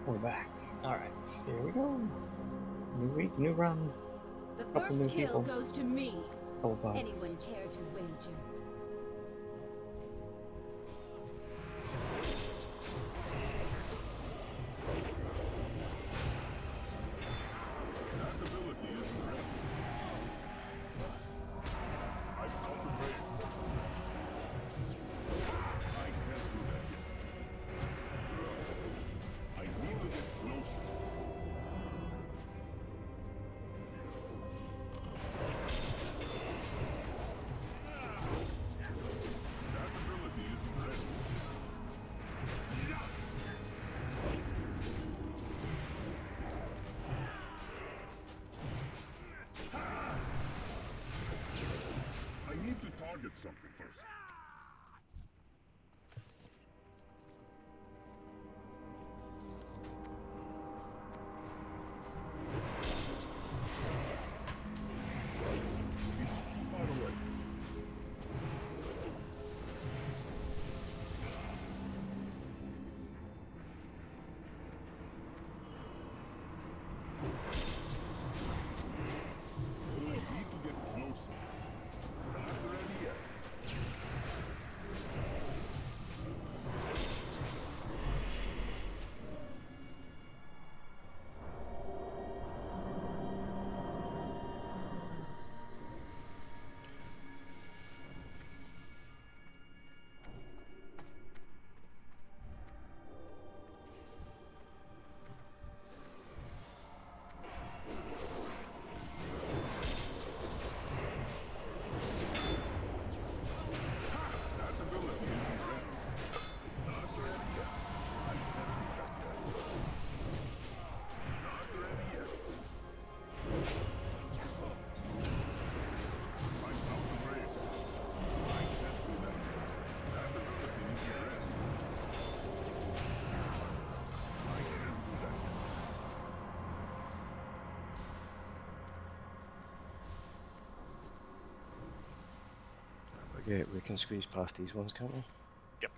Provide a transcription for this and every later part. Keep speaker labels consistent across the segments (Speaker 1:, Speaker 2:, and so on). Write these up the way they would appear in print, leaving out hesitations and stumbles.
Speaker 1: We're back. Alright, here we go. New week, new run.
Speaker 2: The
Speaker 1: Couple
Speaker 2: first
Speaker 1: new
Speaker 2: kill
Speaker 1: people.
Speaker 2: goes to me.
Speaker 1: Couple bots.
Speaker 2: Anyone care to wager?
Speaker 3: Target something first. It's too far away. I need to get closer. Not ready yet.
Speaker 4: Okay, we can squeeze past these ones, can't we?
Speaker 5: Yep.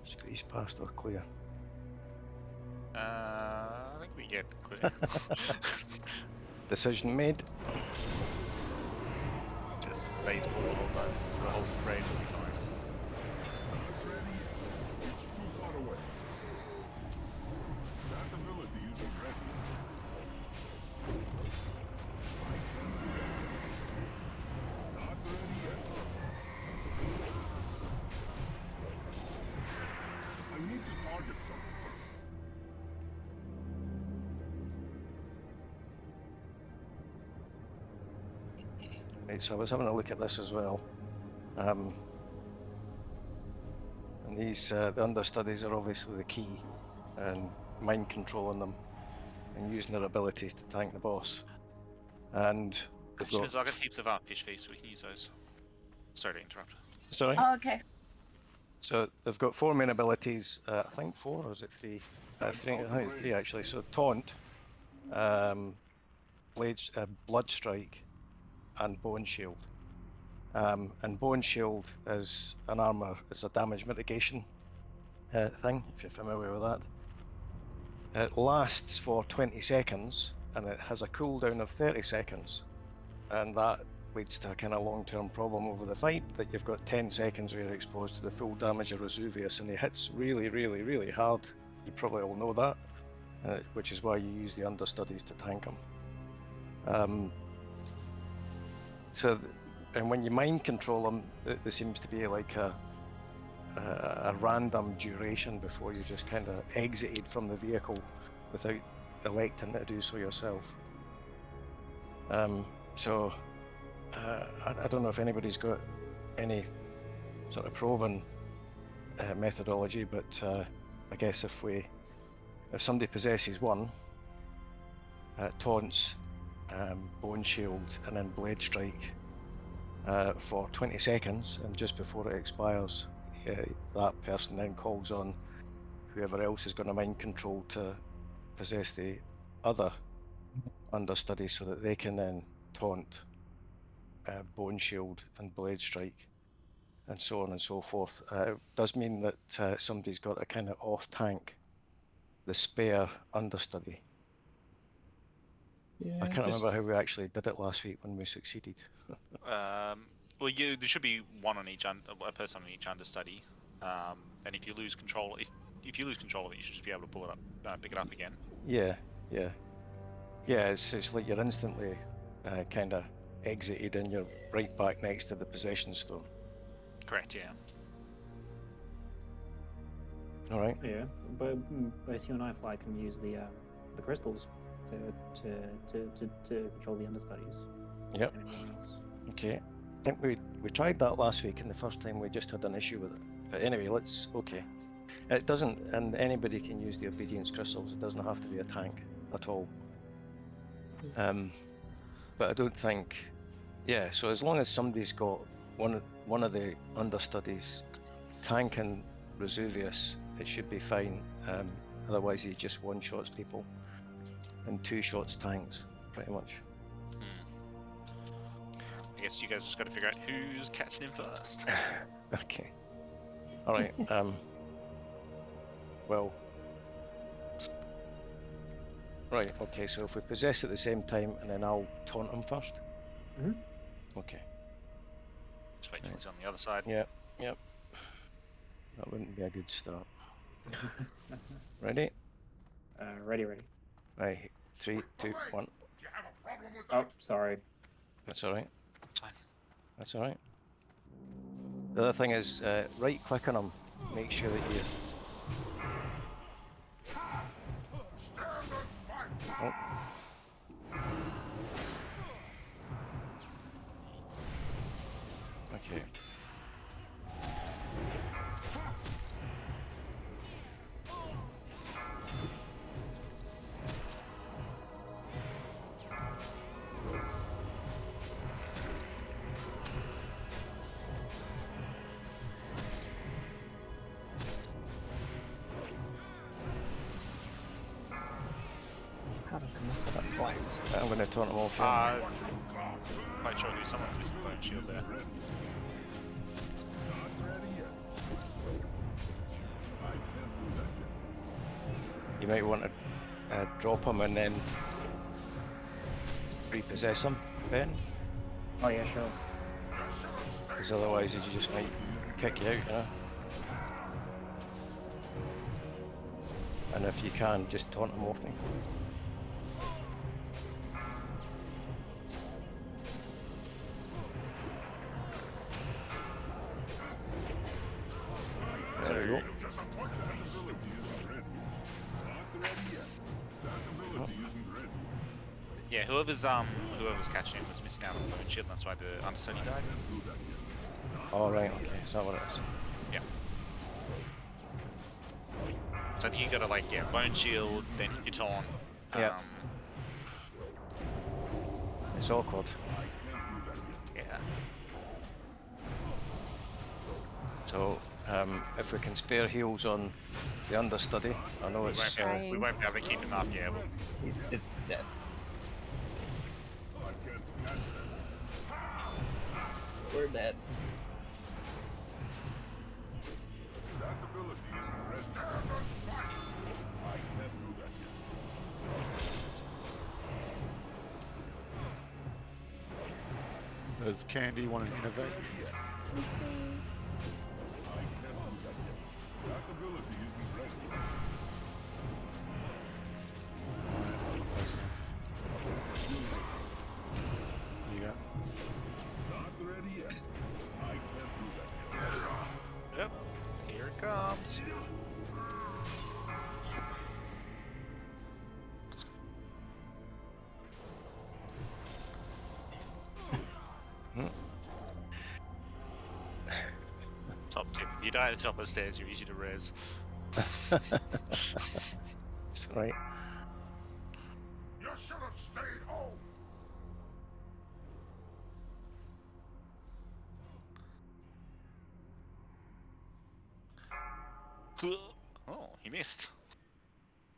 Speaker 4: Squeeze past or clear.
Speaker 5: I think we get clear.
Speaker 4: Decision made.
Speaker 5: Just baseball the whole frame will be fine.
Speaker 3: It's too far away. That ability isn't ready. Not ready yet. I need to target something first.
Speaker 4: Right, so I was having a look at this as well. And these, the understudies are obviously the key, and mind controlling them and using their abilities to tank the boss. And they've
Speaker 5: Question
Speaker 4: got...
Speaker 5: is, I've got heaps of fish feet, so we can use those. Sorry to interrupt.
Speaker 4: Sorry?
Speaker 2: Oh, okay.
Speaker 4: So they've got 4 main abilities, I think 4, or is it 3? I think it's 3 actually. So Taunt, Blood Strike, and Bone Shield. And Bone Shield is an armor, it's a damage mitigation thing, if you're familiar with that. It lasts for 20 seconds, and it has a cooldown of 30 seconds. And that leads to a kind of long-term problem over the fight, that you've got 10 seconds where you're exposed to the full damage of Vesuvius, and he hits really, really, really hard. You probably all know that, which is why you use the understudies to tank him. And when you mind control them, there seems to be like a random duration before you just kind of exited from the vehicle without electing to do so yourself. I don't know if anybody's got any sort of proven methodology, but I guess if somebody possesses one, taunts, Bone Shield, and then Blade Strike for 20 seconds, and just before it expires, that person then calls on whoever else is going to mind control to possess the other understudy, so that they can then taunt, Bone Shield, and Blade Strike, and so on and so forth. It does mean that somebody's got to kind of off-tank the spare understudy.
Speaker 1: Yeah,
Speaker 4: I can't remember how we actually did it last week when we succeeded.
Speaker 5: Well, there should be one on each a person on each understudy, and if you lose control, if you lose control of it, you should just be able to pull it up, pick it up again.
Speaker 4: Yeah. It's like you're instantly kind of exited, and you're right back next to the possession stone.
Speaker 5: Correct. Yeah.
Speaker 4: All right.
Speaker 6: Yeah, but both you and I Fly can use the crystals to control the understudies.
Speaker 4: Yep.
Speaker 6: Anything else?
Speaker 4: Okay. I think we tried that last week, and the first time we just had an issue with it. But anyway, okay. It doesn't, and anybody can use the obedience crystals. It doesn't have to be a tank at all. But I don't think. Yeah. So as long as somebody's got one of the understudies tanking Vesuvius, it should be fine. Otherwise, he just one-shots people, and 2 shots tanks, pretty much.
Speaker 5: I guess you guys just got to figure out who's catching him first.
Speaker 4: Okay. All right. Well. Right. Okay. So if we possess at the same time, and then I'll taunt him first.
Speaker 6: Mhm.
Speaker 4: Okay.
Speaker 5: Just wait till he's on the other side.
Speaker 4: Yep. That wouldn't be a good start. Ready?
Speaker 6: Ready.
Speaker 4: Right. 3, 2, 1.
Speaker 6: Oh, sorry.
Speaker 4: That's all right.
Speaker 5: It's fine.
Speaker 4: That's all right. The other thing is, right-click on him. Make sure that you. Oh. Okay.
Speaker 1: How did I mess that up twice?
Speaker 4: I'm going to taunt him off.
Speaker 5: Quite sure there's someone's missing Bone Shield there.
Speaker 4: You might want to drop him and then repossess him, Ben,
Speaker 6: Oh yeah, sure.
Speaker 4: because otherwise he just might kick you out, you know. And if you can, just taunt him off me. There we go.
Speaker 5: Yeah, whoever's catching him was missing out on the bone shield, and that's why the understudy died.
Speaker 4: Oh, right, okay, is that what it is?
Speaker 5: Yeah. So I think you gotta like bone shield, then hit your taunt.
Speaker 4: Yeah. It's awkward.
Speaker 5: Yeah.
Speaker 4: So, if we can spare heals on the understudy, I know it's...
Speaker 5: We won't be able to keep him up, yeah.
Speaker 1: It's dead. We're dead.
Speaker 3: That ability isn't ready. I can't do that yet.
Speaker 2: Does Candy want to innovate?
Speaker 3: I can't do that yet. That ability isn't ready.
Speaker 2: You got?
Speaker 3: Not ready yet. I can't do that yet.
Speaker 5: Yep. Here it comes. Top tip. If you die at the top of the stairs, you're easy to res.
Speaker 4: That's right.
Speaker 3: You should have stayed home.
Speaker 5: Oh, he missed.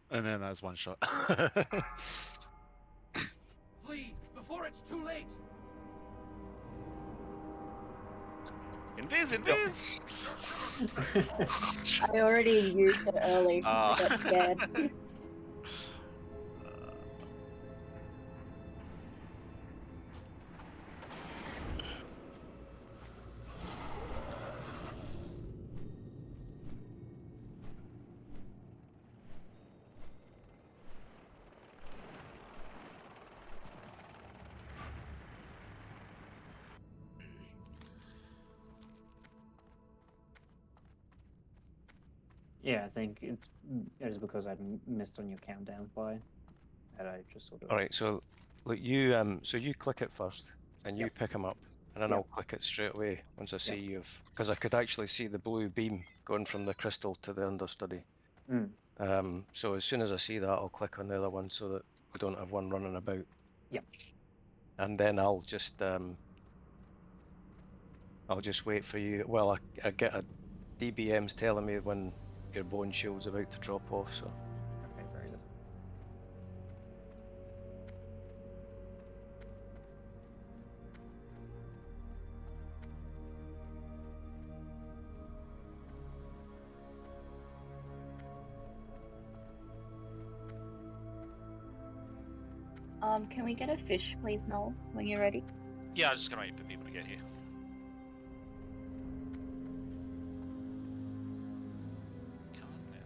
Speaker 2: And then that's one shot.
Speaker 7: Flee before it's too late.
Speaker 5: Invis!
Speaker 8: I already used it early because I got scared.
Speaker 6: Yeah, I think it is because I missed on your countdown fly that I just sort of.
Speaker 4: All right, so look, you so you click it first, and you
Speaker 6: Yep.
Speaker 4: pick him up, and then
Speaker 6: Yep.
Speaker 4: I'll click it straight away once I see
Speaker 6: Yep.
Speaker 4: you've, because I could actually see the blue beam going from the crystal to the understudy.
Speaker 6: Mm.
Speaker 4: So as soon as I see that, I'll click on the other one so that we don't have one running about.
Speaker 6: Yep.
Speaker 4: And then I'll just wait for you. Well, I get a DBM's telling me when your bone shield's about to drop off, so.
Speaker 6: Okay, very good.
Speaker 8: Can we get a fish, please, Noel, when you're ready?
Speaker 5: Yeah, I'm just gonna wait for people to get here. Come on now.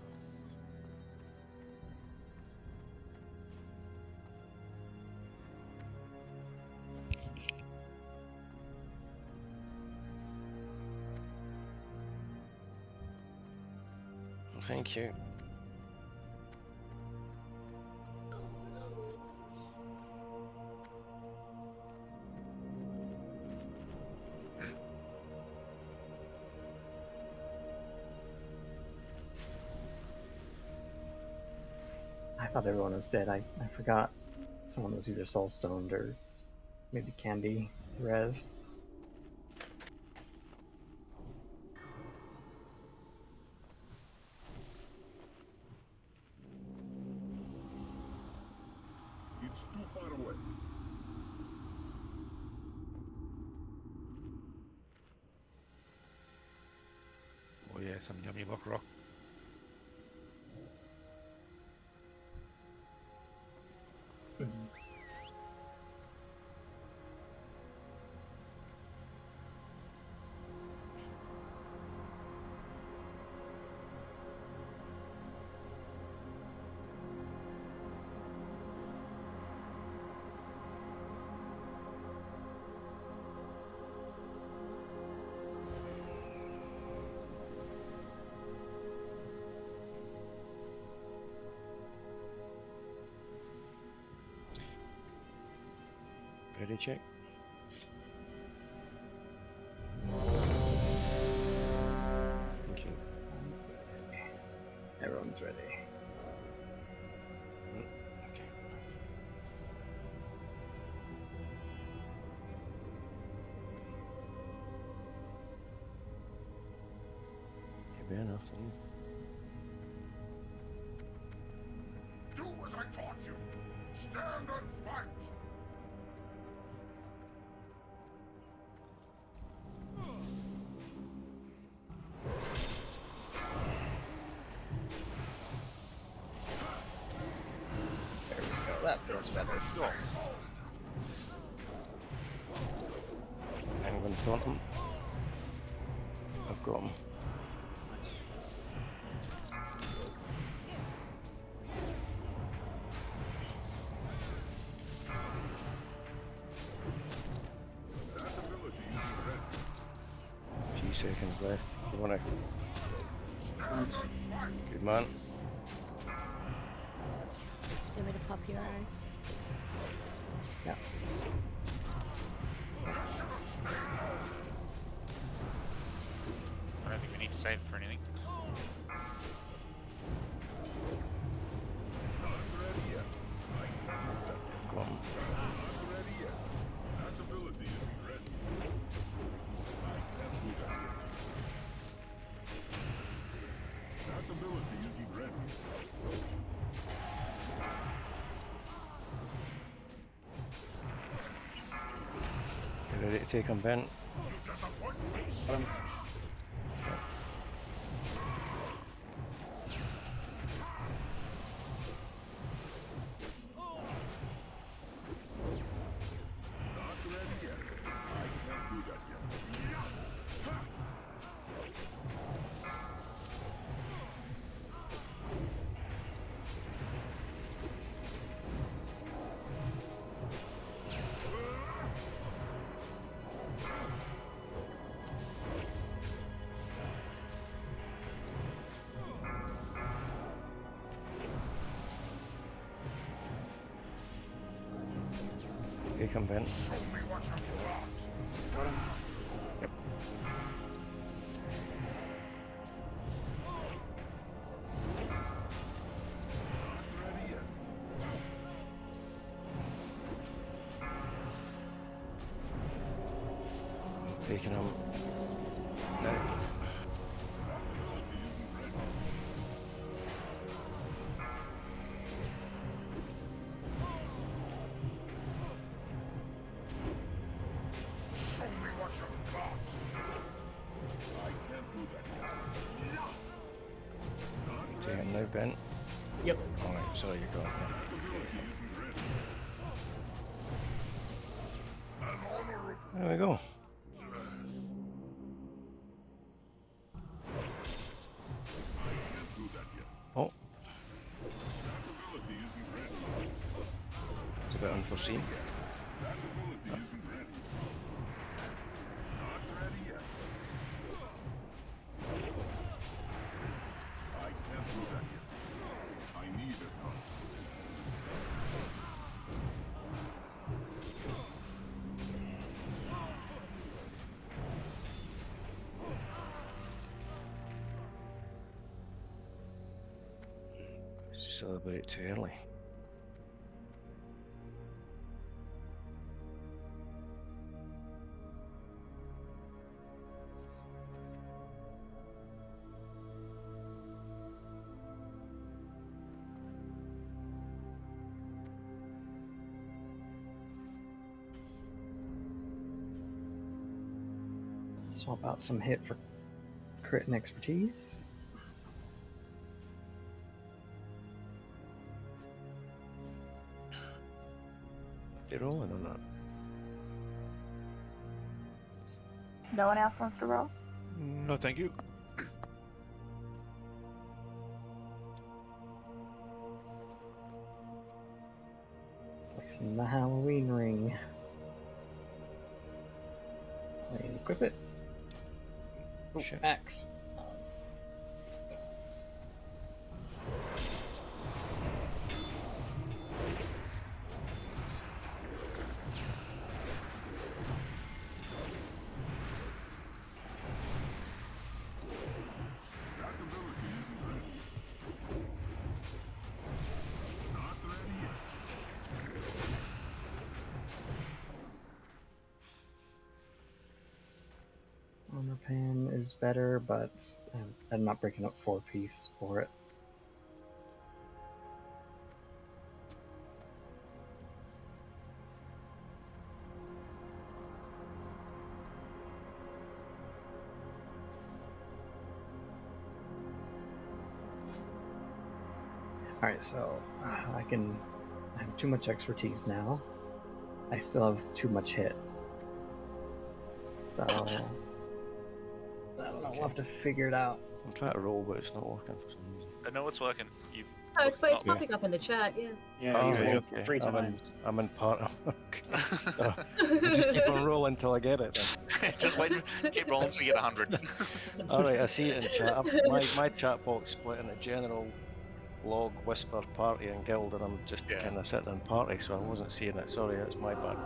Speaker 4: Thank you.
Speaker 1: I thought everyone was dead. I forgot someone was either soul stoned or maybe Candy rezzed.
Speaker 3: It's too far away.
Speaker 2: Oh yeah, some yummy lock rock.
Speaker 4: Ready check. Thank you.
Speaker 1: Everyone's ready.
Speaker 4: Okay. Okay, Ben, after you.
Speaker 3: Do as I taught you. Stand and fight.
Speaker 1: There we go. That feels better.
Speaker 4: I'm going to taunt him. I've got him.
Speaker 3: That ability isn't ready.
Speaker 4: A few seconds left. You want to?
Speaker 3: Stand and fight.
Speaker 4: Good man.
Speaker 9: Do you want me to pop your eye?
Speaker 1: Yeah.
Speaker 5: I don't think we need to save it for anything.
Speaker 3: Not ready yet. I can't do that yet.
Speaker 4: Got him.
Speaker 3: Not ready yet. That ability isn't ready. I can't do that yet. That ability isn't ready.
Speaker 4: You ready to take him, Ben?
Speaker 3: You disappoint me, Sons. Not ready yet. I can't do that yet.
Speaker 4: Take him, Ben.
Speaker 3: Show me what you got.
Speaker 6: Got him.
Speaker 4: Yep.
Speaker 3: Not ready yet.
Speaker 4: Taking him. Now.
Speaker 3: Ability isn't ready. Show me what you got. I can't do that yet. Not
Speaker 4: Take
Speaker 3: ready
Speaker 4: him now, Ben.
Speaker 6: Yep.
Speaker 4: Alright, sorry, you're gone.
Speaker 3: ability isn't ready. An honorable
Speaker 4: There we go.
Speaker 3: death. I can't do that yet.
Speaker 4: Oh,
Speaker 3: That ability isn't ready.
Speaker 4: it's a bit unforeseen.
Speaker 3: That ability isn't ready. Not ready yet. I can't do that yet. I need it now.
Speaker 4: Celebrate too early.
Speaker 1: Swap out some hit for crit and expertise.
Speaker 4: They're rolling on that.
Speaker 8: No one else wants to roll?
Speaker 2: No, thank you.
Speaker 1: Placing the Halloween ring. And equip it. Oh,
Speaker 4: Shit.
Speaker 1: axe. armor pen is better, but I'm not breaking up 4-piece for it. Alright, so I have too much expertise now. I still have too much hit. So I don't know, we'll have to figure it out.
Speaker 4: I'm trying to roll, but it's not working for some reason.
Speaker 5: I know it's working. You've
Speaker 10: Oh, it's
Speaker 5: not-
Speaker 10: popping up in the chat, yeah.
Speaker 6: Yeah,
Speaker 4: Oh,
Speaker 6: you
Speaker 2: yeah,
Speaker 6: rolled
Speaker 4: okay.
Speaker 6: 3
Speaker 4: I'm
Speaker 6: times.
Speaker 4: in part. Okay. So, I'll just keep on rolling until I get it then.
Speaker 5: Just wait, keep rolling until you get 100.
Speaker 4: Alright, I see it in chat. My chat box split into general, log, whisper, party, and guild, and I'm just
Speaker 5: Yeah.
Speaker 4: kind of sitting in party, so I wasn't seeing it. Sorry, that's my bad.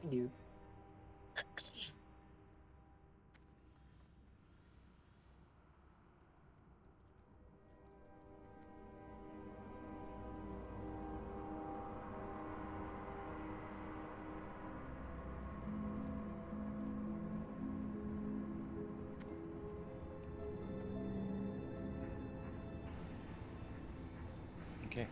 Speaker 6: Thank you.
Speaker 4: Okay.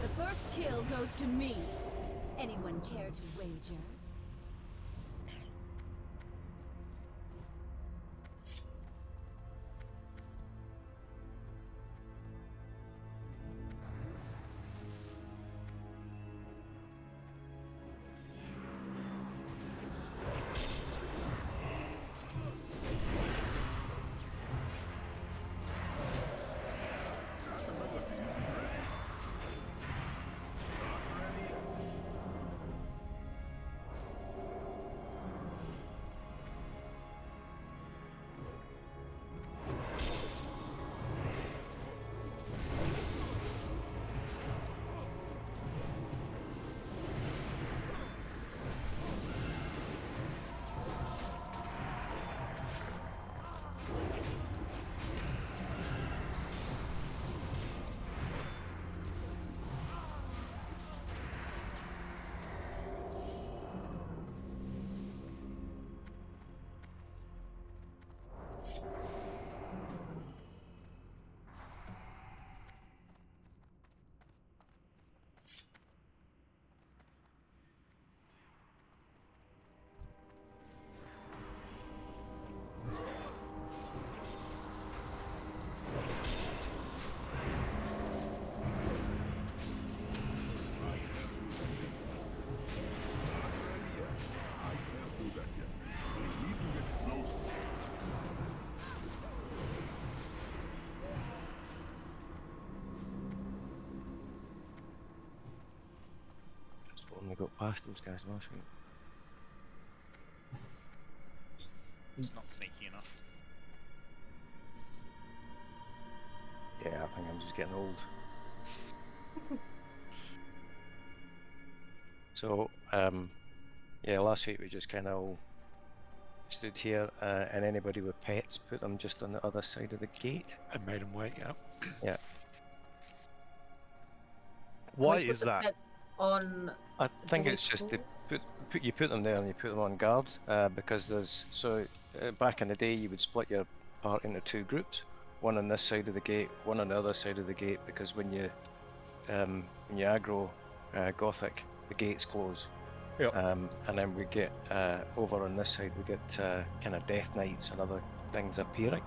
Speaker 9: The first kill goes to me. Anyone care to wager?
Speaker 4: Only got past those guys last week.
Speaker 5: It's not sneaky enough.
Speaker 4: Yeah, I think I'm just getting old. So, yeah, last week we just kind of all stood here, and anybody with pets, put them just on the other side of the gate.
Speaker 2: And made him wait, yeah.
Speaker 4: Yeah.
Speaker 2: Why
Speaker 10: We put
Speaker 2: is
Speaker 10: the
Speaker 2: that?
Speaker 10: pets on.
Speaker 4: I think
Speaker 10: we
Speaker 4: it's just
Speaker 10: call-
Speaker 4: you put them there and you put them on guard, because there's back in the day you would split your part into two groups, one on this side of the gate, one on the other side of the gate, because when you aggro Gothic, the gates close.
Speaker 2: Yep.
Speaker 4: And then we get over on this side, we get kind of death knights and other things appearing.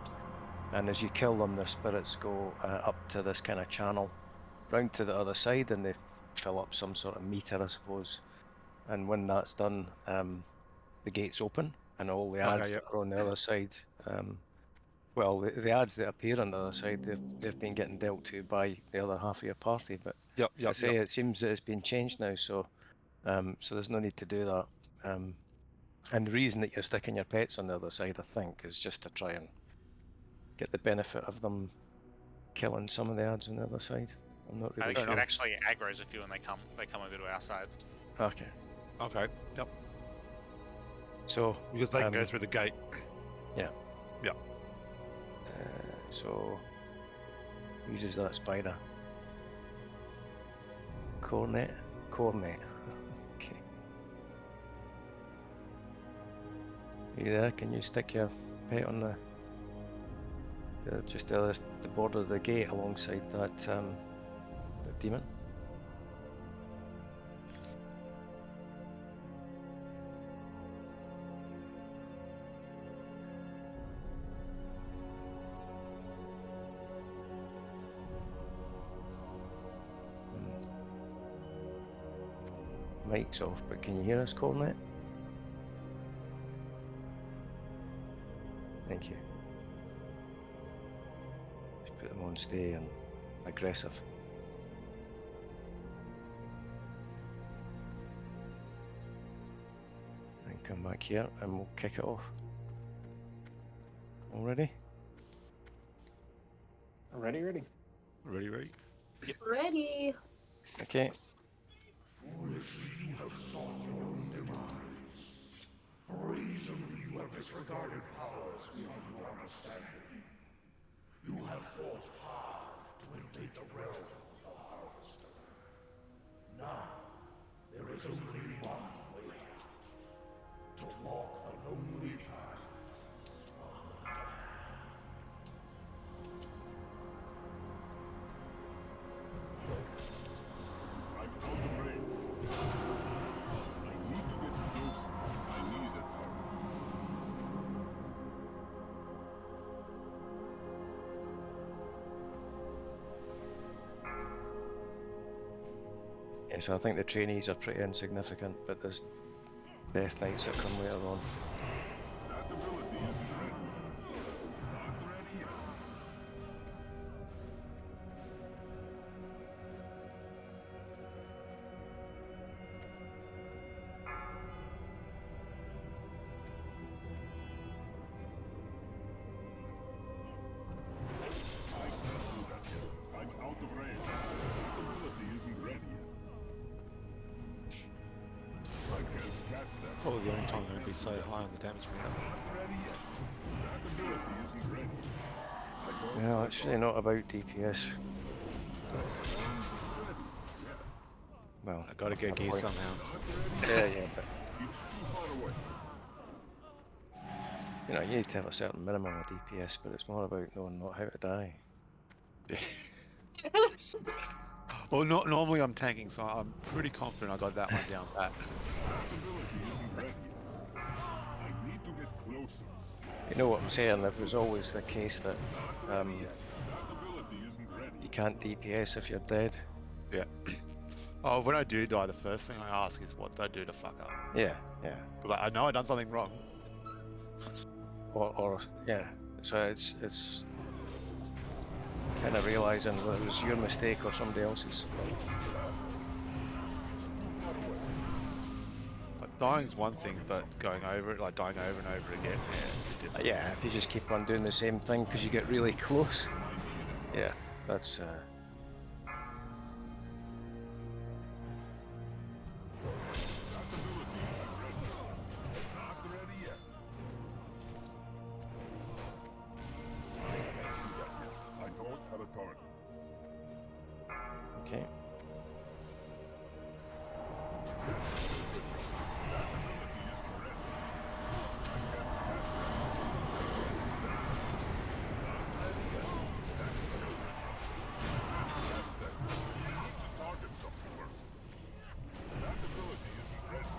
Speaker 4: And as you kill them, the spirits go up to this kind of channel, round to the other side, and they fill up some sort of meter, I suppose. And when that's done, the gates open, and all the ads
Speaker 2: Okay,
Speaker 4: that are on the other side, well, the ads that appear on the other side, they've been getting dealt to by the other half of your party. But I say it seems that it's been changed now, so there's no need to do that. And the reason that you're sticking your pets on the other side, I think, is just to try and get the benefit of them killing some of the ads on the other side. I'm not
Speaker 5: I
Speaker 4: really
Speaker 5: think
Speaker 4: sure.
Speaker 5: it actually aggroes a few when they come over to our side.
Speaker 4: Okay.
Speaker 2: Okay, yep.
Speaker 4: So
Speaker 2: Because they can go through the gate.
Speaker 4: Yeah.
Speaker 2: Yep.
Speaker 4: So uses that spider. Cornet. Okay. You there? Can you stick your pet on the just the border of the gate alongside that the demon? Mic's off, but can you hear us, Cornet? Thank you. Just put them on stay and aggressive. And come back here and we'll kick it off. All ready?
Speaker 6: Ready.
Speaker 2: Ready?
Speaker 10: Ready.
Speaker 4: Okay.
Speaker 3: Foolishly you have sought your own demise. Brazenly you have disregarded powers beyond your understanding. You have fought hard to invade the realm of the Harvester. Now, there is only one way out. To walk the lonely path of the damned. I'm out of range. I need to get closer. I need a target.
Speaker 4: Yeah, so I think the trainees are pretty insignificant, but there's death knights that come later on.
Speaker 3: That ability isn't ready. Not ready yet. I can't do that yet. I'm out of range. That ability isn't ready yet. I can't cast that.
Speaker 2: Probably the only time they're going to be so high on the damage meter.
Speaker 3: Not ready yet. That ability isn't ready. I don't
Speaker 4: Well, it's really not about DPS.
Speaker 3: That sounds ready. Yeah.
Speaker 4: Well,
Speaker 2: I gotta get
Speaker 4: good
Speaker 2: gear
Speaker 4: point.
Speaker 2: somehow.
Speaker 4: Yeah, but
Speaker 3: It's too far away.
Speaker 4: you know, you need to have a certain minimum of DPS, but it's more about knowing not how to die.
Speaker 2: Well, normally I'm tanking, so I'm pretty confident I got that one down pat.
Speaker 3: That ability isn't ready yet. I need to get closer.
Speaker 4: You know what I'm saying? It was always the case that
Speaker 3: That ability isn't ready.
Speaker 4: you can't DPS if you're dead.
Speaker 2: Yeah. Oh, when I do die, the first thing I ask is what did I do to fuck up?
Speaker 4: Yeah.
Speaker 2: Like, I know I done something wrong.
Speaker 4: Or yeah. So it's kind of realizing whether it was your mistake or somebody else's.
Speaker 2: Like, dying's one thing, but going over it, like dying over and over again, yeah, it's a bit different.
Speaker 4: Yeah, if you just keep on doing the same thing because you get really close. Yeah. That's
Speaker 3: Not ready yet. I don't have a target.
Speaker 4: okay.
Speaker 3: Target something first. That ability isn't ready.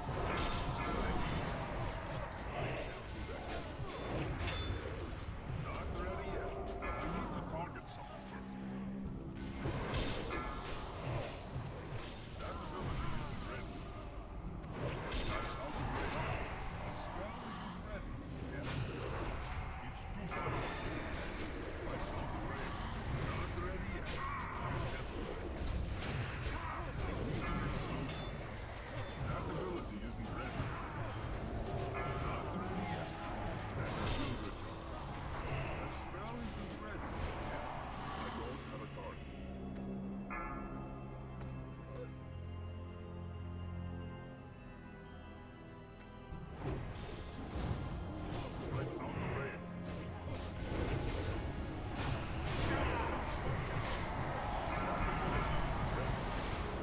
Speaker 3: Not ready yet. We need to target something first. That ability isn't ready. Not out of range. The spell isn't ready. Yeah. It's too far. That's out of range. Not ready yet. That ability isn't ready. Not ready yet. That's still good. That spell isn't ready. I don't have a target. I'm out of range.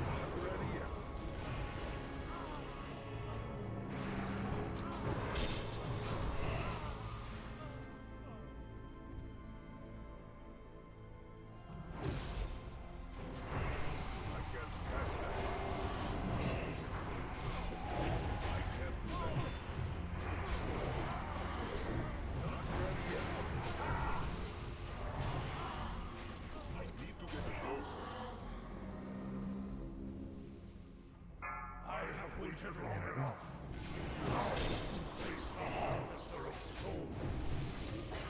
Speaker 3: Not ready yet. I can't pass that. I can't do that. Not ready yet. I need to get closer. I have waited long enough. Now, face the harvester of souls.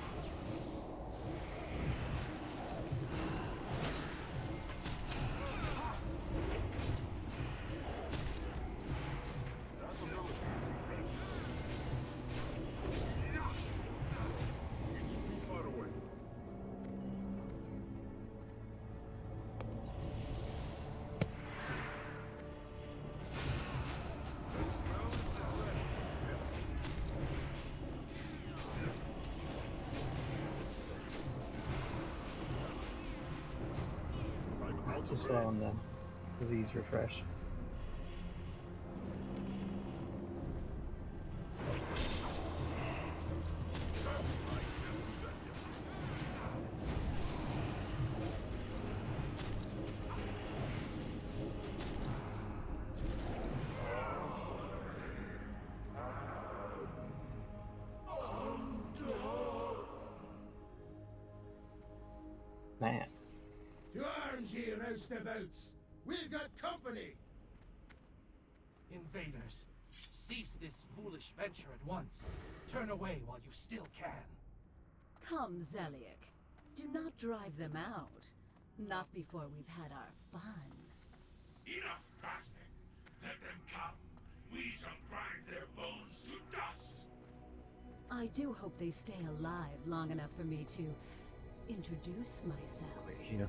Speaker 3: That ability isn't ready. It's too far away. That spell isn't ready. I'm out
Speaker 1: Just
Speaker 3: of range.
Speaker 1: on the disease refresh. Man,
Speaker 7: To arms, ye roustabouts! We've got company!
Speaker 11: Invaders, cease this foolish venture at once. Turn away while you still can.
Speaker 9: Come, Zeliek. Do not drive them out. Not before we've had our fun.
Speaker 3: Enough battling. Let them come. We shall grind their bones to dust.
Speaker 9: I do hope they stay alive long enough for me to introduce myself.
Speaker 4: Here.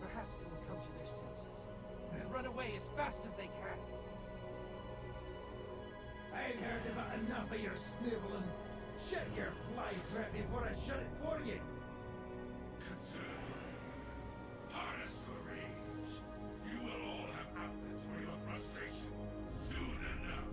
Speaker 11: Perhaps they will come to their senses and run away as fast as they can.
Speaker 7: I've heard about enough of your sniveling. Shut your fly trap before I shut it for you!
Speaker 3: Consider. Harness your rage. You will all have outlets for your frustration soon enough.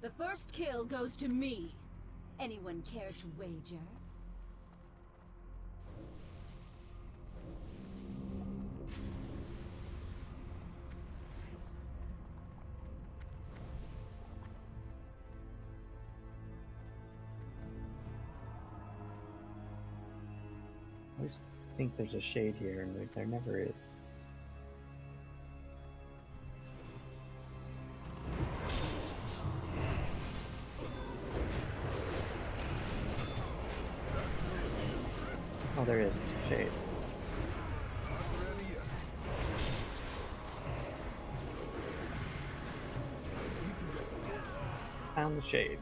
Speaker 9: The first kill goes to me. Anyone care to wager?
Speaker 1: I always think there's a shade here, and there never is. Oh, there is shade. Found the shade.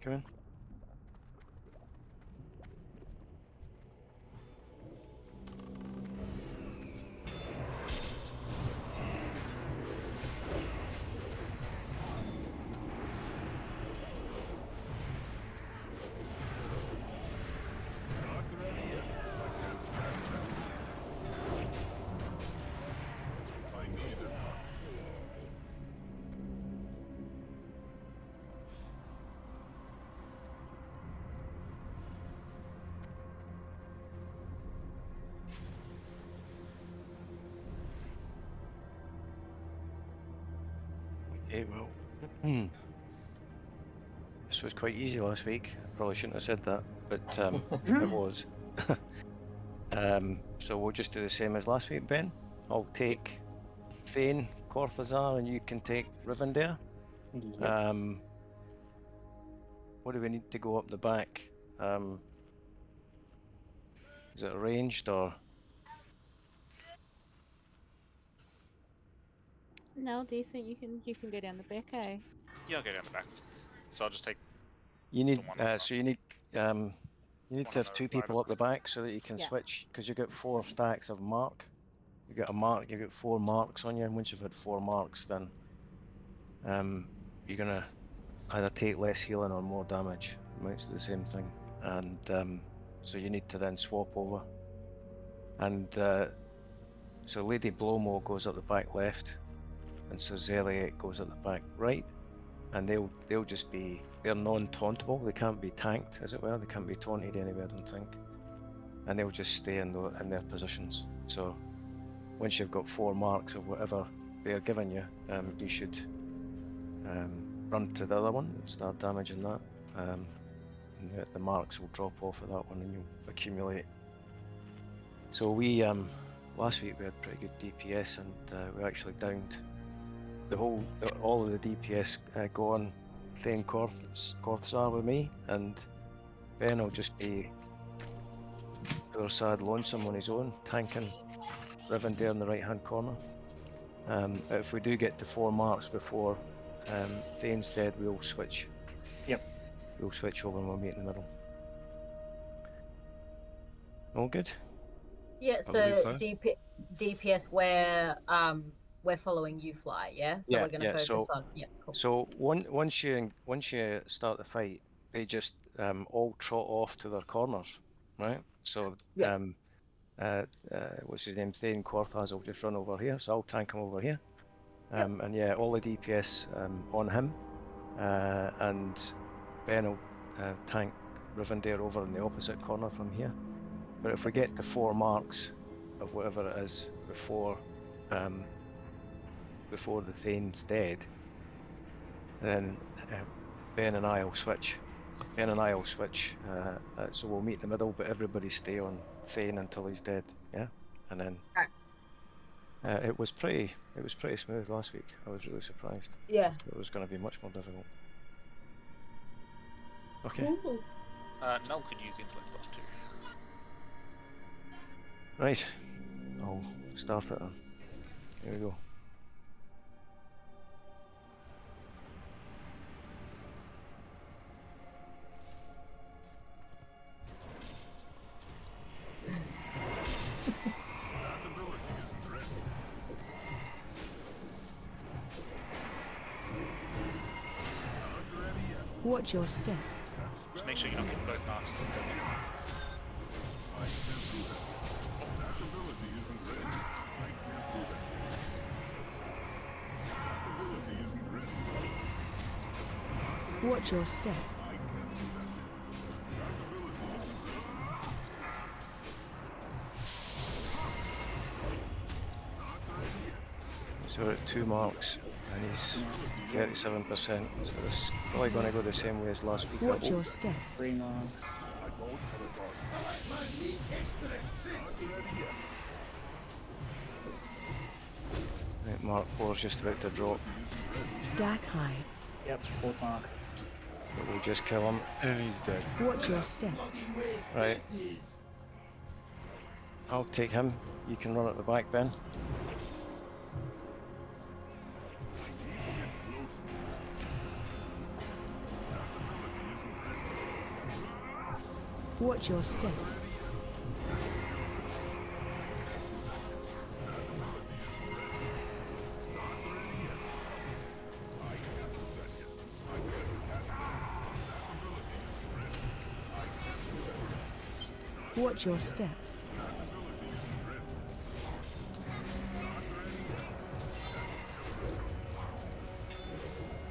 Speaker 4: Come in. Okay, well, this was quite easy last week. I probably shouldn't have said that, but it was. So we'll just do the same as last week, Ben. I'll take Thane, Corthazar, and you can take Rivendare.
Speaker 6: Yep.
Speaker 4: What do we need to go up the back? Is it ranged or?
Speaker 12: No, decent. You can go down the back, eh?
Speaker 5: Yeah, I'll go down the back. So I'll just take.
Speaker 4: You need
Speaker 5: the one on
Speaker 4: so you need to have
Speaker 5: the
Speaker 4: two
Speaker 5: right
Speaker 4: people
Speaker 5: or
Speaker 4: up the back so that you can
Speaker 12: Yeah.
Speaker 4: switch, because you get 4 stacks of mark. You get a mark, you get 4 marks on you, and once you've had 4 marks, then you're gonna either take less healing or more damage. Amounts to the same thing, and so you need to then swap over. And so Lady Blowmo goes up the back left, and so Zeliek goes up the back right, and they'll just be, they're non-tauntable. They can't be tanked, as it were. They can't be taunted anyway, I don't think. And they'll just stay in their positions. So once you've got 4 marks of whatever they're giving you, you should run to the other one and start damaging that. And the marks will drop off of that one, and you'll accumulate. So we last week we had pretty good DPS, and we actually downed all of the DPS gone Thane Korths are with me, and Ben will just be poor sad lonesome on his own, tanking Rivendare in the right hand corner. If we do get to 4 marks before Thane's dead, we'll switch.
Speaker 6: Yep.
Speaker 4: We'll switch over and we'll meet in the middle. All good?
Speaker 10: Yeah,
Speaker 2: believe
Speaker 10: so
Speaker 2: so.
Speaker 10: DPS we're following you fly, yeah? So
Speaker 4: Yeah,
Speaker 10: we're gonna
Speaker 4: yeah,
Speaker 10: focus
Speaker 4: so-
Speaker 10: on cool.
Speaker 4: So once you start the fight, they just all trot off to their corners, right? So
Speaker 10: Yeah.
Speaker 4: what's his name? Thane Korthas will just run over here, so I'll tank him over here. And yeah, all the DPS on him, and Ben will tank Rivendare over in the opposite corner from here. But if we get to 4 marks of whatever it is before the Thane's dead, then Ben and I will switch. So we'll meet in the middle, but everybody stay on Thane until he's dead. Yeah, and then it was pretty smooth last week. I was really surprised.
Speaker 10: Yeah.
Speaker 4: It was going to be much more difficult. Okay.
Speaker 10: Cool.
Speaker 5: Null could use influence plus 2.
Speaker 4: Right. I'll start it then. Here we go.
Speaker 9: Watch your step.
Speaker 5: Just make sure you're not getting both marks.
Speaker 9: Watch your step.
Speaker 4: So we're at 2 marks, and he's 37%. So this is probably going to go the same way as last week.
Speaker 9: Watch your step.
Speaker 6: 3 marks.
Speaker 4: Right, Mark 4 is just about to drop.
Speaker 9: Stack high.
Speaker 6: Yep, 4th mark.
Speaker 4: But we'll just kill him.
Speaker 2: And he's dead.
Speaker 9: Watch your step.
Speaker 4: Right. I'll take him. You can run at the back, Ben.
Speaker 9: Watch your step. Watch your step.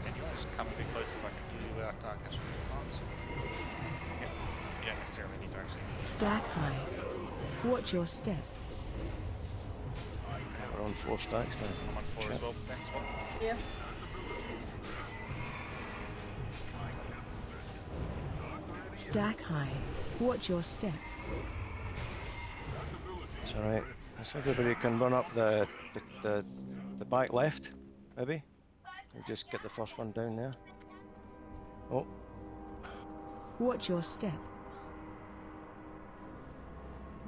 Speaker 5: Can you almost come a bit closer so I can do without casting marks? Yeah, you don't necessarily need to actually.
Speaker 9: Stack high. Watch your step.
Speaker 4: We're on 4 stacks now.
Speaker 5: I'm on 4 as well. Next one.
Speaker 10: Yeah.
Speaker 9: Stack high. Watch your step.
Speaker 4: It's alright. So everybody can run up the back left, maybe. We'll just get the first one down there. Oh,
Speaker 9: Watch your step.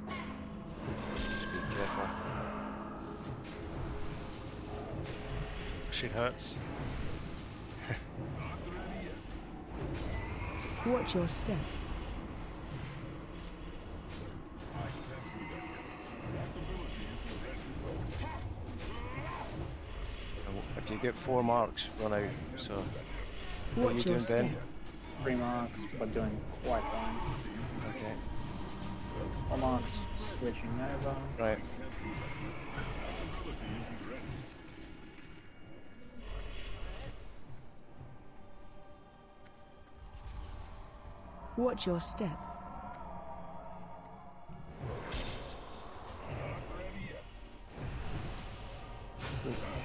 Speaker 4: just be careful.
Speaker 2: Shit hurts.
Speaker 9: Watch your step.
Speaker 4: If you get 4 marks, run out. So, what are you
Speaker 9: Watch
Speaker 4: doing,
Speaker 9: your step.
Speaker 4: Ben?
Speaker 6: 3 marks, but doing quite fine.
Speaker 4: Okay,
Speaker 6: 4 marks, switching over.
Speaker 4: right.
Speaker 9: Watch your step.
Speaker 1: Oops.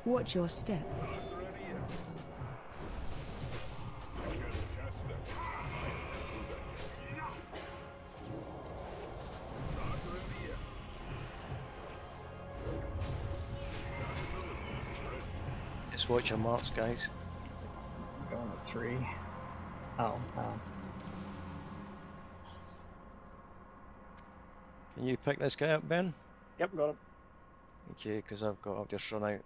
Speaker 9: Watch your step.
Speaker 4: Just watch your marks, guys.
Speaker 1: I'm going at 3. Oh, wow.
Speaker 4: Can you pick this guy up, Ben?
Speaker 6: Yep, got him.
Speaker 4: Okay, because I've just run out.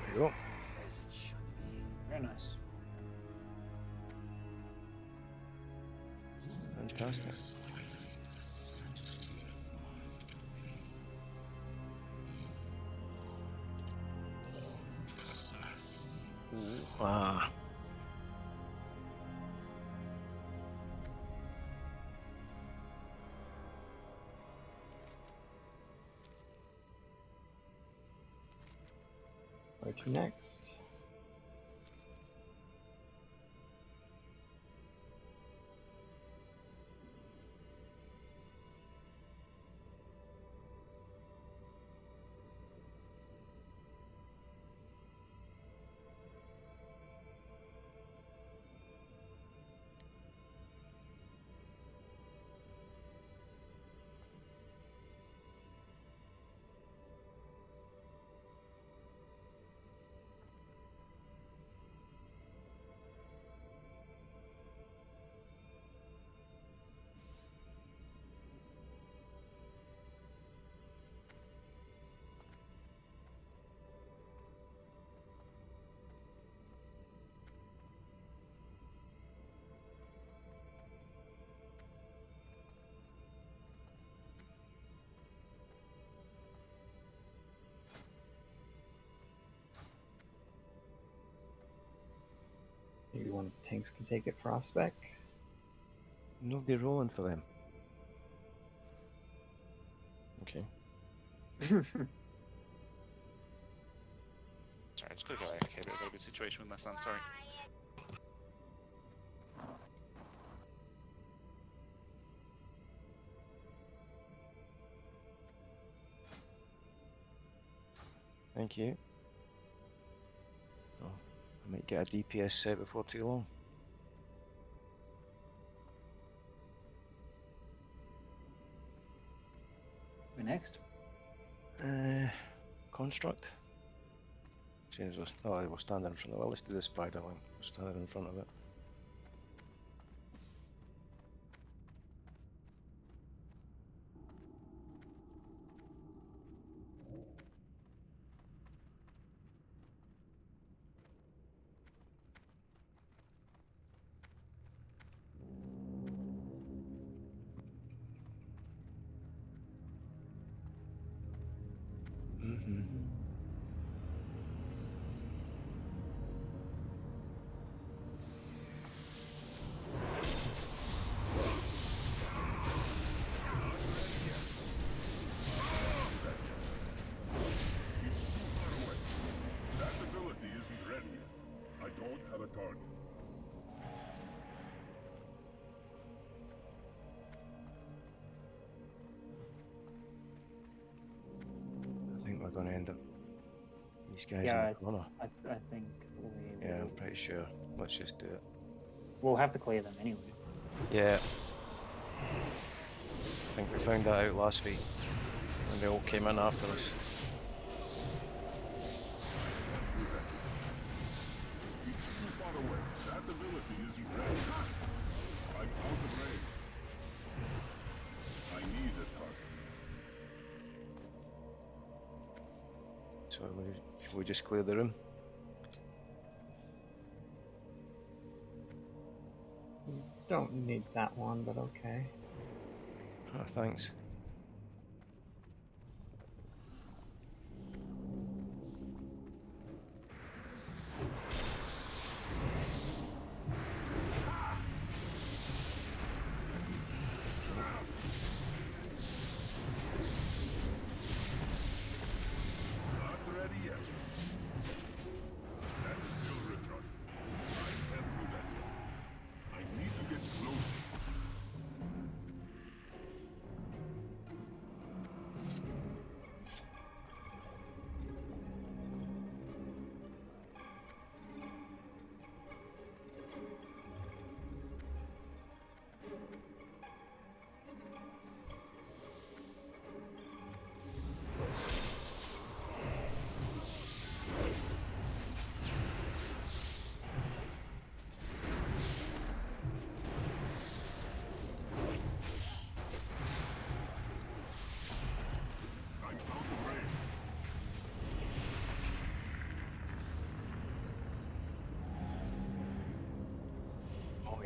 Speaker 4: There you go.
Speaker 11: As it should be.
Speaker 6: Very nice.
Speaker 4: Fantastic. Ah.
Speaker 1: Where to next? Maybe one of the tanks can take it for off spec.
Speaker 4: Nobody rolling for them. Okay.
Speaker 5: Sorry, I just clicked AFK, but I've got a good situation with my son, sorry.
Speaker 4: Thank you. Oh, I might get a DPS set before too long.
Speaker 6: We're next.
Speaker 4: Construct. Seems we're, oh, we're standing in front of it. Well, let's do the spider one. We're standing in front of it. Going to end up these guys in the corner.
Speaker 6: I think we
Speaker 4: Yeah,
Speaker 6: will.
Speaker 4: I'm pretty sure. Let's just do it.
Speaker 6: We'll have to clear them anyway.
Speaker 4: Yeah. I think we found that out last week when they all came in after us.
Speaker 3: Too far away. That ability isn't ready. I'm out of range. I need a target.
Speaker 4: So should we just clear the room?
Speaker 1: Don't need that one, but okay.
Speaker 4: Oh, thanks.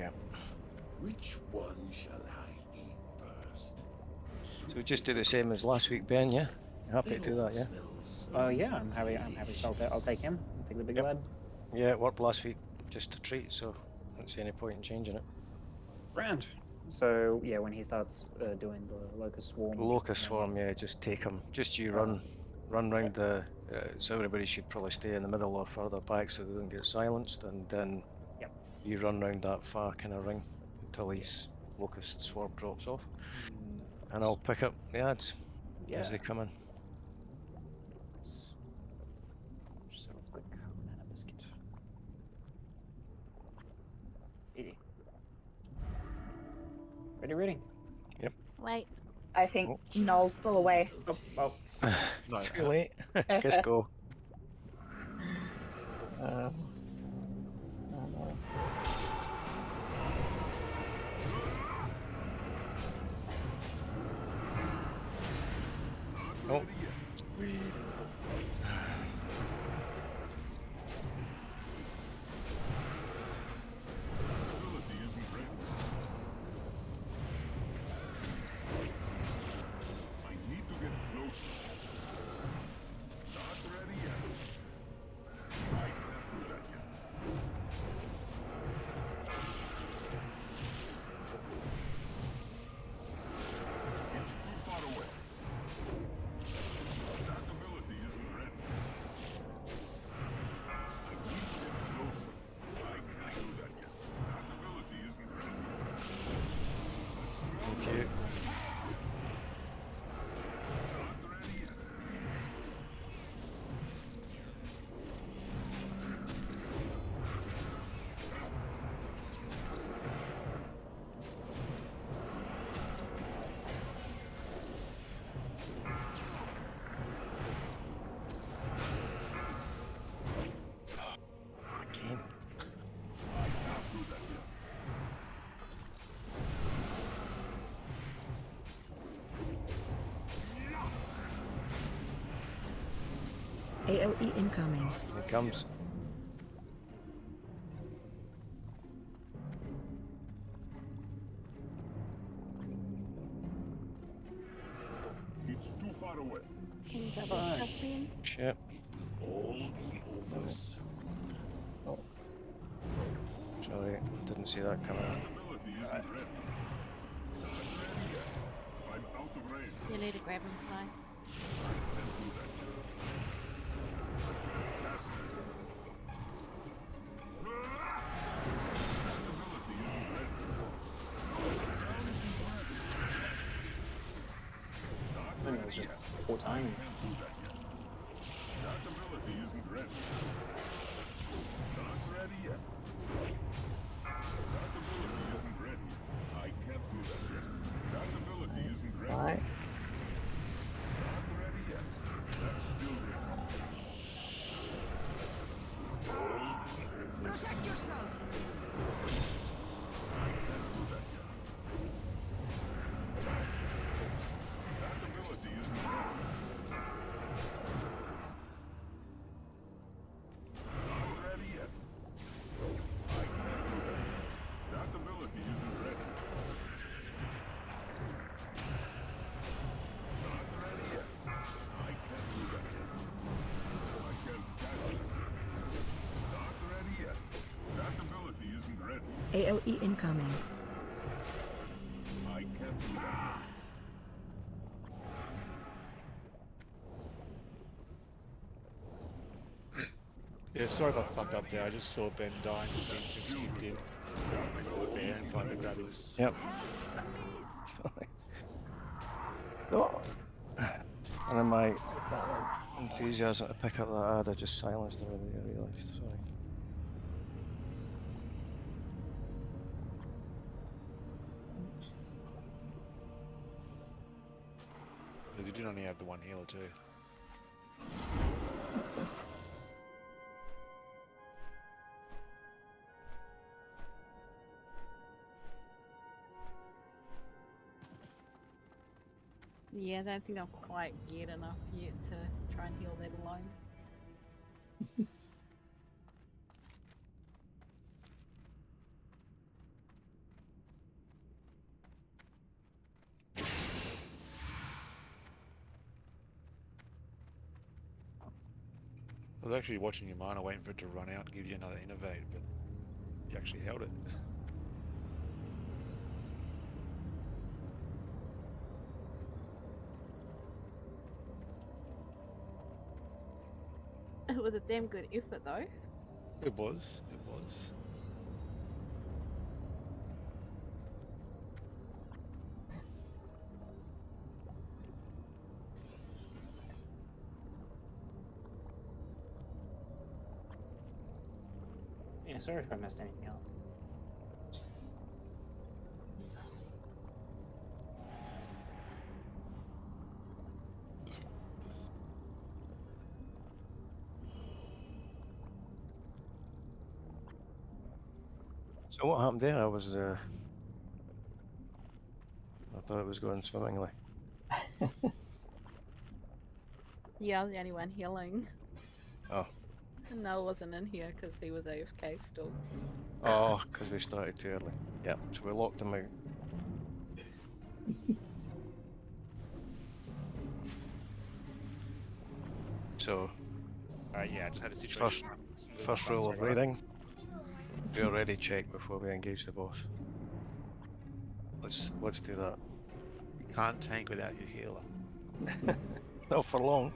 Speaker 4: Yeah.
Speaker 3: Which one shall I eat first?
Speaker 4: So we just do the same as last week, Ben, yeah? You happy to do that, yeah?
Speaker 6: Yeah, I'm happy. I'm happy. So I'll take him. I'll take the big
Speaker 4: Yep.
Speaker 6: lad.
Speaker 4: Yeah, it worked last week, just a treat, so I don't see any point in changing it.
Speaker 6: Grand. So yeah, when he starts doing the locust swarm.
Speaker 4: Locust swarm, yeah, just take him. Just you run round the. So everybody should probably stay in the middle or further back so they don't get silenced, and then you run round that far kind of ring until his locust swarm drops off, and I'll pick up the ads as they come in.
Speaker 6: Just have a quick banana biscuit. Easy. Ready?
Speaker 4: Yep.
Speaker 12: Wait.
Speaker 8: I think Noel's still away.
Speaker 6: Oh.
Speaker 2: No.
Speaker 4: Too late. Just go. Oh.
Speaker 13: AOE incoming.
Speaker 4: Here it comes.
Speaker 3: It's too far away.
Speaker 12: Can you grab his stuff, Ben?
Speaker 4: Shit.
Speaker 3: All be over soon.
Speaker 4: Oh. Sorry, didn't see that coming.
Speaker 12: You need to grab him, Fly.
Speaker 6: Full time.
Speaker 3: That ability isn't ready. Not ready yet. That ability isn't ready. I can't do that yet. That ability isn't ready.
Speaker 1: Right.
Speaker 3: Not ready yet. That's still ready.
Speaker 13: Protect yourself.
Speaker 3: I can't do that yet. That ability isn't ready. Not ready yet. I can't do that yet. That ability isn't ready. Not ready yet. I can't do that yet. I can't cast it. Not ready yet. That ability isn't ready.
Speaker 13: AOE incoming.
Speaker 3: I can't do that.
Speaker 2: Yeah, sorry if I fucked up there. I just saw Ben dying just instant skipped in. Yeah, and tried to grab him.
Speaker 4: Yep. Oh. And then my enthusiasm to pick up that ad, I just silenced everybody, I realised. Sorry.
Speaker 2: You did only have the one healer too.
Speaker 12: Yeah, I don't think I'll quite get enough yet to try and heal that alone.
Speaker 2: I was actually watching your mana, waiting for it to run out and give you another innovate, but you actually held it.
Speaker 12: It was a damn good effort though.
Speaker 2: It was. It was.
Speaker 6: Yeah, sorry if I missed anything else.
Speaker 4: So what happened there? I thought it was going swimmingly.
Speaker 12: Yeah, I was the only one healing.
Speaker 4: Oh.
Speaker 12: And Noel wasn't in here because he was AFK still.
Speaker 4: Oh, because we started too early. Yeah, so we locked him out. So,
Speaker 5: yeah, I just had a situation.
Speaker 4: first rule of raiding: do a ready check before we engage the boss. Let's do that.
Speaker 2: You can't tank without your healer.
Speaker 4: Not for long.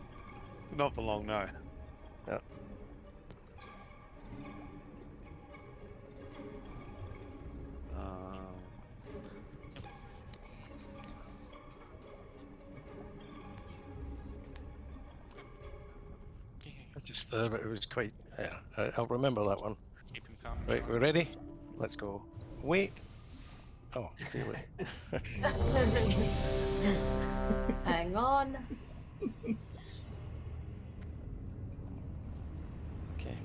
Speaker 2: Not for long, no.
Speaker 4: Yeah. Just there, but it was quite. Yeah, I'll remember that one.
Speaker 5: Keep him calm.
Speaker 4: Right, we're ready. Let's go. Wait. Oh, clearly.
Speaker 10: Hang on.
Speaker 4: Okay.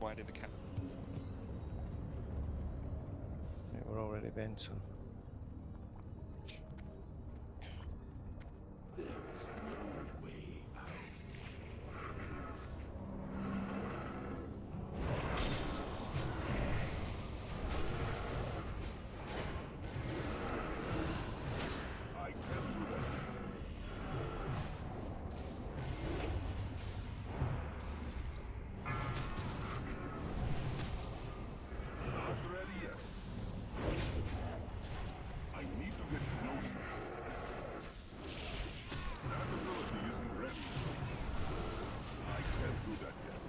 Speaker 5: Why did the cat?
Speaker 4: Right, we're already bent, so.
Speaker 3: There is no way out. I tell you that. Not ready yet. I need to get closer. That ability isn't ready. I can't do that yet.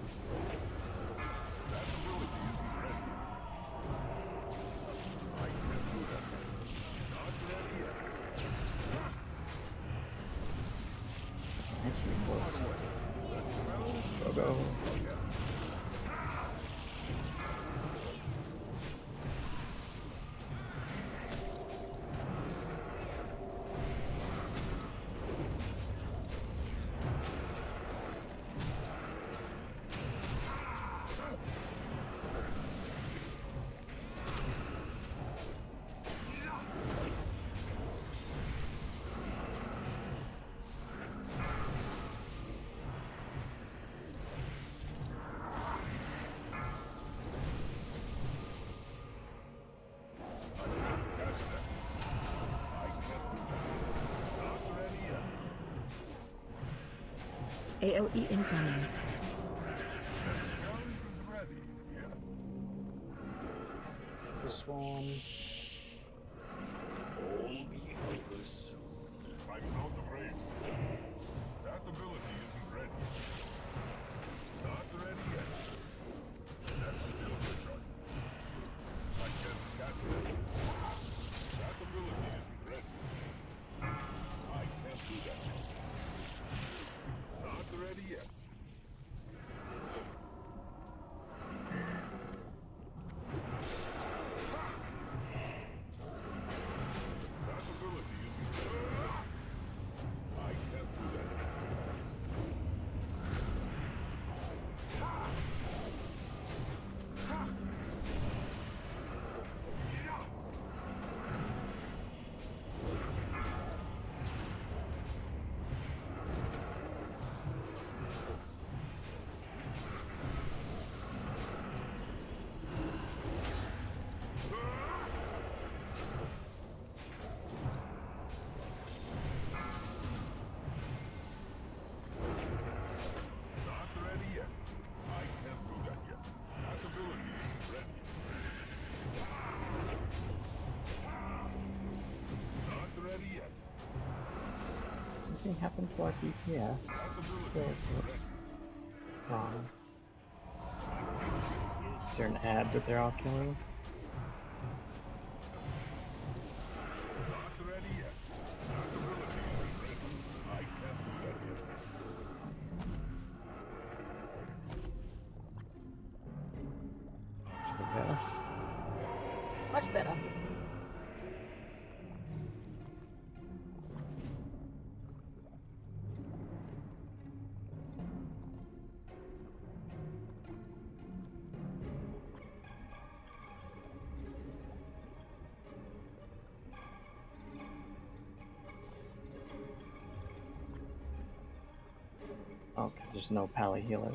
Speaker 3: That ability isn't ready. I can't do that yet. Not ready yet.
Speaker 1: That's pretty close.
Speaker 3: Let's go.
Speaker 1: Go.
Speaker 13: AOE incoming.
Speaker 6: The swarm.
Speaker 3: All be over soon. I'm out of range. That ability isn't ready. Not ready yet. That's still the shot. I can't cast it. That ability isn't ready. I can't do that. Not ready yet. That ability isn't ready. I can't do that.
Speaker 1: anything happen to our DPS? Feels whoops. Wrong. Is there an ad that they're all killing?
Speaker 4: Should be better.
Speaker 10: Much better.
Speaker 1: Oh, because there's no pally healer.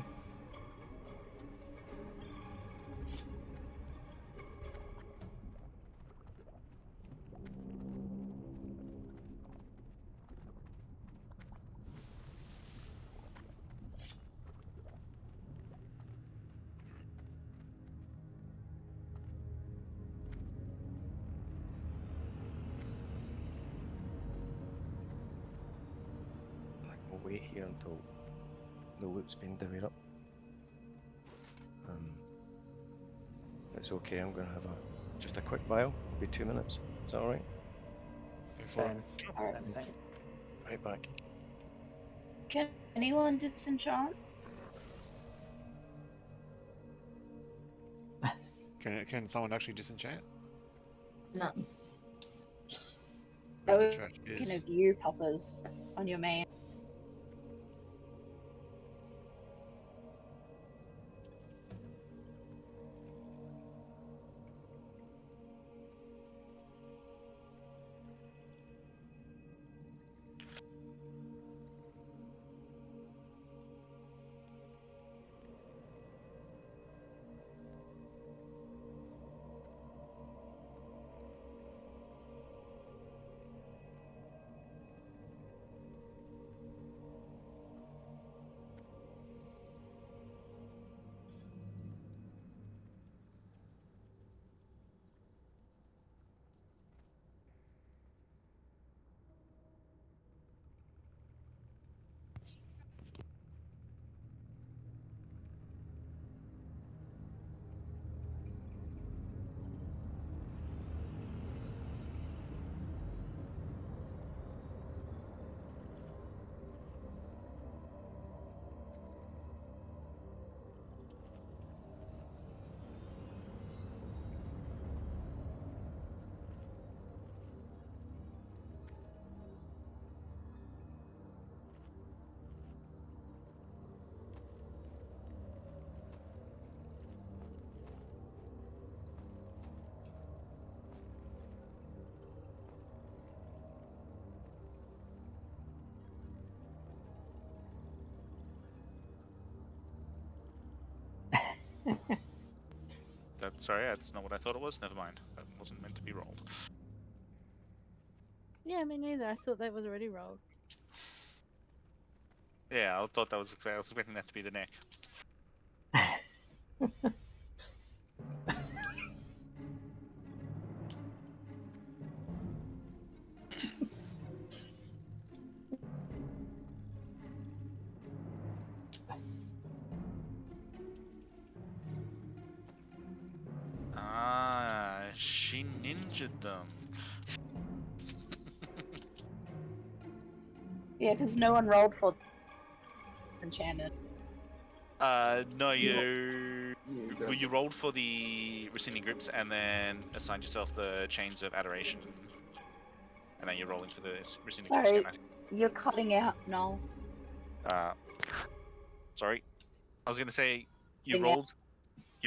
Speaker 4: We'll wait here until the loot's been divvied up. It's okay, I'm going to have just a quick bio. It'll be 2 minutes. Is that alright?
Speaker 6: Same.
Speaker 8: Alright.
Speaker 6: Same thing.
Speaker 4: Right back.
Speaker 8: Can anyone disenchant?
Speaker 2: Can someone actually disenchant?
Speaker 10: No.
Speaker 8: I was
Speaker 2: Trash
Speaker 8: thinking
Speaker 2: is.
Speaker 8: of you, Poppers, on your main.
Speaker 5: Sorry, that's not what I thought it was. Never mind. That wasn't meant to be rolled.
Speaker 12: Yeah, me neither. I thought that was already rolled.
Speaker 5: Yeah, I thought that was. I was expecting that to be the neck. Ah, she ninja'd them.
Speaker 8: Yeah, because no one rolled for enchanted.
Speaker 5: No, you rolled for the rescinding grips and then assigned yourself the chains of adoration, and then you're rolling for the rescinding grips
Speaker 8: Sorry,
Speaker 5: again.
Speaker 8: you're cutting out, Noel.
Speaker 5: Sorry, I was gonna say you
Speaker 8: Cutting out.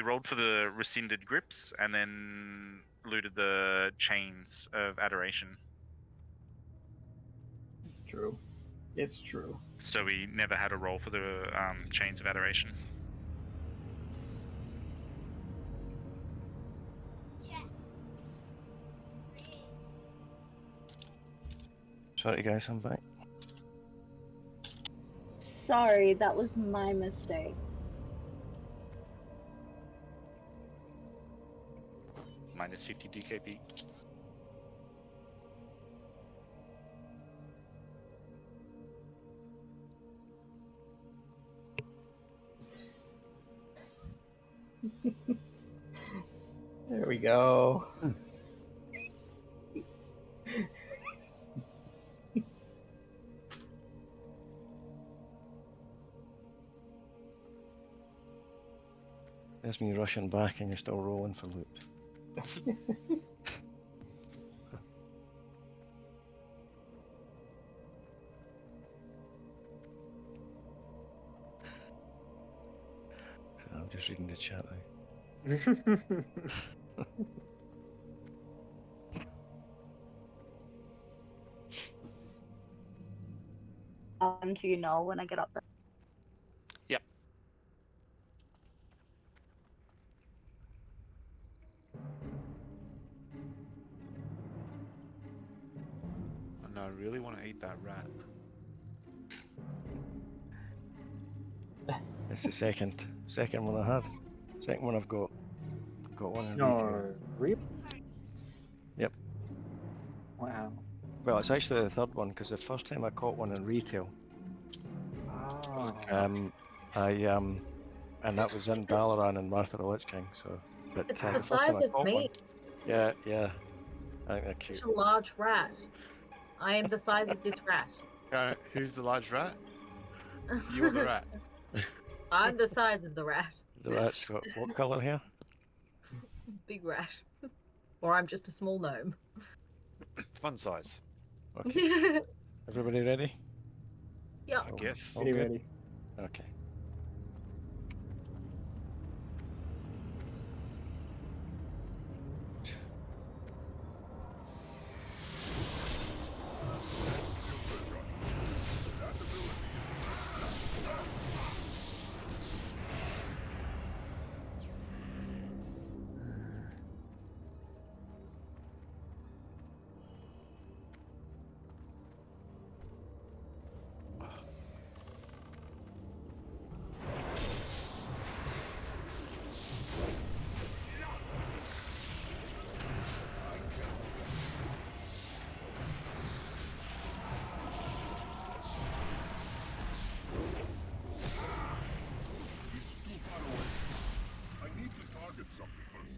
Speaker 5: rolled for the rescinded grips and then looted the chains of adoration.
Speaker 1: It's true. It's true.
Speaker 5: So we never had a roll for the chains of adoration.
Speaker 4: Sorry guys, I'm back.
Speaker 8: Sorry, that was my mistake.
Speaker 5: Minus 50 DKP.
Speaker 1: There we go.
Speaker 4: There's me rushing back and you're still rolling for loot. I'm just reading the chat now.
Speaker 8: Do you know when I get up there?
Speaker 5: Yep.
Speaker 2: And I really want to eat that rat.
Speaker 4: It's the second one I had. Second one I've got. Got one in retail.
Speaker 6: No, really?
Speaker 4: Yep.
Speaker 6: Wow.
Speaker 4: Well, it's actually the third one because the first time I caught one in retail,
Speaker 6: Oh.
Speaker 4: and that was in Dalaran and Martha the Lich King. So, but
Speaker 10: It's
Speaker 4: the
Speaker 10: the
Speaker 4: first time
Speaker 10: size
Speaker 4: I
Speaker 10: of
Speaker 4: caught
Speaker 10: me.
Speaker 4: one, yeah, I think they're cute.
Speaker 10: Such a large rat. I am the size of this rat.
Speaker 2: Who's the large rat? You're the rat.
Speaker 10: I'm the size of the rat.
Speaker 4: The rat's got what colour hair?
Speaker 10: Big rat. Or I'm just a small gnome.
Speaker 2: Fun size.
Speaker 4: Okay. Everybody ready?
Speaker 10: Yeah.
Speaker 2: I guess.
Speaker 4: All
Speaker 6: Pretty
Speaker 4: good?
Speaker 6: ready.
Speaker 4: Okay.
Speaker 3: I need to target something first.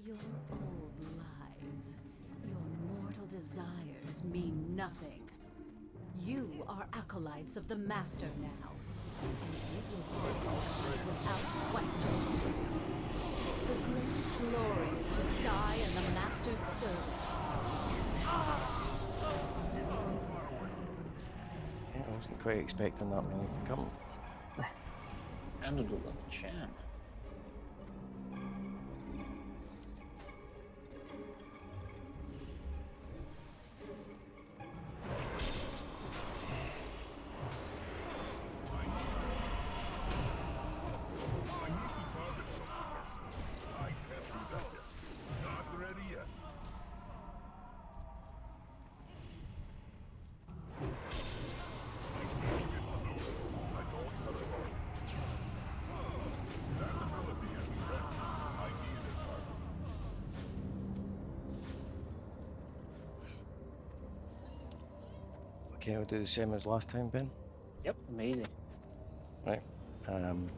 Speaker 9: Your old lives, your mortal desires mean nothing. You are acolytes of the Master now, and you will serve us without question. The greatest glory is to die in the Master's service.
Speaker 4: Yeah, I wasn't quite expecting that many to come.
Speaker 6: And a little champ.
Speaker 4: Okay, we'll do the same as last time, Ben.
Speaker 6: Yep, amazing.
Speaker 4: Right.
Speaker 5: I'm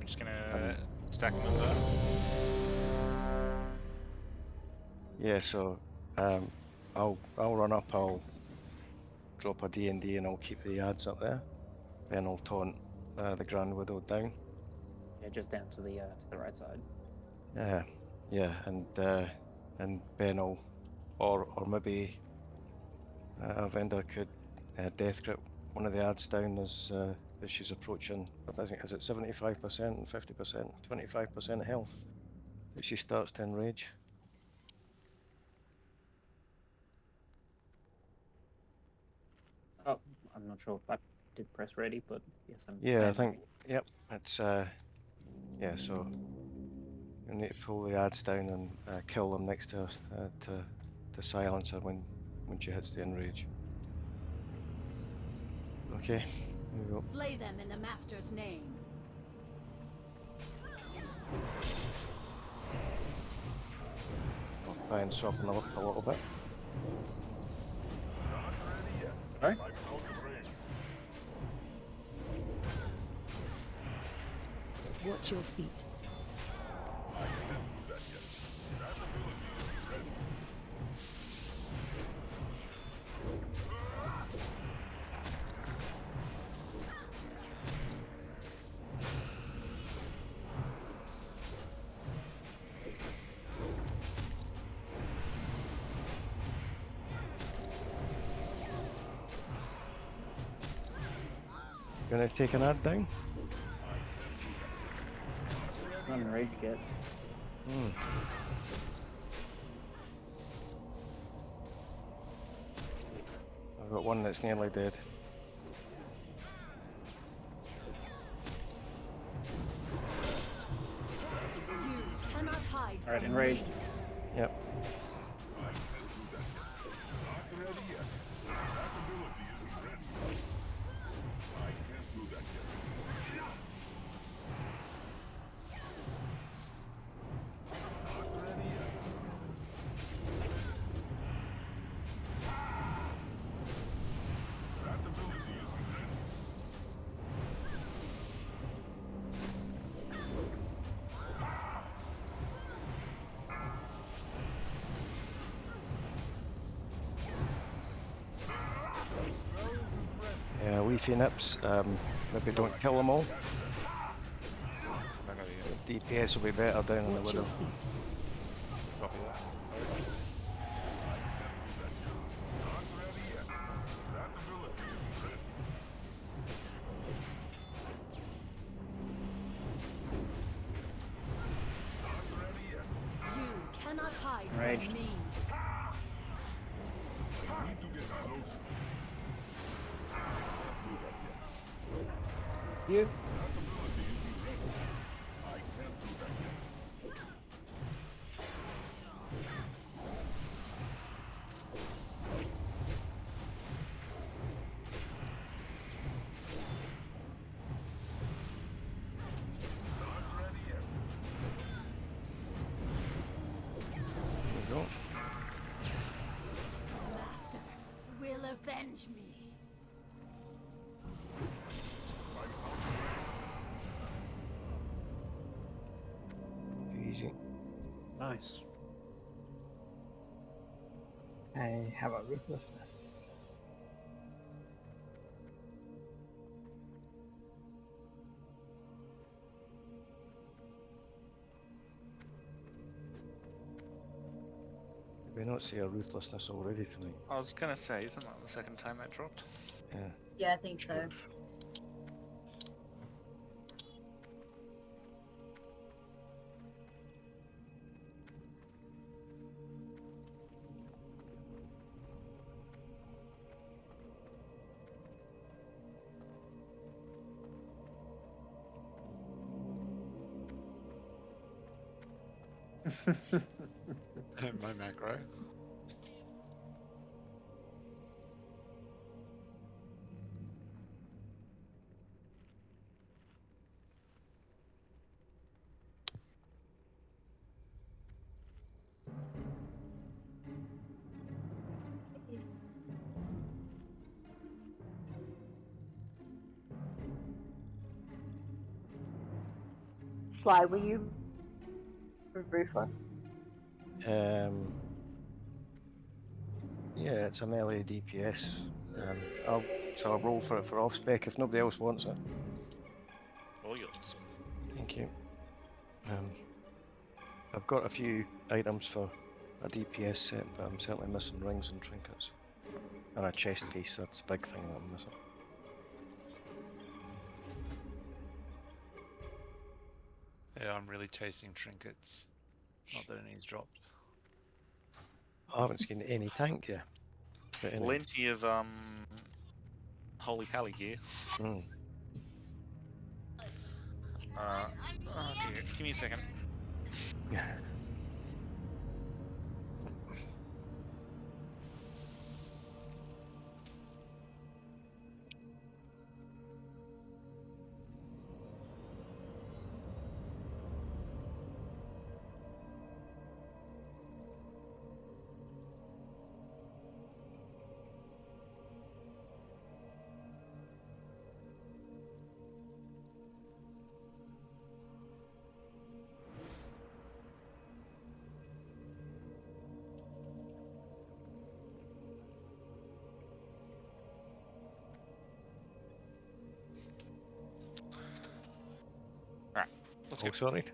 Speaker 5: just gonna stack them there.
Speaker 4: Yeah, so I'll run up, I'll drop a D&D and I'll keep the ads up there. Then I'll taunt the Grand Widow down.
Speaker 6: Yeah, just down to the right side.
Speaker 4: Yeah, and Ben will, or maybe a vendor could death grip one of the ads down as she's approaching. I think is it 75% and 50%, 25% health that she starts to enrage.
Speaker 6: Oh, I'm not sure if I did press ready, but yes, I
Speaker 4: Yeah, I
Speaker 6: am
Speaker 4: think.
Speaker 6: ready.
Speaker 4: Yep, it's yeah. So you need to pull the ads down and kill them next to her to silence her when she hits the enrage. Okay, here we go.
Speaker 9: Slay them in the Master's name.
Speaker 4: I'll try and soften her up a little bit.
Speaker 6: Alright.
Speaker 13: Watch your feet.
Speaker 4: Gonna take an ad down?
Speaker 6: Not enraged yet.
Speaker 4: I've got one that's nearly dead.
Speaker 9: You cannot hide.
Speaker 6: Alright, enraged.
Speaker 4: Yep. Yeah, leafy nips. Maybe don't kill them all. DPS will be better down in the
Speaker 13: Watch your
Speaker 4: widow.
Speaker 13: feet.
Speaker 2: Copy that.
Speaker 9: You cannot hide
Speaker 6: Enraged.
Speaker 9: from me.
Speaker 6: You.
Speaker 4: There we go.
Speaker 9: Master will avenge me.
Speaker 4: Easy.
Speaker 6: Nice.
Speaker 1: I have a ruthlessness.
Speaker 4: Did we not see a ruthlessness already tonight?
Speaker 5: I was gonna say, isn't that the second time that dropped?
Speaker 4: Yeah.
Speaker 10: Yeah, I think so.
Speaker 2: My macro.
Speaker 8: Fly, were you ruthless?
Speaker 4: Yeah, it's a melee DPS. So I'll roll for it for off spec if nobody else wants it.
Speaker 5: All yours.
Speaker 4: Thank you. I've got a few items for a DPS set, but I'm certainly missing rings and trinkets. And a chest piece, that's a big thing that I'm missing.
Speaker 2: Yeah, I'm really chasing trinkets. Not that any's dropped.
Speaker 4: I haven't seen any tank yet. But anyway.
Speaker 5: Plenty of holy pally gear.
Speaker 4: Mm.
Speaker 5: Oh dear, give me a second. Alright, let's go.
Speaker 4: Oh, sorry.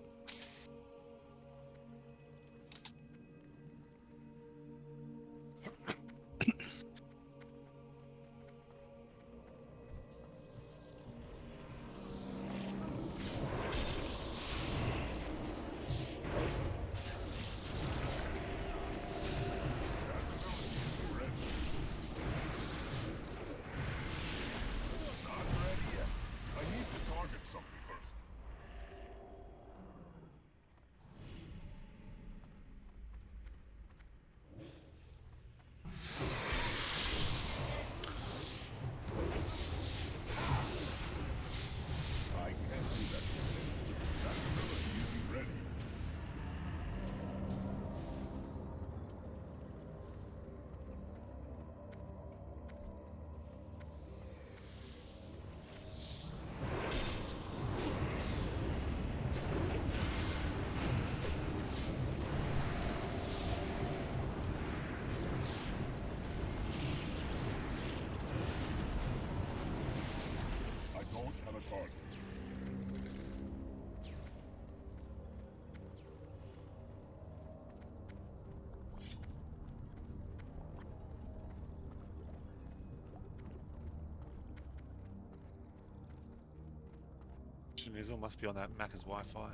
Speaker 2: Nizzle must be on that Macca's Wi-Fi.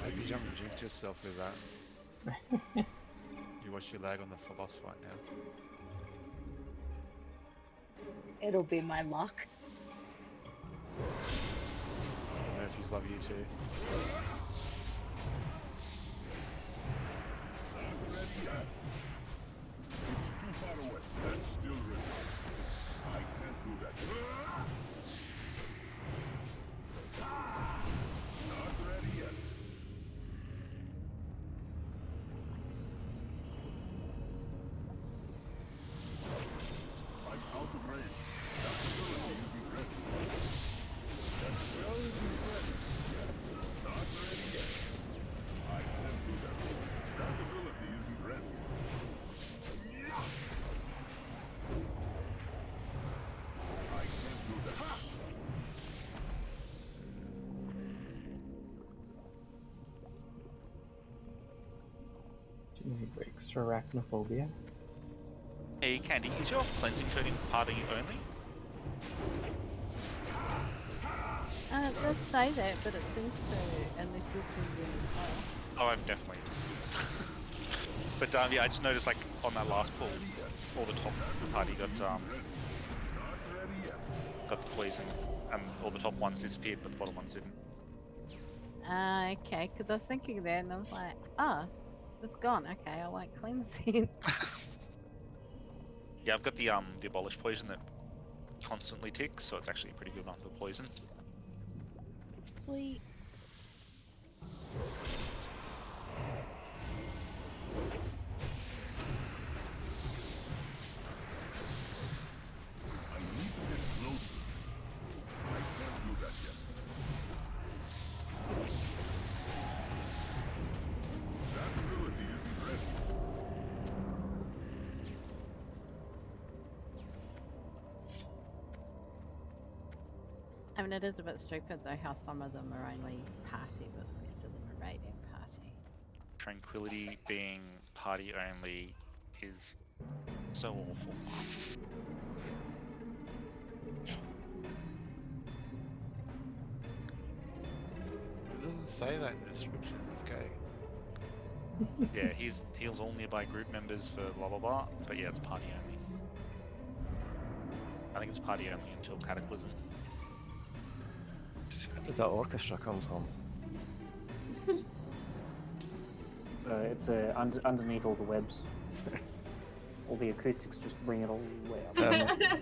Speaker 2: Maybe you haven't jinxed yourself with that. You watch your lag on the boss fight now.
Speaker 8: It'll be my luck.
Speaker 2: Murphy's love you too.
Speaker 1: Do you need breaks for arachnophobia?
Speaker 5: Hey Candy, is your cleansing totem party only?
Speaker 12: It does say that, but it seems to, unless you're cleansing as well.
Speaker 5: Oh, I'm definitely. But yeah, I just noticed like on that last pull, all the top of the party got the poison, and all the top ones disappeared, but the bottom ones didn't.
Speaker 12: Okay, because I was thinking that and I was like, oh, it's gone. Okay, I won't cleanse it.
Speaker 5: Yeah, I've got the abolish poison that constantly ticks, so it's actually pretty good on the poison.
Speaker 12: Sweet.
Speaker 3: I need to get closer. I can't do that yet. That ability isn't ready.
Speaker 12: I mean, it is a bit stupid though how some of them are only party, but the rest of them are radiant party.
Speaker 5: Tranquility being party only is so awful.
Speaker 2: It doesn't say that in the description. It's gay.
Speaker 5: Yeah, heals all nearby group members for blah blah blah, but yeah, it's party only. I think it's party only until Cataclysm.
Speaker 4: Where did that orchestra come from?
Speaker 6: So it's underneath all the webs. All the acoustics just bring it all the way up.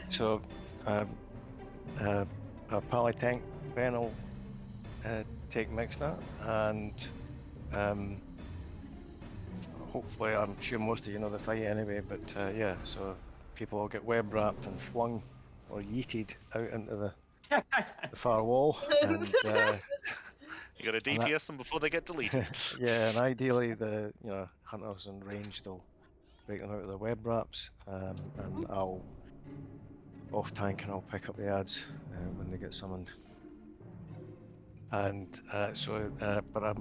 Speaker 4: So, our Pally Tank Ben will take Mixnut, and hopefully, I'm sure most of you know the fight anyway, but yeah, so people will get web wrapped and flung or yeeted out into the far wall, and
Speaker 5: you got to DPS them before they get deleted.
Speaker 4: yeah, and ideally the hunters in range, they'll break them out of the web wraps, and I'll off tank and I'll pick up the ads when they get summoned. And but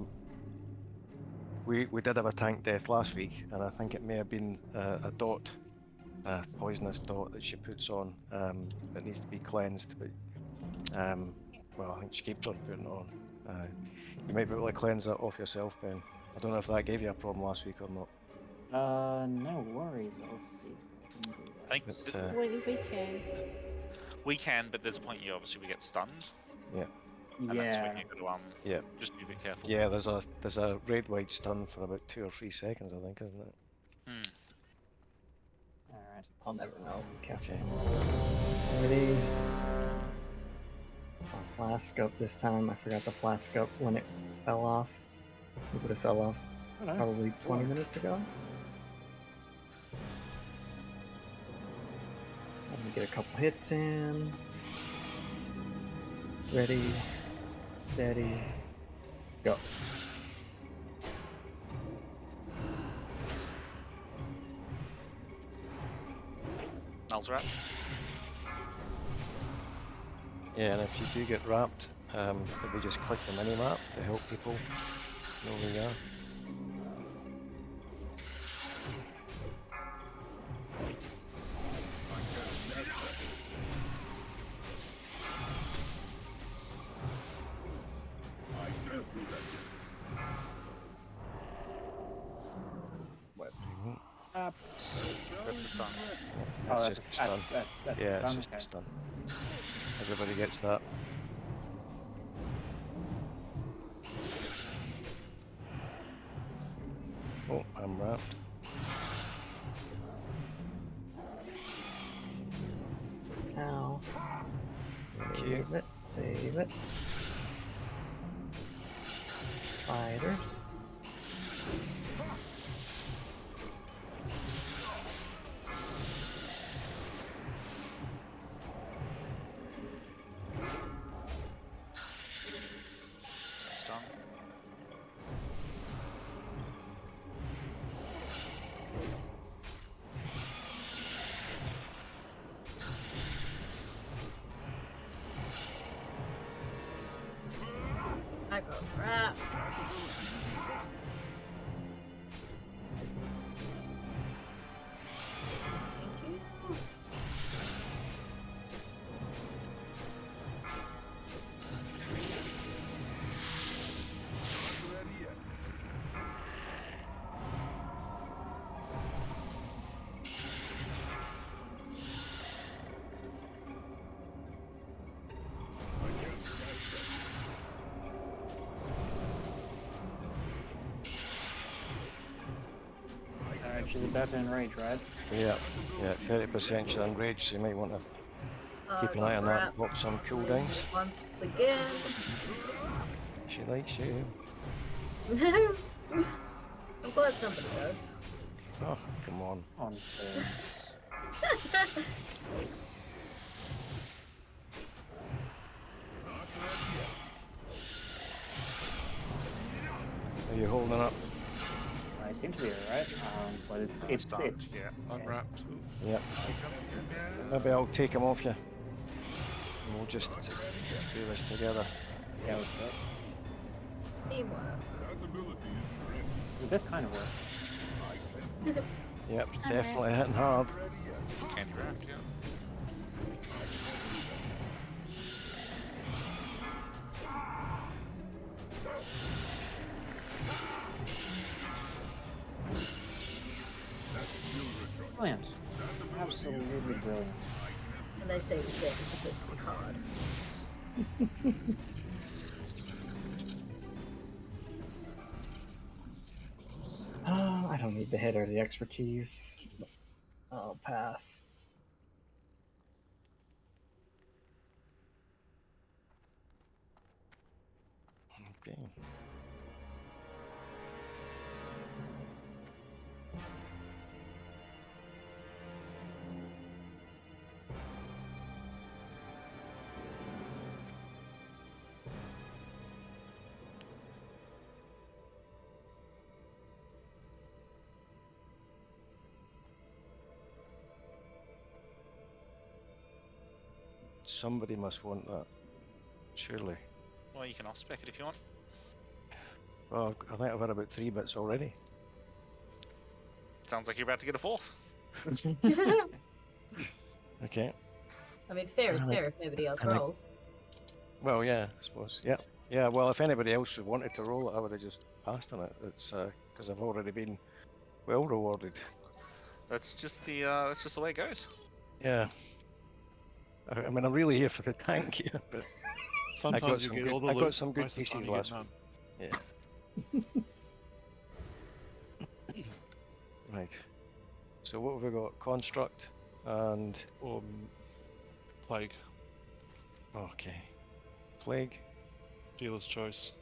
Speaker 4: we did have a tank death last week, and I think it may have been a dot, a poisonous dot that she puts on that needs to be cleansed. But well, I think she keeps on putting it on. You might be able to cleanse that off yourself, Ben. I don't know if that gave you a problem last week or not.
Speaker 6: No worries. I'll see if I can do that.
Speaker 12: We can.
Speaker 5: We can, but there's a point you obviously we get stunned.
Speaker 4: Yeah.
Speaker 5: And that's when you got to just be a bit careful.
Speaker 4: Yeah, there's a red wide stun for about 2 or 3 seconds, I think, isn't it?
Speaker 6: Alright.
Speaker 1: I'll never know. Catch it. Ready? Flask up this time. I forgot the flask up when it fell off. It would have fell off probably 20 minutes ago. Let me get a couple hits in. Ready, steady, go.
Speaker 5: Null's wrapped.
Speaker 4: Yeah, and if you do get wrapped, maybe just click the mini map to help people know where you are.
Speaker 5: That's a stun.
Speaker 4: That's just a stun. Yeah, it's just a stun. Everybody gets that. Oh, I'm wrapped.
Speaker 1: Ow. Save it, save it. Spiders.
Speaker 5: Stun.
Speaker 10: I got wrapped. Thank you.
Speaker 6: She's about to enrage, right?
Speaker 4: Yeah, 30% she's enraged, so you might want to keep an
Speaker 10: Got
Speaker 4: eye on that.
Speaker 10: wrapped
Speaker 4: Pop some cooldowns.
Speaker 10: once again.
Speaker 4: She likes you.
Speaker 10: I'm glad somebody does.
Speaker 4: Oh, come on.
Speaker 6: On terms.
Speaker 4: Are you holding up?
Speaker 6: I seem to be alright, but it's
Speaker 2: yeah, unwrapped. Ooh.
Speaker 4: Yep. Maybe I'll take him off you. And we'll just do this together.
Speaker 6: Yeah, let's do it.
Speaker 10: Teamwork.
Speaker 6: This kind of work.
Speaker 4: Yep, definitely hitting hard.
Speaker 5: Candy wrapped, yeah.
Speaker 6: Brilliant. Absolutely brilliant.
Speaker 10: And they say this game is supposed to be hard.
Speaker 1: I don't need the hit or the expertise. I'll pass.
Speaker 4: Okay. Somebody must want that, surely.
Speaker 5: Well, you can off-spec it if you want.
Speaker 4: Well, I think I've had about 3 bits already.
Speaker 5: Sounds like you're about to get a fourth.
Speaker 4: Okay.
Speaker 10: I mean, fair is fair if nobody else rolls.
Speaker 4: Well, yeah, I suppose. Yeah. Yeah, well, if anybody else wanted to roll it, I would have just passed on it. It's because I've already been well rewarded.
Speaker 5: That's just the way it goes.
Speaker 4: Yeah. I mean, I'm really here for the tank here, but
Speaker 2: Sometimes you get all the loot.
Speaker 4: I got some good
Speaker 2: most of the time
Speaker 4: pieces
Speaker 2: you get
Speaker 4: last
Speaker 2: none.
Speaker 4: week. Yeah. Right. So what have we got? Construct and
Speaker 2: Plague.
Speaker 4: Okay. Plague.
Speaker 2: Dealer's choice.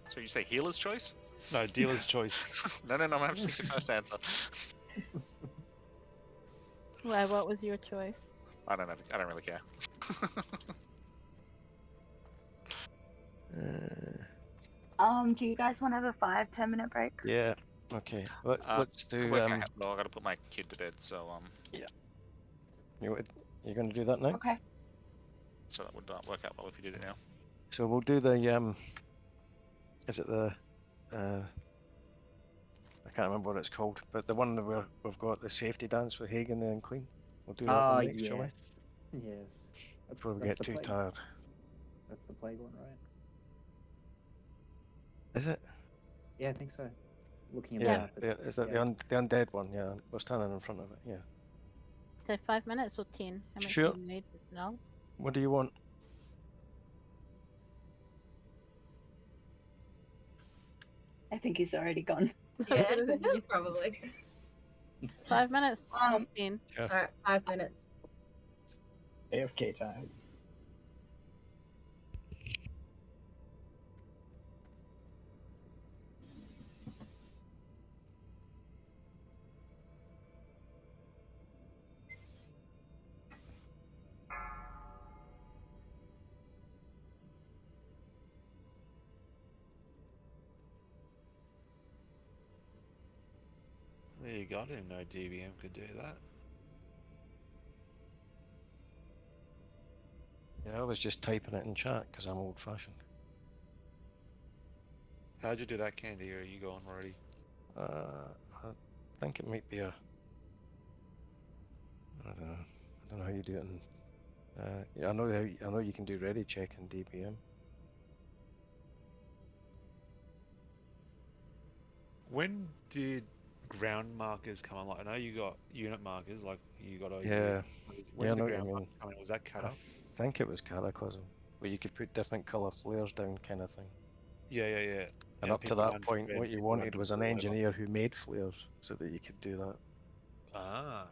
Speaker 5: So you say healer's choice?
Speaker 2: No, dealer's choice.
Speaker 5: No, I'm having the first answer.
Speaker 12: Well, what was your choice?
Speaker 5: I don't really care.
Speaker 8: Do you guys want to have a 5-10 minute break?
Speaker 4: Yeah. Okay. Let's do.
Speaker 5: Well, I gotta put my kid to bed, so
Speaker 4: Yeah. You're going to do that now?
Speaker 8: Okay.
Speaker 5: So that would work out well if you did it now.
Speaker 4: So we'll do the Is it the I can't remember what it's called, but the one that we've got the safety dance with Hagen and Clean. We'll do that one next, shall we?
Speaker 6: Yes.
Speaker 4: Before we get too tired.
Speaker 6: That's the plague one, right?
Speaker 4: Is it?
Speaker 6: Yeah, I think so. Looking at
Speaker 4: Yeah.
Speaker 6: that.
Speaker 4: Is that the undead one? Yeah, we're standing in front of it. Yeah.
Speaker 12: So 5 minutes or 10? How much
Speaker 4: Sure.
Speaker 12: do you need? No?
Speaker 4: What do you want?
Speaker 8: I think he's already gone.
Speaker 10: Yeah, probably.
Speaker 12: 5 minutes. 10.
Speaker 4: Sure.
Speaker 10: Alright, 5 minutes.
Speaker 1: AFK time.
Speaker 2: There you go. I didn't know DBM could do that.
Speaker 4: Yeah, I was just typing it in chat because I'm old-fashioned.
Speaker 2: How'd you do that, Candy? Or are you going already?
Speaker 4: I think it might be a. I don't know. I don't know how you do it. Yeah, I know you can do ready check in DBM.
Speaker 2: When did ground markers come on? Like, I know you got unit markers, like you got.
Speaker 4: Yeah.
Speaker 2: When
Speaker 4: Yeah, I
Speaker 2: did
Speaker 4: know
Speaker 2: the
Speaker 4: what you
Speaker 2: ground
Speaker 4: mean.
Speaker 2: marker come in? Was that cut up?
Speaker 4: I think it was Cataclysm, where you could put different colour flares down, kind of thing.
Speaker 2: Yeah.
Speaker 4: And
Speaker 2: Yeah,
Speaker 4: up to
Speaker 2: people
Speaker 4: that
Speaker 2: under
Speaker 4: point,
Speaker 2: red,
Speaker 4: what you
Speaker 2: people
Speaker 4: wanted
Speaker 2: under
Speaker 4: was
Speaker 2: blue,
Speaker 4: an
Speaker 2: whatever.
Speaker 4: engineer who made flares so that you could do that.
Speaker 2: Ah.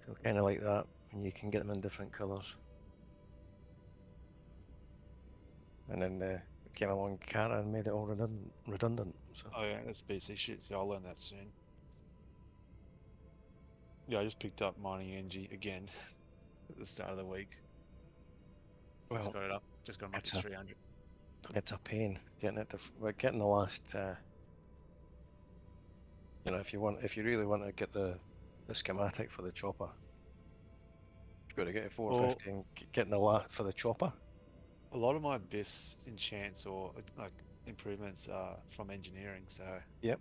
Speaker 4: So kind of like that, and you can get them in different colours. And then came along Kara and made it all redundant. So
Speaker 2: Oh yeah, that's BC shit. So I'll learn that soon. Yeah, I just picked up mining Engie again at the start of the week.
Speaker 4: well,
Speaker 2: Just got it up. Just got them up to 300.
Speaker 4: It's a pain getting it to. We're getting the last. You know, if you really want to get the schematic for the chopper, you've got to get a 450 and getting the for the chopper.
Speaker 2: A lot of my BIS enchants or like improvements are from engineering, so
Speaker 4: Yep.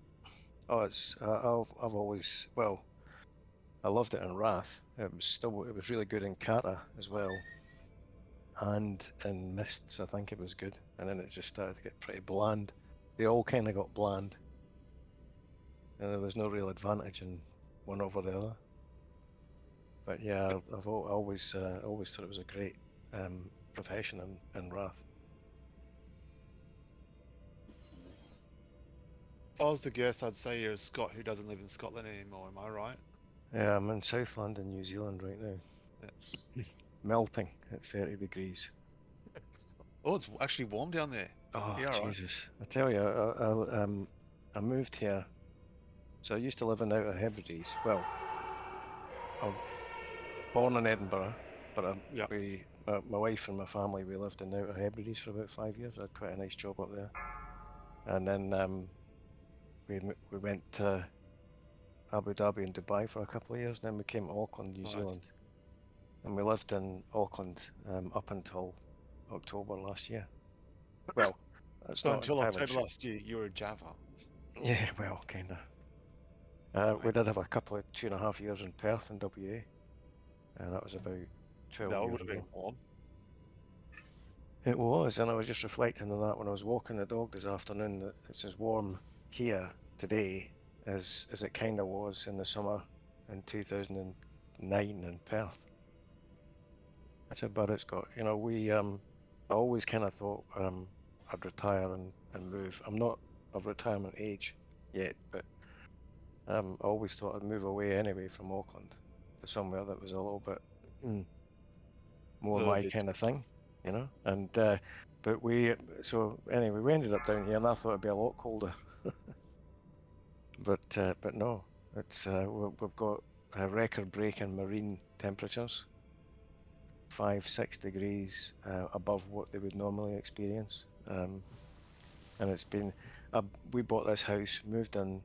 Speaker 4: Oh, it's I've always I loved it in Wrath. It was really good in Kata as well, and in Mists I think it was good, and then it just started to get pretty bland. They all kind of got bland, and there was no real advantage in one over the other. But yeah, I've always thought it was a great profession in Wrath.
Speaker 2: if I was to guess, I'd say you're a Scot who doesn't live in Scotland anymore. Am I right?
Speaker 4: Yeah, I'm in Southland in New Zealand right now.
Speaker 2: Yeah.
Speaker 4: Melting at 30 degrees.
Speaker 2: Oh, it's actually warm down there.
Speaker 4: Oh,
Speaker 2: Yeah, all right.
Speaker 4: Jesus. I tell you, I moved here. So I used to live in Outer Hebrides. Well, I was born in Edinburgh, but
Speaker 2: Yeah.
Speaker 4: my wife and my family, we lived in Outer Hebrides for about 5 years. I had quite a nice job up there. And then we went to Abu Dhabi and Dubai for a couple of years. Then we came to Auckland, New
Speaker 2: Nice.
Speaker 4: Zealand. And we lived in Auckland up until October last year. Well, that's
Speaker 2: So
Speaker 4: not
Speaker 2: until
Speaker 4: entirely
Speaker 2: October
Speaker 4: true.
Speaker 2: last year, you were a Java.
Speaker 4: Yeah, well, kind of. We did have a couple of 2.5 years in Perth in WA, and that was about 12
Speaker 2: That
Speaker 4: years
Speaker 2: would have been
Speaker 4: ago.
Speaker 2: warm.
Speaker 4: It was, and I was just reflecting on that when I was walking the dog this afternoon, that it's as warm here today as it kind of was in the summer in 2009 in Perth. That's about it's got. You know, I always kind of thought I'd retire and move. I'm not of retirement age yet, but I always thought I'd move away anyway from Auckland to somewhere that was a little bit more
Speaker 2: little
Speaker 4: my
Speaker 2: bit.
Speaker 4: kind of thing, you know. And but so anyway, we ended up down here, and I thought it'd be a lot colder, but no, it's we've got record-breaking marine temperatures, 5-6 degrees above what they would normally experience, and it's been. We bought this house, moved in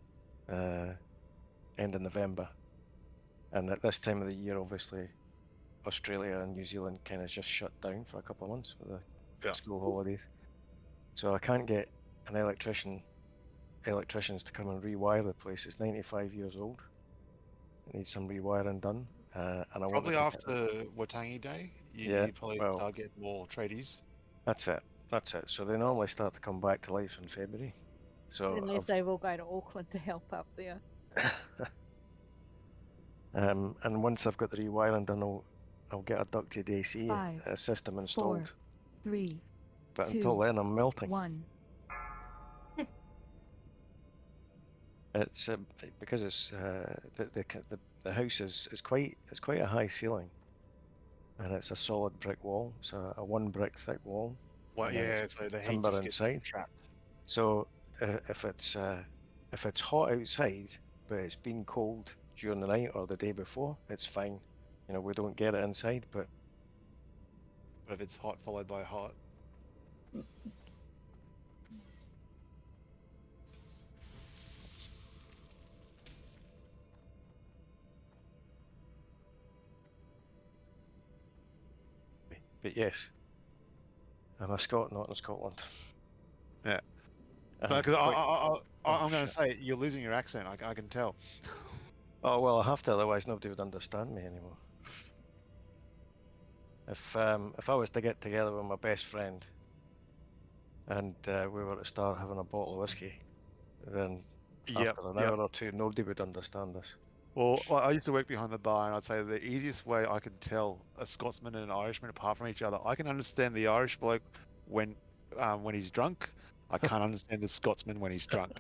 Speaker 4: end of November, and at this time of the year, obviously, Australia and New Zealand kind of just shut down for a couple of months with the school holidays. So I can't get an electricians to come and rewire the place. It's 95 years old. It needs some rewiring done. And I want to
Speaker 2: Probably
Speaker 4: take it.
Speaker 2: after Watangi Day,
Speaker 4: Yeah,
Speaker 2: you probably
Speaker 4: well,
Speaker 2: start getting more tradies.
Speaker 4: That's it. So they normally start to come back to life in February. So
Speaker 12: Unless they will go to Auckland to help up there.
Speaker 4: and once I've got the rewiring done, I'll get a ducted AC
Speaker 13: 5,
Speaker 4: system installed.
Speaker 13: 4, 3,
Speaker 4: But
Speaker 13: 2,
Speaker 4: until then, I'm melting.
Speaker 13: 1.
Speaker 4: It's because it's the house is quite a high ceiling, and it's a solid brick wall. It's a 1 brick thick wall.
Speaker 2: Well,
Speaker 4: and then
Speaker 2: yeah,
Speaker 4: it's
Speaker 2: so the heat
Speaker 4: timber
Speaker 2: just gets
Speaker 4: inside.
Speaker 2: trapped.
Speaker 4: So if it's hot outside, but it's been cold during the night or the day before, it's fine. You know, we don't get it inside, but
Speaker 2: if it's hot followed by hot.
Speaker 4: But yes, I'm a Scot, not in Scotland.
Speaker 2: Yeah. Because I'm going to say you're losing your accent. I can tell.
Speaker 4: Oh well, I have to, otherwise nobody would understand me anymore. If I was to get together with my best friend, and we were to start having a bottle of whiskey, then
Speaker 2: Yep,
Speaker 4: after an
Speaker 2: yep.
Speaker 4: hour or two, nobody would understand us.
Speaker 2: Well, I used to work behind the bar, and I'd say the easiest way I can tell a Scotsman and an Irishman apart from each other, I can understand the Irish bloke when he's drunk. I can't understand the Scotsman when he's drunk.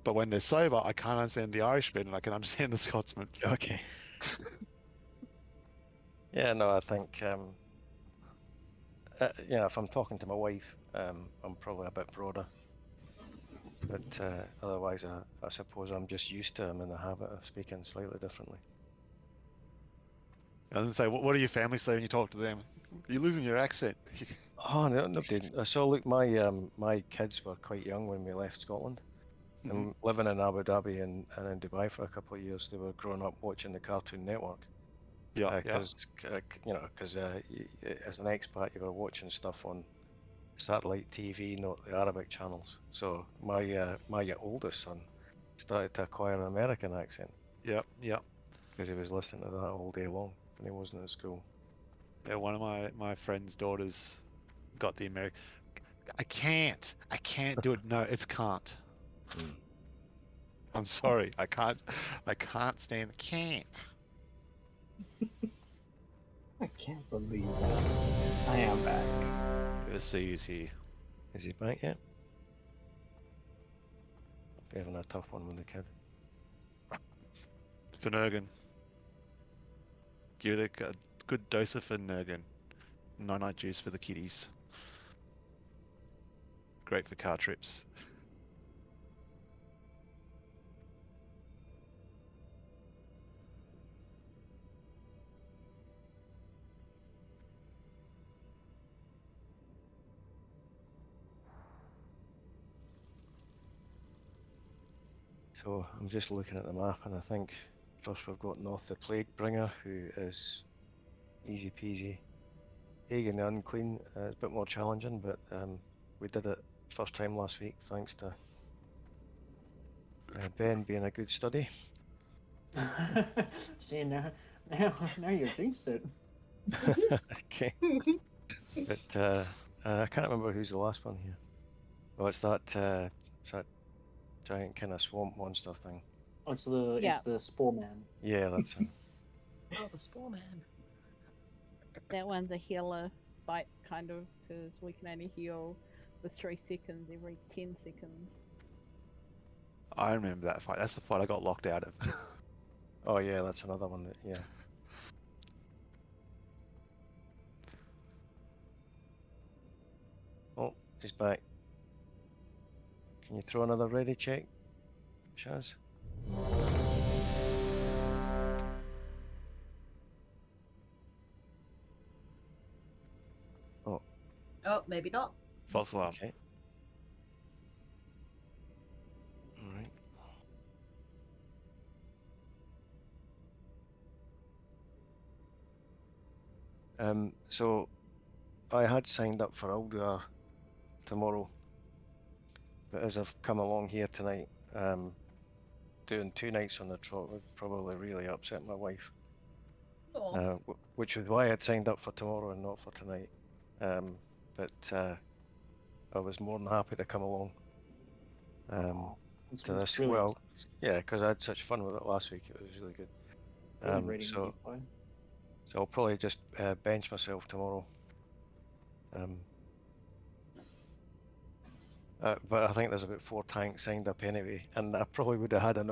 Speaker 2: But when they're sober, I can't understand the Irishman, and I can understand the Scotsman.
Speaker 4: Okay. Yeah, no, I think you know, if I'm talking to my wife, I'm probably a bit broader. But otherwise, I suppose I'm just used to I'm in the habit of speaking slightly differently.
Speaker 2: I was say, what do your family say when you talk to them? You're losing your accent.
Speaker 4: Oh no, nobody. So look, my kids were quite young when we left Scotland, and living in Abu Dhabi and in Dubai for a couple of years, they were growing up watching the Cartoon Network.
Speaker 2: Yeah,
Speaker 4: Because you know, because as an expat, you were watching stuff on satellite TV, not the Arabic channels. So my oldest son started to acquire an American accent.
Speaker 2: Yep.
Speaker 4: Because he was listening to that all day long when he wasn't at school.
Speaker 2: Yeah, one of my friend's daughters got the American. I can't do it. No, it's can't. I'm sorry, I can't stand the can't.
Speaker 1: I can't believe that. I am back.
Speaker 2: The sea is here.
Speaker 4: Is he back yet? Be having a tough one with the kid.
Speaker 2: Finnegan. Give it a good dose of Finnegan. Night juice for the kiddies. Great for car trips.
Speaker 4: So I'm just looking at the map, and I think first we've got North the Plague Bringer, who is easy peasy. Hagen the Unclean is a bit more challenging, but we did it first time last week thanks to Ben being a good study.
Speaker 6: See, now you're jinxed it.
Speaker 4: Okay. But I can't remember who's the last one here. Oh, it's that giant kind of swamp monster thing.
Speaker 6: Oh, it's the Spore Man.
Speaker 4: Yeah, that's it.
Speaker 10: Oh, the Spore Man.
Speaker 12: That one's a healer fight, kind of, because we can only heal for 3 seconds every 10 seconds.
Speaker 2: I remember that fight. That's the fight I got locked out of.
Speaker 4: Oh yeah, that's another one that, yeah. Oh, he's back. Can you throw another ready check, Shaz? Oh.
Speaker 10: Oh, maybe not.
Speaker 2: False alarm.
Speaker 4: Okay. Alright. So I had signed up for Alduar tomorrow, but as I've come along here tonight, doing 2 nights on the trot would probably really upset my wife. Which is why I'd signed up for tomorrow and not for tonight. But I was more than happy to come along to this. Well, yeah, because I had such fun with it last week. It was really good. So I'll probably just bench myself tomorrow. But I think there's about 4 tanks signed up anyway, and I probably would have had an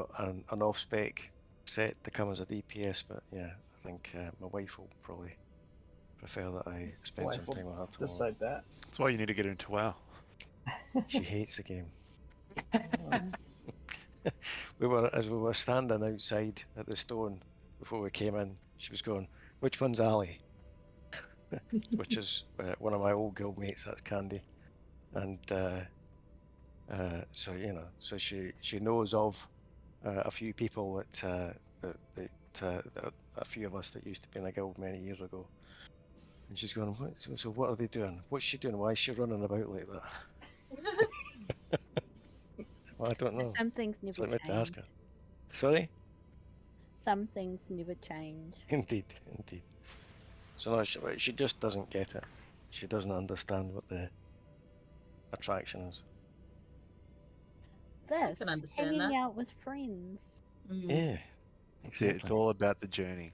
Speaker 4: off-spec set to come as a DPS, but yeah, I think my wife will probably prefer that I spend some time with her tomorrow.
Speaker 1: Decide that.
Speaker 2: That's why you need to get into WoW.
Speaker 4: She hates the game. As we were standing outside at the stone before we came in, she was going, "Which one's Ali?" Which is one of my old guildmates. That's Candy, and so you know, so she knows of a few people that a few of us that used to be in a guild many years ago, and she's going, so what are they doing? What's she doing? Why is she running about like that? Well, I don't know.
Speaker 12: Some things never
Speaker 4: So I meant to ask
Speaker 12: change.
Speaker 4: her. Sorry?
Speaker 12: Some things never change.
Speaker 4: Indeed, indeed. So no, she just doesn't get it. She doesn't understand what the attraction is.
Speaker 12: This,
Speaker 10: can understand
Speaker 12: hanging
Speaker 10: that.
Speaker 12: out with friends.
Speaker 4: Yeah.
Speaker 2: See, it's all about the journey.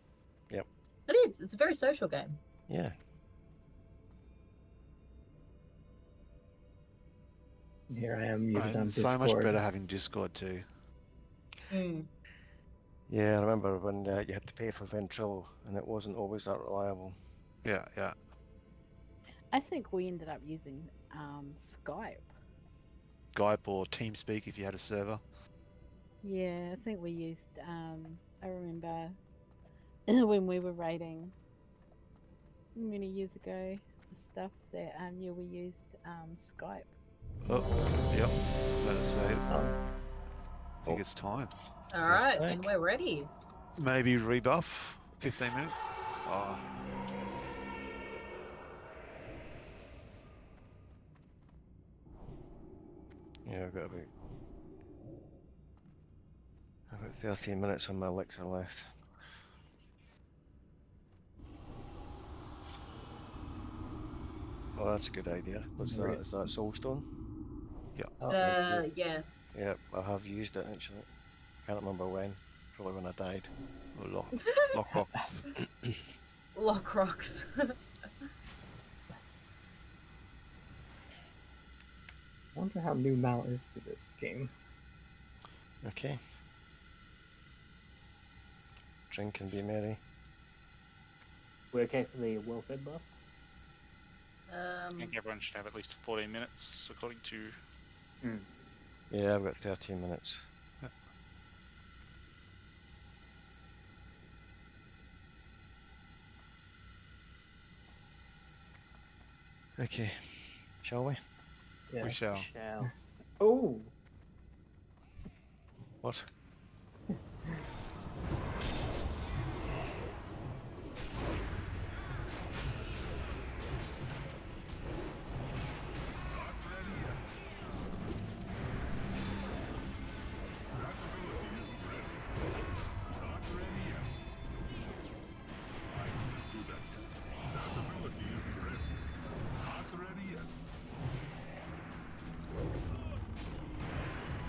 Speaker 4: Yep.
Speaker 10: It is. It's a very social game.
Speaker 4: Yeah.
Speaker 1: Here I am muted on
Speaker 2: It's
Speaker 1: Discord.
Speaker 2: so much better having Discord too.
Speaker 4: Yeah, I remember when you had to pay for Ventrilo, and it wasn't always that reliable.
Speaker 2: Yeah, yeah.
Speaker 12: I think we ended up using Skype.
Speaker 2: Skype or TeamSpeak if you had a server.
Speaker 12: Yeah, I think we used. I remember when we were raiding many years ago, the stuff that yeah, we used Skype.
Speaker 2: Oh, yep. Let's say. I think it's time.
Speaker 10: All right, and we're ready.
Speaker 2: Maybe rebuff. 15 minutes. Oh.
Speaker 4: Yeah, I've got about 13 minutes on my elixir left. Oh, that's a good idea. What's that? Is that soulstone?
Speaker 2: Yeah.
Speaker 10: Yeah.
Speaker 4: Yeah, I have used it actually. Can't remember when. Probably when I died.
Speaker 2: Oh, lock rocks.
Speaker 10: Lock rocks.
Speaker 1: I wonder how new Mal is to this game.
Speaker 4: Okay. Drink and be merry.
Speaker 6: We're okay for the well-fed buff?
Speaker 5: I think everyone should have at least 14 minutes, according to...
Speaker 4: Yeah, I've got 13 minutes. Okay, shall we?
Speaker 1: Yes.
Speaker 2: We shall.
Speaker 6: Oh!
Speaker 4: What?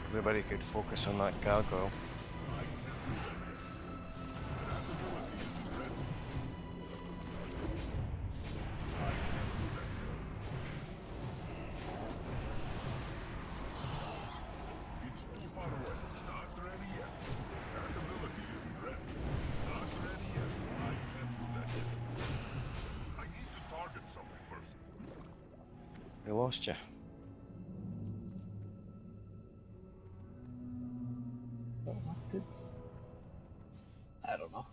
Speaker 4: Everybody could focus on that gargoyle. We lost you.
Speaker 1: I don't know.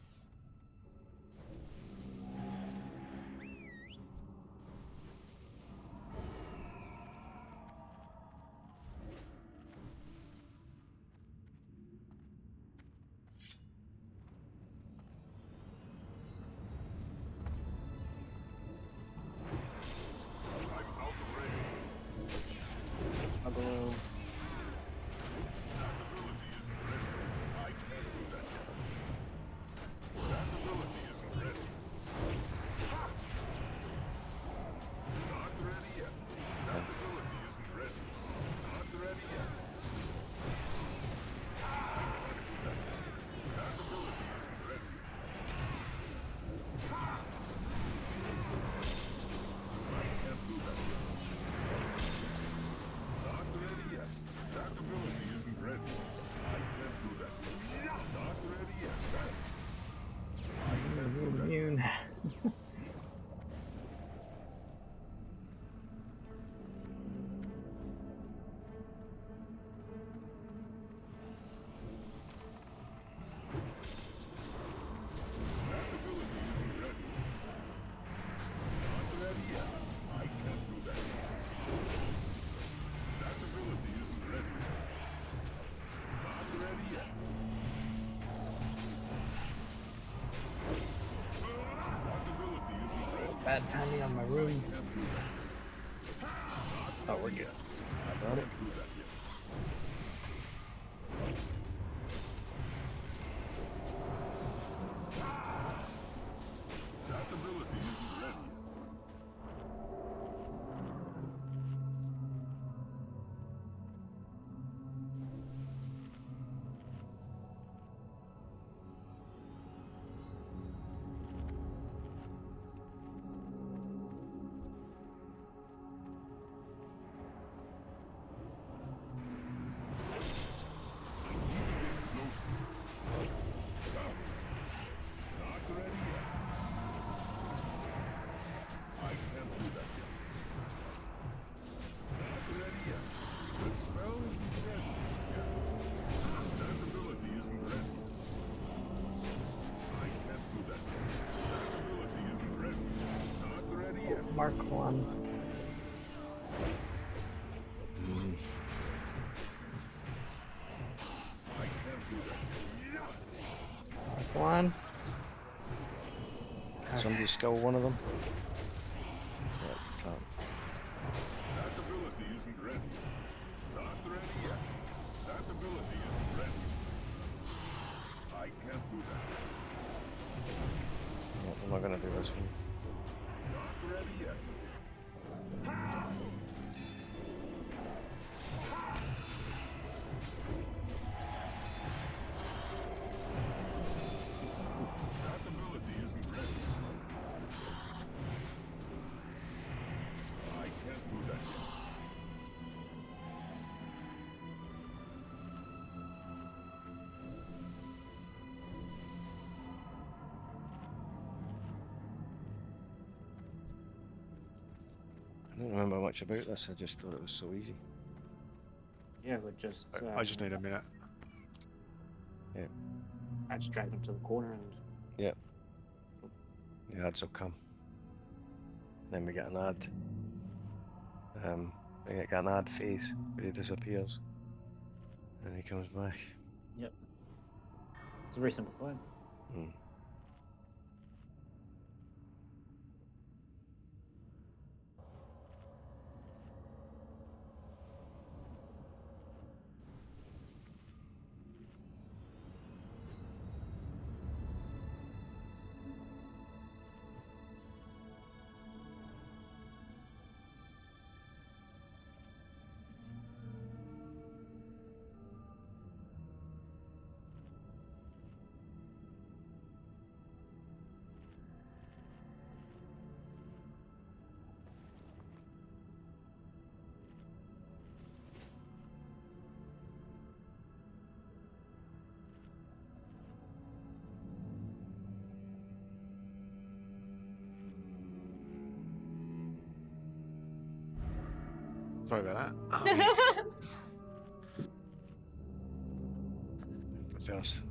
Speaker 6: Hello.
Speaker 1: Immune. Bad timing on my runes. Oh, we're good. I got it. Mark 1. Mark 1.
Speaker 4: Somebody skill one of them. Yeah, can't.
Speaker 3: That ability isn't ready. Not ready yet. That ability isn't ready. I can't do that.
Speaker 4: Yeah, I'm not gonna do this one.
Speaker 3: Not ready yet. That ability isn't ready. I can't do that yet.
Speaker 4: I don't remember much about this. I just thought it was so easy.
Speaker 6: Yeah, but just.
Speaker 2: I just need a minute.
Speaker 6: I just drag them to the corner and.
Speaker 4: Yeah. The ads will come. Then we get an ad. We get an ad phase where he disappears. And he comes back.
Speaker 6: Yep. It's a very simple plan.
Speaker 4: Hmm.
Speaker 2: Sorry about that.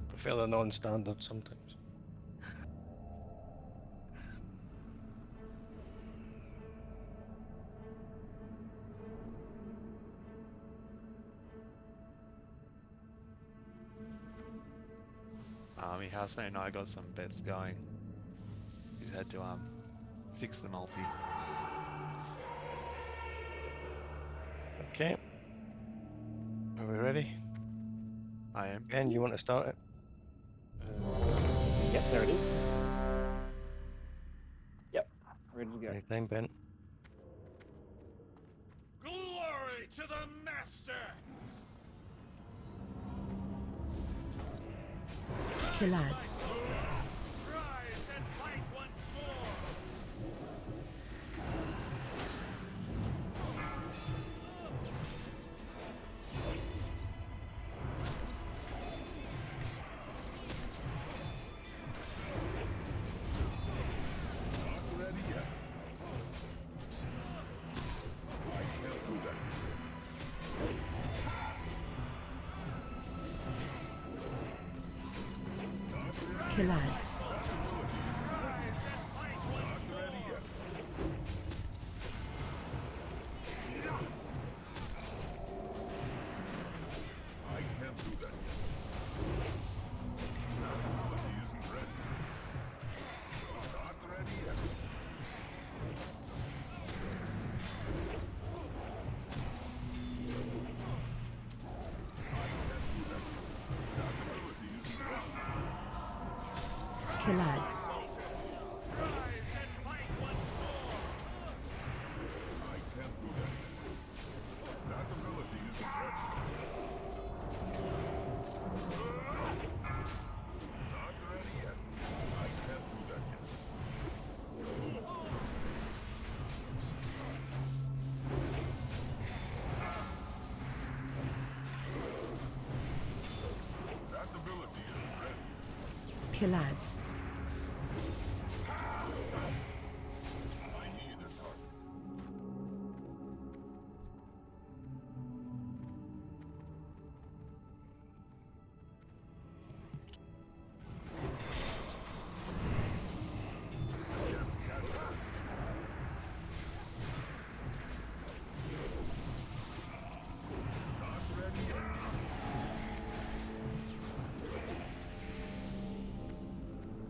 Speaker 4: Prefer the non-standard sometimes.
Speaker 2: My housemate and I got some bets going. We just had to fix the multi.
Speaker 4: Okay. Are we ready?
Speaker 2: I am.
Speaker 4: Ben, you want to start it?
Speaker 6: Yep, there it is. Yep, ready to go.
Speaker 4: Anytime, Ben.
Speaker 7: Glory to the Master!
Speaker 13: Kill ads.
Speaker 7: Rise and fight once more!
Speaker 3: Not ready yet. I can't do that.
Speaker 13: Kill ads.
Speaker 3: I can't do that yet. That ability isn't ready. Not ready yet.
Speaker 13: Kill ads.
Speaker 3: I can't do that yet. That ability isn't ready. Not ready yet. I can't do that yet. That ability isn't ready.
Speaker 13: Kill ads.
Speaker 3: I need a target.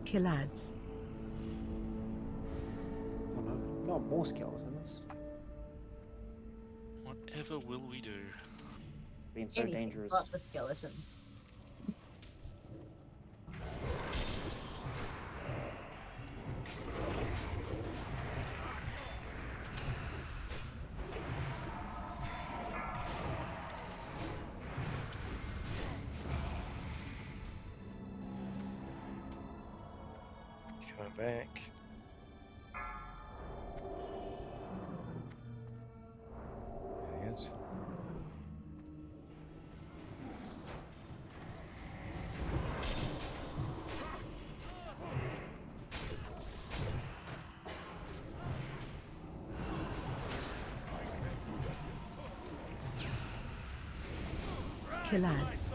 Speaker 13: Killads.
Speaker 6: Oh no, not more skeletons.
Speaker 5: Whatever will we do?
Speaker 6: Being so
Speaker 10: Anything
Speaker 6: dangerous.
Speaker 10: but the skeletons.
Speaker 4: Coming back. There he is.
Speaker 13: Killads.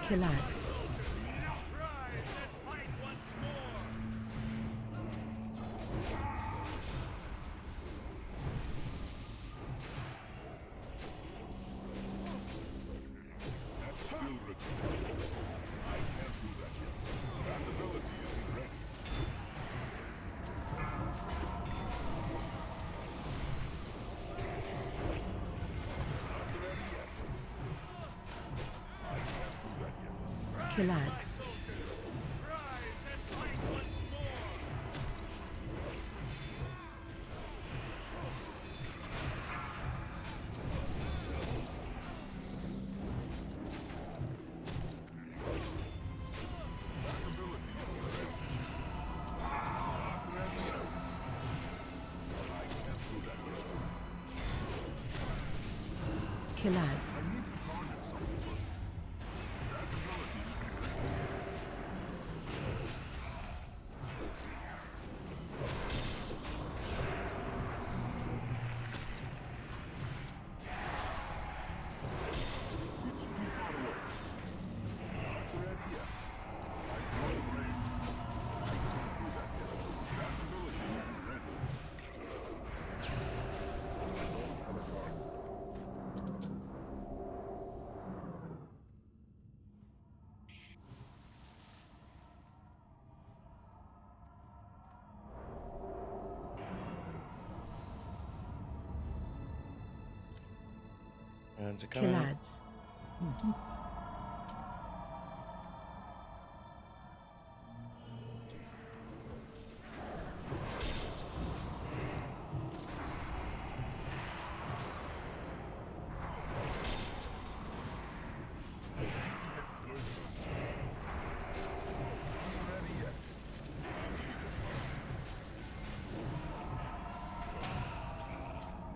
Speaker 13: Killads. Killads. Killads.
Speaker 4: And to come out.
Speaker 13: Killads.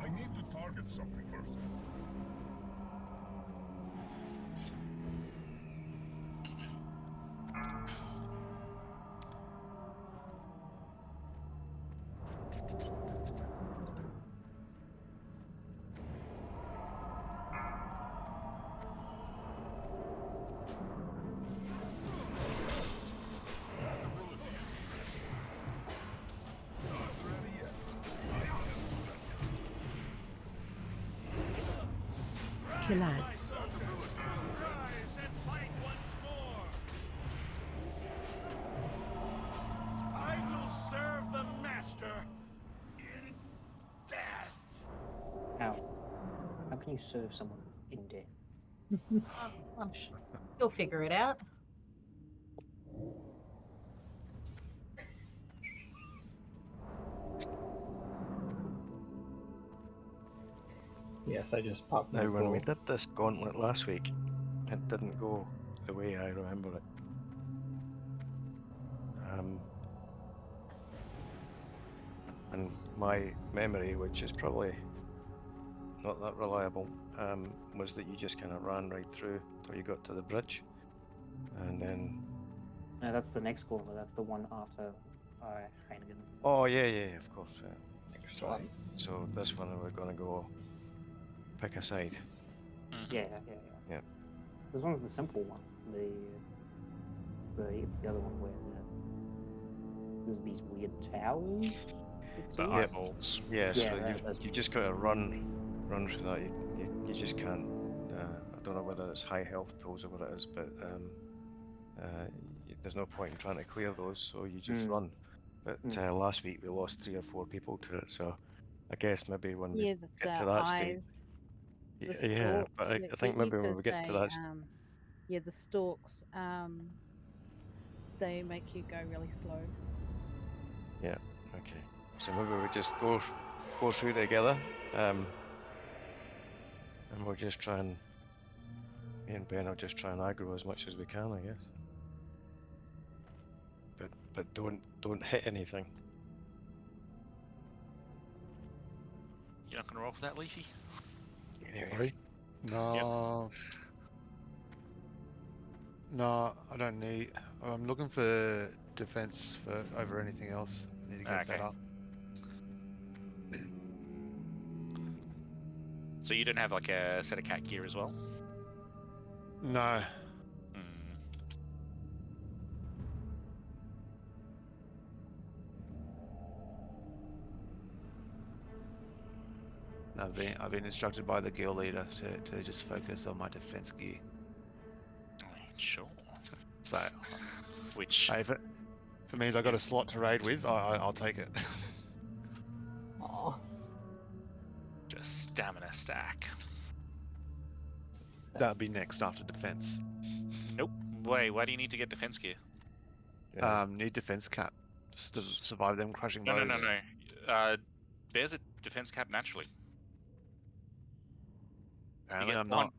Speaker 3: I need to target something first.
Speaker 13: Killads.
Speaker 7: I will serve the master in death.
Speaker 6: How? How can you serve someone in death?
Speaker 10: I'm sure you'll figure it out.
Speaker 1: Yes, I just popped
Speaker 4: Now,
Speaker 1: my
Speaker 4: when we
Speaker 1: bow.
Speaker 4: did this gauntlet last week, it didn't go the way I remember it. And my memory, which is probably not that reliable, was that you just kind of ran right through till you got to the bridge, and then.
Speaker 6: No, that's the next corner. That's the one after Heineken.
Speaker 4: Oh yeah, of course.
Speaker 1: Next
Speaker 4: So,
Speaker 1: one.
Speaker 4: so this one we're gonna go pick a side.
Speaker 6: Yeah.
Speaker 4: Yeah.
Speaker 6: There's one with the simple one. It's the other one where there's these weird towers.
Speaker 5: The eyeballs.
Speaker 4: Yeah. So
Speaker 6: that's
Speaker 4: you've just got to run through that. You just can't. I don't know whether it's high health pools or what it is, but there's no point in trying to clear those, so you just run. But last week we lost 3 or 4 people to it, so I guess maybe when we
Speaker 12: the
Speaker 4: get to that stage.
Speaker 12: eyes,
Speaker 4: Yeah, but I think maybe when we get to that.
Speaker 12: The stalks, they make you go really slow.
Speaker 4: Yeah. Okay. So maybe we just go through together, and we'll just try and. Me and Ben will just try and aggro as much as we can, I guess. But don't hit anything.
Speaker 5: You're not gonna roll for that, Leafy?
Speaker 2: Sorry? No. No, I don't need. I'm looking for defense for over anything else. I need to get that up.
Speaker 5: So you don't have like a set of cat gear as well?
Speaker 2: No. I've been instructed by the guild leader to just focus on my defense gear.
Speaker 5: Sure.
Speaker 2: So,
Speaker 5: which
Speaker 2: if it means I got a slot to raid with, I'll take it.
Speaker 6: Oh.
Speaker 5: Just stamina stack.
Speaker 2: That'll be next after defense.
Speaker 5: Nope. Wait, why do you need to get defense gear?
Speaker 2: Need defense cap just to survive them crushing blows.
Speaker 5: No. There's a defense cap naturally.
Speaker 2: Apparently I'm not.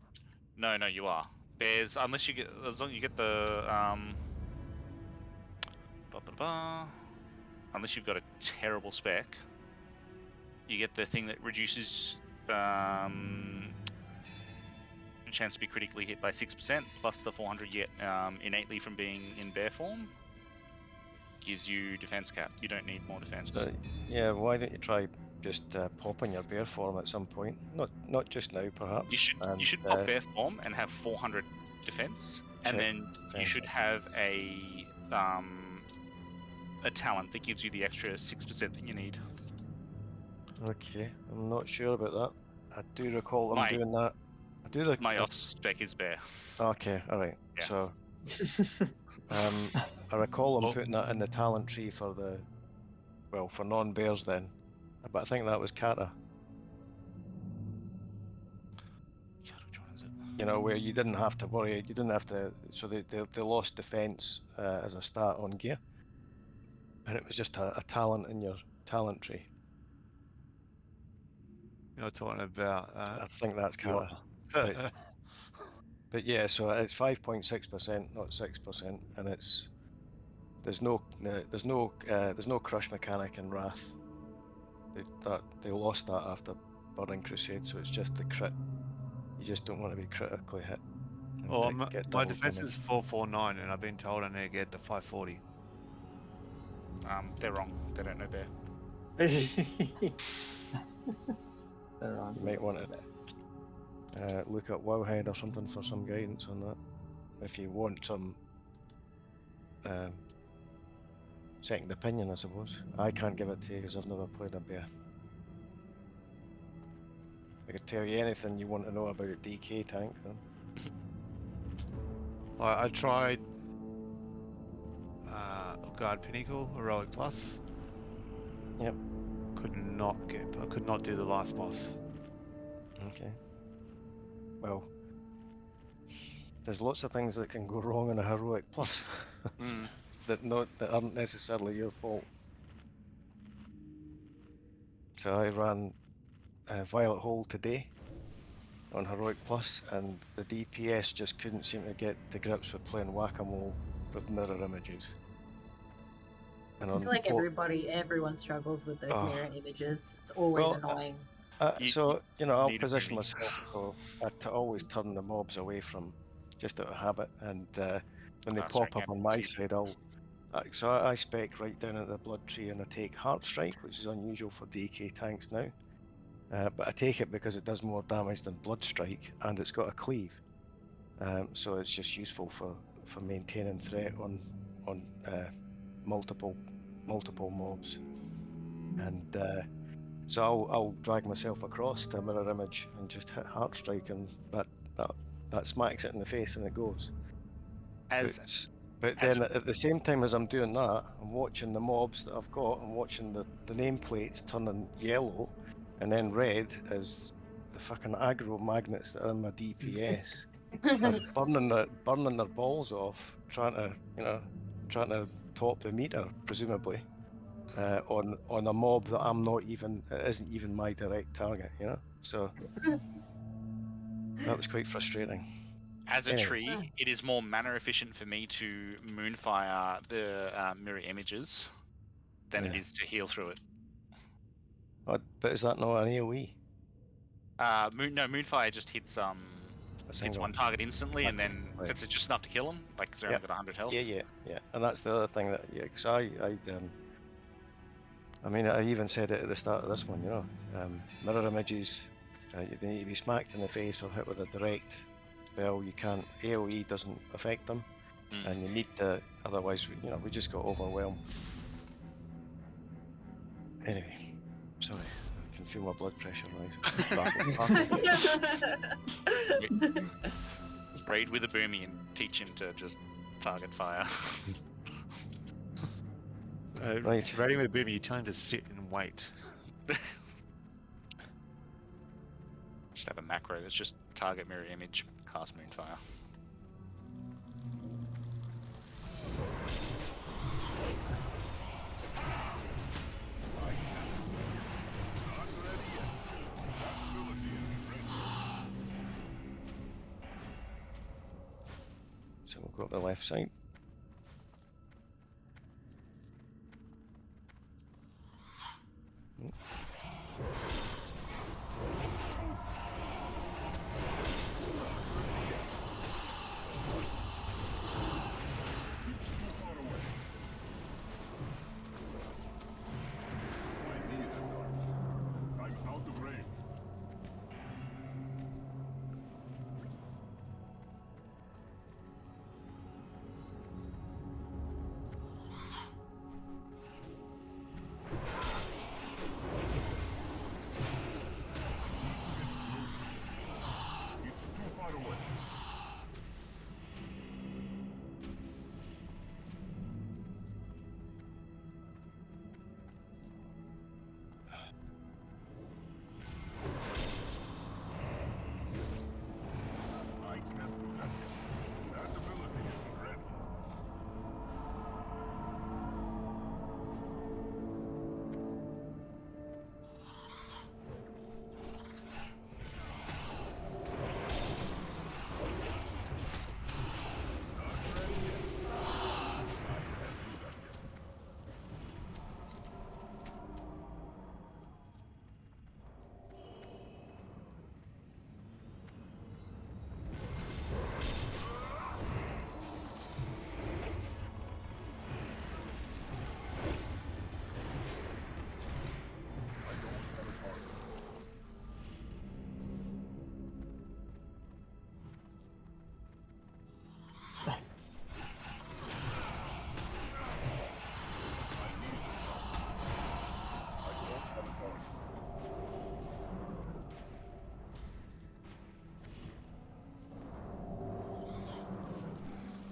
Speaker 5: No, you are. There's unless you get as long as you get the unless you've got a terrible spec, you get the thing that reduces chance to be critically hit by 6%, plus the 400 you get innately from being in bear form. Gives you defense cap. You don't need more defense.
Speaker 4: So, yeah, why don't you try just popping your bear form at some point? Not just now, perhaps.
Speaker 5: You should pop bear form and have 400 defense, and then you should have a talent that gives you the extra 6% that you need.
Speaker 4: Okay, I'm not sure about that. I do recall them doing that.
Speaker 5: My off spec is bear.
Speaker 4: Okay, all right. Yeah. So, I recall them putting that in the talent tree for for non-bears then, but I think that was Kata.
Speaker 5: Which one is it?
Speaker 4: You know, where you didn't have to worry, you didn't have to. So they lost defense as a stat on gear, and it was just a talent in your talent tree.
Speaker 2: You're talking about.
Speaker 4: I think that's Kata. But yeah, so it's 5.6%, not 6%, and there's no crush mechanic in Wrath. They lost that after Burning Crusade, so it's just the crit. You just don't want to be critically hit.
Speaker 2: Well, my defense is 449, and I've been told I need to get to 540.
Speaker 5: They're wrong. They don't know bear.
Speaker 1: They're wrong.
Speaker 4: You might want to look at Wowhead or something for some guidance on that. If you want some second opinion, I suppose. I can't give it to you because I've never played a bear. I could tell you anything you want to know about a DK tank, though.
Speaker 2: I tried Guard Pinnacle, Heroic Plus.
Speaker 4: Yep.
Speaker 2: I could not do the last boss.
Speaker 4: Okay. Well, there's lots of things that can go wrong in a Heroic Plus that aren't necessarily your fault. So I ran Violet Hole today on Heroic Plus, and the DPS just couldn't seem to get to grips with playing whack-a-mole with mirror images. And
Speaker 10: I feel like everyone struggles with those mirror images. It's always annoying.
Speaker 4: So, you know, I'll
Speaker 5: need a
Speaker 4: position
Speaker 5: movie.
Speaker 4: myself so to always turn the mobs away from, just out of habit, and when they
Speaker 5: Oh, sorry,
Speaker 4: pop up
Speaker 5: can't
Speaker 4: on my
Speaker 5: see.
Speaker 4: side, so I spec right down at the blood tree and I take Heart Strike, which is unusual for DK tanks now. But I take it because it does more damage than Blood Strike, and it's got a cleave. So it's just useful for maintaining threat on multiple mobs. And so I'll drag myself across to a mirror image and just hit Heart Strike, and that smacks it in the face and it goes. But then at the same time as I'm doing that, I'm watching the mobs that I've got. I'm watching the nameplates turning yellow and then red as the fucking aggro magnets that are in my DPS are burning their balls off, trying to top the meter, presumably, on a mob that I'm not even, it isn't even my direct target, you know. So that was quite frustrating.
Speaker 5: As a
Speaker 4: Anyway.
Speaker 5: tree, it is more mana efficient for me to moonfire the mirror images than it
Speaker 4: Yeah.
Speaker 5: is to heal through it.
Speaker 4: But is that not an AoE?
Speaker 5: Moonfire just hits
Speaker 4: single.
Speaker 5: one target instantly, and then
Speaker 4: Right.
Speaker 5: it's just enough to kill him. Like, because they're only got 100 health.
Speaker 4: Yeah. And that's the other thing that, yeah, because I mean, I even said it at the start of this one, you know, mirror images, they need to be smacked in the face or hit with a direct spell. You can't, AoE doesn't affect them, and you need to, otherwise, you know, we just got overwhelmed. Anyway, sorry, I can feel my blood pressure rise.
Speaker 5: Raid with a boomy and teach him to just target fire.
Speaker 4: Right.
Speaker 2: Ready with Boomy, you tell him to sit and wait.
Speaker 5: Just have a macro that's just target mirror image, cast Moonfire.
Speaker 4: So we'll go up the left side.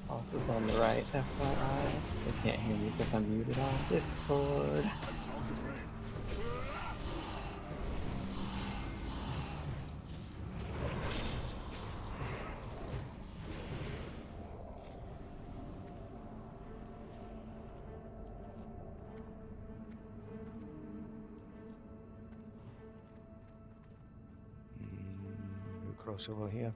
Speaker 1: Boss is on the right, FYI. They can't hear me because I'm muted on Discord.
Speaker 4: We'll cross over here.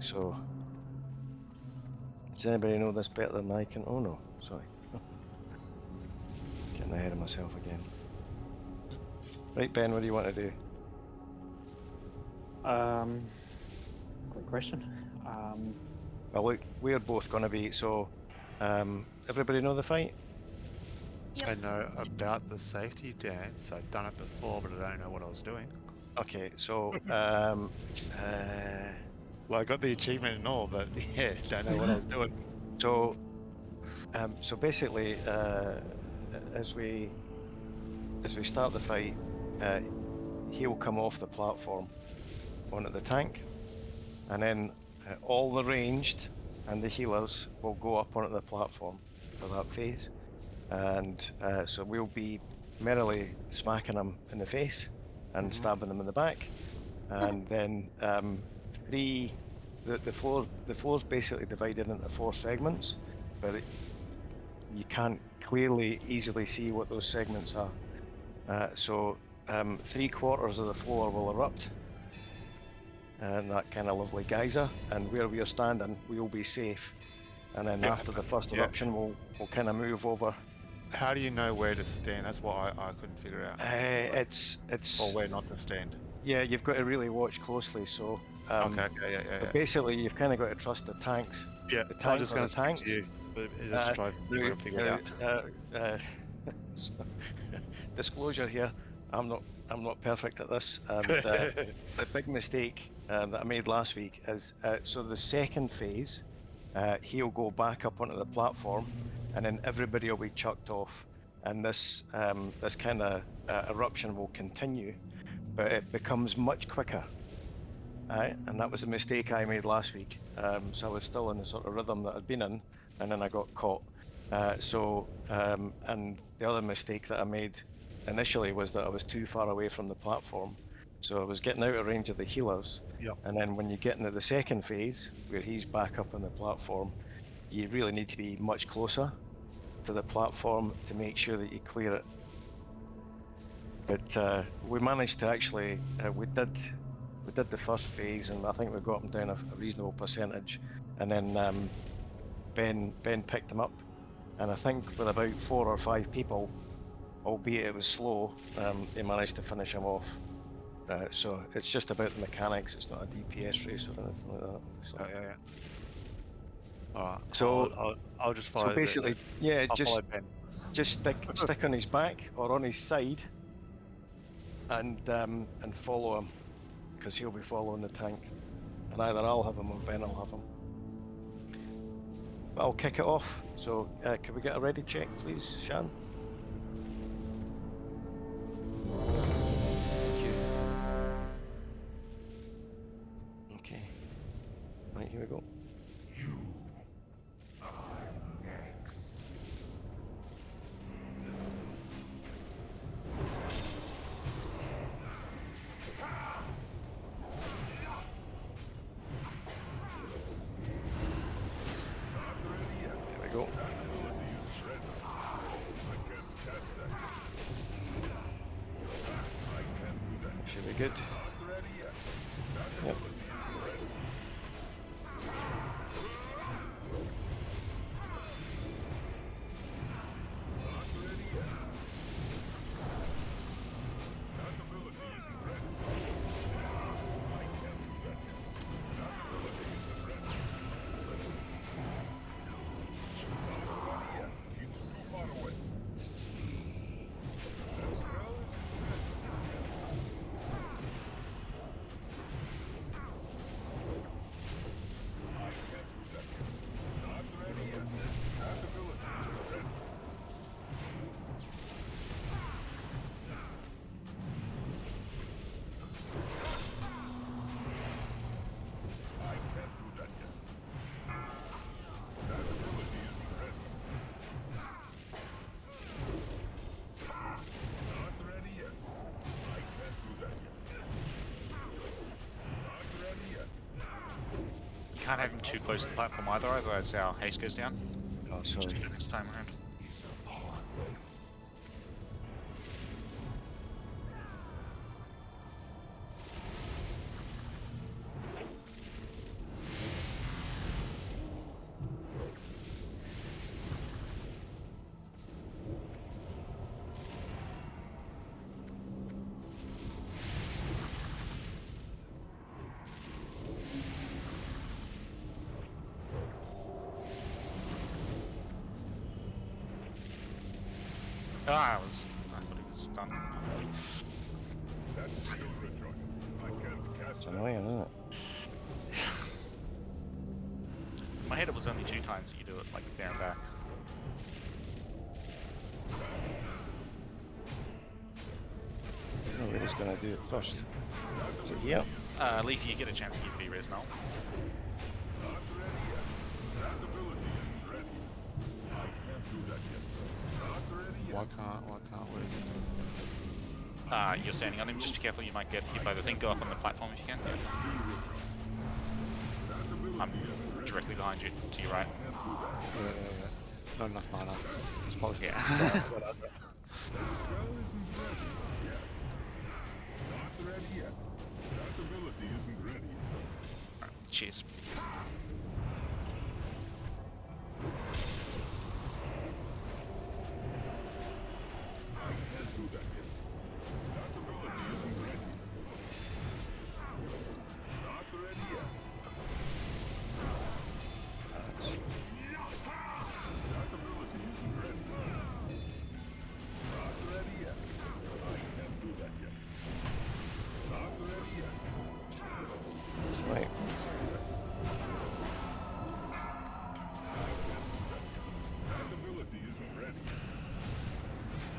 Speaker 4: so does anybody know this better than I can? Oh no, sorry. Getting ahead of myself again. Right, Ben, what do you want to do?
Speaker 6: Great question.
Speaker 4: Well, look, we're both going to be, so everybody know the fight?
Speaker 2: I know about the safety dance. I've done it before, but I don't know what I was doing.
Speaker 4: Okay, so
Speaker 2: well, I got the achievement and all, but yeah, don't know what I was doing.
Speaker 4: So basically, as we start the fight, he'll come off the platform onto the tank, and then all the ranged and the healers will go up onto the platform for that phase, and so we'll be merrily smacking them in the face and stabbing them in the back, and then the floor's basically divided into 4 segments, but you can't clearly easily see what those segments are. So 3/4 of the floor will erupt, and that kind of lovely geyser, and where we are standing, we'll be safe. And then after the first eruption, we'll kind of move over.
Speaker 2: How do you know where to stand? That's what I couldn't figure out.
Speaker 4: It's
Speaker 2: or where not to stand.
Speaker 4: Yeah, you've got to really watch closely. So
Speaker 2: okay, yeah.
Speaker 4: But basically, you've kind of got to trust the tanks.
Speaker 2: Yeah,
Speaker 4: the
Speaker 2: I'm just
Speaker 4: going
Speaker 2: to stick to you. But just try to figure it out.
Speaker 4: Disclosure here, I'm not perfect at this. The big mistake that I made last week is so the second phase, he'll go back up onto the platform, and then everybody will be chucked off, and this kind of eruption will continue, but it becomes much quicker. And that was a mistake I made last week. So I was still in the sort of rhythm that I'd been in, and then I got caught. And the other mistake that I made initially was that I was too far away from the platform. So I was getting out of range of the healers.
Speaker 2: Yep.
Speaker 4: And then when you get into the second phase, where he's back up on the platform, you really need to be much closer to the platform to make sure that you clear it. But we managed to actually, we did the first phase, and I think we got them down a reasonable percentage, and then Ben picked them up, and I think with about 4 or 5 people, albeit it was slow, they managed to finish him off. So it's just about the mechanics. It's not a DPS race or anything like that. So.
Speaker 2: Yeah. Alright.
Speaker 4: So
Speaker 2: I'll just follow.
Speaker 4: So basically,
Speaker 2: I'll follow Ben.
Speaker 4: Just stick on his back or on his side, and follow him, because he'll be following the tank, and either I'll have him or Ben will have him. But I'll kick it off. So can we get a ready check, please, Shan? Thank you. Okay. Right, here we go.
Speaker 3: You are next.
Speaker 4: There we go. Should be good. Yep.
Speaker 5: Can't have him too close to the platform either, otherwise our haste goes down.
Speaker 4: Oh, sorry.
Speaker 5: Just do it next time around. I thought he was done.
Speaker 3: That's still rejoining. I can't cast
Speaker 4: It's
Speaker 3: that.
Speaker 4: annoying, isn't it?
Speaker 5: In my head, it was only 2 times that you do it, like there and back.
Speaker 4: No, we're just gonna do it first. Is it here?
Speaker 5: Leafy, you get a chance to get B-res now.
Speaker 3: Not ready yet. That ability isn't ready. I can't do that yet. Not ready yet.
Speaker 2: Why can't? Where is it?
Speaker 5: You're standing on him. Just be careful, you might get hit by the thing. Go up on the platform if you can. I'm directly behind you, to your right.
Speaker 2: Yeah. Not enough mana. It's probably
Speaker 5: Yeah.
Speaker 3: That spell isn't ready yet. Not ready yet. That ability isn't ready.
Speaker 5: Cheers.
Speaker 3: I can't do that yet. That ability isn't ready. Not ready yet. That ability isn't ready. Not ready yet. I can't do that yet. Not ready yet.
Speaker 4: Right.
Speaker 3: That ability isn't ready.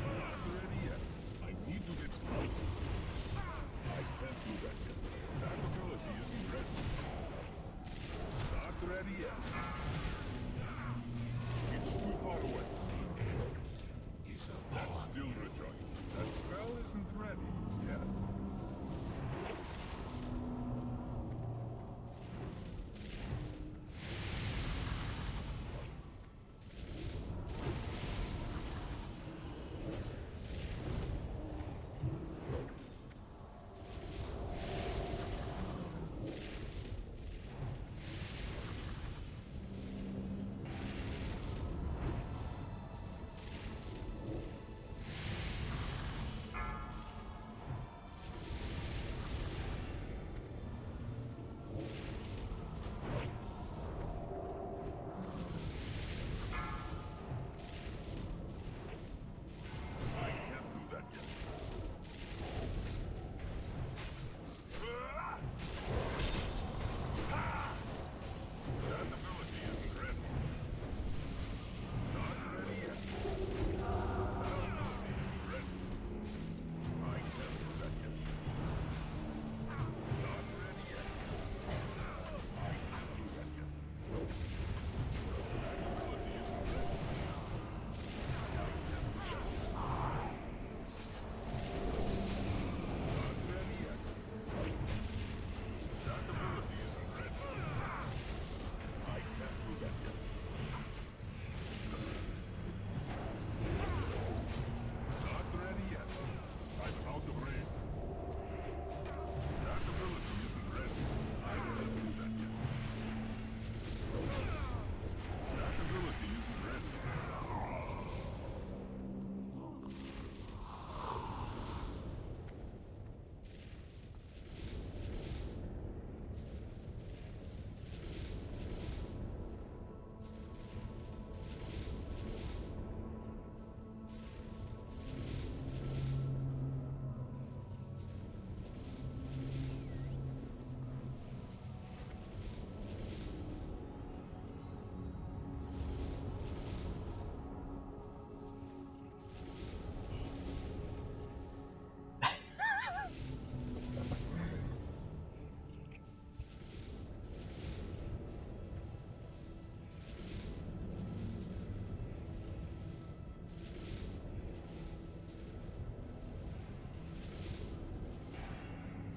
Speaker 3: Not ready yet. I need to get closer. I can't do that yet. That ability isn't ready. Not ready yet. It's too far away. That's still recharging. That spell isn't ready yet. I can't do that yet. That ability isn't ready. Not ready yet. That ability isn't ready. I can't do that yet. Not ready yet. I can't do that yet. That ability isn't ready. I can't do that yet. Not ready yet. That ability isn't ready. I can't do that yet. Not ready yet. I'm out of range. That ability isn't ready. I can't do that yet. That ability isn't ready.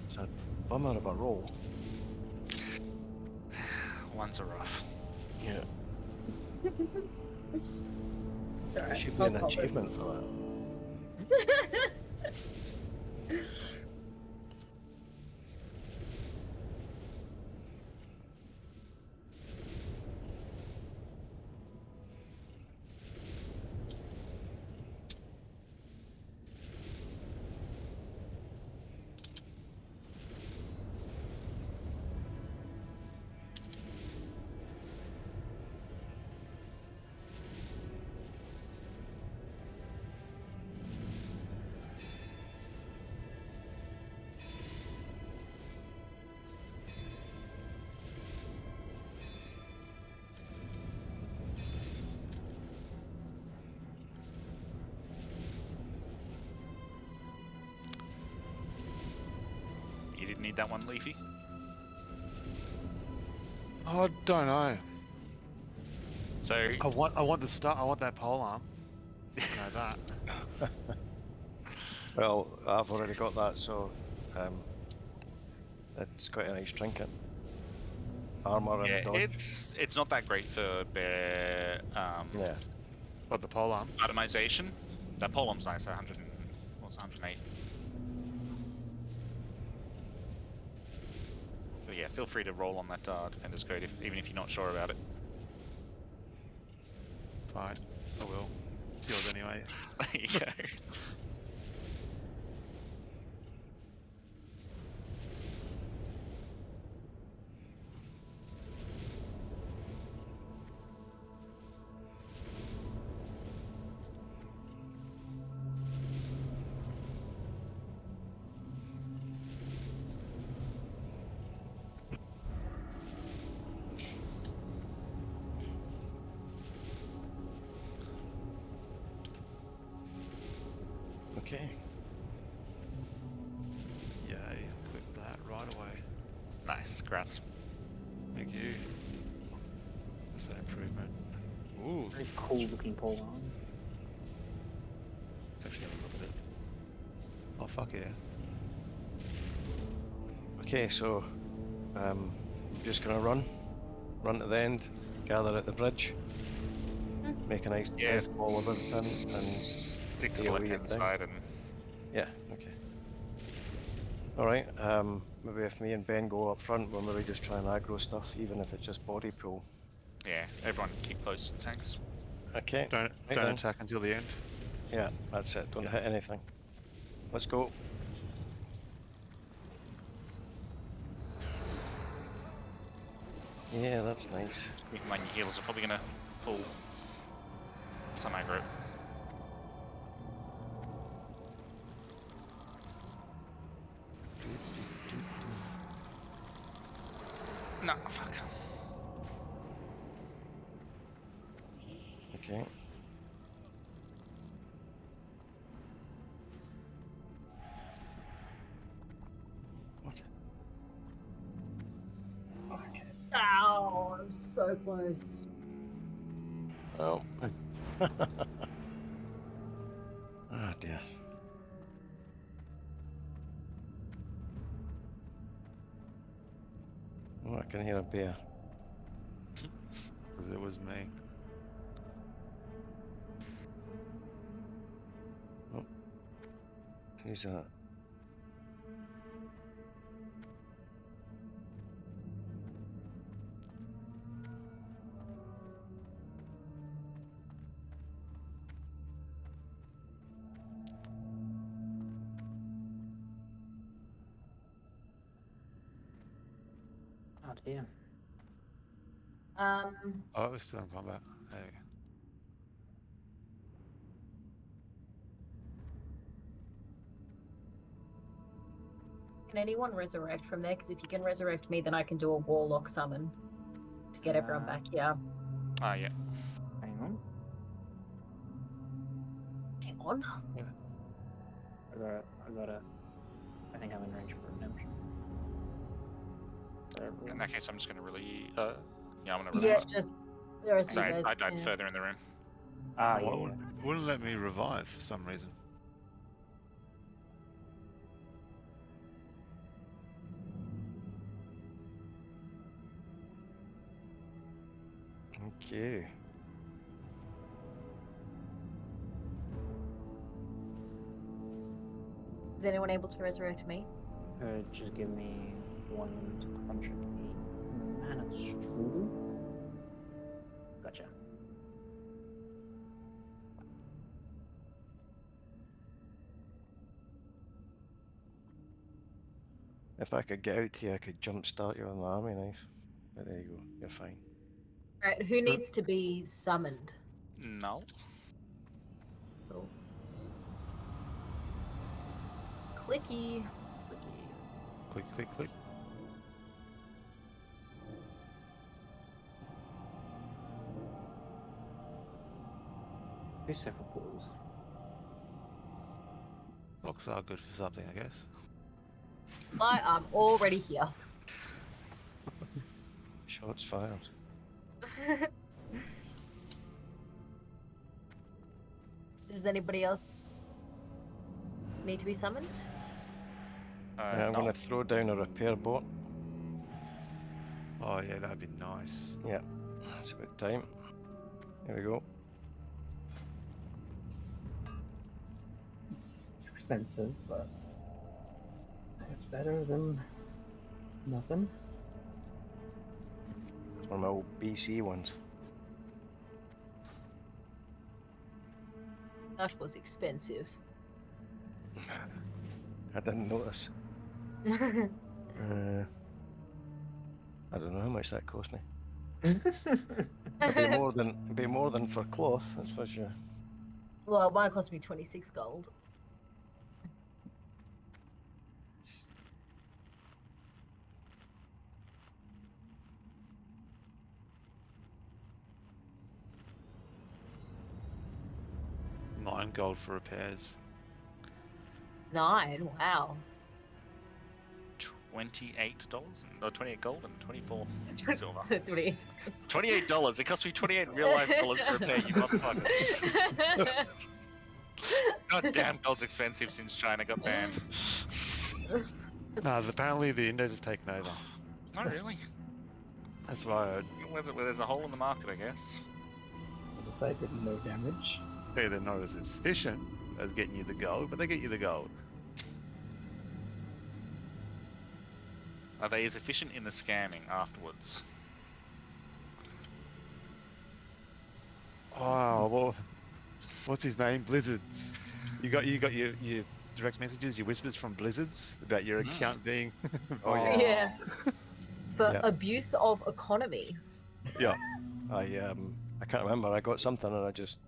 Speaker 4: It's a bummer of a roll.
Speaker 5: Ones are rough.
Speaker 4: Yeah.
Speaker 10: It's alright.
Speaker 4: Should be
Speaker 10: No
Speaker 4: an
Speaker 10: problem.
Speaker 4: achievement for that.
Speaker 5: need that one, Leafy?
Speaker 2: I don't know.
Speaker 5: So
Speaker 2: I want the start. I want that pole arm. You know that.
Speaker 4: Well, I've already got that, so it's quite a nice trinket. Armor and
Speaker 5: yeah,
Speaker 4: dodge.
Speaker 5: it's not that great for bear
Speaker 4: Yeah.
Speaker 2: But the pole arm.
Speaker 5: itemization. That polearm's nice. 100 and what's 108. But yeah, feel free to roll on that defender's code even if you're not sure about it.
Speaker 2: Fine. I will. It's yours anyway.
Speaker 5: There you go.
Speaker 4: Okay.
Speaker 2: Yay! Equip that right away.
Speaker 5: Nice, congrats.
Speaker 2: Thank you. That's an improvement. Ooh,
Speaker 6: Very cool looking pole arm.
Speaker 2: let's actually have a look at it. Oh fuck yeah!
Speaker 4: Okay, so I'm just gonna run to the end, gather at the bridge, make a nice death ball of everything, and
Speaker 5: stick to the
Speaker 4: deal with
Speaker 5: left-hand
Speaker 4: your thing.
Speaker 5: side and
Speaker 4: Yeah. Okay. All right. Maybe if me and Ben go up front, we'll maybe just try and aggro stuff, even if it's just body pull.
Speaker 5: yeah, everyone keep close to tanks.
Speaker 4: Okay.
Speaker 2: Don't
Speaker 4: right then.
Speaker 2: attack until the end.
Speaker 4: Yeah, that's it. Don't hit anything. Let's go. Yeah, that's nice.
Speaker 5: Keep in mind your healers are probably gonna pull some aggro. No, fuck.
Speaker 4: Okay.
Speaker 1: Okay.
Speaker 10: Ow, I'm so close.
Speaker 4: Oh. Ah dear. Oh, I can hear a bear.
Speaker 2: Because it was me.
Speaker 4: Oh. Who's that?
Speaker 6: Oh dear.
Speaker 2: Oh, it was still in combat. There we go.
Speaker 10: Can anyone resurrect from there? Because if you can resurrect me, then I can do a warlock summon to get everyone back here.
Speaker 5: Ah, yeah.
Speaker 6: Hang on.
Speaker 10: Hang on.
Speaker 2: Yeah.
Speaker 6: I think I'm in range for redemption.
Speaker 5: In that case, I'm just gonna really yeah, I'm gonna
Speaker 10: Yeah,
Speaker 5: release.
Speaker 10: just the rest of
Speaker 5: Sorry,
Speaker 10: you guys.
Speaker 5: I died further in the room.
Speaker 6: Ah,
Speaker 2: Oh,
Speaker 6: yeah.
Speaker 2: it wouldn't let me revive for some reason.
Speaker 4: Okay.
Speaker 10: Is anyone able to resurrect me?
Speaker 6: Just give me 1 minute to crunch a mana strudel. Gotcha.
Speaker 4: If I could get out here, I could jumpstart you on the army knife. But there you go. You're fine.
Speaker 10: Alright, who needs to be summoned?
Speaker 5: No.
Speaker 10: Cool. Clicky.
Speaker 2: Click, click, click.
Speaker 6: Two separate pools.
Speaker 2: Locks are good for something, I guess.
Speaker 10: I'm already here.
Speaker 4: Shots fired.
Speaker 10: Does anybody else need to be summoned?
Speaker 4: I'm
Speaker 5: No.
Speaker 4: going to throw down a repair bot.
Speaker 2: Oh yeah, that'd be nice.
Speaker 4: Yeah, it's about time. There we go.
Speaker 1: It's expensive, but it's better than nothing.
Speaker 4: It's one of my old BC ones.
Speaker 10: That was expensive.
Speaker 4: I didn't notice. I don't know how much that cost me. It'd be more than for cloth, that's for sure.
Speaker 10: Well, mine cost me 26 gold.
Speaker 2: $9 gold for repairs.
Speaker 10: 9, wow.
Speaker 5: $28, no, 28 gold and 24 silver.
Speaker 10: 28.
Speaker 5: $28. It cost me 28 real life dollars to repair, you motherfuckers. God damn, gold's expensive since China got banned.
Speaker 2: No, apparently the Indos have taken over.
Speaker 5: Not really.
Speaker 2: That's why I heard.
Speaker 5: Well, there's a hole in the market, I guess.
Speaker 1: The site did no damage.
Speaker 2: They're not as efficient as getting you the gold, but they get you the gold.
Speaker 5: Are they as efficient in the scamming afterwards?
Speaker 2: Oh, well, what's his name? Blizzards. You got your direct messages, your whispers from Blizzards about your account being.
Speaker 4: Oh yeah.
Speaker 10: Yeah. For
Speaker 4: Yeah.
Speaker 10: abuse of economy.
Speaker 2: Yeah.
Speaker 4: I can't remember. I got something and I just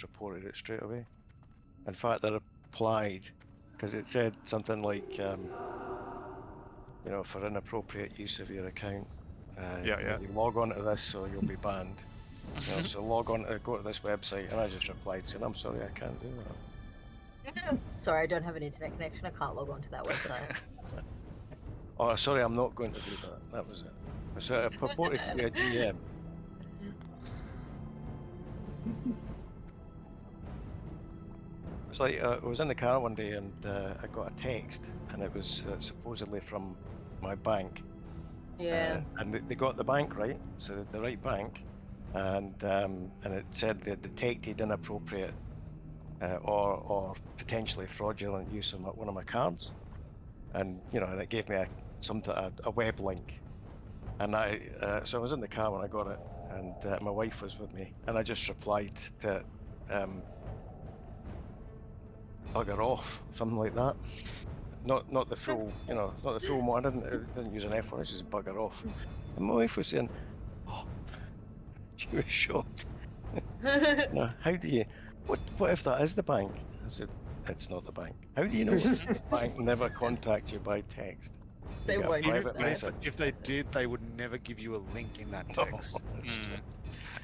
Speaker 4: reported it straight away. In fact, I replied because it said something like, you know, for inappropriate use of your account. You log on to this, so you'll be banned. You know, so log on to go to this website, and I just replied saying, "I'm sorry, I can't do that."
Speaker 10: Sorry, I don't have an internet connection. I can't log on to that website.
Speaker 4: Oh, sorry, I'm not going to do that. That was it. So I purported to be a GM. It's like I was in the car one day and I got a text, and it was supposedly from my bank.
Speaker 10: Yeah.
Speaker 4: And they got the bank right, so the right bank, and it said they detected inappropriate or potentially fraudulent use of one of my cards, and you know, and it gave me a web link, and so I was in the car when I got it, and my wife was with me, and I just replied to bugger off, something like that. Not the full, you know, not the full one. I didn't use an F word. I just bugger off. And my wife was saying, "Oh," she was shocked. No, how do you? What if that is the bank? I said, "It's not the bank. How do you know the bank never contact you by text?
Speaker 10: They won't do
Speaker 2: Even
Speaker 10: that.
Speaker 2: if they did, they would never give you a link in that text.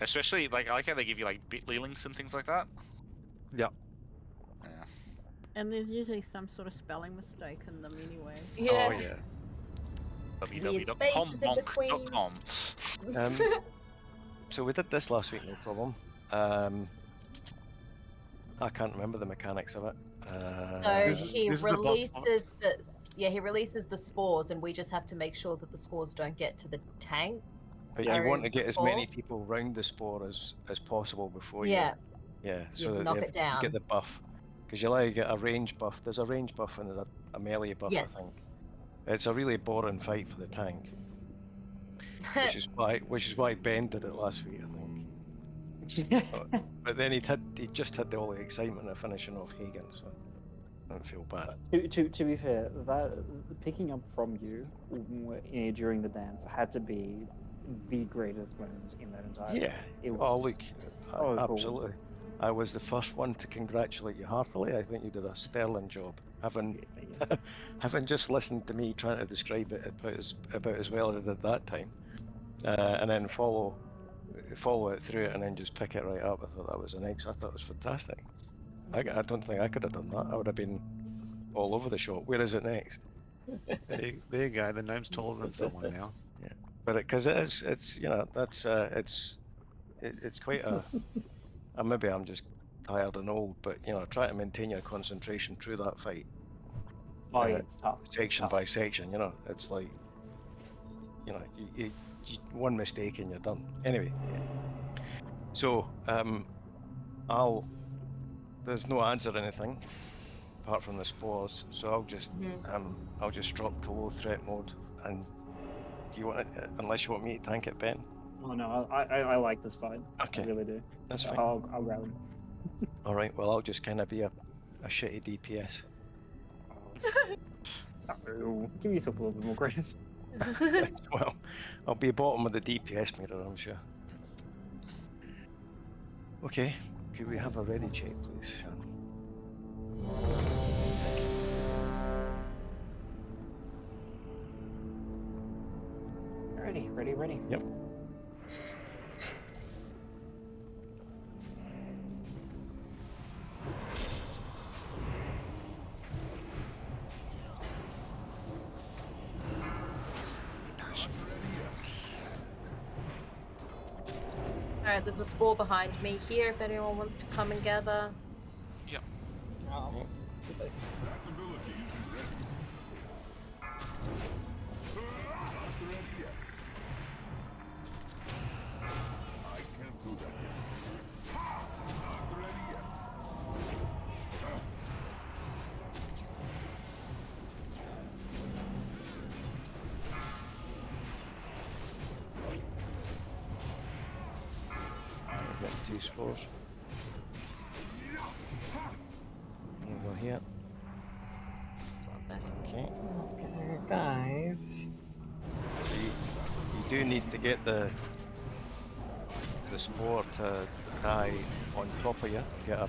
Speaker 5: Especially, like, I like how they give you, like, bit.ly links and things like that.
Speaker 2: Yeah.
Speaker 5: Yeah.
Speaker 12: And there's usually some sort of spelling mistake in them anyway.
Speaker 10: Yeah.
Speaker 4: Oh yeah.
Speaker 10: Weird spaces in between.
Speaker 5: www.commonk.com.
Speaker 4: So we did this last week, no problem. I can't remember the mechanics of it.
Speaker 10: So he releases he releases the spores, and we just have to make sure that the spores don't get to the tank.
Speaker 4: But you want to get as many people round the spore as possible before you. Yeah. So that
Speaker 10: knock
Speaker 4: you
Speaker 10: it down.
Speaker 4: get the buff, because you like get a range buff. There's a range buff and there's a melee buff.
Speaker 10: Yes.
Speaker 4: I think it's a really boring fight for the tank, which is why Ben did it last week, I think. But then he just had all the excitement of finishing off Hagen, so I don't feel bad.
Speaker 6: To be fair, that picking up from you during the dance had to be the greatest moment in that entire.
Speaker 4: Yeah.
Speaker 6: It was
Speaker 4: Cool. Absolutely. I was the first one to congratulate you heartily. I think you did a sterling job. Having just listened to me trying to describe it about as well as I did that time, and then follow it through it and then just pick it right up. I thought that was I thought it was fantastic. I don't think I could have done that. I would have been all over the shop. Where is it next?
Speaker 2: There you go. The gnome's taller than someone now.
Speaker 4: Yeah, but because it's you know that's it's quite a. Maybe I'm just tired and old, but you know, try to maintain your concentration through that fight.
Speaker 6: Oh yeah, it's tough.
Speaker 4: Section by section, you know, it's like, you know, you one mistake and you're done. Anyway, so there's no ads or anything apart from the spores, so I'll just drop to low threat mode. And do you want it, unless you want me to tank it, Ben?
Speaker 6: Oh no, I like this fight.
Speaker 4: Okay,
Speaker 6: I really do.
Speaker 4: that's fine.
Speaker 6: I'll grab him.
Speaker 4: All right, well I'll just kind of be a shitty DPS.
Speaker 6: Oh, give yourself a little bit more credit.
Speaker 4: Well, I'll be bottom of the DPS mirror, I'm sure. Okay, could we have a ready check, please, Shan?
Speaker 6: Ready.
Speaker 4: Yep.
Speaker 10: Alright, there's a spore behind me here if anyone wants to come and gather.
Speaker 5: Yep.
Speaker 1: Oh,
Speaker 4: I've got 2 spores. We'll go here. Okay.
Speaker 1: okay, guys.
Speaker 4: So you do need to get the spore to die on top of you to get a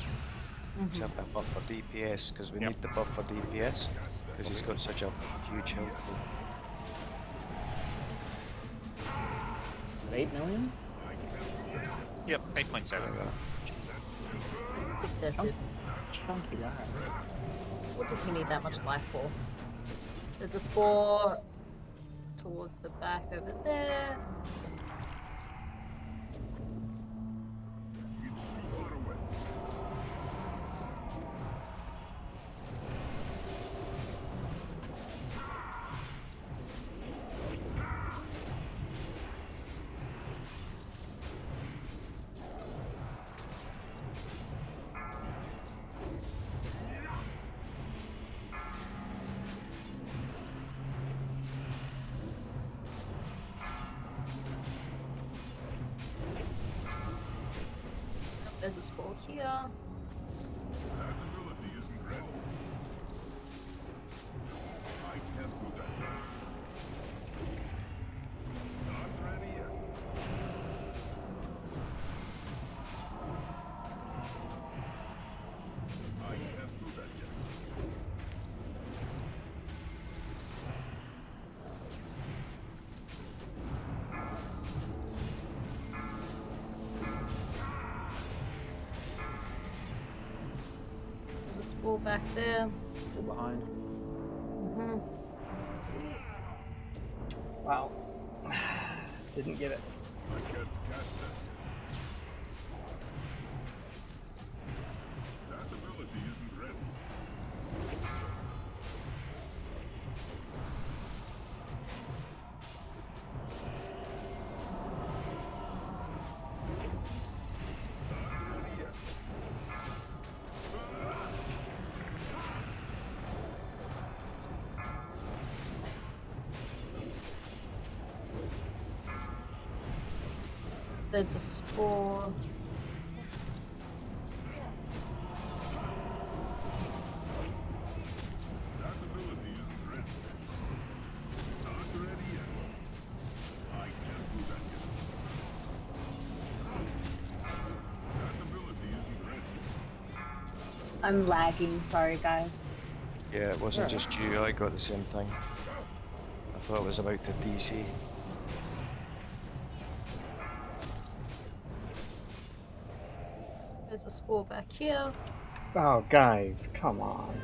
Speaker 4: buff for DPS, because we need the buff for DPS because he's got such a huge health pool.
Speaker 6: 8 million?
Speaker 5: Yep, 8.7.
Speaker 10: It's excessive.
Speaker 6: Chunky guy.
Speaker 10: What does he need that much life for? There's a spore towards the back over there. There's a spore here. There's a spore back there.
Speaker 6: Still behind.
Speaker 1: Wow. Didn't get it.
Speaker 10: There's a spore.
Speaker 8: I'm lagging, sorry guys.
Speaker 4: Yeah, it wasn't just you, I got the same thing. I thought it was about to DC.
Speaker 10: There's a spore back here.
Speaker 1: Oh, guys, come on.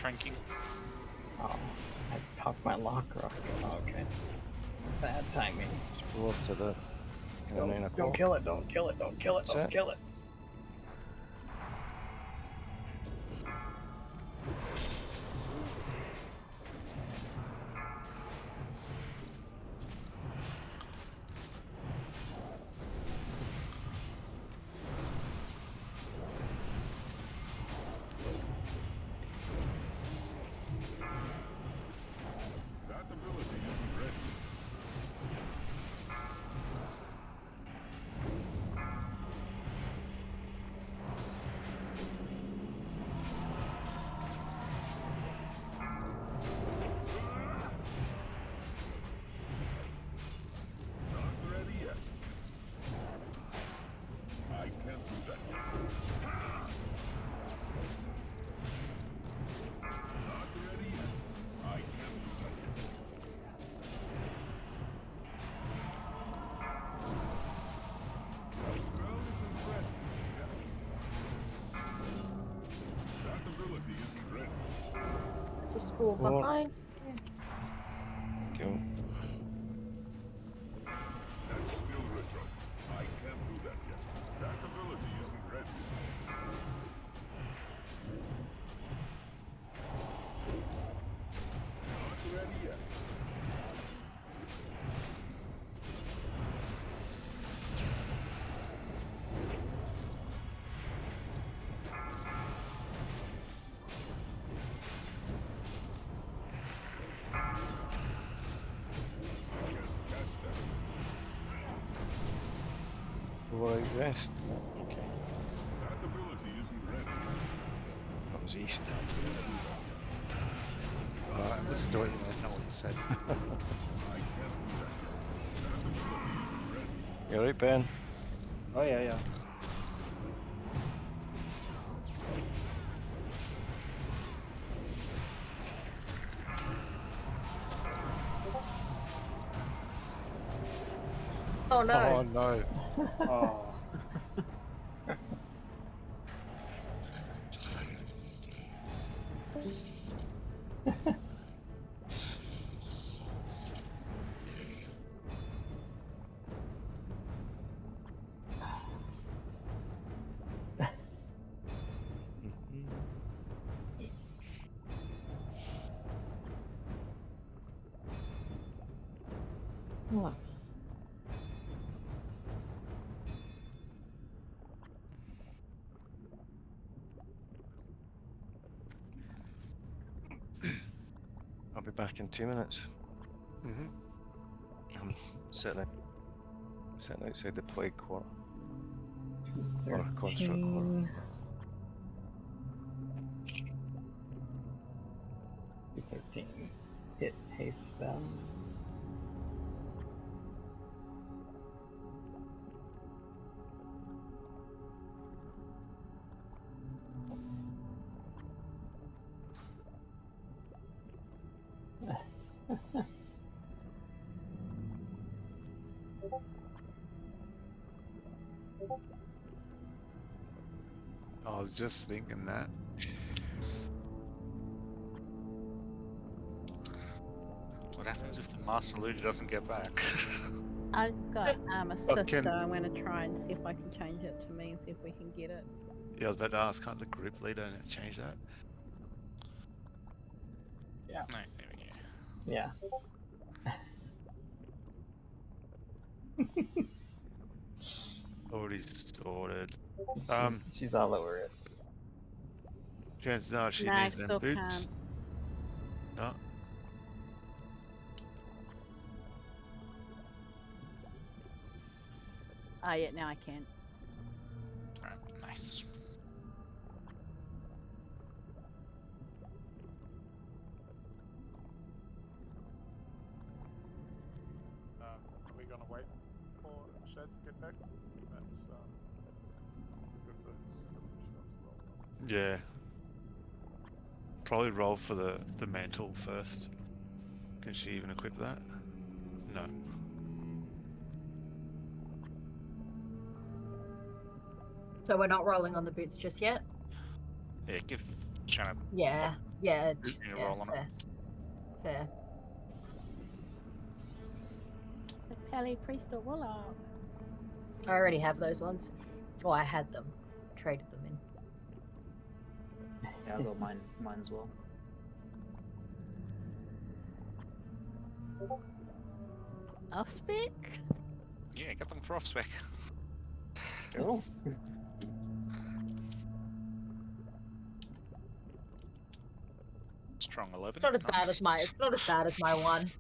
Speaker 5: tranking.
Speaker 1: Oh, I popped my locker off. Okay. Bad timing.
Speaker 4: Just go up to the kind of 9 o'clock.
Speaker 1: Don't kill it, don't kill it, don't kill it,
Speaker 4: That's
Speaker 1: don't
Speaker 4: it.
Speaker 1: kill it.
Speaker 3: That ability isn't ready. Not ready yet. I can't do that yet. Not ready yet. I can't do that yet. The spell isn't ready yet. That ability isn't ready.
Speaker 10: It's a spool
Speaker 4: Well-
Speaker 10: behind.
Speaker 4: Cool.
Speaker 3: That's still retro. I can't do that yet. That ability isn't ready. Not ready yet. Can't cast that.
Speaker 4: Right, rest. Okay.
Speaker 3: That ability isn't ready.
Speaker 4: That was east.
Speaker 2: Listen to it, you know what you said.
Speaker 3: I can't do that yet. That ability isn't ready.
Speaker 4: You alright, Ben?
Speaker 6: Oh yeah, yeah.
Speaker 10: Oh no.
Speaker 2: Oh no.
Speaker 6: Oh.
Speaker 1: Look.
Speaker 4: I'll be back in 2 minutes.
Speaker 2: Mm-hmm.
Speaker 4: I'm sitting outside the plague quarter. Or construct quarter.
Speaker 1: 213. 213. Hit haste spell.
Speaker 2: I was just thinking that.
Speaker 5: What happens if the Master Looter doesn't get back?
Speaker 12: I've got assist,
Speaker 2: can-
Speaker 12: so I'm going to try and see if I can change it to me and see if we can get it.
Speaker 2: Yeah, I was about to ask, can't the group leader change that?
Speaker 5: No, there we go.
Speaker 1: Yeah.
Speaker 2: Already sorted.
Speaker 1: She's all over it.
Speaker 2: Chance, no, she
Speaker 12: No, I
Speaker 2: needs them
Speaker 12: still
Speaker 2: boots.
Speaker 12: can't.
Speaker 2: No.
Speaker 12: Oh yeah, now I can.
Speaker 5: Alright, nice.
Speaker 14: Are we gonna wait for Shaz to get back? That's good boots.
Speaker 2: Yeah. Probably roll for the mantle first. Can she even equip that? No.
Speaker 10: So we're not rolling on the boots just yet?
Speaker 5: Yeah, give Shannon.
Speaker 10: Yeah. Yeah,
Speaker 5: You can
Speaker 10: yeah,
Speaker 5: roll on it.
Speaker 10: fair. Fair.
Speaker 12: The Pally Priest or Warlock.
Speaker 10: I already have those ones. Or I had them. Traded them in.
Speaker 6: Yeah, I got mine as well.
Speaker 12: Off spec?
Speaker 5: Yeah, get them for off spec.
Speaker 6: Cool.
Speaker 5: Strong 11.
Speaker 10: It's not as bad as my. It's not as bad as my one.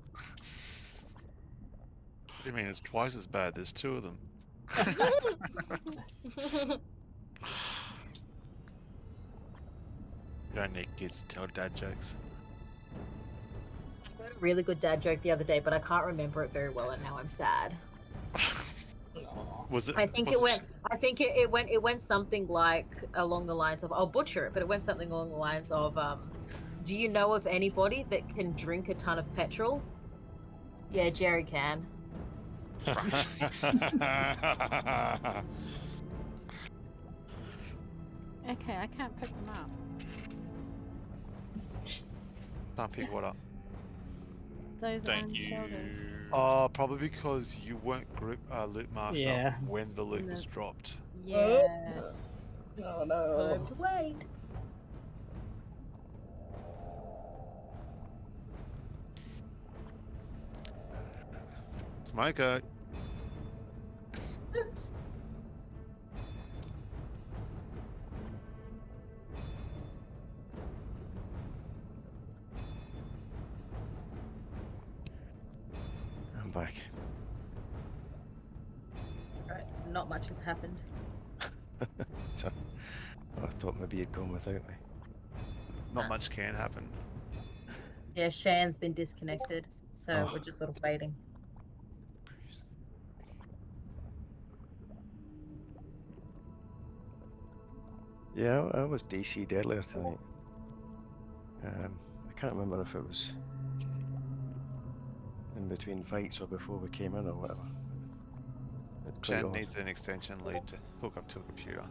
Speaker 2: What do you mean? It's twice as bad. There's two of them. You don't need kids to tell dad jokes.
Speaker 10: I heard a really good dad joke the other day, but I can't remember it very well, and now I'm sad.
Speaker 2: Was it?
Speaker 10: I think it went. I think it went. It went something like along the lines of. I'll butcher it, but it went something along the lines of. Do you know of anybody that can drink a ton of petrol? Yeah, Jerry can.
Speaker 12: Okay, I can't pick them up.
Speaker 2: Can't pick what up.
Speaker 12: Those
Speaker 5: Don't
Speaker 12: iron
Speaker 5: you?
Speaker 12: shoulders.
Speaker 2: Oh, probably because you weren't group loot master
Speaker 1: Yeah.
Speaker 2: when the loot
Speaker 12: No.
Speaker 2: was dropped.
Speaker 12: Yeah.
Speaker 6: Oh no.
Speaker 10: Time to wait.
Speaker 2: Smoker.
Speaker 4: I'm back.
Speaker 10: Right, not much has happened.
Speaker 4: So, I thought maybe you'd gone without me.
Speaker 2: Not much can happen.
Speaker 10: Yeah, Shan's been disconnected, so
Speaker 4: Oh.
Speaker 10: we're just sort of waiting.
Speaker 4: Yeah, I was DC'd earlier tonight. I can't remember if it was in between fights or before we came in or whatever. It's quite
Speaker 2: Jen
Speaker 4: odd.
Speaker 2: needs an extension lead to hook up to a computer.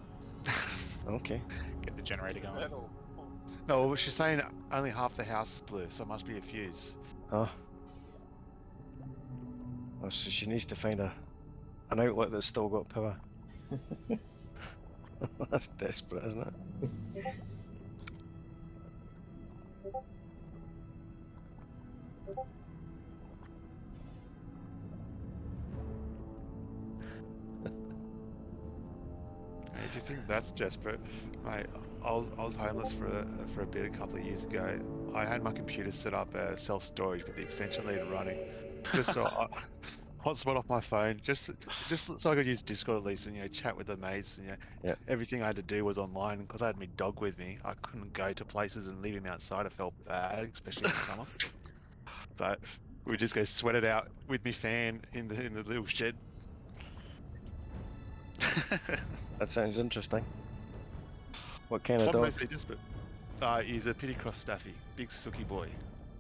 Speaker 4: Okay.
Speaker 5: Get the generator going.
Speaker 14: Metal.
Speaker 2: No, she's saying only half the house is blue, so it must be a fuse.
Speaker 4: Oh. Oh, so she needs to find an outlet that's still got power. That's desperate, isn't it?
Speaker 2: If you think that's desperate, mate, I was homeless for a bit a couple of years ago. I had my computer set up as self-storage with the extension lead running, just so I hotspot off my phone, just so I could use Discord at least and chat with the mates. And
Speaker 4: Yeah.
Speaker 2: everything I had to do was online because I had my dog with me. I couldn't go to places and leave him outside. I felt bad, especially in the summer. So we just go sweat it out with me fan in the little shed.
Speaker 4: That sounds interesting. What kind of
Speaker 2: Some
Speaker 4: dog?
Speaker 2: may say desperate. He's a pity cross staffy, big sooky boy.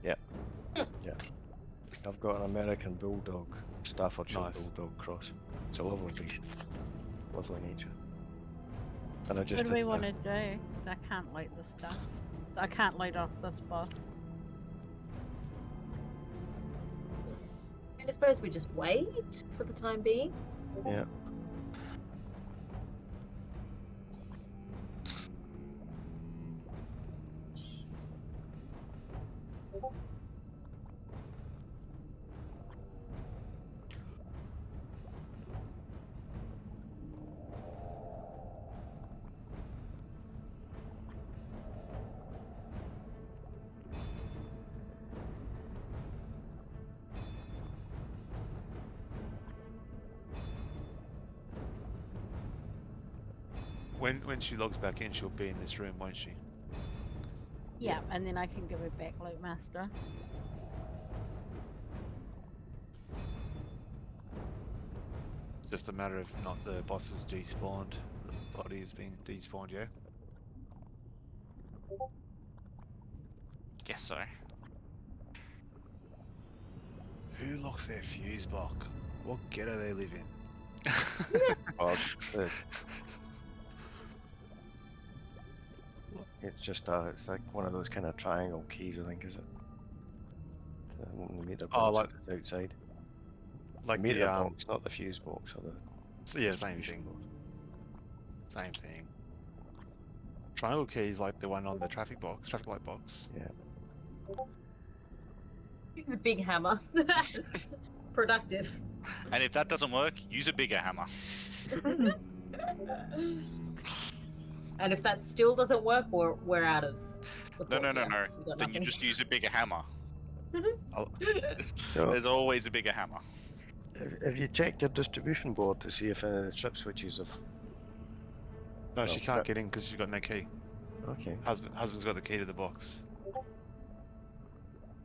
Speaker 4: Yeah. Yeah. I've got an American Bulldog, Staffordshire
Speaker 2: Nice.
Speaker 4: Bulldog cross. It's a lovely beast. Lovely nature. And I just
Speaker 12: What do we
Speaker 4: did,
Speaker 12: want to do? 'Cause I can't loot this stuff. I can't loot off this boss.
Speaker 10: And I suppose we just wait for the time being.
Speaker 4: Yeah.
Speaker 2: When she logs back in, she'll be in this room, won't she?
Speaker 12: Yeah, and then I can give it back Loot Master.
Speaker 2: It's just a matter of not the boss is despawned, the body is being despawned, yeah?
Speaker 5: Guess so.
Speaker 2: Who locks their fuse block? What ghetto they live in?
Speaker 4: Well, It's just it's like one of those kind of triangle keys, I think, is it? The meter
Speaker 2: Oh,
Speaker 4: box is outside.
Speaker 2: Like
Speaker 4: the meter
Speaker 2: the
Speaker 4: box, not the fuse box or the
Speaker 2: yeah, same
Speaker 4: distribution
Speaker 2: thing.
Speaker 4: board.
Speaker 2: Same thing. Triangle key is like the one on the traffic light box.
Speaker 4: Yeah.
Speaker 10: The big hammer. Productive.
Speaker 5: And if that doesn't work, use a bigger hammer.
Speaker 10: And if that still doesn't work, we're out of support.
Speaker 5: No.
Speaker 10: We've got
Speaker 5: Then you
Speaker 10: nothing.
Speaker 5: just use a bigger hammer.
Speaker 4: So
Speaker 5: There's always a bigger hammer.
Speaker 4: have you checked your distribution board to see if any of the trip switches have?
Speaker 2: No,
Speaker 4: Well,
Speaker 2: she can't get in because she's got no key.
Speaker 4: Okay.
Speaker 2: Husband's got the key to the box.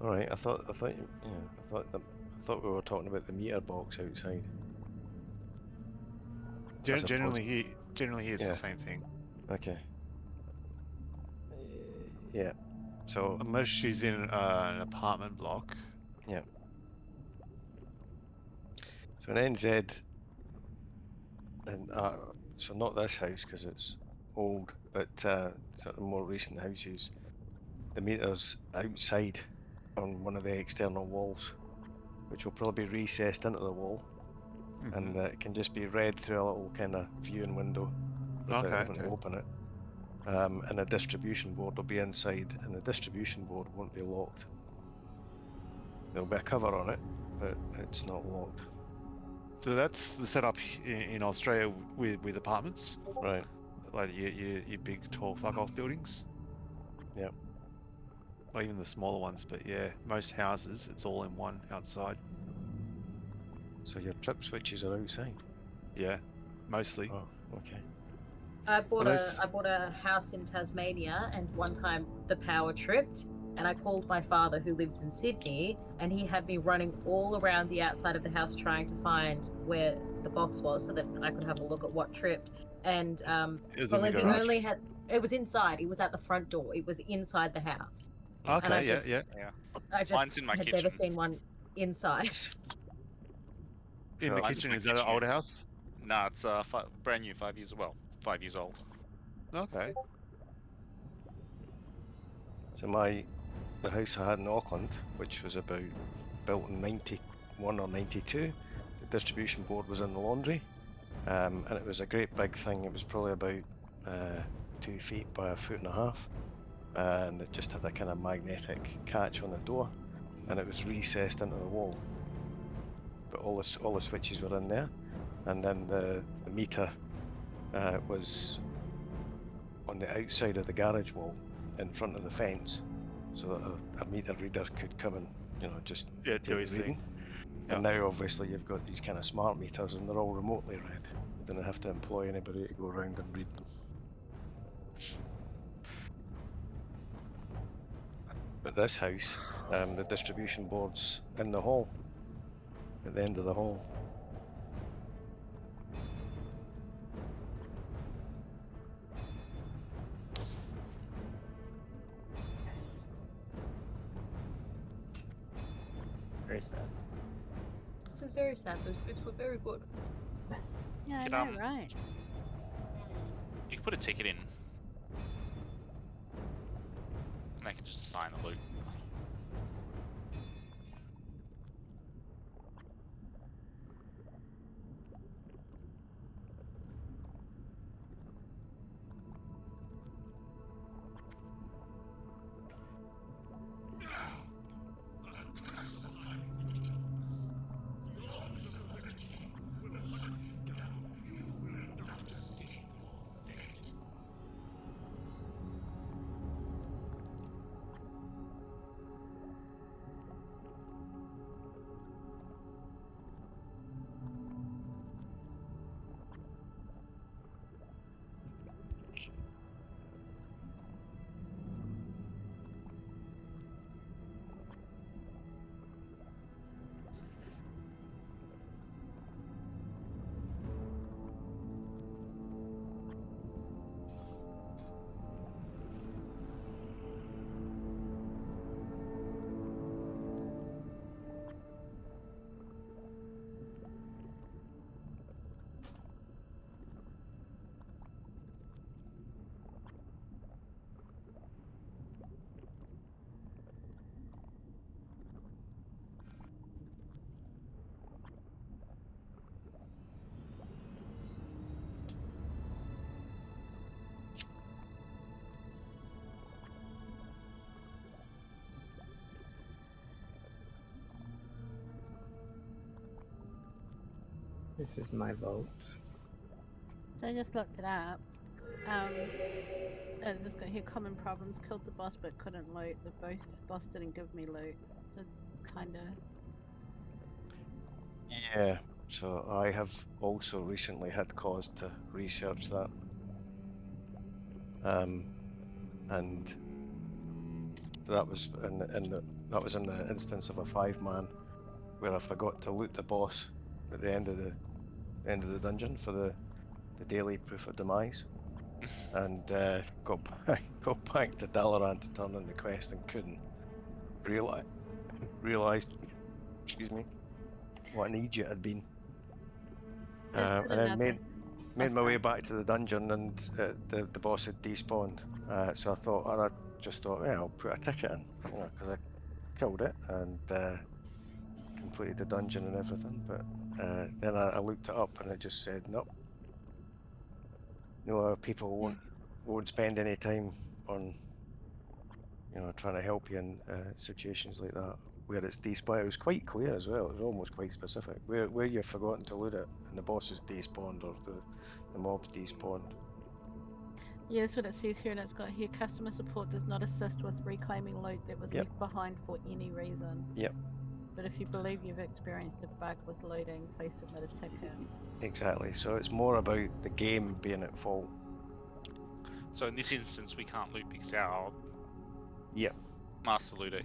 Speaker 4: All right. I thought we were talking about the meter box outside.
Speaker 2: Generally, it's
Speaker 4: Yeah.
Speaker 2: the same thing.
Speaker 4: Okay. Yeah. So
Speaker 2: Unless she's in an apartment block.
Speaker 4: yeah. So an NZ, and so not this house because it's old, but sort of more recent houses, the meter's outside on one of the external walls, which will probably be recessed into the wall, and it can just be read through a little kind of viewing window without having to open it. And a distribution board will be inside, and the distribution board won't be locked. There'll be a cover on it, but it's not locked.
Speaker 2: So that's the setup in Australia with apartments.
Speaker 4: Right.
Speaker 2: Like your big tall fuck off buildings.
Speaker 4: Yeah.
Speaker 2: Or even the smaller ones, but yeah, most houses it's all in one outside.
Speaker 4: So your trip switches are outside?
Speaker 2: Yeah, mostly.
Speaker 4: Oh, okay.
Speaker 10: I bought a house in Tasmania, and one time the power tripped, and I called my father who lives in Sydney, and he had me running all around the outside of the house trying to find where the box was so that I could have a look at what tripped. And
Speaker 2: it was in the garage?
Speaker 10: it was inside. It was at the front door. It was inside the house.
Speaker 2: Okay,
Speaker 10: and I just
Speaker 5: Mine's in my
Speaker 10: had
Speaker 5: kitchen.
Speaker 10: never seen one inside.
Speaker 2: In the
Speaker 5: Mine's
Speaker 2: kitchen,
Speaker 5: my
Speaker 2: is that an
Speaker 5: kitchen,
Speaker 2: older
Speaker 5: yeah.
Speaker 2: house?
Speaker 5: Nah, it's brand new, 5 years old.
Speaker 2: Okay.
Speaker 4: So the house I had in Auckland, which was built in 91 or 92, the distribution board was in the laundry, and it was a great big thing. It was probably about 2 feet by 1.5 feet, and it just had a kind of magnetic catch on the door, and it was recessed into the wall. But all the switches were in there, and then the meter was on the outside of the garage wall in front of the fence, so that a meter reader could come and just take
Speaker 2: do
Speaker 4: the
Speaker 2: his
Speaker 4: reading.
Speaker 2: thing.
Speaker 4: And now obviously you've got these kind of smart meters, and they're all remotely read. You don't have to employ anybody to go around and read them. But this house, the distribution board's in the hall, at the end of the hall.
Speaker 6: Very sad.
Speaker 10: This is very sad. Those bits were very good.
Speaker 12: Yeah, I
Speaker 5: Could,
Speaker 12: know, right?
Speaker 5: You can put a ticket in. And they can just sign the loot.
Speaker 1: This is my vote.
Speaker 12: So I just looked it up. I just got here common problems. Killed the boss but couldn't loot. The boss didn't give me loot. So kind of.
Speaker 4: Yeah, so I have also recently had cause to research that. And that was that was in the instance of a 5-man where I forgot to loot the boss at the end of the dungeon for the daily proof of demise, and got back to Dalaran to turn in the quest and couldn't realized, excuse me, what an idiot I'd been. And then made my way back to the dungeon, and the boss had despawned. So I just thought, yeah, I'll put a ticket in, because I killed it and completed the dungeon and everything. But then I looked it up and it just said, nope, no, people won't spend any time on trying to help you in situations like that where it's despawned. It was quite clear as well. It was almost quite specific where you've forgotten to loot it and the boss is despawned or the mob's despawned.
Speaker 12: Yeah, that's what it says here, and it's got here customer support does not assist with reclaiming loot that was left behind for any reason.
Speaker 4: Yep.
Speaker 12: But if you believe you've experienced a bug with looting, please submit a ticket.
Speaker 4: Exactly. So it's more about the game being at fault.
Speaker 5: So in this instance, we can't loot because our master looter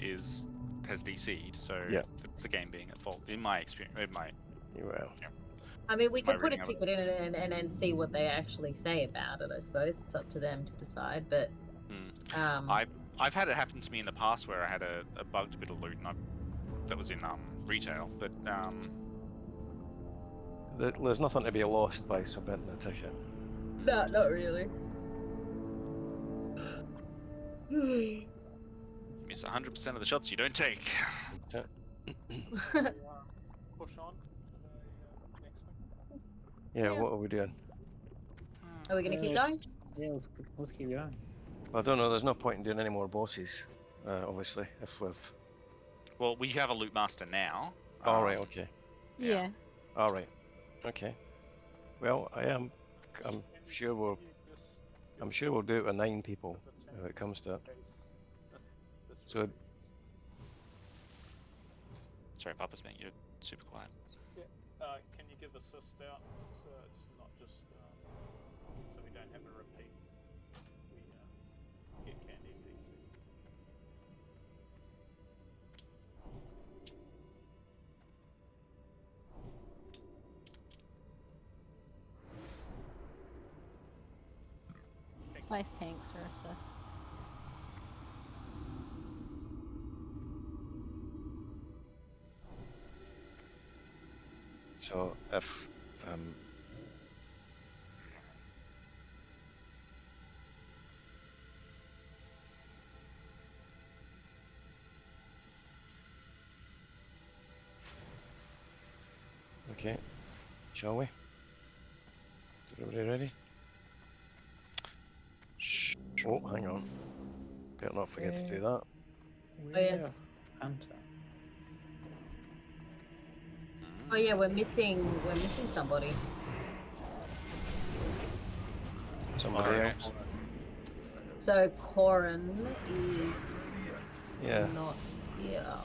Speaker 5: has DC'd, so it's the game being at fault. In my experience,
Speaker 10: I mean, we could put a ticket in and see what they actually say about it. I suppose it's up to them to decide. But
Speaker 5: I've had it happen to me in the past where I had a bugged bit of loot, and that was in retail. But
Speaker 4: there's nothing to be lost by submitting a ticket.
Speaker 10: No, not really.
Speaker 5: You miss 100% of the shots you don't take.
Speaker 14: Push on to the next one.
Speaker 4: Yeah, what are we doing?
Speaker 10: Are we gonna keep going?
Speaker 6: Yeah, let's keep going.
Speaker 4: I don't know. There's no point in doing any more bosses, obviously. If we've.
Speaker 5: Well, we have a loot master now.
Speaker 4: All right. Okay.
Speaker 12: Yeah.
Speaker 4: All right. Okay. Well, I'm sure we'll do it with 9 people if it comes to it. So.
Speaker 5: Sorry, Papa's being you're super quiet.
Speaker 14: Yeah. Can you give assist out so it's not just so we don't have a repeat? We get candy and DC.
Speaker 12: Place tanks for assist.
Speaker 4: So if okay, shall we? Is everybody ready? Oh, hang on. Better not forget to do that.
Speaker 10: Oh, yes.
Speaker 6: Hunter.
Speaker 10: Oh yeah, we're missing somebody.
Speaker 4: Somebody else.
Speaker 10: So Corin is not here.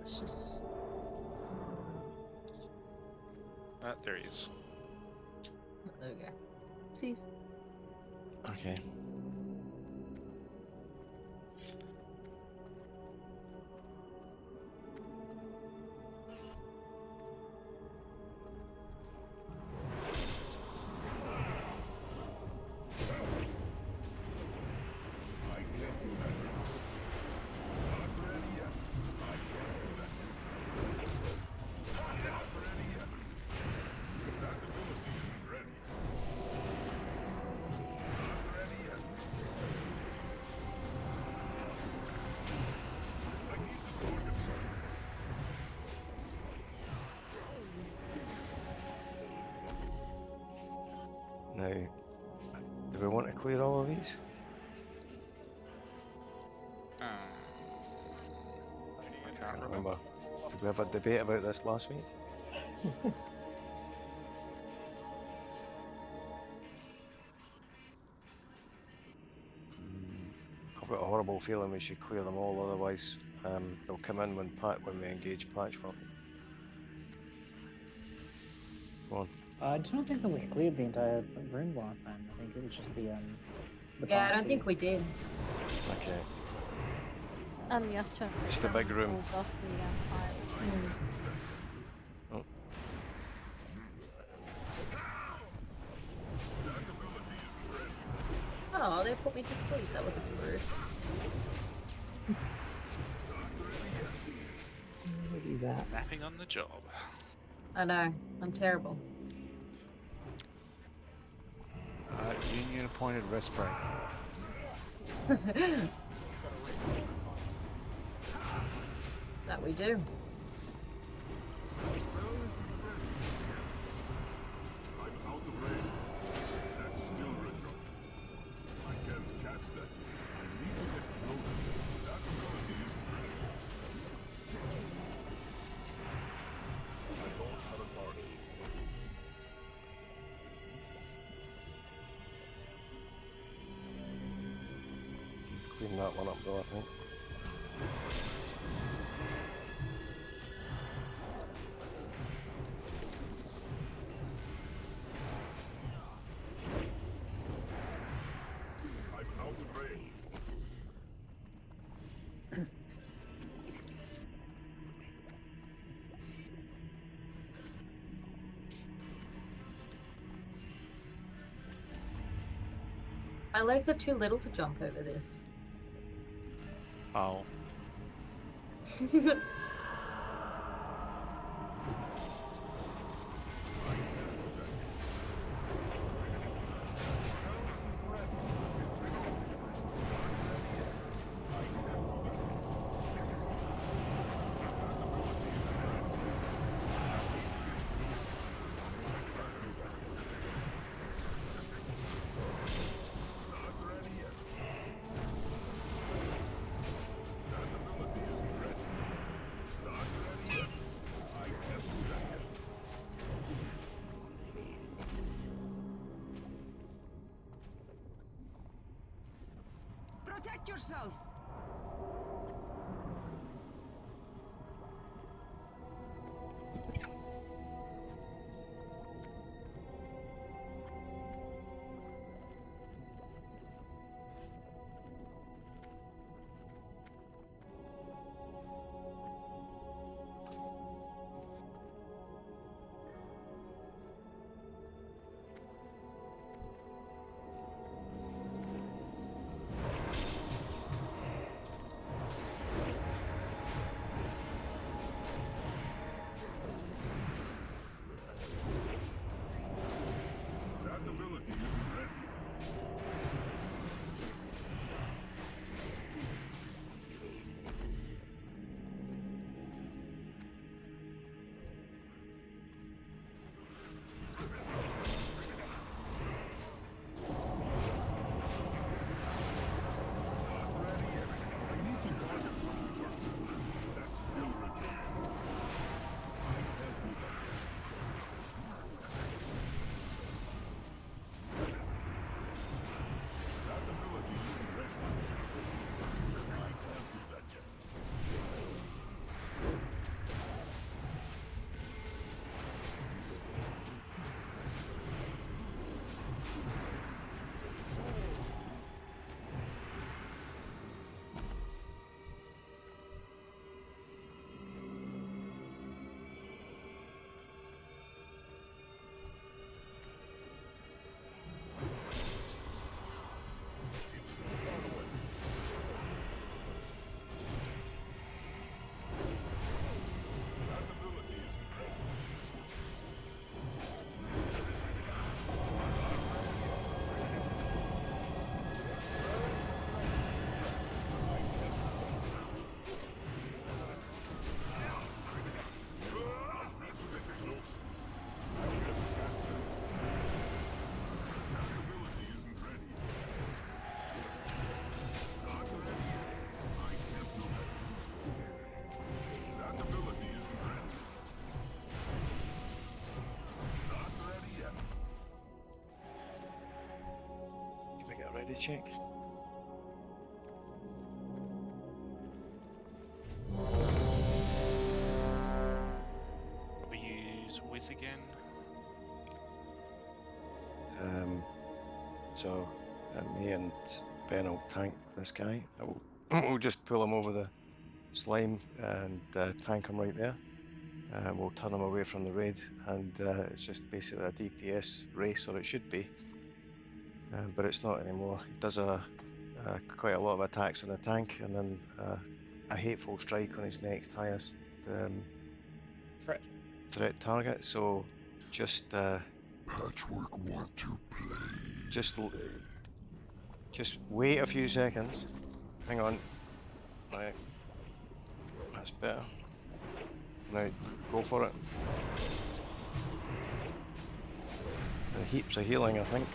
Speaker 10: It's just
Speaker 5: There he is.
Speaker 10: okay. Oopsies.
Speaker 4: Okay. clear all of these?
Speaker 5: I can't remember.
Speaker 4: Did we have a debate about this last week? I've got a horrible feeling we should clear them all, otherwise they'll come in when we engage Patchwork. Go on.
Speaker 6: I don't think that we cleared the entire room last time. I think it was just the
Speaker 10: Yeah, I don't
Speaker 6: party.
Speaker 10: think we did.
Speaker 4: Okay.
Speaker 12: On the off chance.
Speaker 4: It's the big room.
Speaker 12: Off the pirate.
Speaker 4: Oh.
Speaker 10: Oh, they put me to sleep. That was a bit rude.
Speaker 1: Do that.
Speaker 5: Napping on the job.
Speaker 10: I know. I'm terrible.
Speaker 2: Union appointed rest break.
Speaker 10: That we do.
Speaker 4: Clean that one up though, I think.
Speaker 10: My legs are too little to jump over this.
Speaker 2: Oh.
Speaker 9: Protect yourself!
Speaker 4: ability check.
Speaker 5: We use Whiz again.
Speaker 4: So me and Ben will tank this guy. We'll just pull him over the slime and tank him right there. We'll turn him away from the raid, and it's just basically a DPS race, or it should be. But it's not anymore. He does quite a lot of attacks on the tank, and then a hateful strike on his next highest threat target. So just
Speaker 3: Patchwork want to play.
Speaker 4: Just wait a few seconds. Hang on. Right. That's better. Now go for it. And heaps of healing, I think.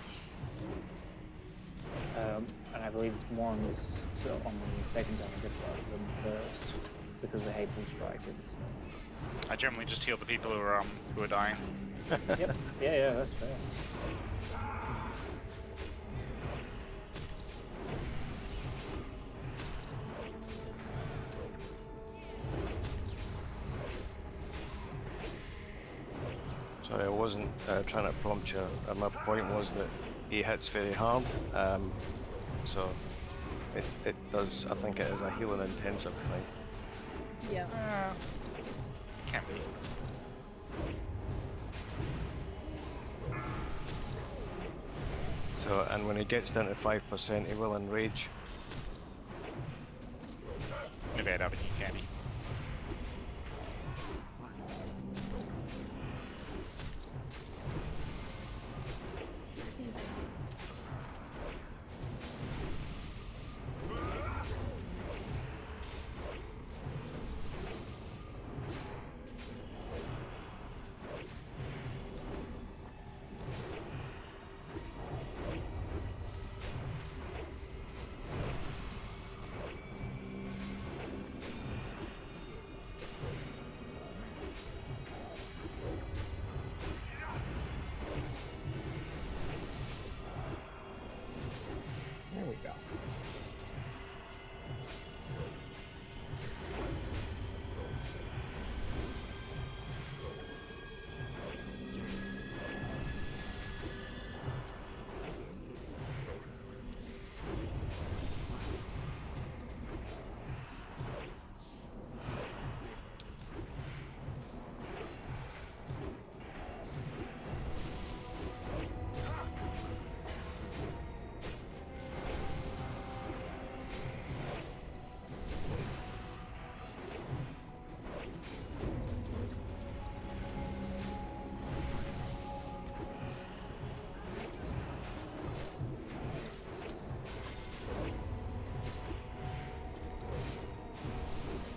Speaker 6: And I believe it's more on the second target rather than the first, because the hateful strike is.
Speaker 5: I generally just heal the people who are dying.
Speaker 6: Yep. Yeah, that's fair.
Speaker 4: Sorry, I wasn't trying to prompt you. My point was that he hits very hard, so it does. I think it is a healing intensive thing.
Speaker 12: Yeah.
Speaker 5: Can be.
Speaker 4: So, and when he gets down to 5%, he will enrage.
Speaker 5: Maybe I'd have a new candy.
Speaker 1: There we go.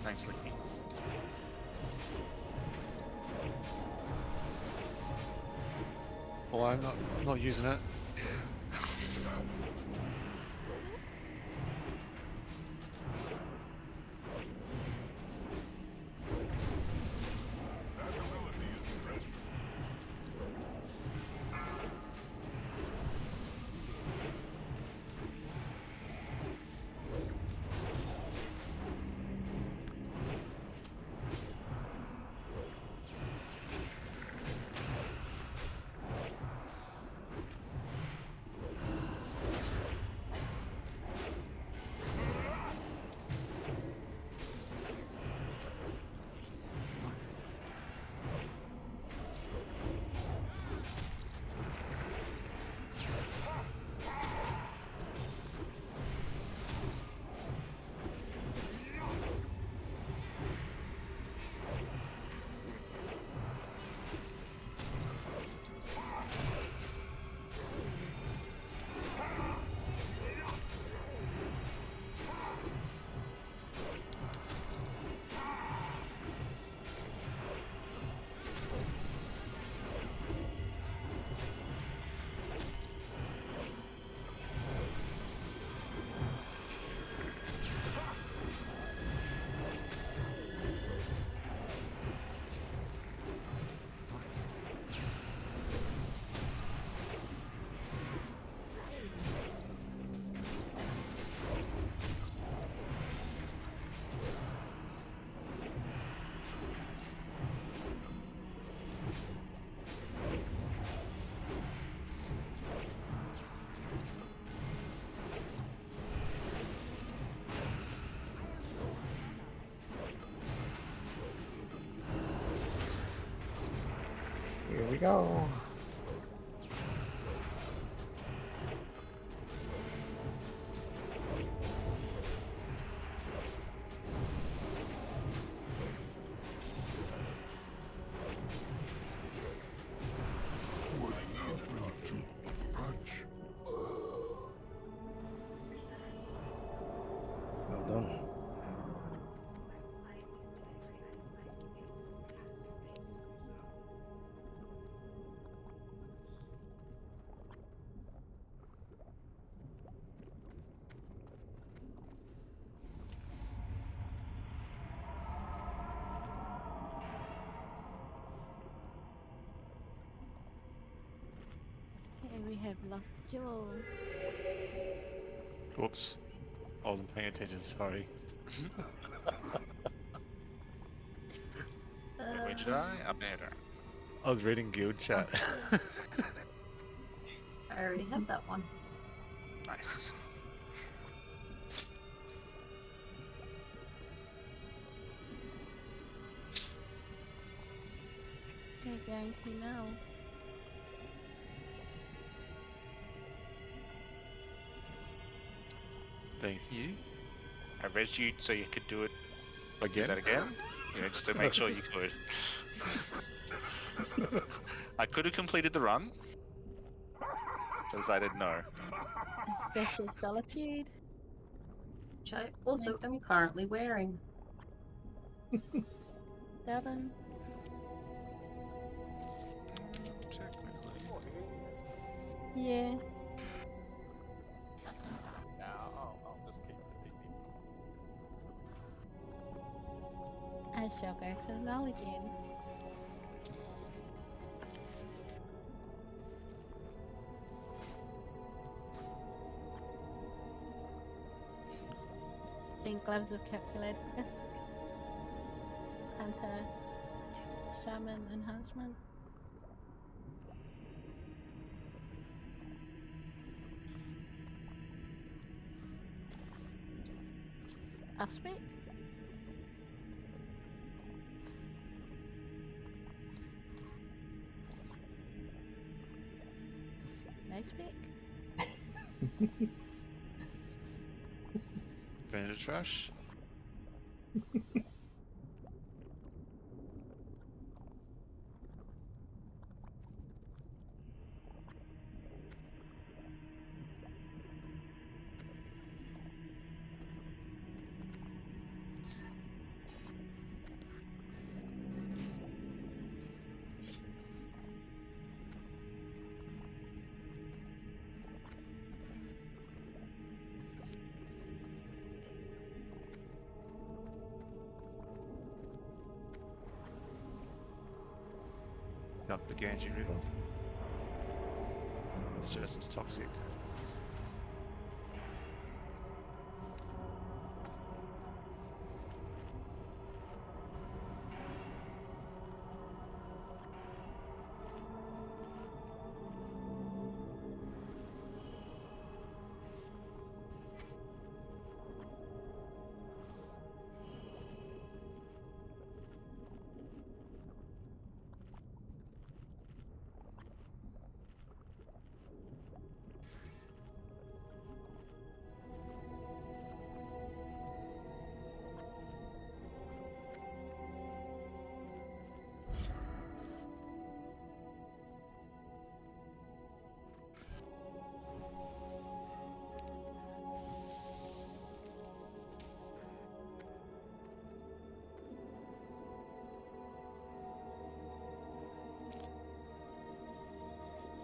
Speaker 5: Thanks, Licky.
Speaker 2: Well, I'm not using it.
Speaker 1: we go.
Speaker 4: Well done.
Speaker 12: Okay, we have lost Joel.
Speaker 2: Whoops. I wasn't paying attention, sorry.
Speaker 5: Where did I? Up there.
Speaker 2: I was reading guild chat.
Speaker 10: I already have that one.
Speaker 5: Nice.
Speaker 12: They're going to know.
Speaker 2: Thank you.
Speaker 5: I raised you so you could do it.
Speaker 2: Again?
Speaker 5: Do that again? Yeah, just to make sure you could. I could have completed the run. Decided no.
Speaker 12: Social solitude.
Speaker 10: Which I also am currently wearing.
Speaker 12: Devon. Yeah.
Speaker 14: Now I'll just keep the PP.
Speaker 12: I shall go to null again. Then gloves of calculated risk. Hunter. Shaman enhancement. Aspect. Nice pick.
Speaker 2: Vandal trash. Not the Ganges River. It's just as toxic.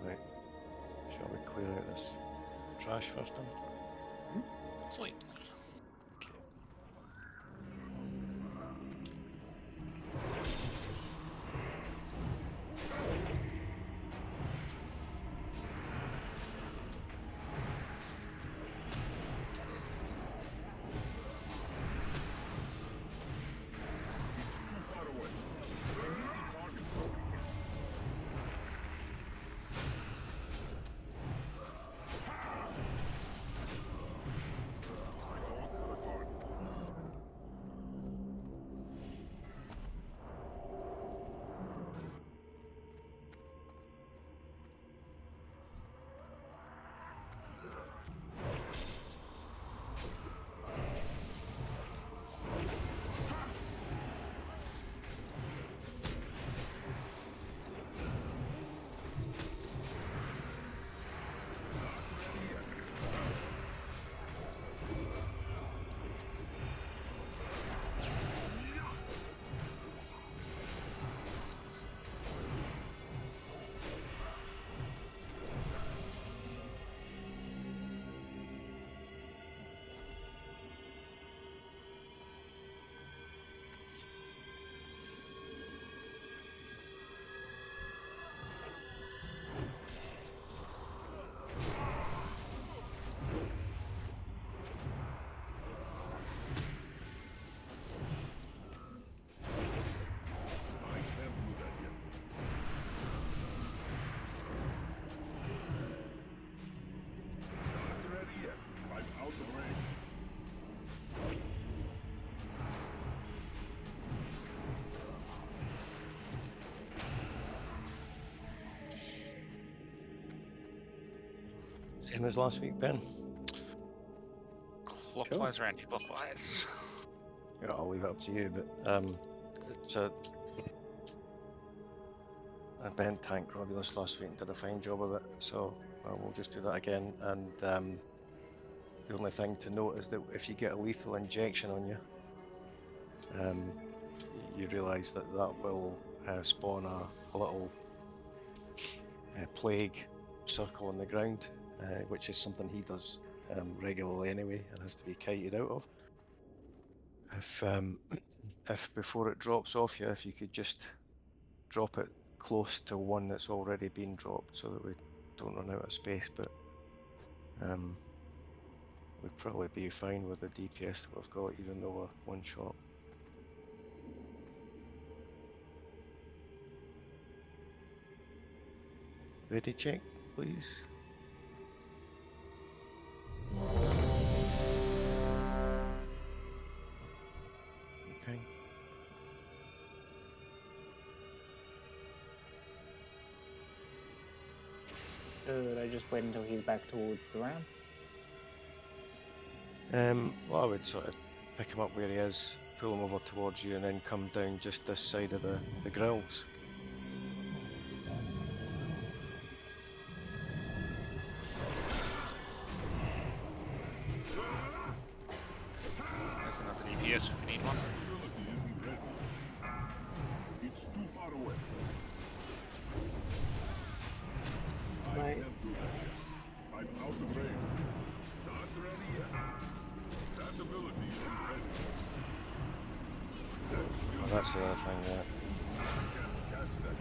Speaker 4: Right. Shall we clear out this trash first then?
Speaker 5: Sweet.
Speaker 4: Okay. Same as last week, Ben.
Speaker 5: Clockwise or anti-clockwise?
Speaker 4: Yeah, I'll leave it up to you, but it's a Ben tanked Romulus last week and did a fine job of it, so we'll just do that again. And the only thing to note is that if you get a lethal injection on you, you realise that will spawn a little plague circle on the ground, which is something he does regularly anyway and has to be kited out of. If before it drops off you, if you could just drop it close to one that's already been dropped so that we don't run out of space, but we'd probably be fine with the DPS that we've got, even though we're one shot. Ready check, please. Okay.
Speaker 6: Should I just wait until he's back towards the ramp?
Speaker 4: Well, I would sort of pick him up where he is, pull him over towards you, and then come down just this side of the grills.
Speaker 5: There's another DPS if we need one.
Speaker 3: It's too far away.
Speaker 1: My...
Speaker 3: I'm out of range. Not ready yet. That ability isn't ready.
Speaker 4: That's the other thing, yeah.
Speaker 3: I can't cast that.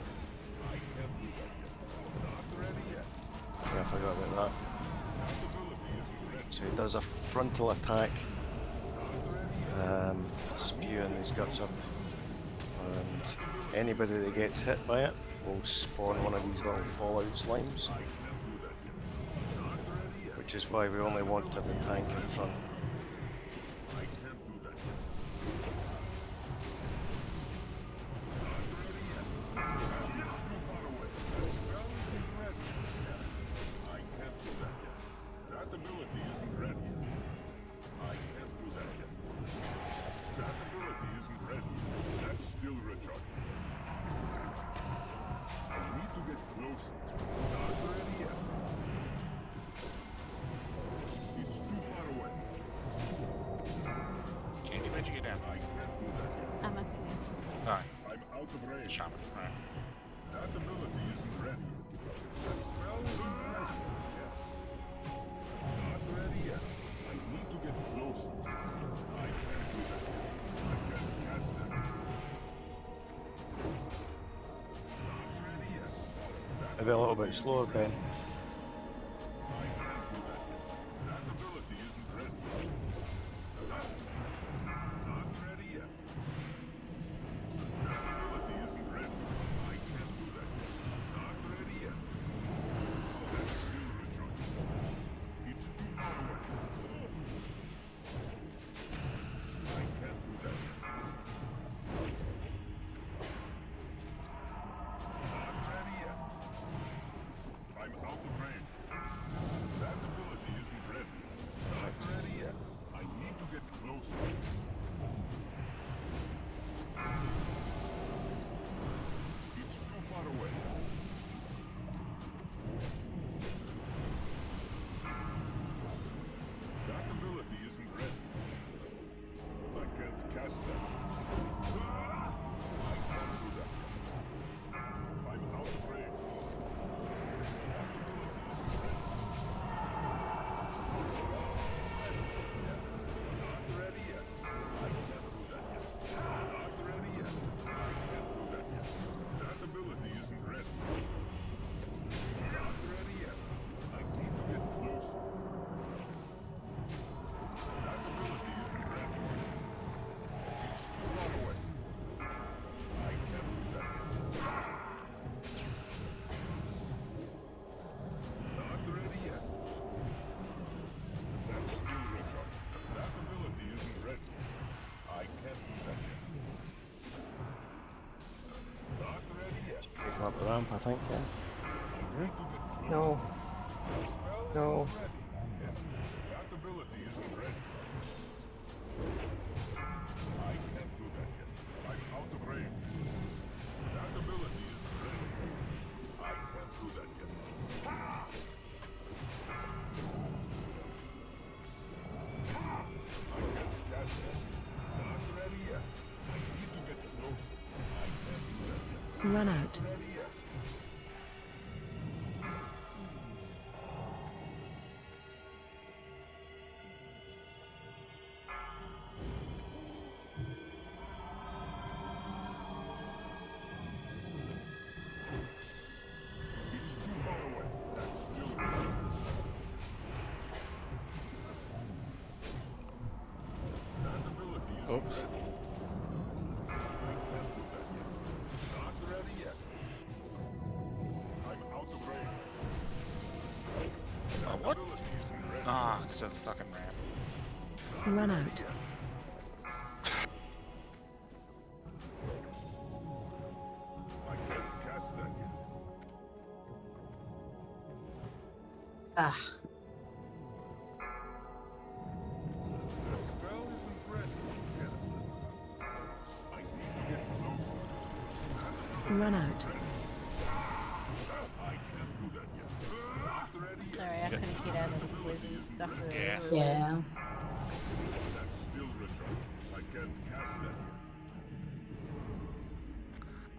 Speaker 3: I can't do that yet. Not ready yet.
Speaker 4: Yeah, I forgot about that.
Speaker 3: That ability isn't ready.
Speaker 4: So he does a frontal attack, spewing his guts up, and anybody that gets hit by it will spawn one of these little fallout slimes, which is why we only wanted the tank in front.
Speaker 3: I can't do that yet. Not ready yet. It's too far away. That spell isn't ready. I can't do that yet. That ability isn't ready yet. I can't do that yet. That ability isn't ready. That's still recharging. I need to get closer. Not ready yet. It's too far away.
Speaker 5: Candy, where'd you get down?
Speaker 3: I can't do that yet.
Speaker 12: I'm up here.
Speaker 5: Alright,
Speaker 3: I'm out of range.
Speaker 5: shaman. Alright.
Speaker 3: That ability isn't ready. That spell isn't ready yet. Not ready yet. I need to get closer. I can't do that yet. I can't cast that. Not ready yet.
Speaker 4: Maybe a little bit slower, Ben.
Speaker 3: I can't do that yet. That ability isn't ready. Not ready yet. That ability isn't ready. I can't do that yet. Not ready yet. That's still recharging. It's too far away. I can't do that yet. Not ready yet. I'm out of range. That ability isn't ready. Not ready yet. I need to get closer. It's too far away. That ability isn't ready. I can't cast that. I can't do that. I'm out of range. That ability isn't ready. Not ready yet. I can't do that yet. Not ready yet. I can't do that yet. That ability isn't ready. Not ready yet. I need to get closer. That ability isn't ready. It's too far away. I can't do that yet. Not ready yet. That's still recharging. That ability isn't ready. I can't do that yet. Not ready yet.
Speaker 4: Pick him up the ramp, I think, yeah.
Speaker 3: I need to get closer.
Speaker 1: No.
Speaker 3: The spell
Speaker 1: No.
Speaker 3: That ability isn't ready. I can't do that yet. I'm out of range. That ability isn't ready. I can't do that yet. Ha! I can't cast it. Not ready yet. I need to get closer. I can't do that yet.
Speaker 13: Run
Speaker 3: Not
Speaker 13: out.
Speaker 3: ready yet. It's too far away. That's still ready. That ability isn't
Speaker 2: Oops.
Speaker 3: ready. I can't do that yet. Not ready yet. I'm out of range. That
Speaker 5: what?
Speaker 3: ability isn't ready.
Speaker 5: Ah, because of the fucking ramp.
Speaker 13: Run out.
Speaker 3: I can't cast that yet.
Speaker 10: Ah,
Speaker 3: That spell isn't ready. I need to get closer.
Speaker 13: Run out.
Speaker 3: I can't do that yet. Not ready yet.
Speaker 12: Sorry, I couldn't get out of the poison stuff
Speaker 5: Yeah.
Speaker 12: earlier.
Speaker 10: yeah.
Speaker 3: That's still retarded. I can't cast that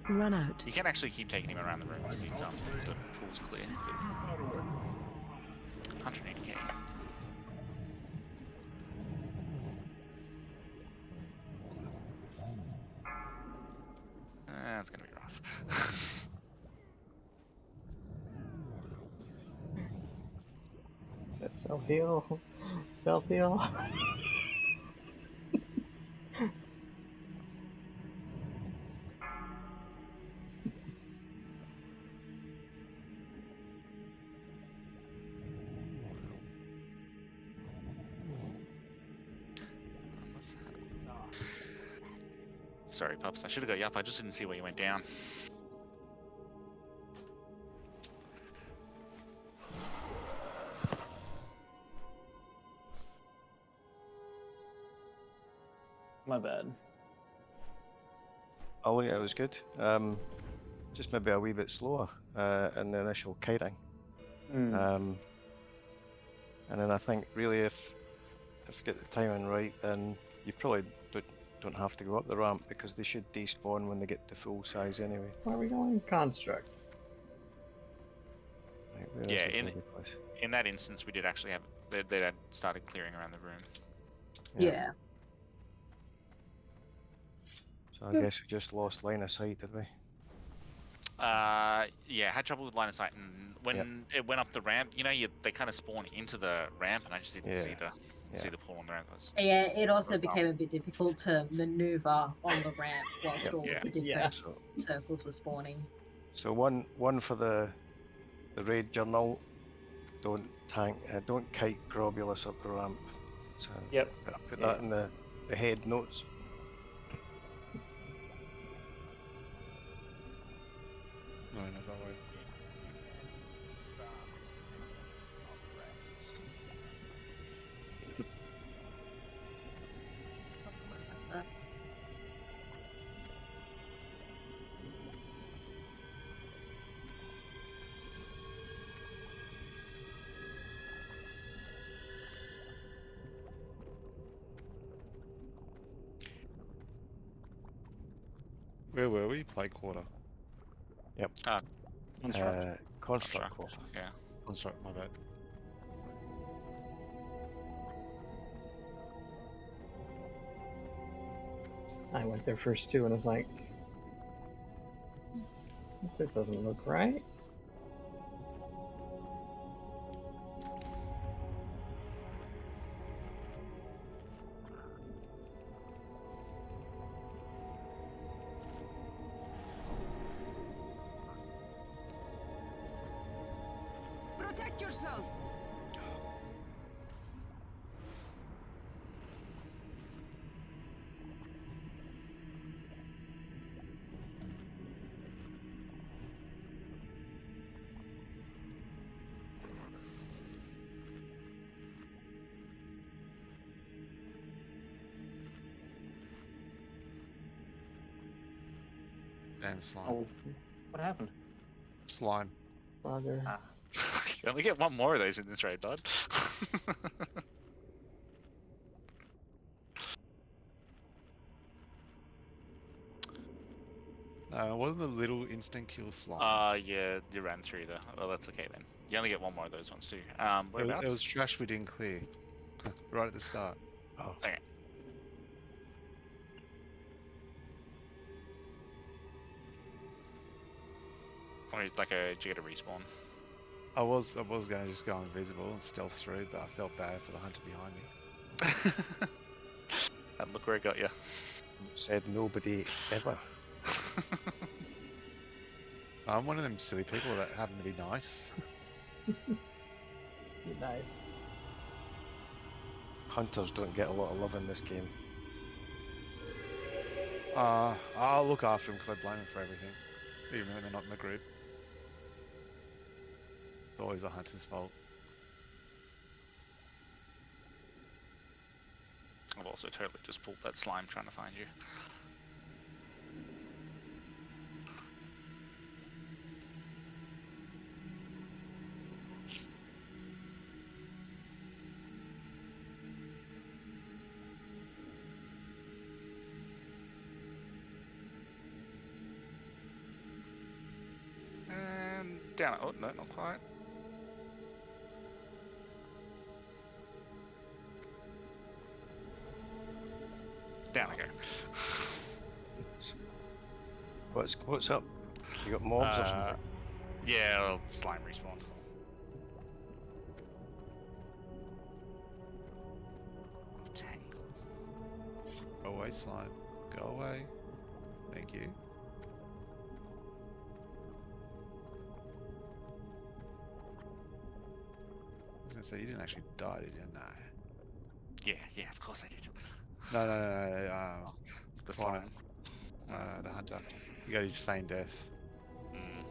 Speaker 3: yet.
Speaker 13: Run out.
Speaker 5: You can actually keep taking him around the room because he's the pool's clear.
Speaker 3: Too far away.
Speaker 5: 180k. That's gonna be rough.
Speaker 1: Is that self heal? Self heal?
Speaker 5: Sorry, pups. I should have got you up. I just didn't see where you went down.
Speaker 6: My bad.
Speaker 4: Oh yeah, it was good. Just maybe a wee bit slower in the initial kiting. And then I think really if you get the timing right, then you probably don't have to go up the ramp because they should despawn when they get to full size anyway.
Speaker 1: Where are we going? Construct.
Speaker 4: Right, where
Speaker 5: Yeah,
Speaker 4: is the bloody place?
Speaker 5: in that instance, we did actually have they had started clearing around the room.
Speaker 10: Yeah.
Speaker 4: So I guess we just lost line of sight, did we?
Speaker 5: Yeah, had trouble with line of sight, and when it went up the ramp, you know, they kind of spawn into the ramp, and I just didn't see the pool on the ramp.
Speaker 10: Yeah, it also became a bit difficult to maneuver on the ramp whilst all of the different circles were spawning.
Speaker 4: So one for the raid journal. Don't kite Globulus up the ramp. So
Speaker 6: Yep.
Speaker 4: Put that in the head notes.
Speaker 2: No, not that way. Where were we? Play quarter.
Speaker 4: Yep. Construct quarter.
Speaker 5: Yeah.
Speaker 2: Construct, my bad.
Speaker 1: I went there first too, and it's like, this doesn't look right.
Speaker 9: Protect yourself.
Speaker 2: Damn slime.
Speaker 6: Oh, what happened?
Speaker 2: Slime.
Speaker 1: Bugger.
Speaker 6: Ah,
Speaker 5: You only get one more of those in this raid, bud.
Speaker 2: No, it wasn't the little instant kill slimes.
Speaker 5: Yeah, you ran through the. Oh, that's okay then. You only get one more of those ones too.
Speaker 2: It
Speaker 5: Whereabouts?
Speaker 2: was trash we didn't clear. Right at the start.
Speaker 4: Oh,
Speaker 5: Okay. Or like did you get a respawn?
Speaker 2: I was going to just go invisible and stealth through, but I felt bad for the hunter behind me.
Speaker 5: And look where it got you.
Speaker 4: said nobody ever.
Speaker 2: I'm one of them silly people that happen to be nice.
Speaker 1: Nice.
Speaker 4: Hunters don't get a lot of love in this game.
Speaker 2: I'll look after them because I blame them for everything, even when they're not in the group. It's always the hunter's fault.
Speaker 5: I've also totally just pulled that slime trying to find you. And down. Oh, no, not quite. Down I go.
Speaker 4: What's up? You got mobs or something?
Speaker 5: Yeah, well, slime respawned. Tangle.
Speaker 2: Go away, slime. Go away. Thank you. I was gonna say you didn't actually die, did you? No.
Speaker 5: Yeah, of course I did.
Speaker 2: No.
Speaker 5: The
Speaker 2: Connor.
Speaker 5: slime.
Speaker 2: No, the hunter. He got his feigned death.
Speaker 5: Mm.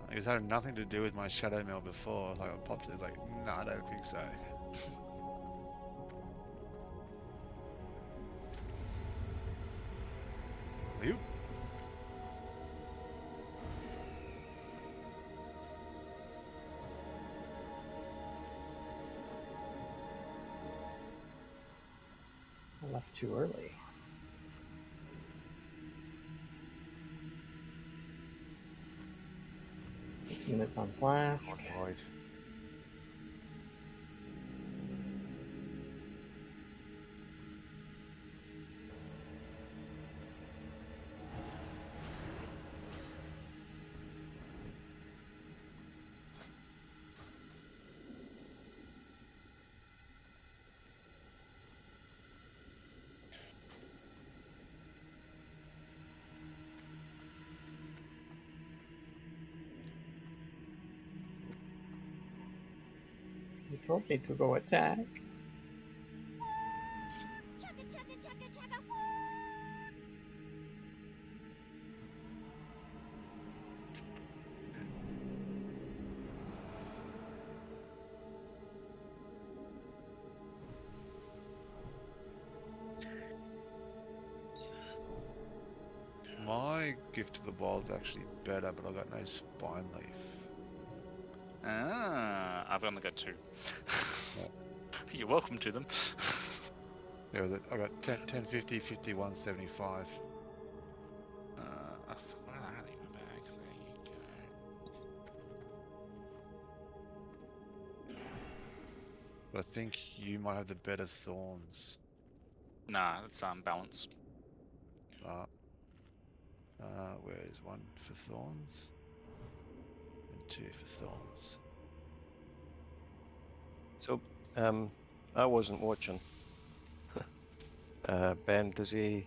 Speaker 2: He was having nothing to do with my shadow mail before. Like I popped it, like, no, I don't think so. You?
Speaker 1: I left too early. Six minutes on flask.
Speaker 4: Lloyd.
Speaker 1: You told me to go attack.
Speaker 2: My gift of the wild's actually better, but I got no spine leaf.
Speaker 5: I've only got 2.
Speaker 2: Yeah.
Speaker 5: You're welcome to them.
Speaker 2: Yeah, I got 10, 50, 51, 75.
Speaker 5: Where are they in my bag? There you go.
Speaker 2: But I think you might have the better thorns.
Speaker 5: Nah, it's balance.
Speaker 2: Where's 1 for thorns? And 2 for thorns.
Speaker 4: So, I wasn't watching. Ben, is there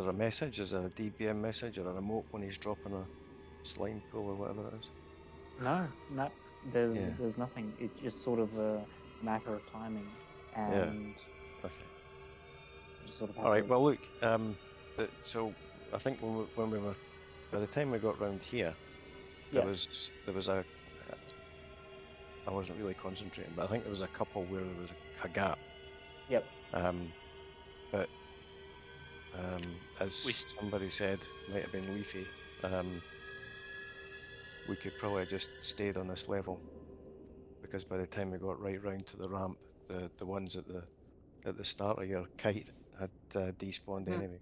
Speaker 4: a message? Is there a DBM message or a remote when he's dropping a slime pool or whatever it is?
Speaker 6: No, there's nothing. It's just sort of a matter of timing, and
Speaker 4: Okay.
Speaker 6: just sort of have
Speaker 4: All right.
Speaker 6: to-
Speaker 4: Well, look. So I think when we were, by the time we got round here, there
Speaker 6: Yeah.
Speaker 4: was a I wasn't really concentrating, but I think there was a couple where there was a gap.
Speaker 6: Yep.
Speaker 4: But as somebody said, might have been Leafy, we could probably just stayed on this level, because by the time we got right round to the ramp, the ones at the start of your kite had despawned anyway.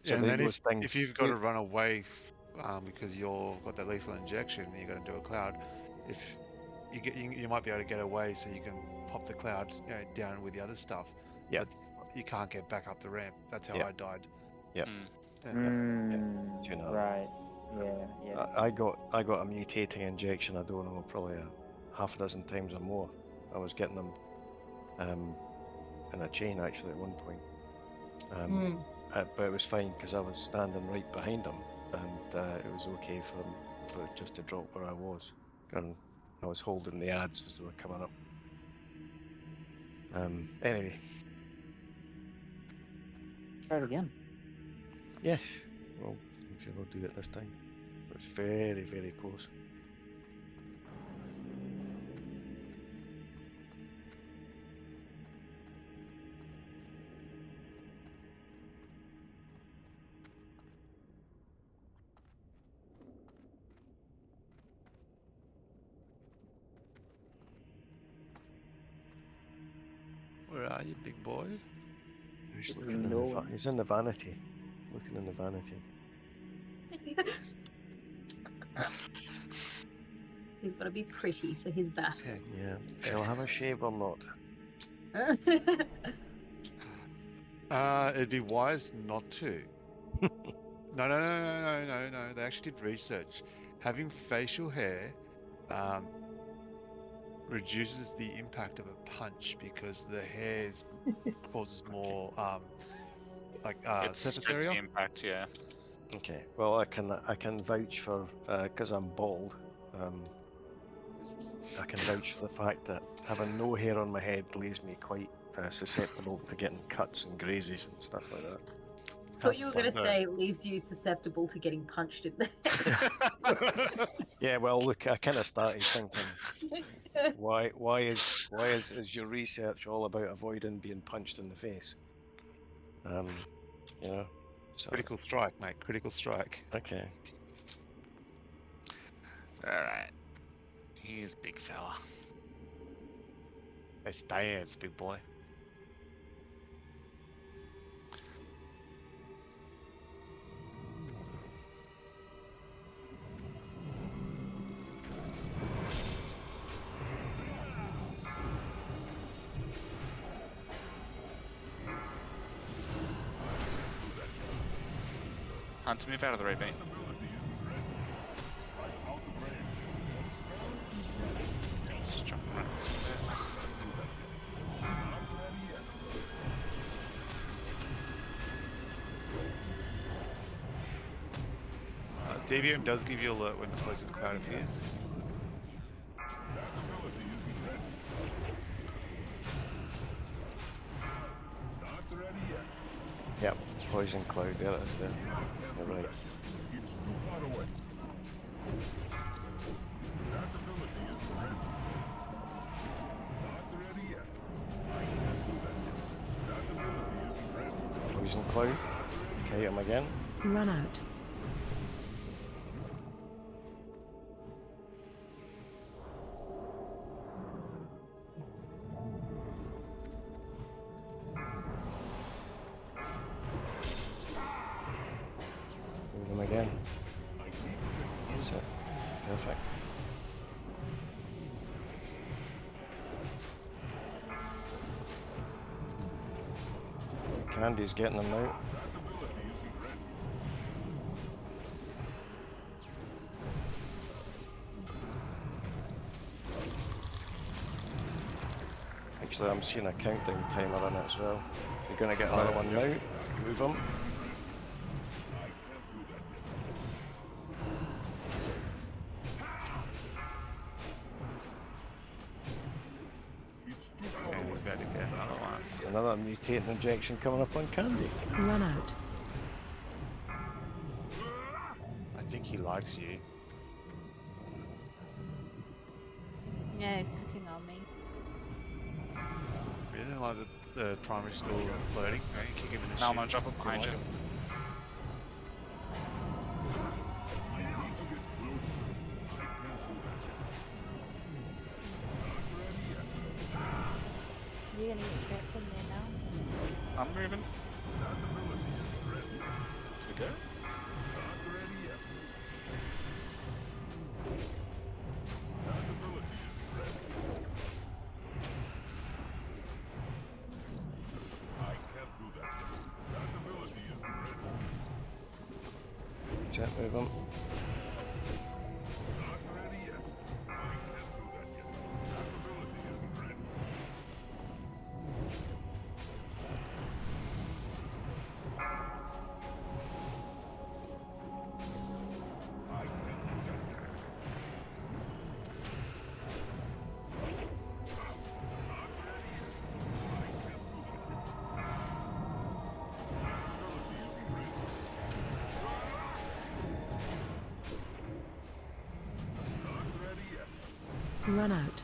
Speaker 4: So
Speaker 2: Yeah, and then
Speaker 4: those things,
Speaker 2: if you've got to run away because you've got that lethal injection and you're going to do a cloud, if you might be able to get away so you can pop the cloud down with the other stuff.
Speaker 4: Yeah.
Speaker 2: But you can't get back up the ramp. That's how I died.
Speaker 4: Yeah.
Speaker 6: Right. Yeah.
Speaker 4: I got a mutating injection. I don't know, probably half a dozen times or more. I was getting them in a chain actually at one point. But it was fine because I was standing right behind him, and it was okay for it just to drop where I was. And I was holding the ads as they were coming up. Anyway.
Speaker 6: Try it again.
Speaker 4: Yes. Well, I'm sure we'll do it this time. It was very, very close.
Speaker 2: Where are you, big boy?
Speaker 4: He's looking he's in the vanity. Looking in the vanity.
Speaker 10: He's got to be pretty for his battle.
Speaker 4: Yeah. Shall I have a shave or not?
Speaker 2: It'd be wise not to. No. They actually did research. Having facial hair reduces the impact of a punch because the hair causes more surface area
Speaker 5: impact. Yeah.
Speaker 4: Okay. Well, I can vouch for because I'm bald. I can vouch for the fact that having no hair on my head leaves me quite susceptible to getting cuts and grazes and stuff like that.
Speaker 10: I thought you were going to say leaves you susceptible to getting punched in the head.
Speaker 4: Yeah, well, look, I kind of started thinking, why is your research all about avoiding being punched in the face? You know. So.
Speaker 2: Critical strike, mate. Critical strike.
Speaker 4: Okay.
Speaker 5: All right. Here's big fella.
Speaker 2: It's dance, big boy.
Speaker 5: Hunt, move out of the way, mate. Just jump around a bit.
Speaker 2: DVM does give you alert when the poison cloud appears.
Speaker 4: Yep, poison cloud, there it is there. You're right. Poison cloud. Okay, him again.
Speaker 13: Run out.
Speaker 4: Move him again. That's it. Perfect. Candy's getting them now. Actually, I'm seeing a countdown timer on it as well. You're going to get another one now. Move them.
Speaker 2: And he's about to get another one.
Speaker 4: Another mutating injection coming up on Candy.
Speaker 13: Run out.
Speaker 2: I think he likes you.
Speaker 12: Yeah, he's picking on me.
Speaker 2: Really like the primary school flirting. Right? Kick him in the
Speaker 5: No, I'm gonna
Speaker 2: shins.
Speaker 5: drop it behind
Speaker 2: like
Speaker 5: you.
Speaker 2: it.
Speaker 12: You're gonna get trapped in there now.
Speaker 5: I'm moving. We go.
Speaker 4: Can't move him.
Speaker 13: Run out.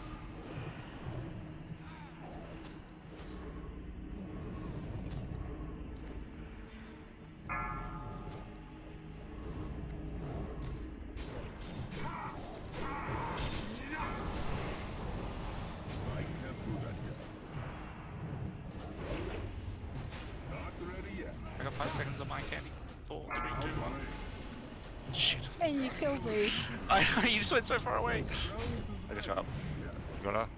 Speaker 5: I got 5 seconds on my candy. 4, 3, 2, 1. Shit.
Speaker 12: And you killed me.
Speaker 5: You just went so far away. Okay, shut up.
Speaker 2: You wanna?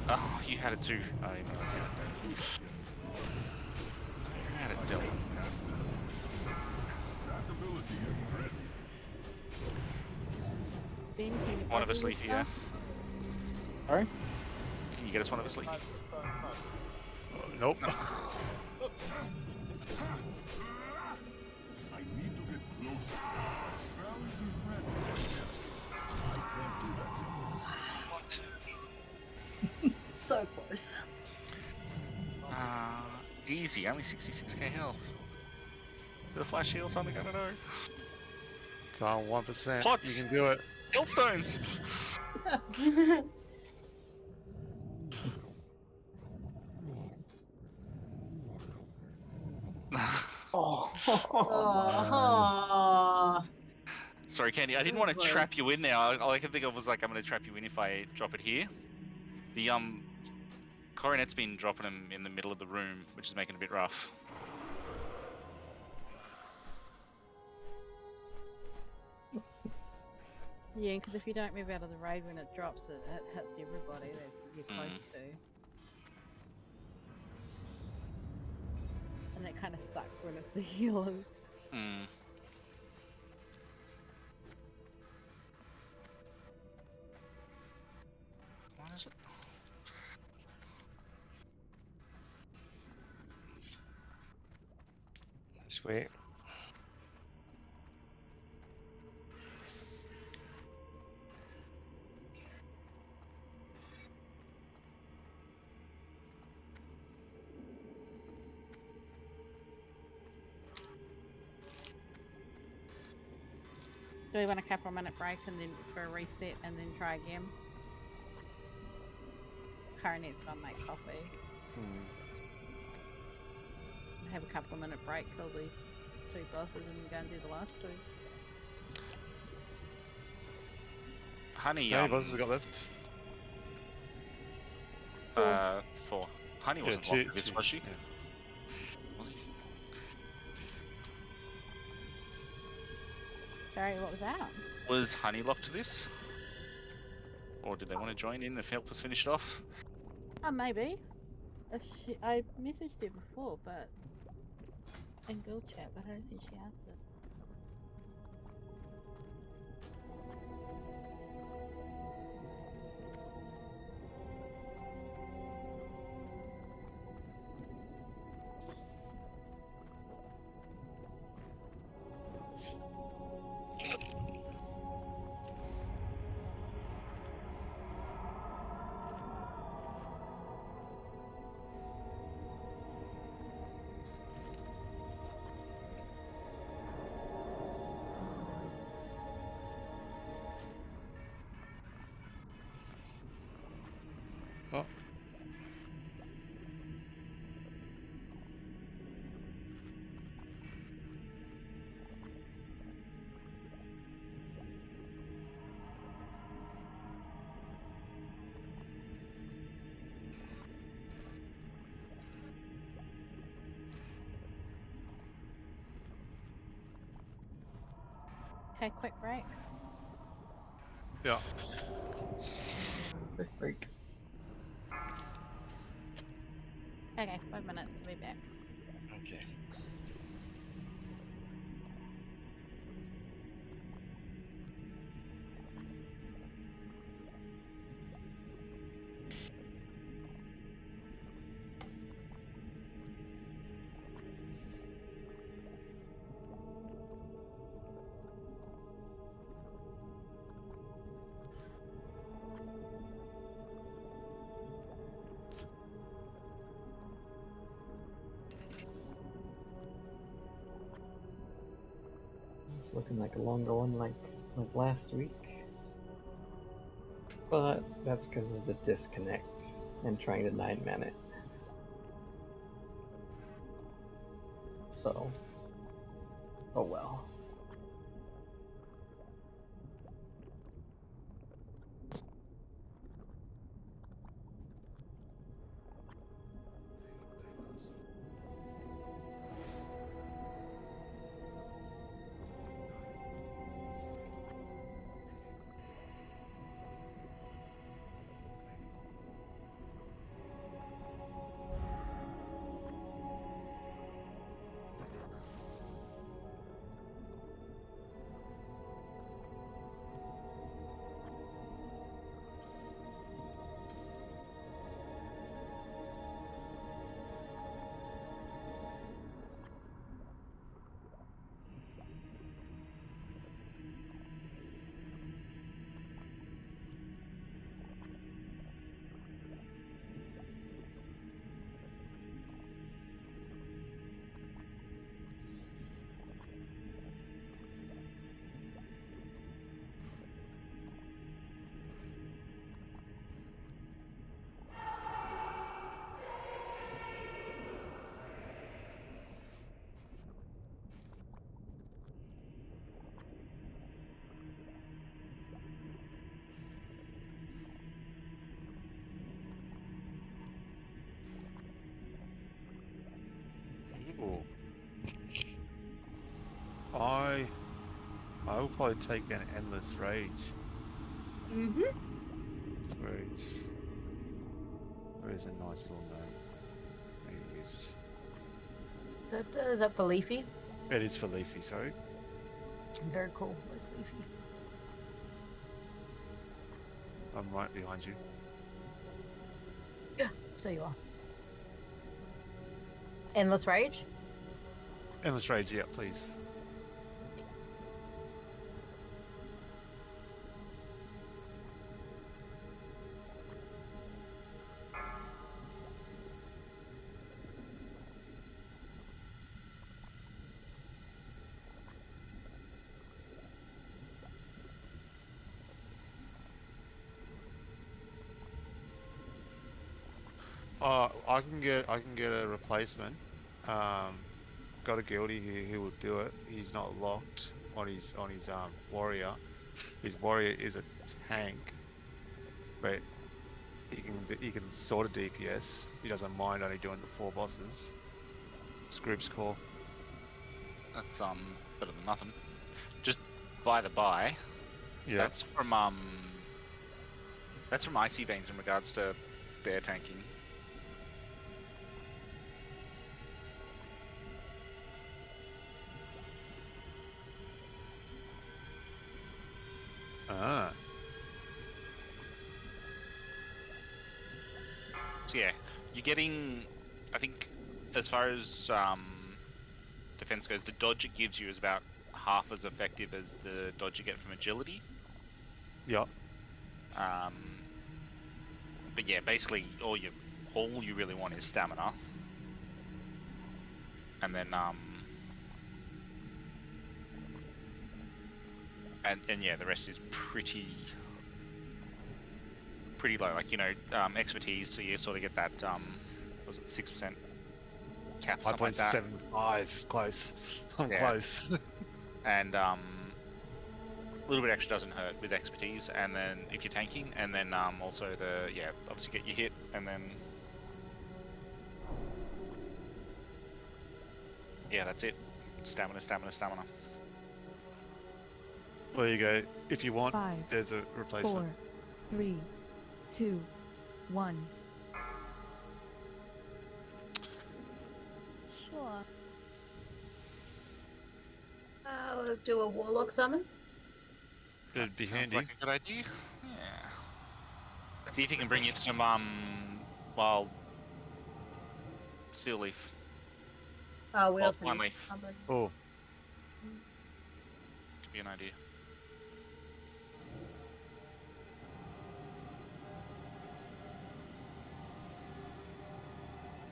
Speaker 5: Oh, you had it too. I didn't realize you had it. You had it, Dylan.
Speaker 12: Ben, can you
Speaker 5: One of us
Speaker 12: bother
Speaker 5: leafy, yeah.
Speaker 12: yourself?
Speaker 6: Sorry?
Speaker 5: Can you get us one of us leafy?
Speaker 2: Nope.
Speaker 10: So close.
Speaker 5: Easy, only 66k health. Did a flash heal something? I don't know.
Speaker 2: Come on, 1%.
Speaker 5: Pots!
Speaker 2: You can do it.
Speaker 5: Health stones!
Speaker 10: Oh.
Speaker 5: Sorry, Candy, I didn't want to trap you in there. All I could think of was like, I'm going to trap you in if I drop it here. The coronet's been dropping them in the middle of the room, which is making it a bit rough.
Speaker 12: Yeah, because if you don't move out of the raid when it drops, it hits everybody that you're close to. And that kind of sucks when it's the healers.
Speaker 5: Hmm. What is it?
Speaker 4: Let's wait.
Speaker 12: Do we want a couple of minute break and then for a reset and then try again? Coronet's gonna make coffee. Have a couple of minute break, kill these 2 bosses and then go and do the last 2.
Speaker 5: Honey,
Speaker 2: How many bosses we got left?
Speaker 5: 4. Honey wasn't
Speaker 2: two,
Speaker 5: locked with this, was she?
Speaker 2: Yeah.
Speaker 5: Was he?
Speaker 12: Sorry, what was that?
Speaker 5: Was Honey locked to this? Or did they want to join in and help us finish it off?
Speaker 12: Oh, maybe. If I messaged her before, but in guild chat, but I don't think she answered. Okay, quick break.
Speaker 2: Yeah.
Speaker 1: Quick break.
Speaker 12: Okay, 5 minutes. We'll be back.
Speaker 4: Okay.
Speaker 1: It's looking like a longer one, like last week. But that's because of the disconnect and trying to 9-man it. So, oh well.
Speaker 2: Ooh. I will probably take an endless rage.
Speaker 10: Mm-hmm.
Speaker 2: Where is a nice little gnome? There he is.
Speaker 10: Is that for Leafy?
Speaker 2: It is for Leafy, sorry.
Speaker 10: Very cool. Where's Leafy?
Speaker 2: I'm right behind you.
Speaker 10: Yeah, so you are. Endless Rage?
Speaker 2: Endless rage, yeah, please. I can get a replacement. Got a guildie who will do it. He's not locked on his warrior. His warrior is a tank, but he can sort of DPS. He doesn't mind only doing the 4 bosses. It's group's call.
Speaker 5: That's better than nothing. Just by the by,
Speaker 2: Yeah.
Speaker 5: that's from Icy Veins in regards to bear tanking.
Speaker 2: Ah.
Speaker 5: So yeah, you're getting, I think, as far as defense goes, the dodge it gives you is about half as effective as the dodge you get from agility.
Speaker 2: Yeah.
Speaker 5: But yeah, basically all you really want is stamina, and then and yeah, the rest is pretty low. Like, you know, expertise, so you sort of get that was it 6% cap, something like that.
Speaker 2: 5.75, close. I'm close.
Speaker 5: And a little bit extra doesn't hurt with expertise, and then if you're tanking, and then also obviously get your hit, and then yeah, that's it. Stamina.
Speaker 2: There you go. If you want,
Speaker 13: 5,
Speaker 2: there's a replacement.
Speaker 13: 4, 3, 2, 1.
Speaker 12: Sure.
Speaker 10: We'll do a warlock summon.
Speaker 2: It'd be
Speaker 5: Sounds
Speaker 2: handy.
Speaker 5: like a good idea. Yeah. See if you can bring in some wild seal leaf.
Speaker 10: We
Speaker 5: Well,
Speaker 10: also
Speaker 5: one
Speaker 10: need
Speaker 5: leaf.
Speaker 10: to summon.
Speaker 2: Oh,
Speaker 5: Could be an idea.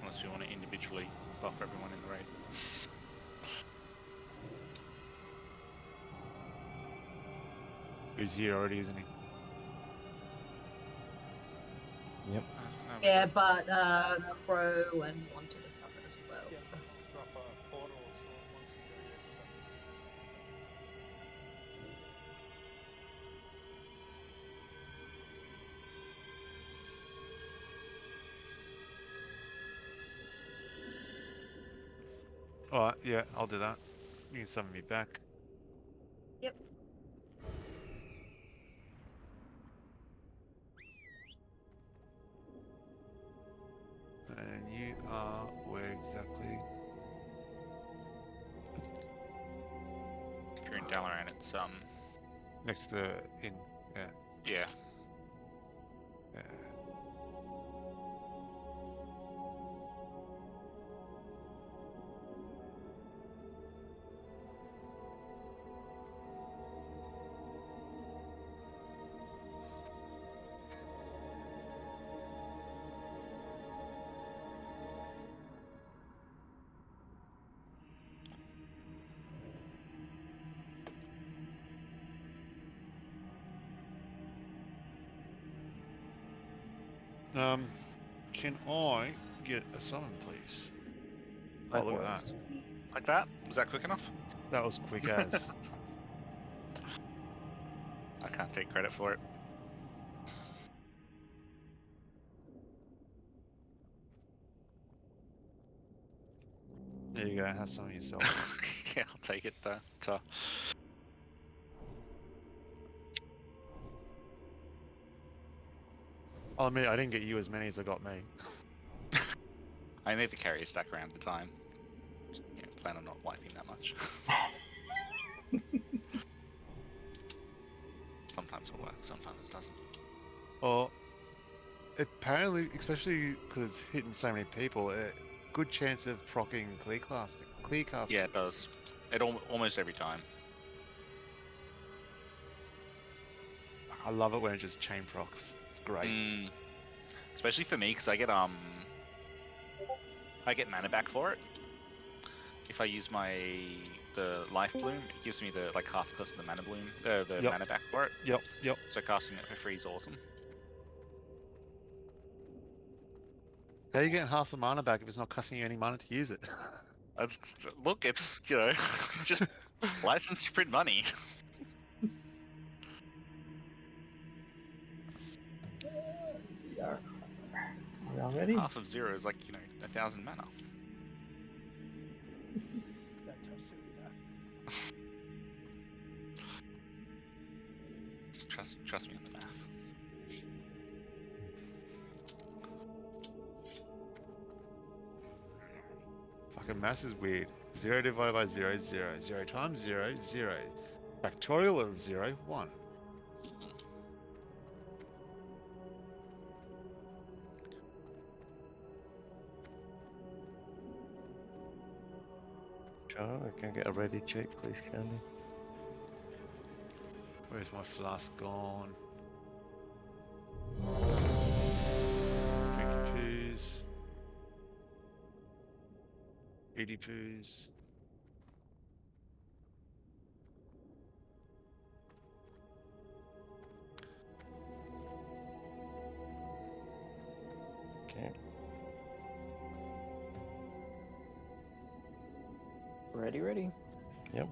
Speaker 5: Unless we want to individually buff everyone in the raid.
Speaker 2: he's here already, isn't he?
Speaker 4: Yep.
Speaker 10: Yeah, but Crow and wanted to summon as well.
Speaker 14: Yeah, drop a portal so once you get your stuff.
Speaker 2: Alright, yeah, I'll do that. You can summon me back.
Speaker 10: Yep.
Speaker 2: And you are where exactly?
Speaker 5: If you're in Dalaran, it's
Speaker 2: Next to the inn. Yeah.
Speaker 5: yeah.
Speaker 2: Yeah. Can I get a summon, please? Oh, look at that.
Speaker 5: Like that? Was that quick enough?
Speaker 2: That was quick as.
Speaker 5: I can't take credit for it.
Speaker 2: There you go, have some yourself.
Speaker 5: Yeah, I'll take it though. So,
Speaker 2: I mean, I didn't get you as many as I got me.
Speaker 5: I never carry a stack around at a time. Just, plan on not wiping that much. Sometimes it'll work, sometimes it doesn't.
Speaker 2: Well, apparently, especially because it's hitting so many people, a good chance of proccing clear casting.
Speaker 5: Yeah, it does. It almost every time.
Speaker 2: I love it when it just chain procs. It's great.
Speaker 5: Especially for me, because I get mana back for it. If I use the life bloom, it gives me the half cost of the mana bloom, the
Speaker 2: Yep.
Speaker 5: mana back for it.
Speaker 2: Yep.
Speaker 5: So casting it for free is awesome.
Speaker 2: How are you getting half the mana back if it's not costing you any mana to use it?
Speaker 5: Look, it's just license to print money.
Speaker 1: Are we all ready?
Speaker 5: Half of 0 is 1,000 mana.
Speaker 14: That tells you that.
Speaker 5: Just trust me on the math.
Speaker 2: Fucking math is weird. 0 divided by 0 is 0. 0 times 0 is 0. Factorial of 0, 1.
Speaker 4: Sure, I can get a ready check, please, Candy.
Speaker 2: Where's my flask gone? Drinking poos. Eaty poos.
Speaker 4: Okay.
Speaker 6: Ready.
Speaker 4: Yep.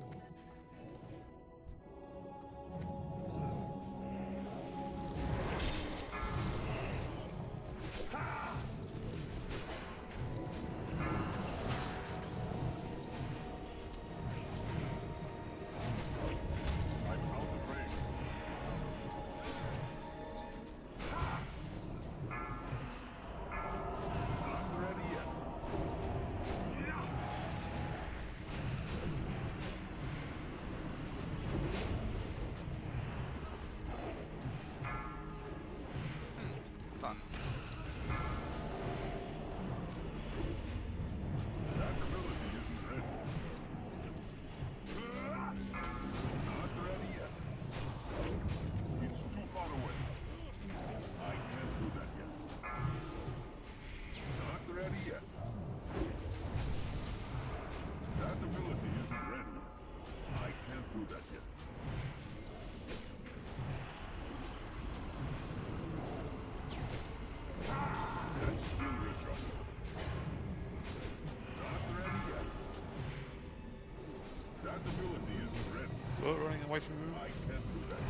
Speaker 2: away from him.
Speaker 3: I can do that.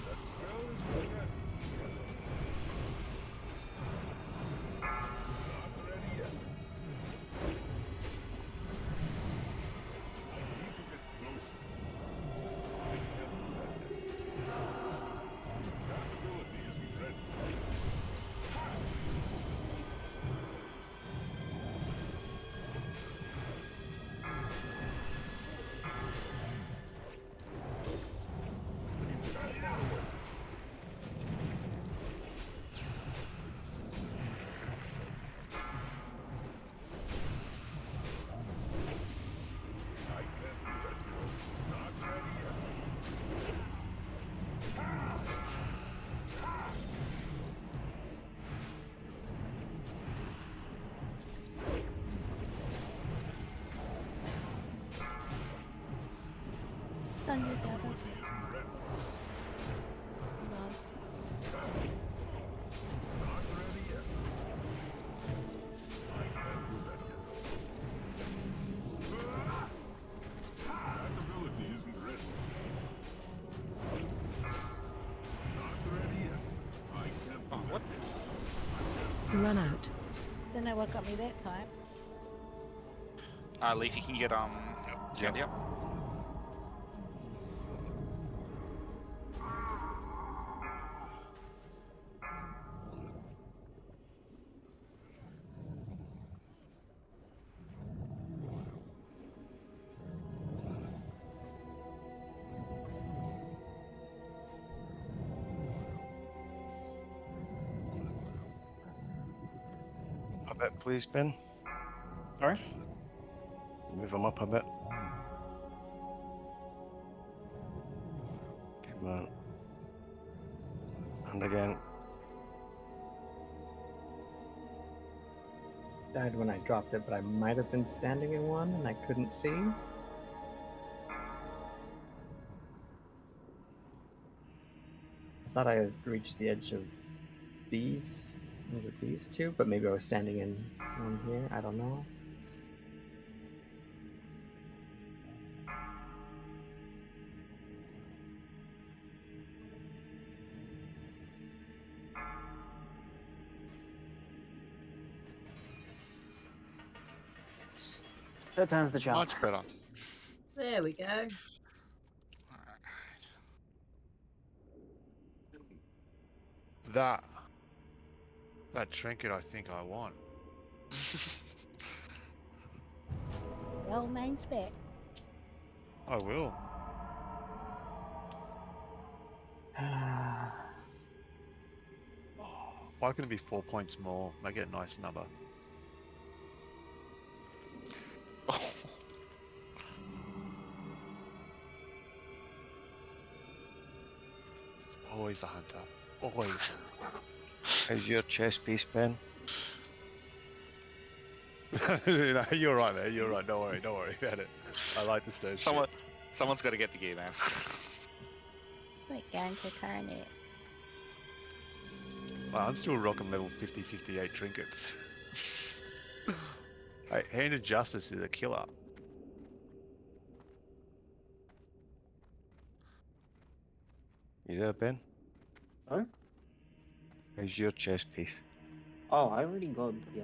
Speaker 3: That spell is ready. Not ready yet. I need to get closer. I can't do that yet. That ability isn't ready. I can't do that yet. Not ready yet.
Speaker 12: It's on your gather.
Speaker 3: Isn't ready.
Speaker 12: Love.
Speaker 3: Not ready yet. I can't do that yet. That ability isn't ready. Not ready yet. I can't do that yet.
Speaker 13: Run out.
Speaker 12: Don't know what got me that time.
Speaker 5: Leaf, you can get Candy up.
Speaker 4: A bit, please, Ben.
Speaker 6: Sorry?
Speaker 4: Move him up a bit. Come on. And again.
Speaker 1: Died when I dropped it, but I might have been standing in one and I couldn't see. I thought I had reached the edge of these. Was it these two? But maybe I was standing in one here. I don't know.
Speaker 6: Third time's the charm.
Speaker 2: Much better.
Speaker 10: There we go.
Speaker 2: That trinket, I think I want.
Speaker 12: Well, main's back.
Speaker 2: I will. Why can it be 4 points more? Make it a nice number. It's always the hunter. Always.
Speaker 4: How's your chest piece, Ben?
Speaker 2: No, you're right, man. You're right. Don't worry about it. I like the stone.
Speaker 5: Someone's got to get the gear, man.
Speaker 12: We're going to Coronet.
Speaker 2: Well, I'm still rocking level 50, 58 trinkets. Hey, Hand of Justice is a killer.
Speaker 4: You there, Ben?
Speaker 6: Sorry?
Speaker 4: How's your chest piece?
Speaker 6: Oh, I already got the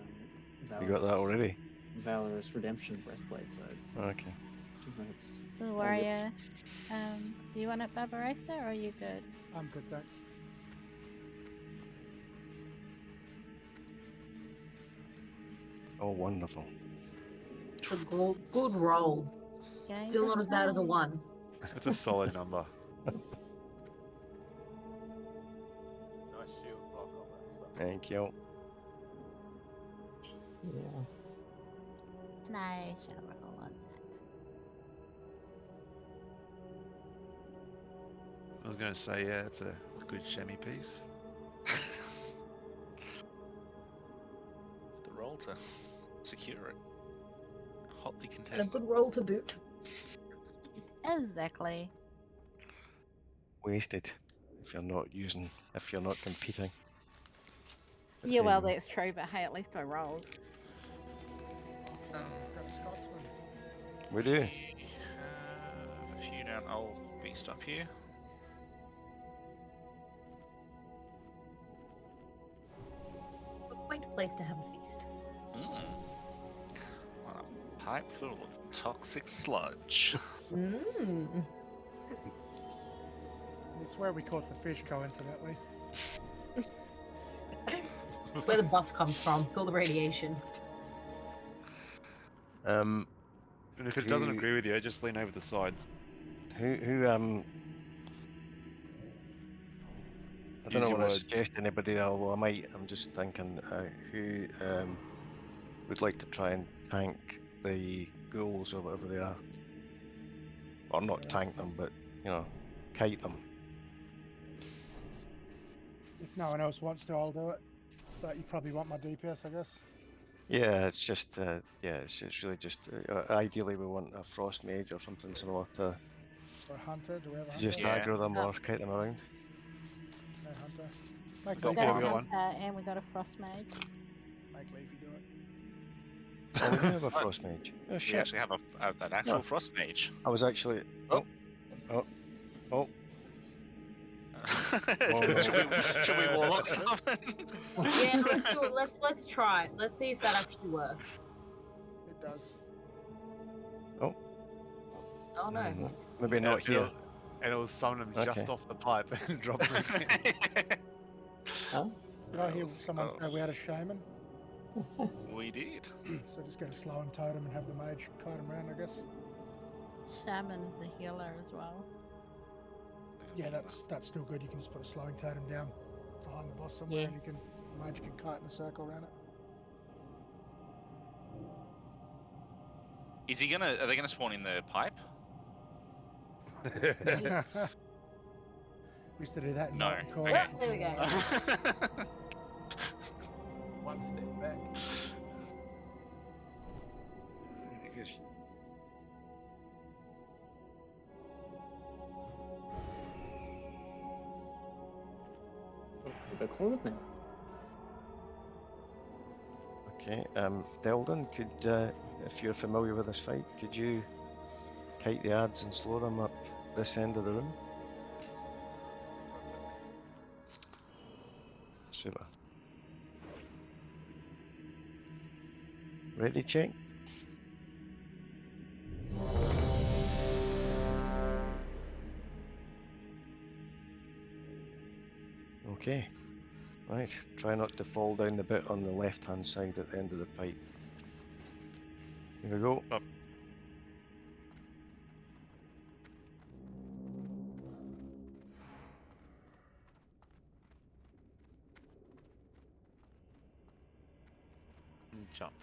Speaker 4: You got that already?
Speaker 6: Valorous Redemption breastplate, so it's
Speaker 4: Okay.
Speaker 6: it's
Speaker 12: The
Speaker 6: all good.
Speaker 12: warrior. Do you want it, Barbarossa, or are you good?
Speaker 14: I'm good, thanks.
Speaker 4: Oh, wonderful.
Speaker 10: It's a good roll.
Speaker 12: Going
Speaker 10: Still
Speaker 12: for
Speaker 10: not as bad as a
Speaker 12: fun.
Speaker 10: 1.
Speaker 2: It's a solid number.
Speaker 14: Nice shield block on that stuff.
Speaker 4: Thank you.
Speaker 1: Yeah.
Speaker 12: And I shall roll on
Speaker 2: I was going to say, yeah, it's a good chamois piece.
Speaker 5: The roll to secure it. Hotly
Speaker 10: And a
Speaker 5: contested.
Speaker 10: good roll to boot.
Speaker 12: that. Exactly.
Speaker 4: Wasted. If you're not competing. But
Speaker 12: Yeah, well,
Speaker 4: there you
Speaker 12: that's true, but hey, at least I rolled.
Speaker 14: Got a Scotsman.
Speaker 4: go. We do.
Speaker 5: A few down. I'll be feast up here.
Speaker 10: A quaint place to have a feast.
Speaker 5: On a pipe full of toxic sludge.
Speaker 10: Mmm.
Speaker 15: It's where we caught the fish, coincidentally.
Speaker 10: It's where the buff comes from. It's all the radiation.
Speaker 2: And if it doesn't agree with you, just lean over the side.
Speaker 4: I don't
Speaker 2: Use
Speaker 4: know
Speaker 2: your
Speaker 4: what to
Speaker 2: words.
Speaker 4: suggest to anybody, although I might. I'm just thinking who would like to try and tank the ghouls or whatever they are. Or not tank them, but, you know, kite them.
Speaker 15: If no one else wants to, I'll do it. But you probably want my DPS, I guess.
Speaker 4: Yeah, it's just, it's really just, ideally we want a frost mage or something similar to
Speaker 15: Or a hunter, do we have a
Speaker 4: to
Speaker 15: hunter?
Speaker 4: just aggro them or kite them around.
Speaker 15: No hunter.
Speaker 2: We
Speaker 15: Make
Speaker 2: got
Speaker 15: Leafy
Speaker 2: one,
Speaker 15: do
Speaker 2: we
Speaker 15: it.
Speaker 2: got one.
Speaker 12: And we got a frost mage.
Speaker 15: Make Leafy do it.
Speaker 4: Oh, we do have a frost mage. Oh
Speaker 5: We
Speaker 4: shit!
Speaker 5: actually have an actual frost mage.
Speaker 4: I was actually. Oh.
Speaker 5: Should we warlock summon?
Speaker 10: Yeah, let's do it. Let's try it. Let's see if that actually works.
Speaker 15: It does.
Speaker 4: Oh.
Speaker 10: Oh no.
Speaker 4: Maybe not here.
Speaker 2: And it'll summon them
Speaker 4: Okay.
Speaker 2: just off the pipe and drop them in.
Speaker 1: Huh?
Speaker 15: Did I hear someone say we had a shaman?
Speaker 5: We did.
Speaker 15: So just get a slow and totem and have the mage kite him around, I guess.
Speaker 12: Shaman is a healer as well.
Speaker 15: Yeah, that's still good. You can just put a slowing totem down behind the boss somewhere,
Speaker 12: Yeah.
Speaker 15: and the mage can kite in a circle around
Speaker 5: Is he gonna? Are they gonna spawn in the pipe?
Speaker 15: it. We used to do that in
Speaker 5: No.
Speaker 15: Molten Core.
Speaker 5: Okay.
Speaker 10: Oh, there we go.
Speaker 14: One step back.
Speaker 1: They're closed now.
Speaker 4: Okay. Delden, could if you're familiar with this fight, could you kite the ads and slow them up this end of the room? Super. Ready, check. Okay. Right. Try not to fall down the bit on the left-hand side at the end of the pipe. Here we go.
Speaker 2: Up. And jump.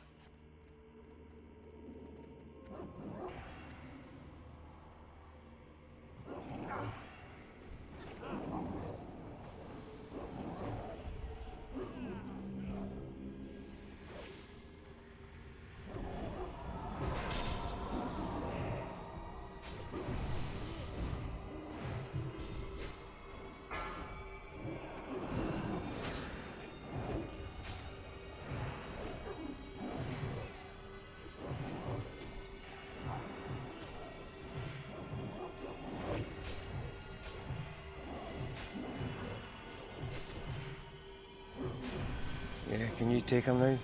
Speaker 4: Yeah, can you take him now?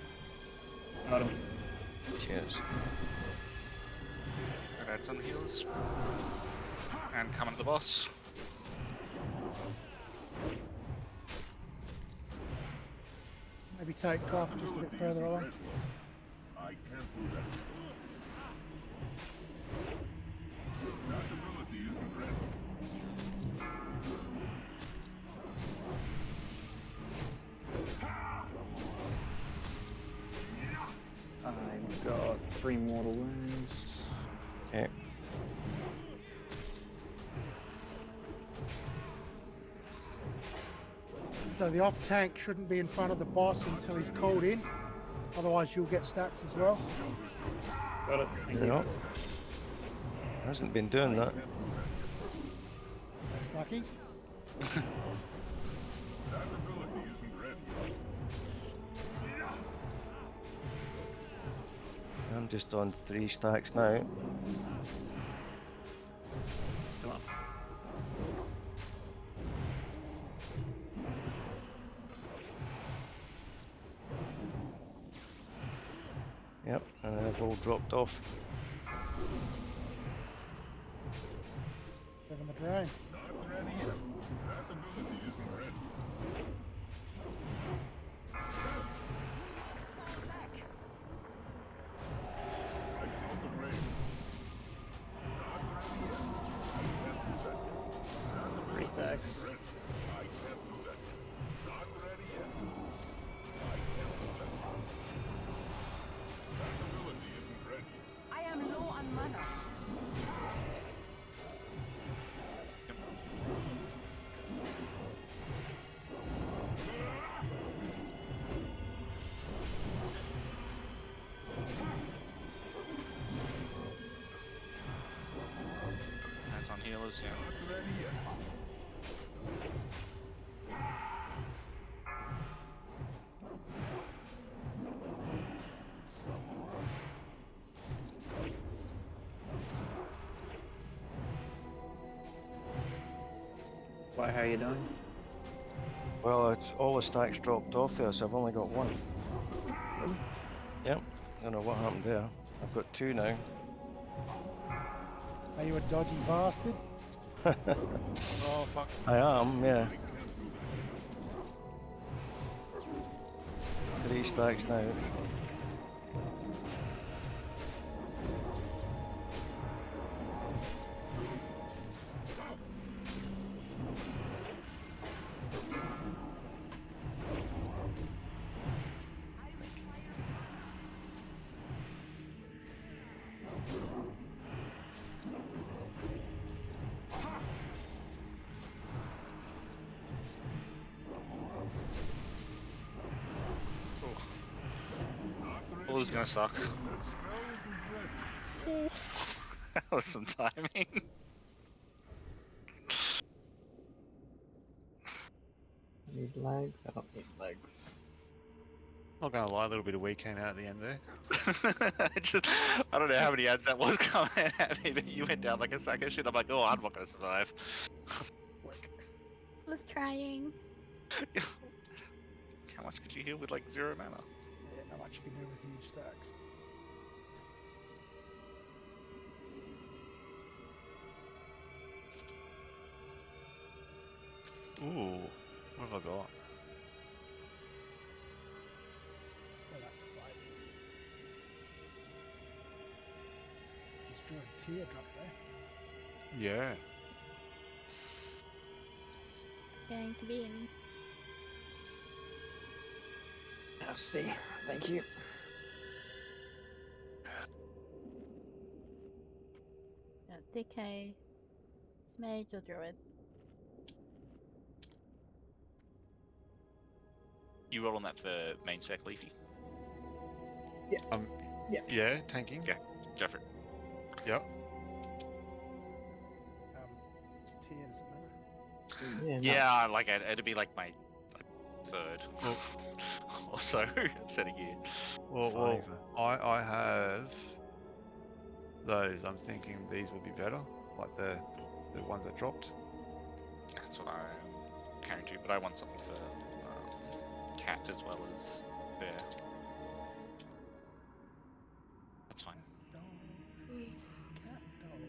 Speaker 1: Got him.
Speaker 4: Cheers.
Speaker 5: Add some heals. And come at the boss.
Speaker 15: Maybe take Craft just a bit further along.
Speaker 3: I can't do that. That ability isn't ready.
Speaker 6: I've got 3 mortal wounds.
Speaker 4: Okay.
Speaker 15: So the off tank shouldn't be in front of the boss until he's called in. Otherwise you'll get stacks as well.
Speaker 1: Got it. Thank you.
Speaker 4: No. Hasn't been doing that.
Speaker 15: That's lucky.
Speaker 3: That ability isn't ready.
Speaker 4: I'm just on 3 stacks now.
Speaker 1: Come on.
Speaker 4: Yep, and they've all dropped off.
Speaker 15: Give him a drain.
Speaker 3: Not ready yet. That ability isn't ready. I feel the rain. Not ready yet. I can't do that yet. That ability
Speaker 1: stacks.
Speaker 3: isn't ready. I can't do that yet. Not ready yet. I can't do that yet. That ability isn't ready yet.
Speaker 13: I am low on mana.
Speaker 5: Hands on healers, yeah.
Speaker 3: Not ready yet.
Speaker 6: Why? How you doing?
Speaker 4: Well, it's all the stacks dropped off there, so I've only got one. Yep, don't know what happened there. I've got two now.
Speaker 15: Are you a dodgy bastard?
Speaker 2: Oh fuck.
Speaker 4: I am, yeah. 3 stacks now.
Speaker 5: All is gonna suck. That was some timing.
Speaker 1: Need legs? I don't need legs.
Speaker 2: Not gonna lie, a little bit of weed came out at the end there.
Speaker 5: I don't know how many ads that was coming at me, but you went down like a sack of shit. I'm like, oh, I'm not gonna survive.
Speaker 12: Was trying.
Speaker 5: How much could you heal with like 0 mana?
Speaker 15: Yeah, not much you can do with huge stacks.
Speaker 2: Ooh, what have I got?
Speaker 15: Well, that's a play. Just drew a teardrop there.
Speaker 2: Yeah.
Speaker 12: Going to be in.
Speaker 1: I'll see. Thank you.
Speaker 12: DK. Mage or druid?
Speaker 5: You roll on that for main spec, Leafy.
Speaker 2: Yeah, tanking.
Speaker 5: Yeah, go for it.
Speaker 2: Yep.
Speaker 15: It's tier, doesn't matter.
Speaker 5: Yeah, like it'd be like my third
Speaker 2: Well,
Speaker 5: or so set of gear.
Speaker 2: well, I have those. I'm thinking these will be better, like the ones that dropped.
Speaker 5: That's what I'm carrying to, but I want something for cat as well as bear. That's fine.
Speaker 15: Cat dog.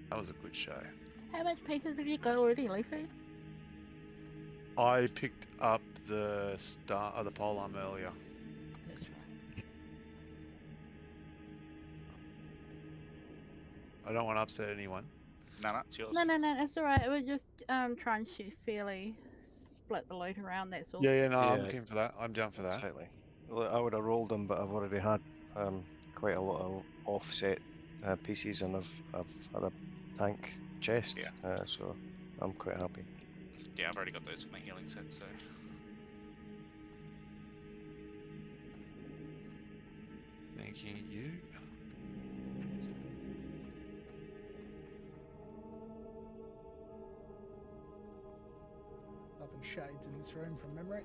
Speaker 2: That was a good show.
Speaker 12: How much pieces have you got already, Leafy?
Speaker 2: I picked up the start of the polearm earlier.
Speaker 12: That's right.
Speaker 2: I don't want to upset anyone.
Speaker 5: No, it's yours.
Speaker 12: No, that's alright. It was just trying to fairly split the loot around, that's all.
Speaker 2: Yeah, no, I'm
Speaker 4: Yeah,
Speaker 2: keen for that. I'm down for that.
Speaker 4: Exactly. Well, I would have rolled them, but I've already had quite a lot of offset pieces, and I've had a tank chest, so I'm quite happy.
Speaker 5: Yeah, I've already got those for my healing set, so.
Speaker 2: Thanking you.
Speaker 15: Loving shades in this room from memory.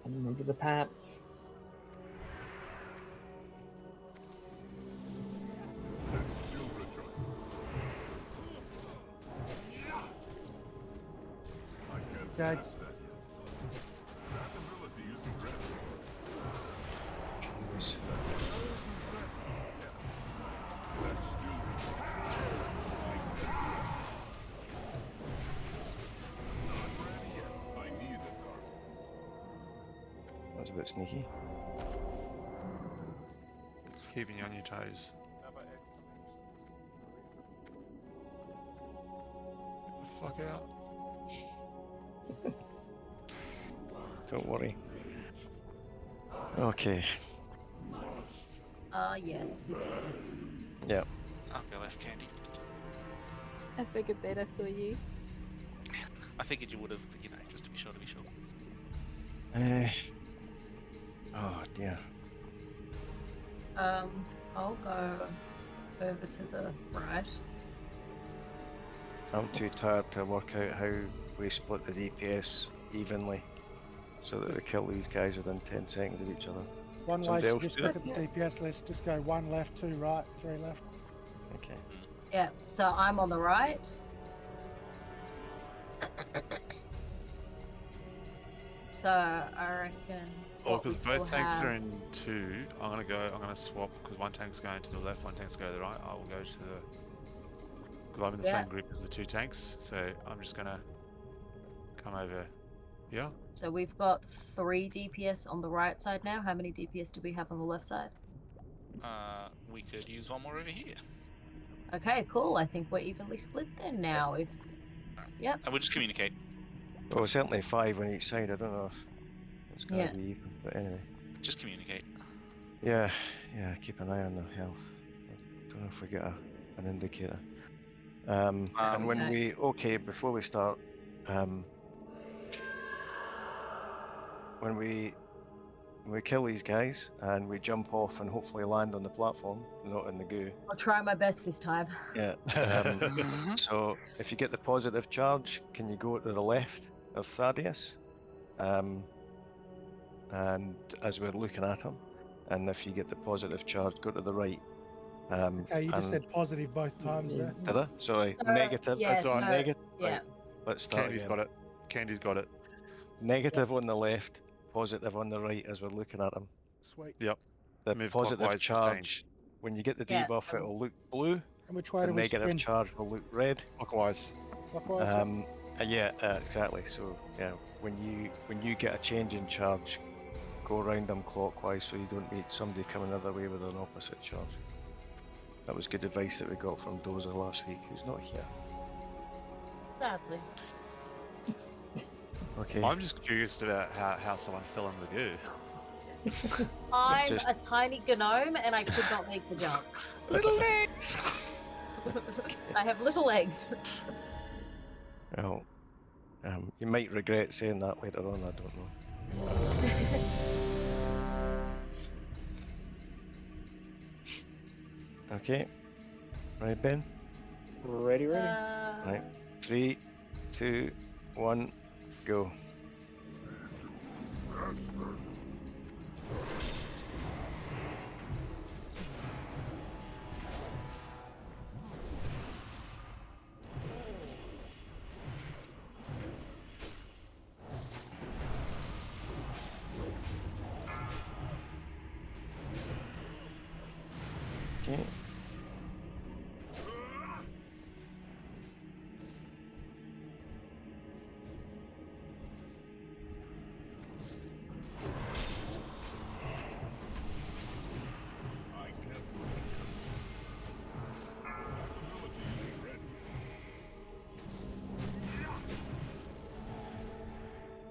Speaker 1: And remember the pats.
Speaker 15: Okay.
Speaker 4: Jeez. That was a bit sneaky.
Speaker 2: Keeping you on your toes.
Speaker 14: Never
Speaker 2: Get the fuck out.
Speaker 4: Don't worry. Okay.
Speaker 10: Yes, this way.
Speaker 4: Yeah.
Speaker 5: I'll go left, Candy.
Speaker 12: I figured that I saw you.
Speaker 5: I figured you would have, but you know, just to be sure,
Speaker 4: Oh dear.
Speaker 10: I'll go over to the right.
Speaker 4: I'm too tired to work out how we split the DPS evenly so that we kill these guys within 10 seconds of each other.
Speaker 15: One way
Speaker 4: Somebody
Speaker 15: to
Speaker 4: else
Speaker 15: just
Speaker 4: do
Speaker 15: look
Speaker 4: it?
Speaker 15: at the DPS list. Just go 1 left, 2 right, 3 left.
Speaker 4: Okay.
Speaker 10: Yeah, so I'm on the right. So I reckon.
Speaker 2: Oh,
Speaker 10: what we
Speaker 2: because
Speaker 10: still
Speaker 2: both tanks
Speaker 10: have-
Speaker 2: are in 2. I'm gonna swap because one tank's going to the left, one tank's going to the right. I will go to the. Because I'm in the
Speaker 10: Yeah.
Speaker 2: same group as the 2 tanks, so I'm just gonna come over here.
Speaker 10: So we've got 3 DPS on the right side now. How many DPS do we have on the left side?
Speaker 5: We could use one more over here.
Speaker 10: Okay, cool. I think we're evenly split then now. If Yep.
Speaker 5: And we'll just communicate.
Speaker 4: Well, certainly 5 on each side. I don't know if it's going to
Speaker 10: Yeah.
Speaker 4: be even, but anyway.
Speaker 5: Just communicate.
Speaker 4: Yeah, keep an eye on their health. I don't know if we get an indicator. And when
Speaker 10: Okay.
Speaker 4: before we start, when we kill these guys and we jump off and hopefully land on the platform, not in the goo.
Speaker 10: I'll try my best this time.
Speaker 4: Yeah. So if you get the positive charge, can you go to the left of Thaddeus? And as we're looking at him, and if you get the positive charge, go to the right.
Speaker 15: Okay, you just said positive both times there.
Speaker 4: Did I? Sorry,
Speaker 10: So,
Speaker 4: negative.
Speaker 10: yeah,
Speaker 4: It's on
Speaker 10: so-
Speaker 4: negative.
Speaker 10: yeah.
Speaker 4: Right, let's start
Speaker 2: Candy's
Speaker 4: again.
Speaker 2: got it. Candy's got it.
Speaker 4: Negative on the left, positive on the right as we're looking at him.
Speaker 15: Sweet.
Speaker 2: Yep.
Speaker 4: The
Speaker 2: Move
Speaker 4: positive
Speaker 2: clockwise to
Speaker 4: charge,
Speaker 2: change.
Speaker 4: when you get the
Speaker 10: Yeah,
Speaker 4: debuff,
Speaker 10: um,
Speaker 4: it'll look blue.
Speaker 15: And which way
Speaker 4: The
Speaker 15: do we
Speaker 4: negative
Speaker 15: spin?
Speaker 4: charge will look red.
Speaker 2: Clockwise.
Speaker 15: Clockwise?
Speaker 4: Exactly. So yeah, when you get a change in charge, go around them clockwise so you don't meet somebody coming the other way with an opposite charge. That was good advice that we got from Dozer last week, who's not here.
Speaker 10: Sadly.
Speaker 2: Okay. I'm just curious about how someone fell in the goo.
Speaker 10: I'm a tiny gnome and I could not make the jump.
Speaker 2: Little legs!
Speaker 10: I have little legs.
Speaker 4: Well, you might regret saying that later on, I don't know. Okay. Right, Ben?
Speaker 6: Ready.
Speaker 4: Right. 3, 2, 1, go. Okay.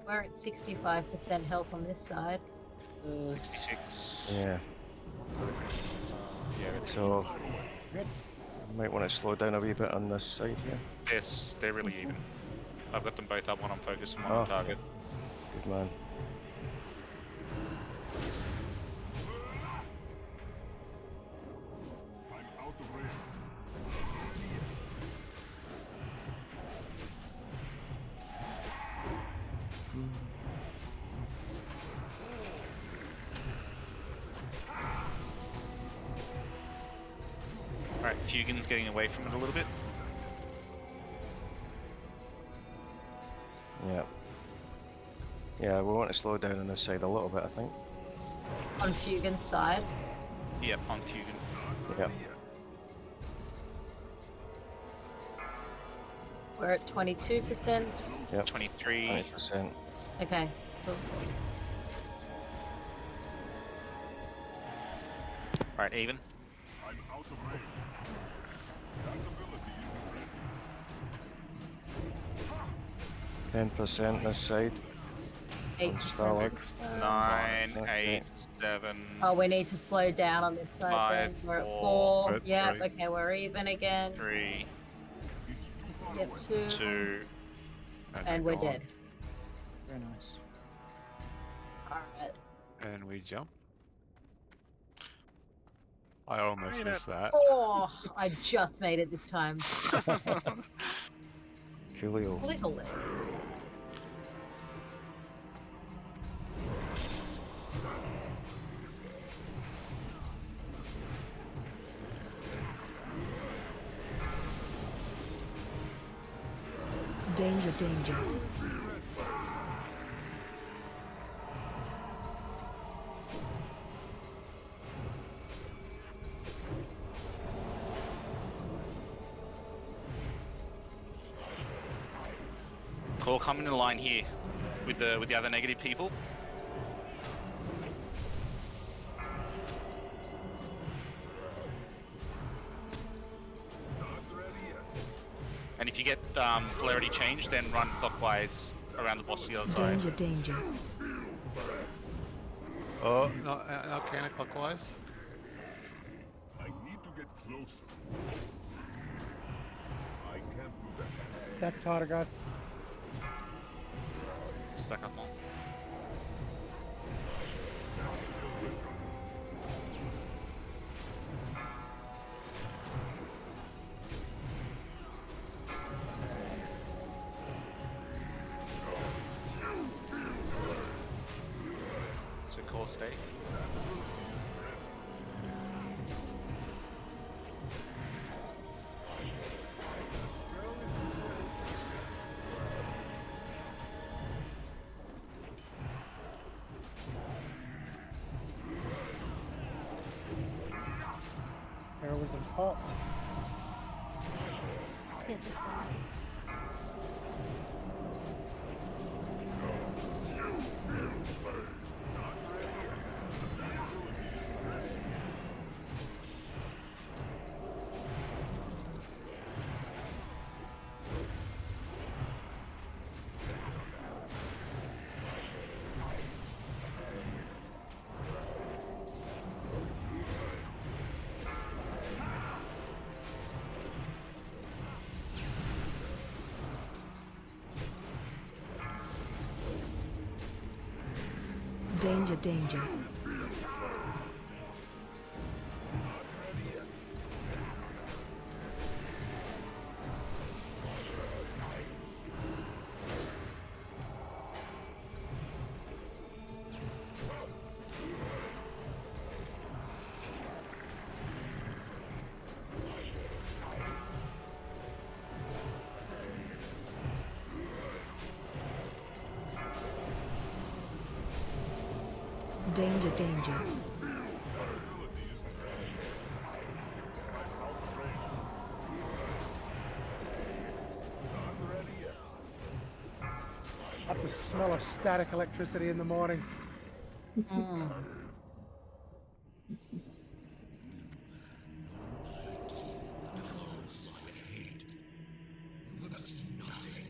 Speaker 10: We're at 65% health on this side.
Speaker 5: 66.
Speaker 4: Yeah. So, I might want to slow down a wee bit on this side here.
Speaker 5: Yes, they're really even. I've got them both up, one on focus and one
Speaker 4: Oh.
Speaker 5: on target.
Speaker 4: Good man.
Speaker 5: Alright, Fugin's getting away from it a little bit.
Speaker 4: Yeah. Yeah, we want to slow down on this side a little bit, I think.
Speaker 10: On Fugan's side.
Speaker 5: Yep, on Fugan.
Speaker 4: Yeah.
Speaker 10: We're at 22%.
Speaker 4: Yep.
Speaker 5: 23.
Speaker 4: 20%.
Speaker 10: Okay. Cool.
Speaker 5: Right, even.
Speaker 4: 10% this side.
Speaker 10: 8
Speaker 4: On
Speaker 10: to
Speaker 4: Starlight.
Speaker 10: 10%.
Speaker 5: 9,
Speaker 4: Okay.
Speaker 5: 8, 7.
Speaker 10: Oh, we need to slow down on this side
Speaker 5: 5,
Speaker 10: then. We're at
Speaker 5: 4.
Speaker 10: 4.
Speaker 4: We're at
Speaker 10: Yep,
Speaker 4: 3.
Speaker 10: okay, we're even again.
Speaker 5: 3.
Speaker 10: Yep, 2.
Speaker 5: 2.
Speaker 10: And we're dead.
Speaker 6: Very nice.
Speaker 10: Alright.
Speaker 2: And we jump. I almost missed that.
Speaker 10: Oh, I just made it this time.
Speaker 4: Coolio.
Speaker 10: Little legs.
Speaker 13: Danger, danger.
Speaker 5: Cool, come in line here with the other negative people. And if you get polarity change, then run clockwise around the boss to the other side.
Speaker 13: Danger, danger.
Speaker 2: Oh, not counterclockwise.
Speaker 3: I need to get closer. I can't do that.
Speaker 15: That Tardigrade.
Speaker 5: Stuck up on. So core state.
Speaker 15: Heroism popped.
Speaker 12: Yeah, this one.
Speaker 13: Danger, danger. Danger, danger.
Speaker 15: Up the smell of static electricity in the morning.
Speaker 10: Mm.
Speaker 3: You have seen nothing.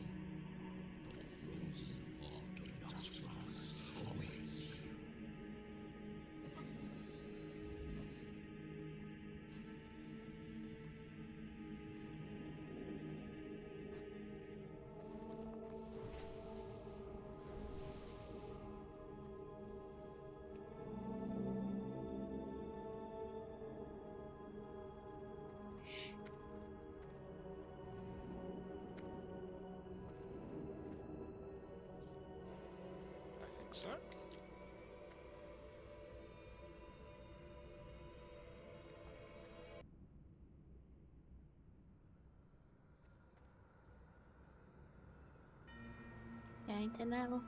Speaker 3: The frozen heart of Naxx awaits you.
Speaker 5: I think so.
Speaker 12: Going to know.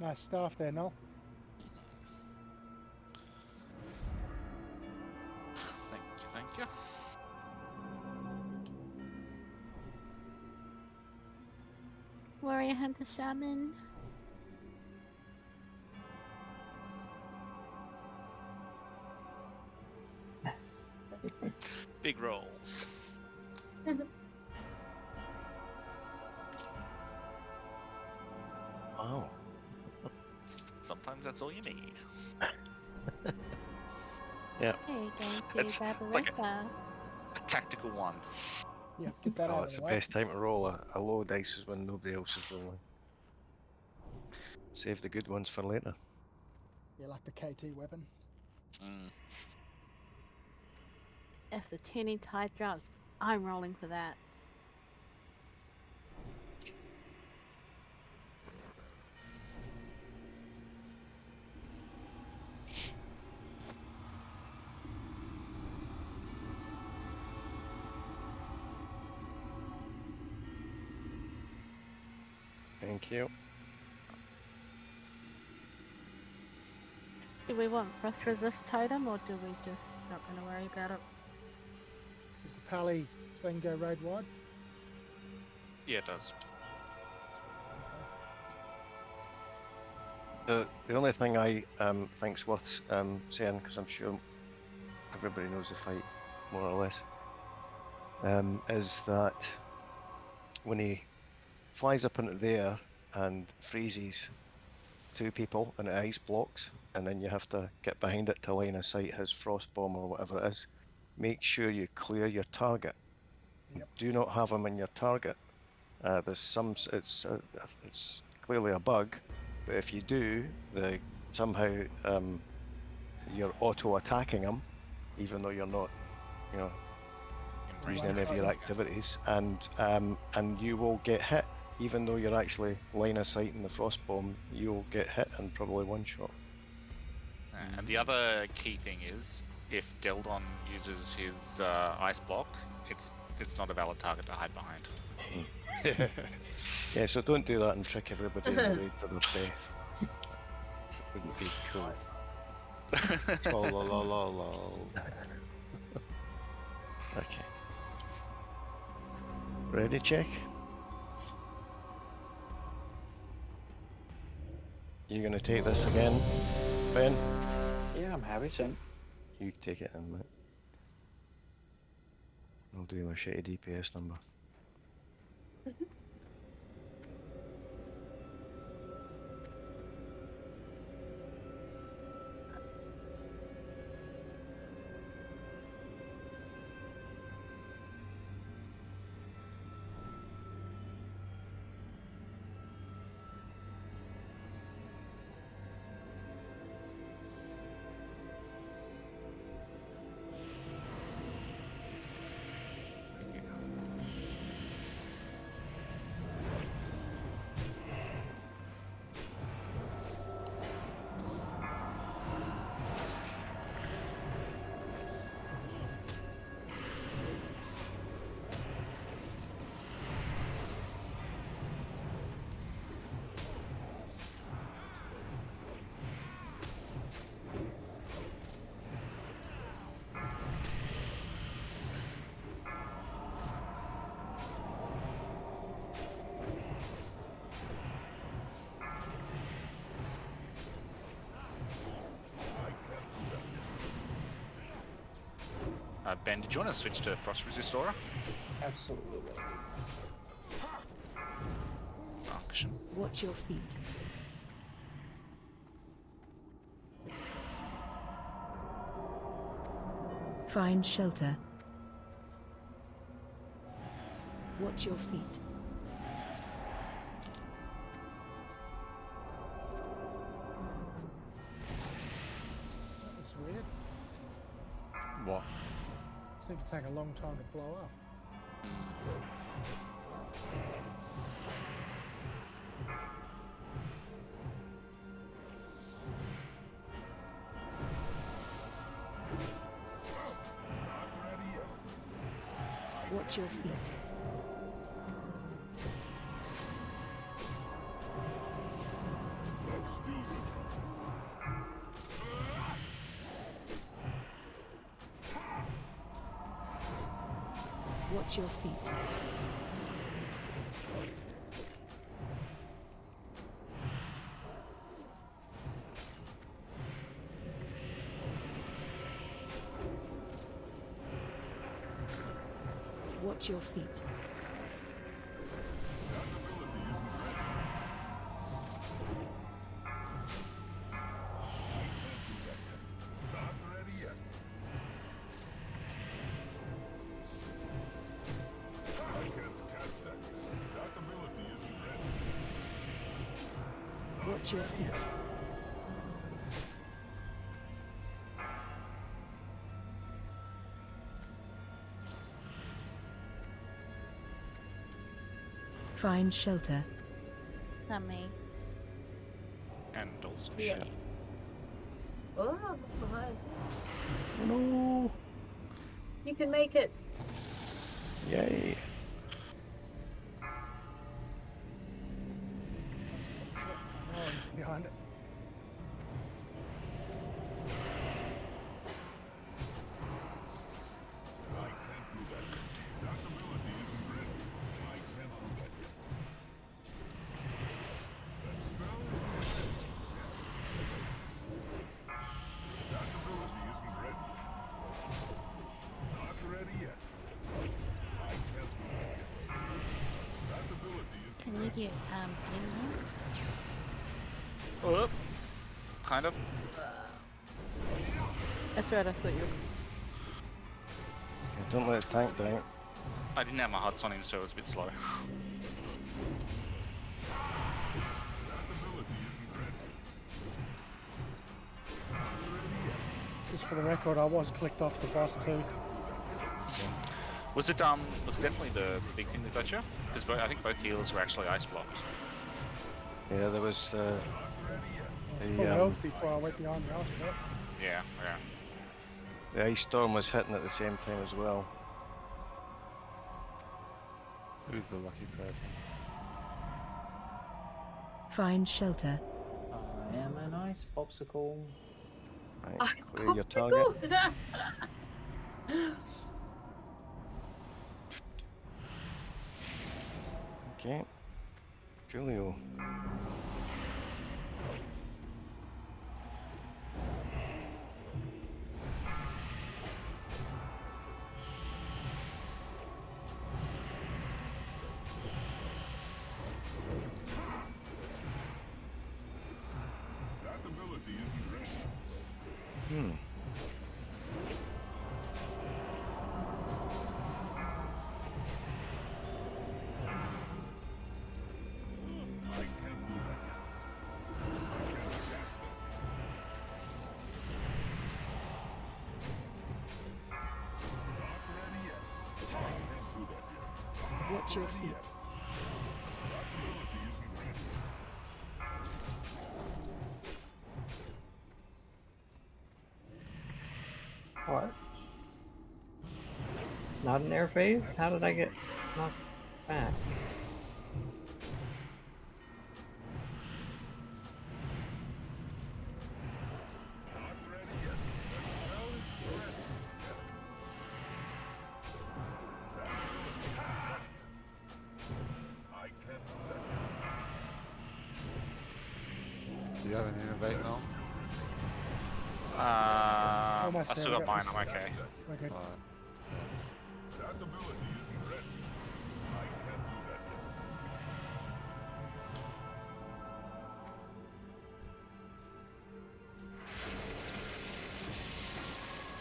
Speaker 15: Nice staff there, Noel.
Speaker 5: Thank you, thank you.
Speaker 12: Warrior Hunter Shaman.
Speaker 5: Big rolls.
Speaker 4: Wow.
Speaker 5: Sometimes that's all you need.
Speaker 4: Yeah.
Speaker 12: Hey, going to
Speaker 5: It's like
Speaker 12: Barbaressa.
Speaker 5: a tactical one.
Speaker 15: Yeah, get that
Speaker 4: Oh,
Speaker 15: out of
Speaker 4: it's
Speaker 15: the
Speaker 4: the
Speaker 15: way.
Speaker 4: best time to roll a low dice is when nobody else is rolling. Save the good ones for later.
Speaker 15: Yeah, like the KT weapon.
Speaker 5: Mm.
Speaker 12: If the tuning tide drops, I'm rolling for that.
Speaker 4: Thank you.
Speaker 12: Do we want frost resist totem or do we just not going to worry about it?
Speaker 15: Does the pally thing go road wide?
Speaker 5: Yeah, it does.
Speaker 4: The only thing I think's worth saying, because I'm sure everybody knows the fight more or less, is that when he flies up into the air and freezes two people and it ice blocks, and then you have to get behind it to line of sight his frost bomb or whatever it is, make sure you clear your target.
Speaker 15: Yep.
Speaker 4: Do not have him in your target. There's some, it's clearly a bug, but if you do, somehow you're auto attacking him, even though you're not, you know, using any of your activities, and you will get hit, even though you're actually line of sight in the frost bomb. You'll get hit and probably one shot.
Speaker 5: And the other key thing is, if Deldon uses his ice block, it's not a valid target to hide behind.
Speaker 4: Yeah, so don't do that and trick everybody in the raid to their death. It wouldn't be cool. Okay. Ready, check? You're gonna take this again, Ben?
Speaker 6: Yeah, I'm happy to.
Speaker 4: You take it in, mate. I'll do my shitty DPS number.
Speaker 5: Ben, did you want to switch to Frost Resist Aura?
Speaker 6: Absolutely.
Speaker 5: Action.
Speaker 9: Watch your feet. Find shelter. Watch your feet.
Speaker 15: That's weird.
Speaker 2: What?
Speaker 15: Seemed to take a long time to blow up.
Speaker 9: Watch your feet. Watch your feet. Watch your feet.
Speaker 3: Not ready yet. I can't cast that. That ability isn't ready.
Speaker 9: Watch your feet. Find shelter.
Speaker 12: Is that me?
Speaker 5: And also
Speaker 10: Yeah.
Speaker 5: she.
Speaker 10: Oh, I'm behind.
Speaker 4: No.
Speaker 10: You can make it.
Speaker 4: Yay.
Speaker 15: Oh, he's behind it.
Speaker 3: I can't do that. That ability isn't ready. I can't do that yet. That spell isn't ready. That ability isn't ready. Not ready yet. I can't do that yet. That ability isn't
Speaker 12: Can you get in there?
Speaker 5: Oh, kind of.
Speaker 12: That's right, I thought you were.
Speaker 4: Okay, don't let the tank down.
Speaker 5: I didn't have my huts on him, so it was a bit slow.
Speaker 3: That ability isn't ready.
Speaker 15: Just for the record, I was clicked off the boss too.
Speaker 5: Was it definitely the big thing that got you? Because I think both healers were actually ice blocked.
Speaker 4: Yeah, there was
Speaker 15: I was full health before I went behind the ice block.
Speaker 5: Yeah, yeah.
Speaker 4: the ice storm was hitting at the same time as well.
Speaker 2: Who's the lucky person?
Speaker 9: Find shelter.
Speaker 6: I am an ice popsicle.
Speaker 4: Right,
Speaker 10: Ice
Speaker 4: clear your target.
Speaker 10: popsicle.
Speaker 4: Okay. Julio.
Speaker 3: That ability isn't ready.
Speaker 4: Hmm.
Speaker 3: I can't do that yet. I can't cast it. Not ready yet. I can't do that yet.
Speaker 9: Watch your feet.
Speaker 3: That ability isn't ready.
Speaker 1: What? It's not an air phase? How did I get knocked back?
Speaker 3: Not ready yet. That spell isn't ready. I can't do that yet.
Speaker 2: Do you have an innovate now?
Speaker 15: Almost
Speaker 5: I
Speaker 15: there,
Speaker 5: still
Speaker 15: we
Speaker 5: got
Speaker 15: got
Speaker 5: mine,
Speaker 15: this.
Speaker 5: I'm okay.
Speaker 15: We're good.
Speaker 2: Alright.
Speaker 3: That ability isn't ready. I can't do that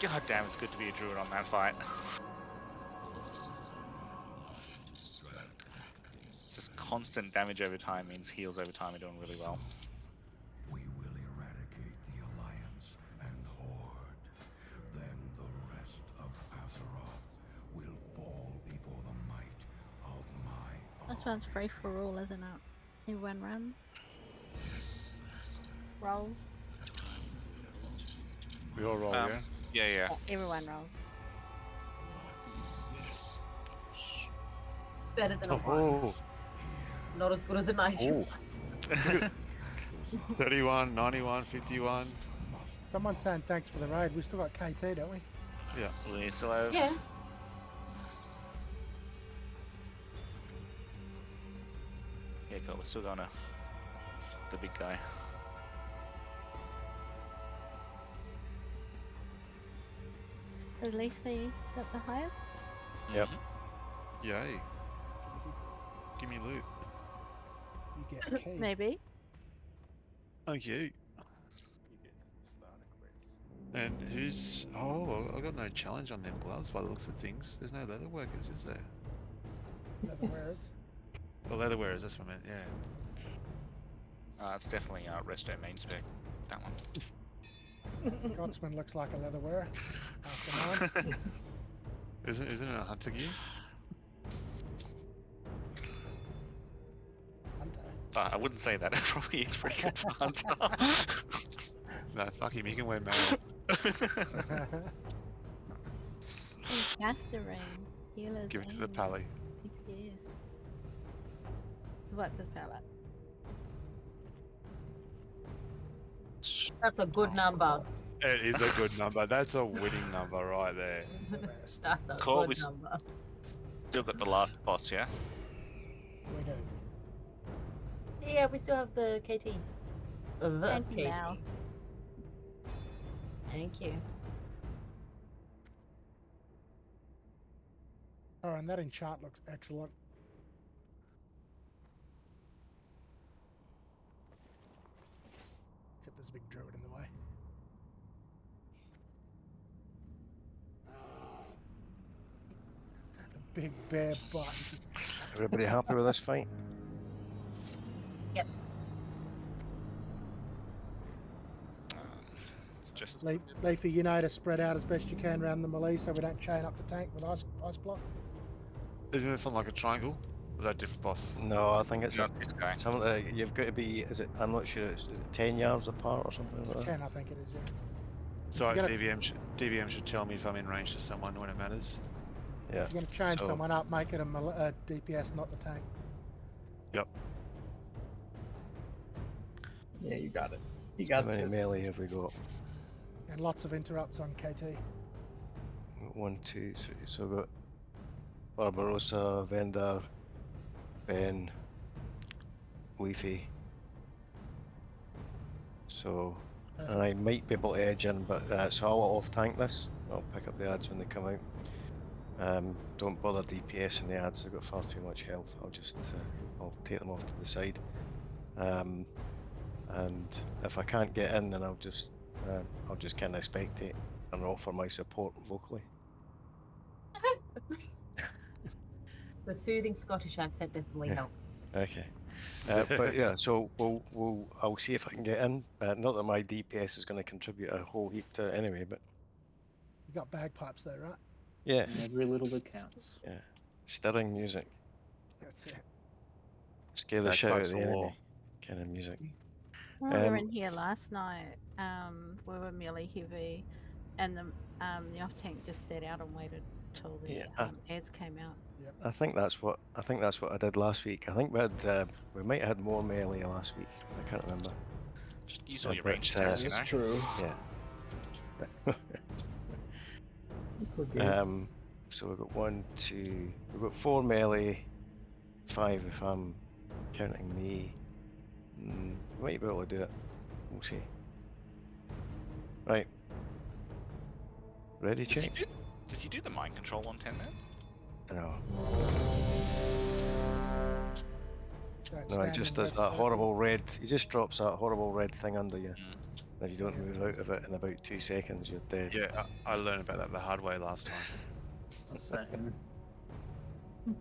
Speaker 3: yet.
Speaker 5: God damn, it's good to be a druid on that fight. Just constant damage over time means heals over time are doing really well.
Speaker 3: We will eradicate the Alliance and Horde. Then the rest of Azeroth will fall before the might of my
Speaker 12: This one's free for all, isn't it? Everyone runs. Rolls.
Speaker 2: We all roll, yeah?
Speaker 5: Yeah, yeah.
Speaker 12: Everyone rolls.
Speaker 10: Better than a one.
Speaker 2: Oh,
Speaker 10: Not as good as a nice.
Speaker 2: oh. 31, 91, 51.
Speaker 15: Someone's saying thanks for the raid. We still got KT, don't we?
Speaker 2: Yeah.
Speaker 5: We still have.
Speaker 10: Yeah.
Speaker 5: Yeah, cool. We're still going to the big guy.
Speaker 12: So Leafy got the highest?
Speaker 4: Yep.
Speaker 2: Yay. Give me loot.
Speaker 15: You get a key.
Speaker 12: Maybe.
Speaker 2: Thank you. And who's... Oh, well, I got no challenge on them gloves by the looks of things. There's no leather workers, is there?
Speaker 15: Leather wearers.
Speaker 2: Oh, leather wearers, that's what I meant, yeah.
Speaker 5: It's definitely Resto main spec. That one.
Speaker 15: Scotsman looks like a leather wearer. After 9.
Speaker 2: Isn't it a hunter gear?
Speaker 5: I wouldn't say that. It probably is pretty good for hunter.
Speaker 2: No, fuck him, he can wear mail.
Speaker 12: Casterine. Healers.
Speaker 2: Give it to the
Speaker 12: and
Speaker 2: pally.
Speaker 12: DPS. What's this palette?
Speaker 10: That's a good number.
Speaker 2: It is a good number. That's a winning number right there.
Speaker 10: That's a
Speaker 5: Cool,
Speaker 10: good number.
Speaker 5: Still got the last boss, yeah?
Speaker 15: We do.
Speaker 10: Yeah, we still have the KT. The
Speaker 12: Thank you,
Speaker 10: KT.
Speaker 12: Mal.
Speaker 10: Thank you.
Speaker 15: Oh, and that enchant looks excellent. Except there's a big druid in the way. A big bare butt.
Speaker 4: Everybody happy with this fight?
Speaker 10: Yep.
Speaker 5: Just
Speaker 15: Leafy, you know to spread out as best you can around the melee so we don't chain up the tank with ice block.
Speaker 2: Isn't it something like a triangle? Or is that a different boss?
Speaker 4: No, I think it's
Speaker 5: not this guy.
Speaker 4: something. You've got to be. Is it? I'm not sure. Is it 10 yards apart or something like that?
Speaker 15: 10, I think it is, yeah.
Speaker 2: So
Speaker 15: If you're
Speaker 2: DVM should tell me if I'm in range to someone when it matters.
Speaker 4: Yeah.
Speaker 15: If you're going to chain
Speaker 4: So-
Speaker 15: someone up, make it a DPS, not the tank.
Speaker 2: Yep.
Speaker 1: Yeah, you got it. You
Speaker 4: How
Speaker 1: got
Speaker 4: many
Speaker 1: it.
Speaker 4: melee have we got?
Speaker 15: And lots of interrupts on KT.
Speaker 4: 1, 2, 3. So we've got Barbarossa, Vendor, Ben, Leafy. So, and I might be able to edge in, but so I'll off tank this. I'll pick up the ads when they come out. Don't bother DPS in the ads; they've got far too much health. I'll just I'll take them off to the side. And if I can't get in, then I'll just kind of spectate and offer my support vocally.
Speaker 10: The soothing Scottish accent definitely
Speaker 4: Yeah.
Speaker 10: helped.
Speaker 4: Okay. But yeah, so I'll see if I can get in. Not that my DPS is going to contribute a whole heap to it anyway, but
Speaker 15: You got bagpipes there, right?
Speaker 4: yeah.
Speaker 6: Every little bit counts.
Speaker 4: Yeah. Stirring music.
Speaker 15: That's it.
Speaker 4: Scare the shit out of
Speaker 2: Bagpipes
Speaker 4: the
Speaker 2: of
Speaker 4: enemy.
Speaker 2: war.
Speaker 4: Kind of music.
Speaker 12: When we were in here last night, we were melee heavy, and the off tank just sat out and waited till the
Speaker 4: Yeah,
Speaker 12: ads came out.
Speaker 4: I think that's what I did last week. I think we might have had more melee last week. I can't remember.
Speaker 5: Just use all your range attacks, you know?
Speaker 1: That's true.
Speaker 4: Yeah.
Speaker 1: We're good.
Speaker 4: So we've got 1, 2. We've got 4 melee, 5 if I'm counting me. Might be able to do it. We'll see. Right. Ready,
Speaker 5: Does
Speaker 4: Chick?
Speaker 5: he do the mind control on 10 man?
Speaker 4: No.
Speaker 15: Don't
Speaker 4: No, he
Speaker 15: stand
Speaker 4: just
Speaker 15: in
Speaker 4: does
Speaker 15: red
Speaker 4: that
Speaker 15: circle.
Speaker 4: horrible red. He just drops that horrible red thing under you.
Speaker 5: Mm.
Speaker 4: If you don't move out of it in about 2 seconds, you're dead.
Speaker 2: Yeah, I learned about that the hard way last time.
Speaker 6: Same.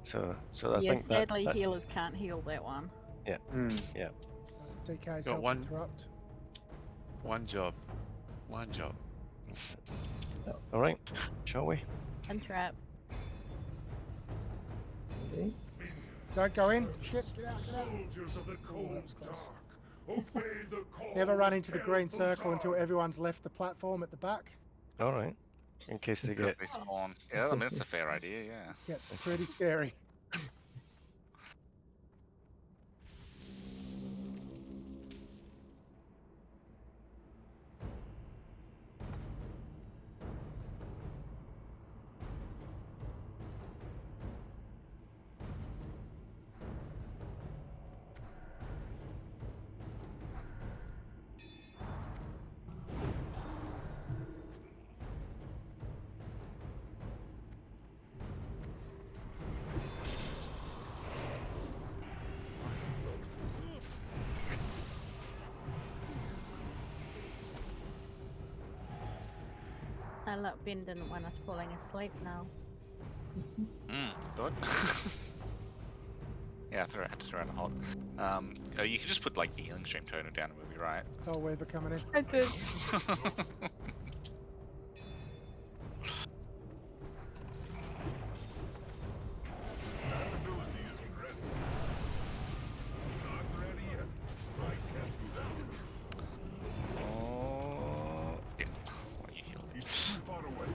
Speaker 4: So I
Speaker 12: Yeah,
Speaker 4: think
Speaker 12: sadly
Speaker 4: that
Speaker 12: healers can't heal that one.
Speaker 4: yeah,
Speaker 6: Mm.
Speaker 4: yeah.
Speaker 15: DK's
Speaker 2: Got
Speaker 15: help
Speaker 2: one-
Speaker 15: interrupt.
Speaker 2: One job. One job.
Speaker 4: All right, shall we?
Speaker 12: And trap.
Speaker 1: Okay.
Speaker 15: Don't go in. Shit, get out, get out.
Speaker 3: Soldiers of the cold
Speaker 15: that was close.
Speaker 3: dark, obey the call.
Speaker 15: Never run into the
Speaker 3: of
Speaker 15: green
Speaker 3: El
Speaker 15: circle until
Speaker 3: Fusar.
Speaker 15: everyone's left the platform at the back.
Speaker 4: All right. In case they get
Speaker 5: They spawn. Yeah, I mean, that's a fair idea, yeah.
Speaker 15: Gets pretty scary.
Speaker 12: look, Ben didn't want us falling asleep now.
Speaker 5: Good. Yeah, I had to throw out a hot. You could just put like the healing stream toner down and we'll be right.
Speaker 15: Soul Weaver coming in.
Speaker 12: I did.
Speaker 5: Oh, yeah. Why you heal?
Speaker 3: It's too far away.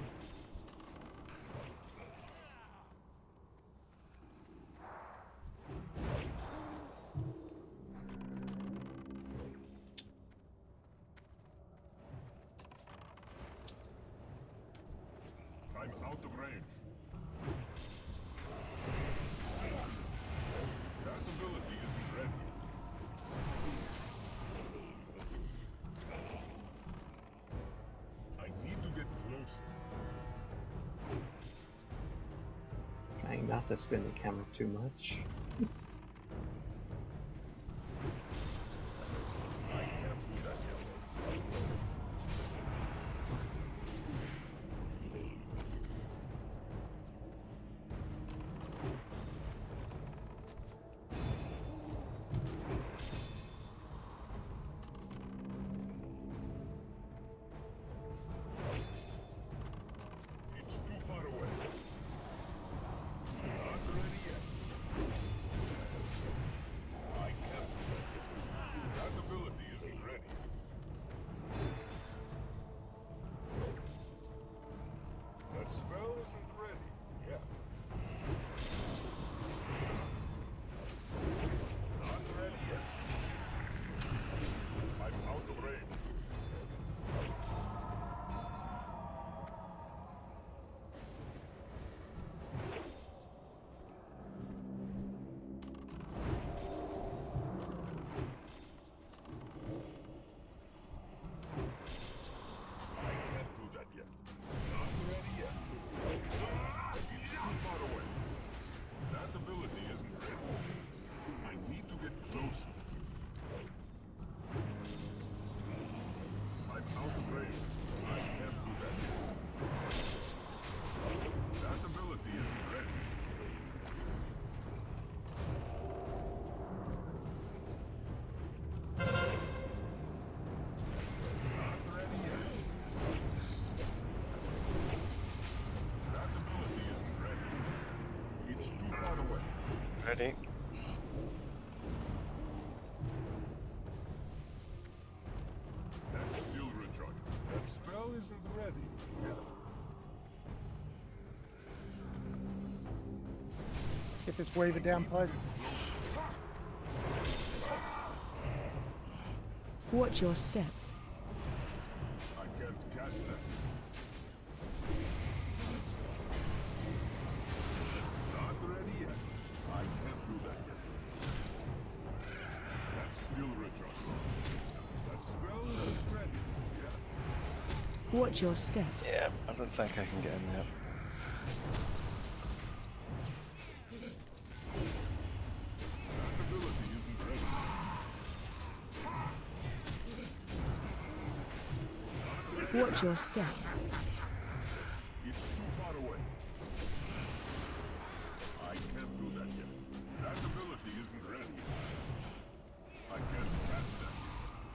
Speaker 3: I'm out of range. That ability isn't ready. I need to get closer.
Speaker 1: Trying not to spin the camera too much.
Speaker 3: I can't do that yet. It's too far away. Not ready yet. I can't. That ability isn't ready. That spell isn't ready. Yeah. Not ready yet. I'm out of range. I can't do that yet. Not ready yet. It's too far away. That ability isn't ready. I need to get closer. I'm out of range. I can't do that yet. That ability isn't ready. Not ready yet. That ability isn't ready. It's too far away.
Speaker 4: Ready?
Speaker 3: That's still recharging. That spell isn't ready. Yeah.
Speaker 15: Get this Weaver down, please.
Speaker 13: Watch your step.
Speaker 3: I can't cast that. Not ready yet. I can't do that yet. That's still recharging. That spell isn't ready. Yeah.
Speaker 13: Watch your step.
Speaker 4: Yeah, I don't think I can get in there.
Speaker 3: That ability isn't ready.
Speaker 13: Watch your step.
Speaker 3: It's too far away. I can't do that yet. That ability isn't ready. I can't cast that.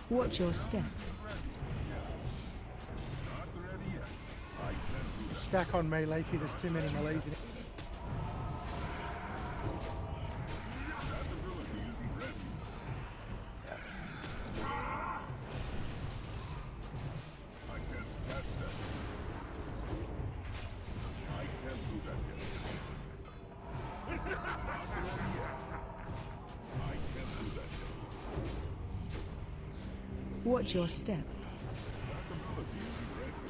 Speaker 13: Watch your step.
Speaker 3: Not ready yet. I can't do that.
Speaker 15: Stack on me, Leafy. There's too many melees in it.
Speaker 3: That ability isn't ready. I can't cast that. I can't do that yet. Not ready yet. I can't do that yet.
Speaker 13: Watch your step.
Speaker 3: That ability isn't ready.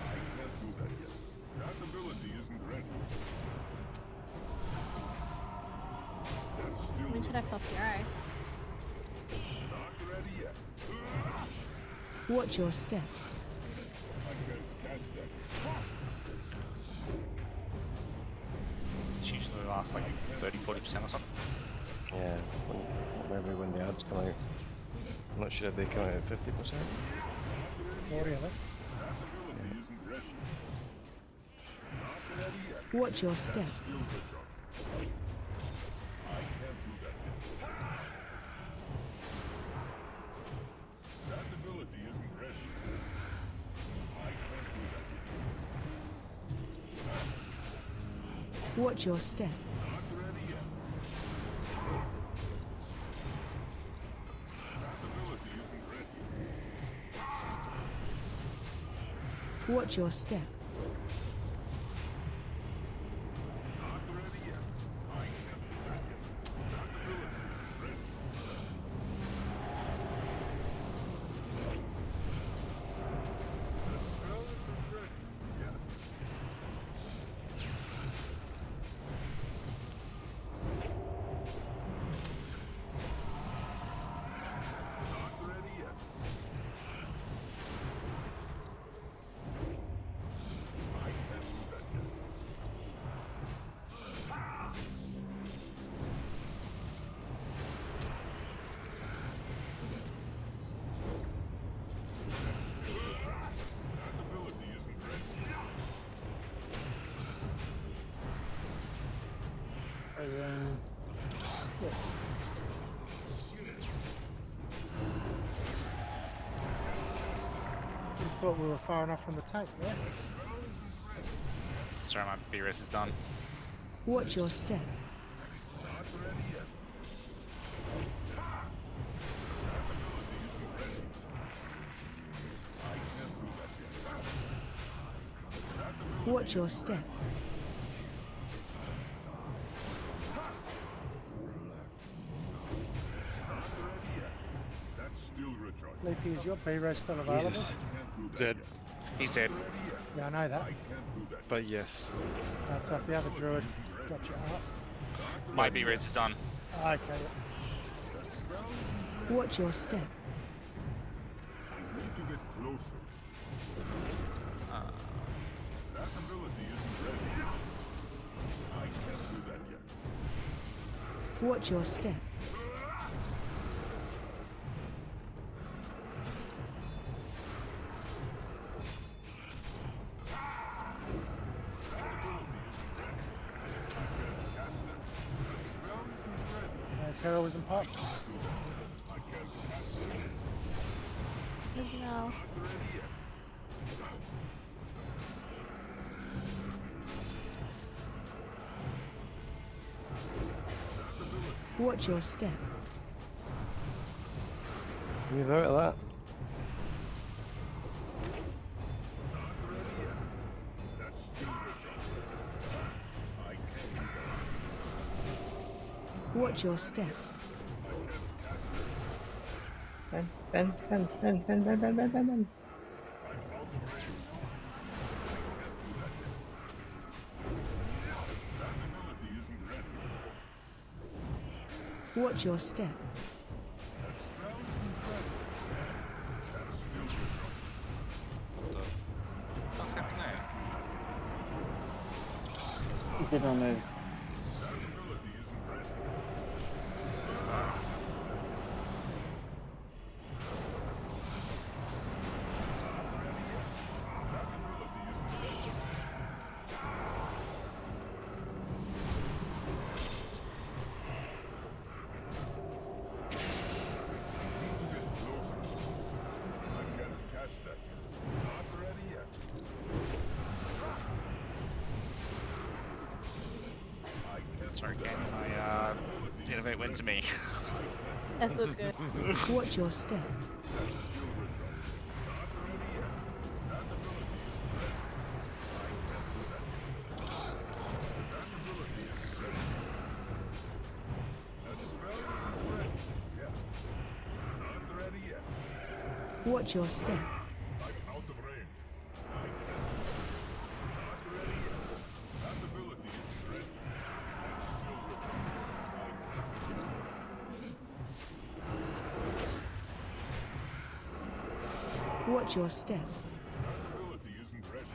Speaker 3: I can't do that yet. That ability isn't ready. That's still
Speaker 12: When should I pop your eye?
Speaker 3: not ready yet.
Speaker 13: Watch your step.
Speaker 3: I can't cast that.
Speaker 5: It's usually lasts like 30-40% or something.
Speaker 4: Yeah, maybe when the ads come out. I'm not sure if they come out at 50%.
Speaker 15: 40 of it.
Speaker 3: That ability
Speaker 13: Watch your step.
Speaker 3: Still the job. I can't do that yet. That ability isn't ready. I can't do that yet.
Speaker 13: Watch your step.
Speaker 3: Not ready yet. That ability isn't ready.
Speaker 13: Watch your step.
Speaker 3: Not ready yet. I can't do that yet. That ability isn't ready. That spell isn't ready yet. Not ready yet. I can't do that yet. That ability isn't ready.
Speaker 6: Prison.
Speaker 15: You thought we were far enough from the tank, yeah?
Speaker 5: Sorry, my B-res is done.
Speaker 13: Watch your step.
Speaker 3: Not ready yet. I can't do that yet.
Speaker 13: Watch your step.
Speaker 3: That's still recharged.
Speaker 15: Leafy, is your B-res still available?
Speaker 2: Jesus.
Speaker 3: Can't do that
Speaker 2: Dead.
Speaker 3: yet.
Speaker 5: He's dead.
Speaker 15: Yeah, I know that.
Speaker 3: I can't do that.
Speaker 2: But yes.
Speaker 15: So if the other druid got you up.
Speaker 5: My B-res is done.
Speaker 15: Okay.
Speaker 13: Watch your step.
Speaker 3: I need to get closer. That ability isn't ready. I can't do that yet.
Speaker 13: Watch your step.
Speaker 3: Cast it. That spell isn't ready.
Speaker 15: There's heroism pop.
Speaker 3: I can't cast it.
Speaker 12: No.
Speaker 3: Not ready yet.
Speaker 13: Watch your step.
Speaker 4: Can you vote of that?
Speaker 3: That's still recharged. I can't do that.
Speaker 13: Watch your step.
Speaker 1: Ben, Ben, Ben, Ben, Ben, Ben, Ben, Ben, Ben, Ben.
Speaker 13: Watch your step.
Speaker 5: What's happening there?
Speaker 6: He did not move.
Speaker 3: Cast that. Not ready yet. I can't.
Speaker 5: Sorry, Ken. My innovate went to me.
Speaker 12: That's all good.
Speaker 13: Watch your step.
Speaker 3: That's still recharged. Not ready yet. That ability isn't ready. I can't do that yet. That ability isn't ready. That spell isn't ready. Yeah. Not ready yet.
Speaker 13: Watch your step.
Speaker 3: I'm out of range. I can't. Not ready yet. That ability isn't ready. That's still recharged.
Speaker 13: Watch your step.
Speaker 3: That ability isn't ready.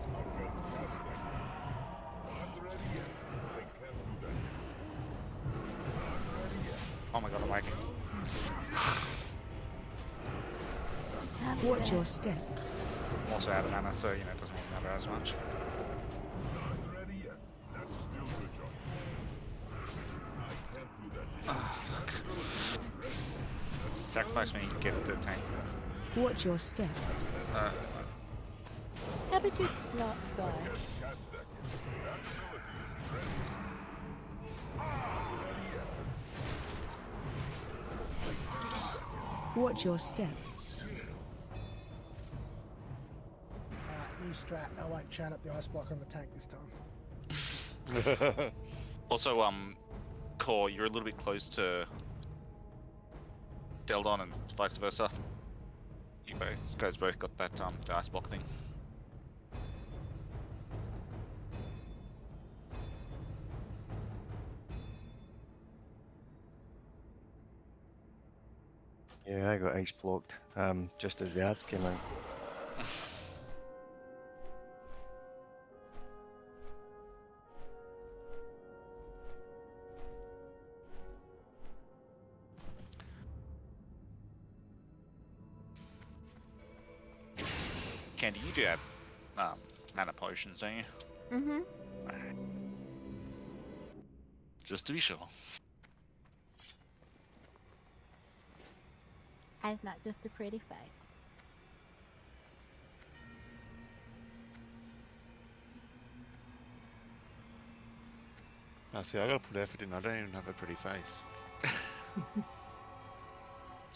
Speaker 3: I can't cast that. Not ready yet. I can't do that yet. Not ready yet.
Speaker 5: Oh my god, I'm lagging.
Speaker 13: Watch your step.
Speaker 5: also out of mana, so you know it doesn't really matter as much.
Speaker 3: Not ready yet. That's still good, John. I can't do that.
Speaker 5: Ah, fuck. Sacrifice me, get the tank.
Speaker 13: Watch your step.
Speaker 12: How did you not die?
Speaker 3: Cast that. That ability isn't ready.
Speaker 13: Watch your step.
Speaker 15: Alright, new strat. I won't chain up the ice block on the tank this time.
Speaker 5: Also, Core, you're a little bit close to Deldon and vice versa. You guys both got that the ice block thing.
Speaker 4: Yeah, I got ice blocked just as the ads came out.
Speaker 5: Candy, you do have mana potions, don't you?
Speaker 12: Mm-hmm.
Speaker 5: Alright. Just to be sure.
Speaker 12: And not just a pretty face.
Speaker 2: I see. I gotta put effort in. I don't even have a pretty face.
Speaker 5: That's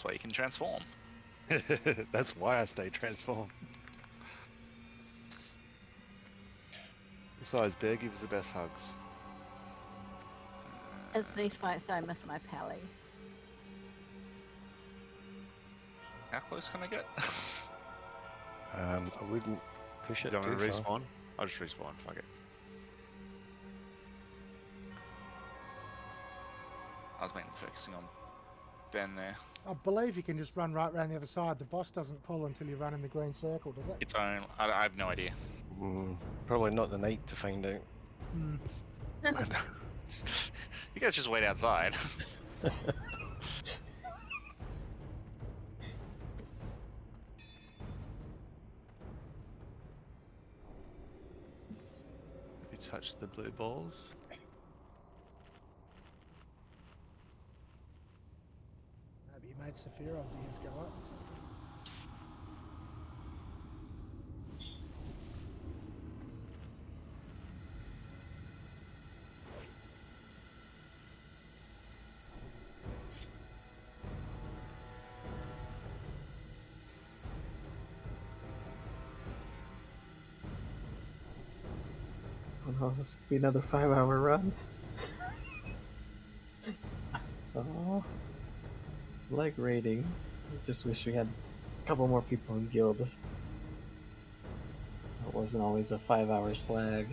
Speaker 5: why you can transform.
Speaker 2: That's why I stay transformed. Besides, Bear gives the best hugs.
Speaker 12: It's these fights I miss my pally.
Speaker 5: How close can I get?
Speaker 4: I wouldn't push it
Speaker 2: Do you want
Speaker 4: too
Speaker 2: me to
Speaker 4: far.
Speaker 2: respawn? I'll just respawn. Fuck it.
Speaker 5: I was mainly focusing on Ben there.
Speaker 15: I believe you can just run right round the other side. The boss doesn't pull until you run in the green circle, does it?
Speaker 5: Its own. I have no idea.
Speaker 4: Probably not the night to find out.
Speaker 5: You guys just wait outside.
Speaker 2: You touch the blue balls.
Speaker 15: Maybe you made Sephiroth's ears go up.
Speaker 1: Oh no, this could be another 5-hour run. Oh, like raiding. I just wish we had a couple more people in guild, so it wasn't always a 5-hour slag.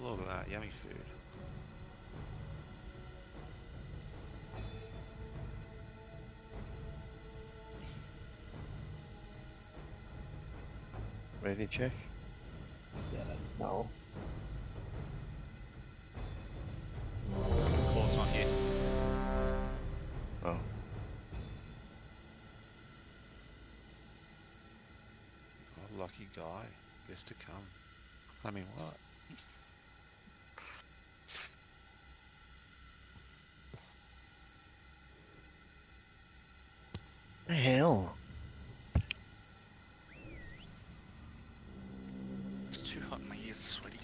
Speaker 2: Oh, look at that, yummy food.
Speaker 4: Ready, check?
Speaker 1: Yeah, no.
Speaker 5: Core's not here.
Speaker 4: Oh.
Speaker 2: Oh, lucky guy. Gets to come. I mean, what?
Speaker 4: The hell?
Speaker 5: It's too hot in my ears, sweaty.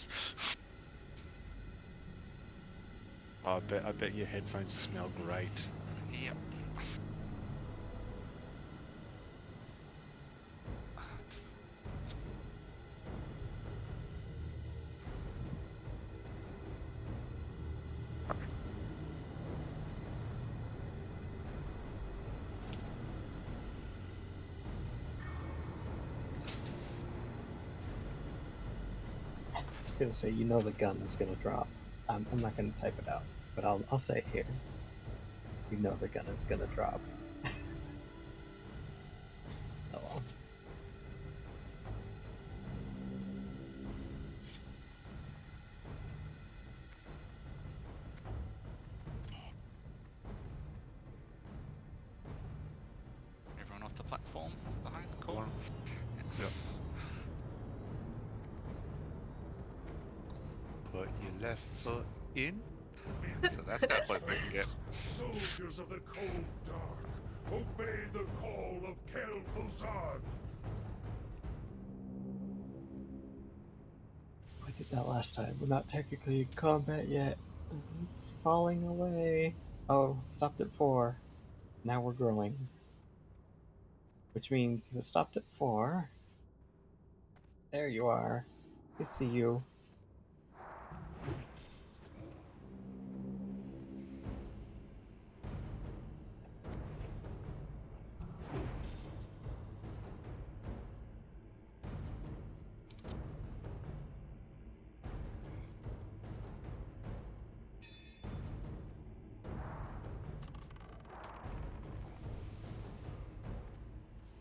Speaker 2: Oh, I bet your headphones smell great.
Speaker 5: Yep.
Speaker 1: I was gonna say, you know the gun is gonna drop. I'm not gonna type it out, but I'll say it here. You know the gun is gonna drop. Oh well.
Speaker 2: Put your left foot in.
Speaker 5: So that's about close they can get.
Speaker 3: Soldiers of the cold dark, obey the call of Kel-Fuzad.
Speaker 1: I did that last time. We're not technically in combat yet. It's falling away. Oh, stopped at 4. Now we're growing. Which means if it stopped at 4. There you are. I see you.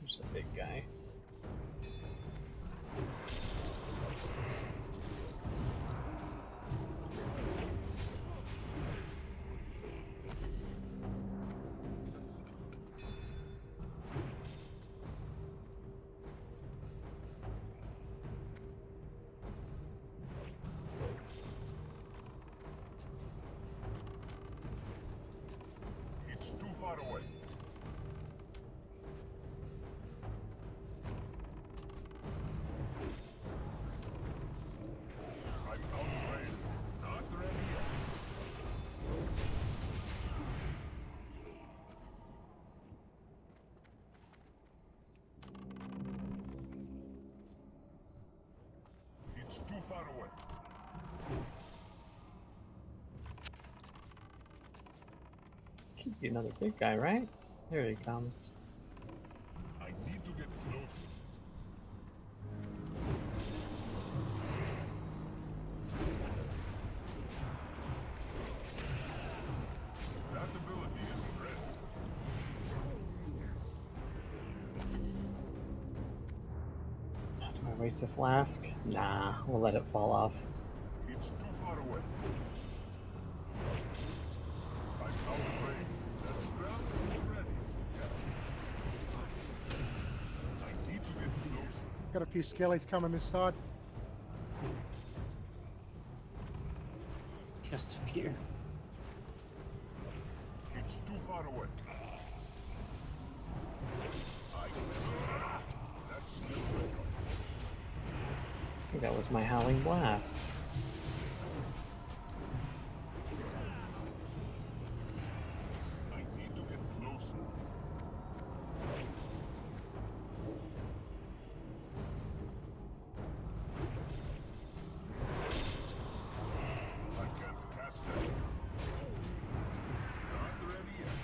Speaker 1: There's a big guy.
Speaker 3: It's too far away. I'm out of range. Not ready yet. It's too far away.
Speaker 1: Should be another big guy, right? There he comes.
Speaker 3: I need to get closer. That ability isn't ready.
Speaker 1: Do I waste a flask? Nah, we'll let it fall off.
Speaker 3: It's too far away. I'm out of range. That spell isn't ready. Yeah. I need to get closer.
Speaker 15: Got a few skellies coming this side.
Speaker 6: Just a few.
Speaker 3: It's too far away. That's still ready.
Speaker 1: I think that was my howling blast.
Speaker 3: I need to get closer. I can't cast it. Not ready yet.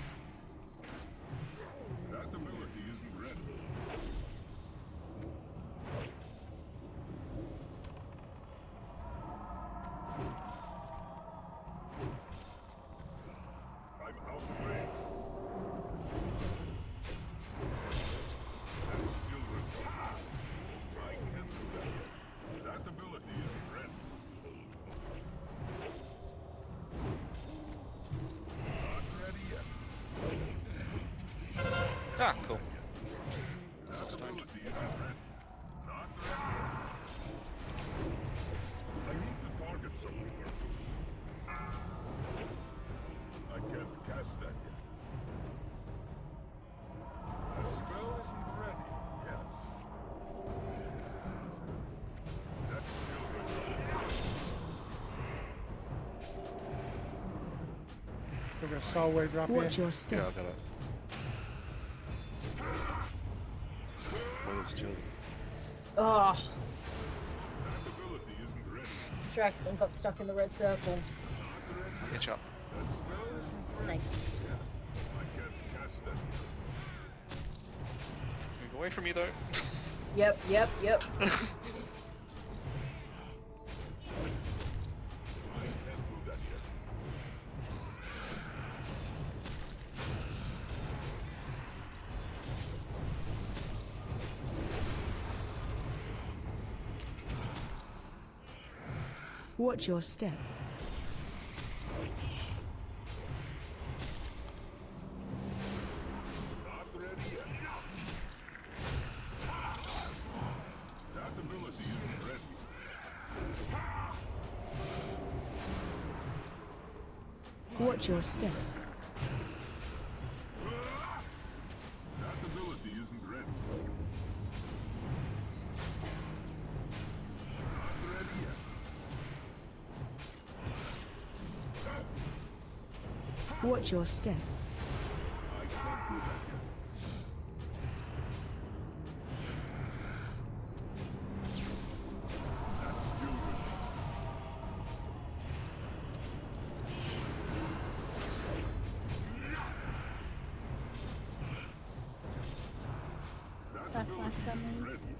Speaker 3: That ability isn't ready. I'm out of range. That's still ready. I can't do that yet. That ability isn't ready. Not ready yet.
Speaker 5: Ah, cool.
Speaker 3: That
Speaker 5: So stoned.
Speaker 3: ability isn't ready. Not ready yet. I need to target something first. I can't cast that yet. That spell isn't ready yet. That's still ready.
Speaker 15: We've got a soul weaver up
Speaker 13: Watch
Speaker 15: here.
Speaker 13: your
Speaker 2: Yeah,
Speaker 13: step.
Speaker 2: I got it. Well, there's two of them.
Speaker 10: Oh,
Speaker 3: That ability isn't ready.
Speaker 10: Straxman got stuck in the red circle.
Speaker 5: Get you up.
Speaker 3: That spell isn't ready.
Speaker 10: Thanks.
Speaker 3: I can't cast that yet.
Speaker 5: Move away from you though.
Speaker 10: Yep.
Speaker 3: I can't do that yet.
Speaker 13: Watch your step.
Speaker 3: Not ready yet. That ability isn't ready.
Speaker 13: Watch your step.
Speaker 3: That ability isn't ready. Not ready yet.
Speaker 13: Watch your step.
Speaker 3: I can't do that yet. That's still with me. That
Speaker 12: That's
Speaker 3: ability
Speaker 12: faster
Speaker 3: isn't
Speaker 12: me.
Speaker 3: ready yet.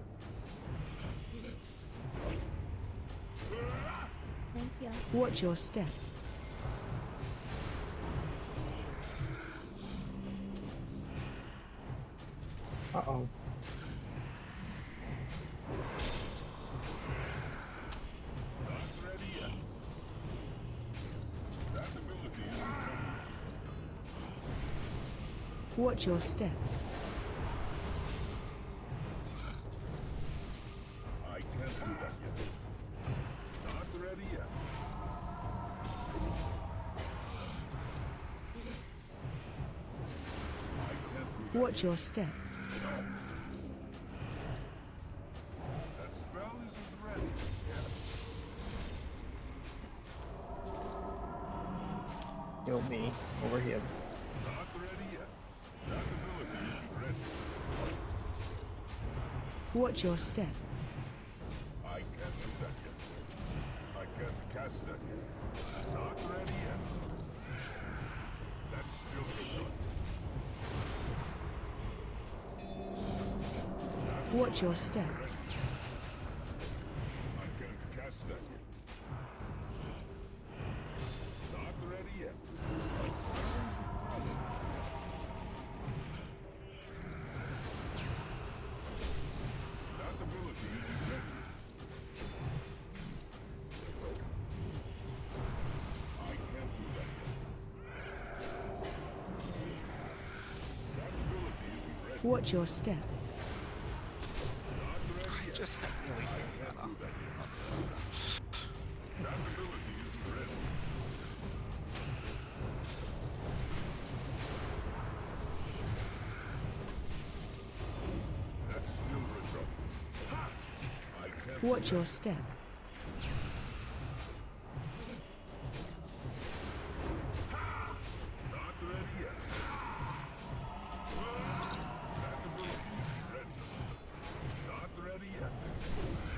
Speaker 12: Thank you.
Speaker 13: Watch your step.
Speaker 1: Uh-oh.
Speaker 3: Not ready yet. That ability isn't ready.
Speaker 13: Watch your step.
Speaker 3: I can't do that yet. Not ready yet. I can't do that.
Speaker 13: Watch your step.
Speaker 3: That spell isn't ready yet.
Speaker 1: Kill me. Over here.
Speaker 3: Not ready yet. That ability isn't ready.
Speaker 13: Watch your step.
Speaker 3: I can't do that yet. I can't cast that yet. Not ready yet. That's still the run.
Speaker 13: Watch your step.
Speaker 3: I can't cast that yet. Not ready yet. That spell isn't ready. That ability isn't ready. I can't do that yet. That ability isn't ready.
Speaker 13: Watch your step.
Speaker 3: Not ready yet.
Speaker 5: Just
Speaker 3: I can't do that yet. That ability isn't ready. That's still retro. I can't.
Speaker 13: Watch your step.
Speaker 3: Not ready yet. That ability isn't ready. Not ready yet.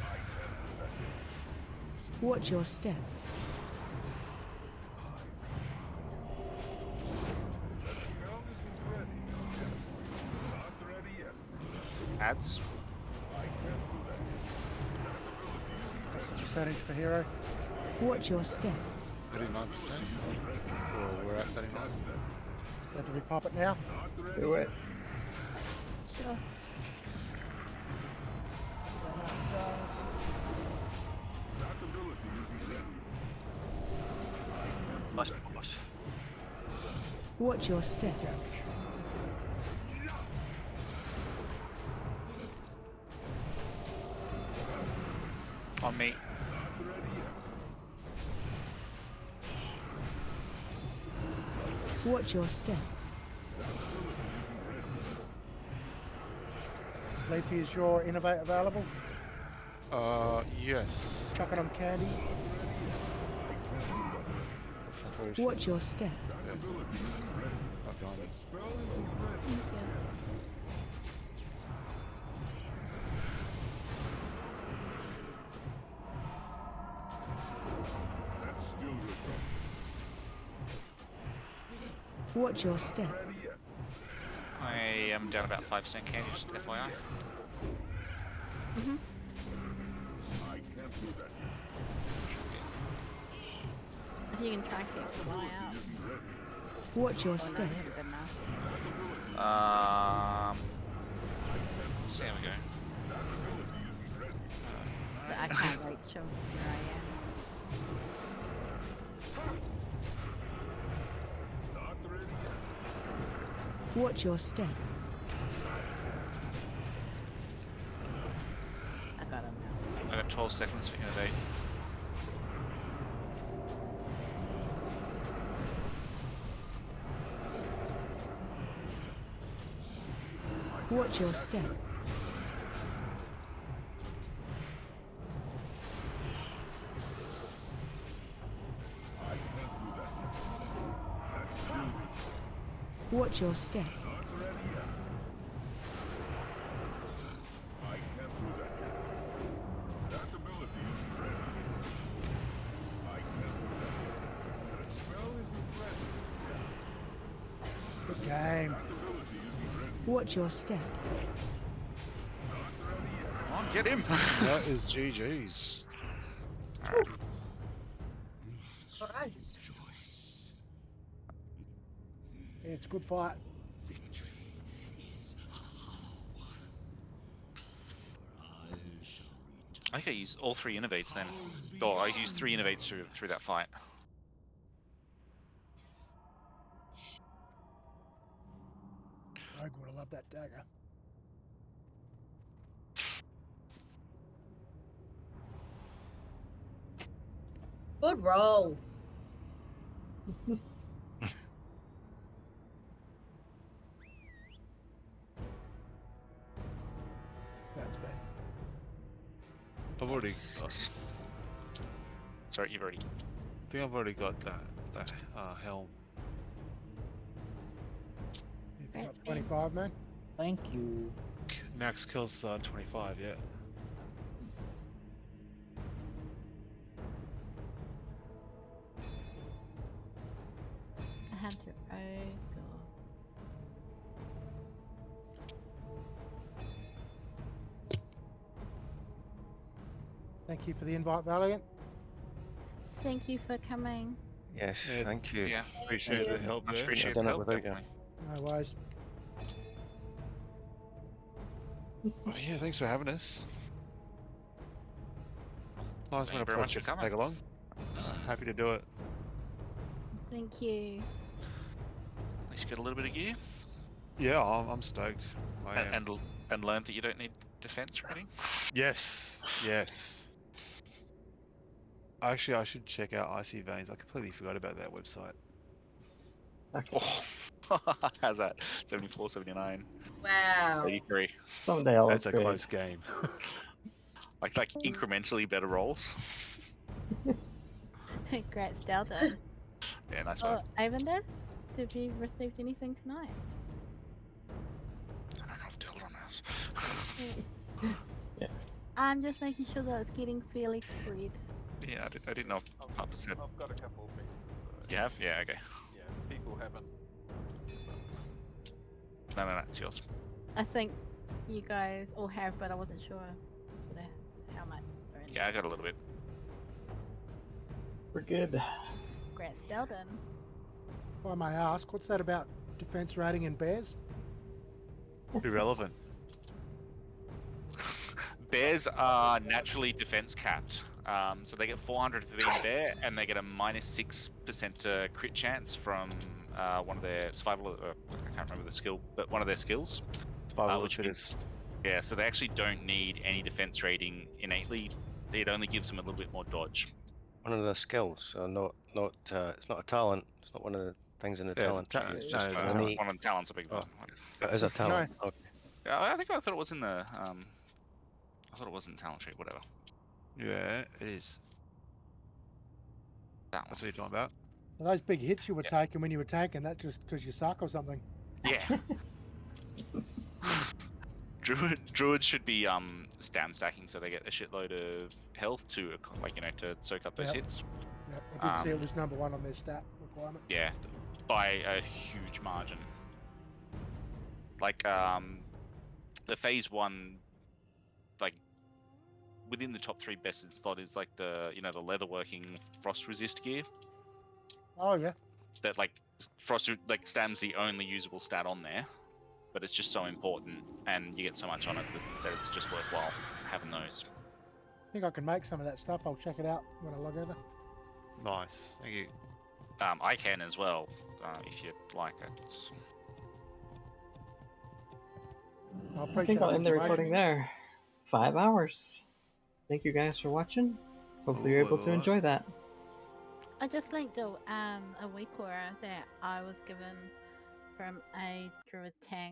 Speaker 3: I can't do that yet.
Speaker 13: Watch your step.
Speaker 3: That spell isn't ready. Not ready yet.
Speaker 2: Ads.
Speaker 3: I can't do that yet. That ability isn't
Speaker 2: What's
Speaker 3: ready.
Speaker 2: the percentage for hero?
Speaker 13: Watch your step.
Speaker 2: 39%. Well, we're at 39.
Speaker 3: Cast that.
Speaker 14: Let me pop it now.
Speaker 3: Not ready
Speaker 1: Do it.
Speaker 12: Sure.
Speaker 14: Thanks, guys.
Speaker 3: That ability isn't ready.
Speaker 5: Nice boss.
Speaker 13: Watch your step.
Speaker 5: On me.
Speaker 3: Not ready yet.
Speaker 13: Watch your step.
Speaker 3: That ability isn't ready.
Speaker 14: Leafy, is your innovate available?
Speaker 2: Yes.
Speaker 14: Chuck it on candy.
Speaker 13: Watch your step.
Speaker 3: That ability isn't ready.
Speaker 2: I've got it.
Speaker 3: That spell isn't ready.
Speaker 12: Thank you.
Speaker 3: That's still retro.
Speaker 13: Watch your step.
Speaker 3: Ready yet.
Speaker 5: I am down about 5% candy, just FYI.
Speaker 12: Mm-hmm.
Speaker 3: I can't do that yet.
Speaker 12: If you can try keep the eye out.
Speaker 3: Isn't ready.
Speaker 13: Watch your
Speaker 12: Oh, no,
Speaker 13: step.
Speaker 12: you haven't done enough.
Speaker 5: So there we go.
Speaker 3: That ability isn't ready.
Speaker 12: But I can't reach them where I am.
Speaker 3: Not ready yet.
Speaker 13: Watch your step.
Speaker 12: I got him now.
Speaker 5: I got 12 seconds for innovate.
Speaker 13: Watch your step. Watch your step.
Speaker 15: Good game.
Speaker 13: Watch your step.
Speaker 5: Come on, get him.
Speaker 2: That is GG's.
Speaker 10: Christ.
Speaker 15: Yeah, it's a good fight.
Speaker 5: I think I used all 3 innovates then. Oh, I used 3 innovates through that fight.
Speaker 15: Oh, good. I love that dagger.
Speaker 10: Good roll.
Speaker 15: That's bad.
Speaker 2: I've already got.
Speaker 5: Sorry, you've already.
Speaker 2: I think I've already got that helm.
Speaker 15: You think got 25, man?
Speaker 6: Thank you.
Speaker 2: Naxx kills 25, yeah.
Speaker 12: A hunter oak or
Speaker 15: Thank you for the invite, Valiant.
Speaker 12: thank you for coming.
Speaker 4: Yes,
Speaker 2: Yeah,
Speaker 4: thank you.
Speaker 5: Yeah,
Speaker 2: Appreciate the help
Speaker 5: much
Speaker 2: there.
Speaker 5: appreciated
Speaker 4: I've done
Speaker 5: the
Speaker 4: it
Speaker 5: help,
Speaker 4: without you.
Speaker 5: definitely.
Speaker 15: No worries.
Speaker 2: Oh, yeah, thanks for having us. Nice
Speaker 5: Thank
Speaker 2: when
Speaker 5: you
Speaker 2: a
Speaker 5: very much
Speaker 2: project
Speaker 5: for
Speaker 2: to
Speaker 5: coming.
Speaker 2: tag along. Happy to do it.
Speaker 12: Thank you.
Speaker 5: At least you get a little bit of gear.
Speaker 2: Yeah, I'm stoked. I am.
Speaker 5: And learn that you don't need defense rating.
Speaker 2: Yes, yes. Actually, I should check out Icy Veins. I completely forgot about that website.
Speaker 1: Okay.
Speaker 5: Oh, how's that? 74, 79,
Speaker 10: Wow.
Speaker 5: 83.
Speaker 1: Someday I'll
Speaker 2: That's a
Speaker 1: upgrade.
Speaker 2: close game.
Speaker 5: Like incrementally better rolls.
Speaker 12: Congrats, Delta.
Speaker 5: Yeah, nice
Speaker 12: Oh,
Speaker 5: one.
Speaker 12: Avender, have you received anything tonight?
Speaker 5: I don't know if Delta knows.
Speaker 1: Yeah.
Speaker 12: I'm just making sure that it's getting fairly spread.
Speaker 5: Yeah, I didn't know if Papa said.
Speaker 14: I've got a couple of pieces.
Speaker 5: You have? Yeah, okay.
Speaker 14: Yeah, people haven't.
Speaker 5: No, it's yours.
Speaker 12: I think you guys all have, but I wasn't sure sort of how much.
Speaker 5: Yeah, I got a little bit.
Speaker 1: We're good.
Speaker 12: Congrats, Delden.
Speaker 15: If I may ask, what's that about defense rating in bears?
Speaker 2: Irrelevant.
Speaker 5: Bears are naturally defense capped. So they get 400 for being a bear, and they get a -6% crit chance from one of their survival. I can't remember the skill, but one of their skills.
Speaker 2: Survival of the
Speaker 5: Which means,
Speaker 2: fittest.
Speaker 5: yeah, so they actually don't need any defense rating innately. It only gives them a little bit more dodge.
Speaker 4: One of the skills, so it's not a talent. It's not one of the things in the
Speaker 2: Yeah,
Speaker 4: talent tree. It's just
Speaker 2: it's
Speaker 4: an
Speaker 2: a
Speaker 4: innate.
Speaker 5: One of the talents, I beg your
Speaker 4: Oh,
Speaker 5: pardon.
Speaker 4: it is a talent. Okay.
Speaker 5: Yeah, I thought it was in the. I thought it was in the talent tree. Whatever.
Speaker 2: Yeah, it is.
Speaker 5: That
Speaker 2: That's
Speaker 5: one.
Speaker 2: what you're talking about.
Speaker 15: Are those big hits you were taking when you were tanking, that just because you suck or something?
Speaker 5: Yeah. Druids should be stam stacking, so they get a shitload of health to to soak up those
Speaker 15: Yep.
Speaker 5: hits.
Speaker 15: Yep, I did see it was number 1 on their stat requirement.
Speaker 5: Yeah, by a huge margin. Like the phase 1, like within the top 3 best in slot is like the the leatherworking frost resist gear.
Speaker 15: Oh yeah.
Speaker 5: That frost stam's the only usable stat on there, but it's just so important, and you get so much on it that it's just worthwhile having those.
Speaker 15: I think I can make some of that stuff. I'll check it out when I log over.
Speaker 2: Nice. Thank you.
Speaker 5: I can as well, if you'd like it.
Speaker 1: I think I'll end the recording there. 5 hours. Thank you guys for watching. Hopefully you're able to enjoy that.
Speaker 12: I just linked a weak aura that I was given from a druid tank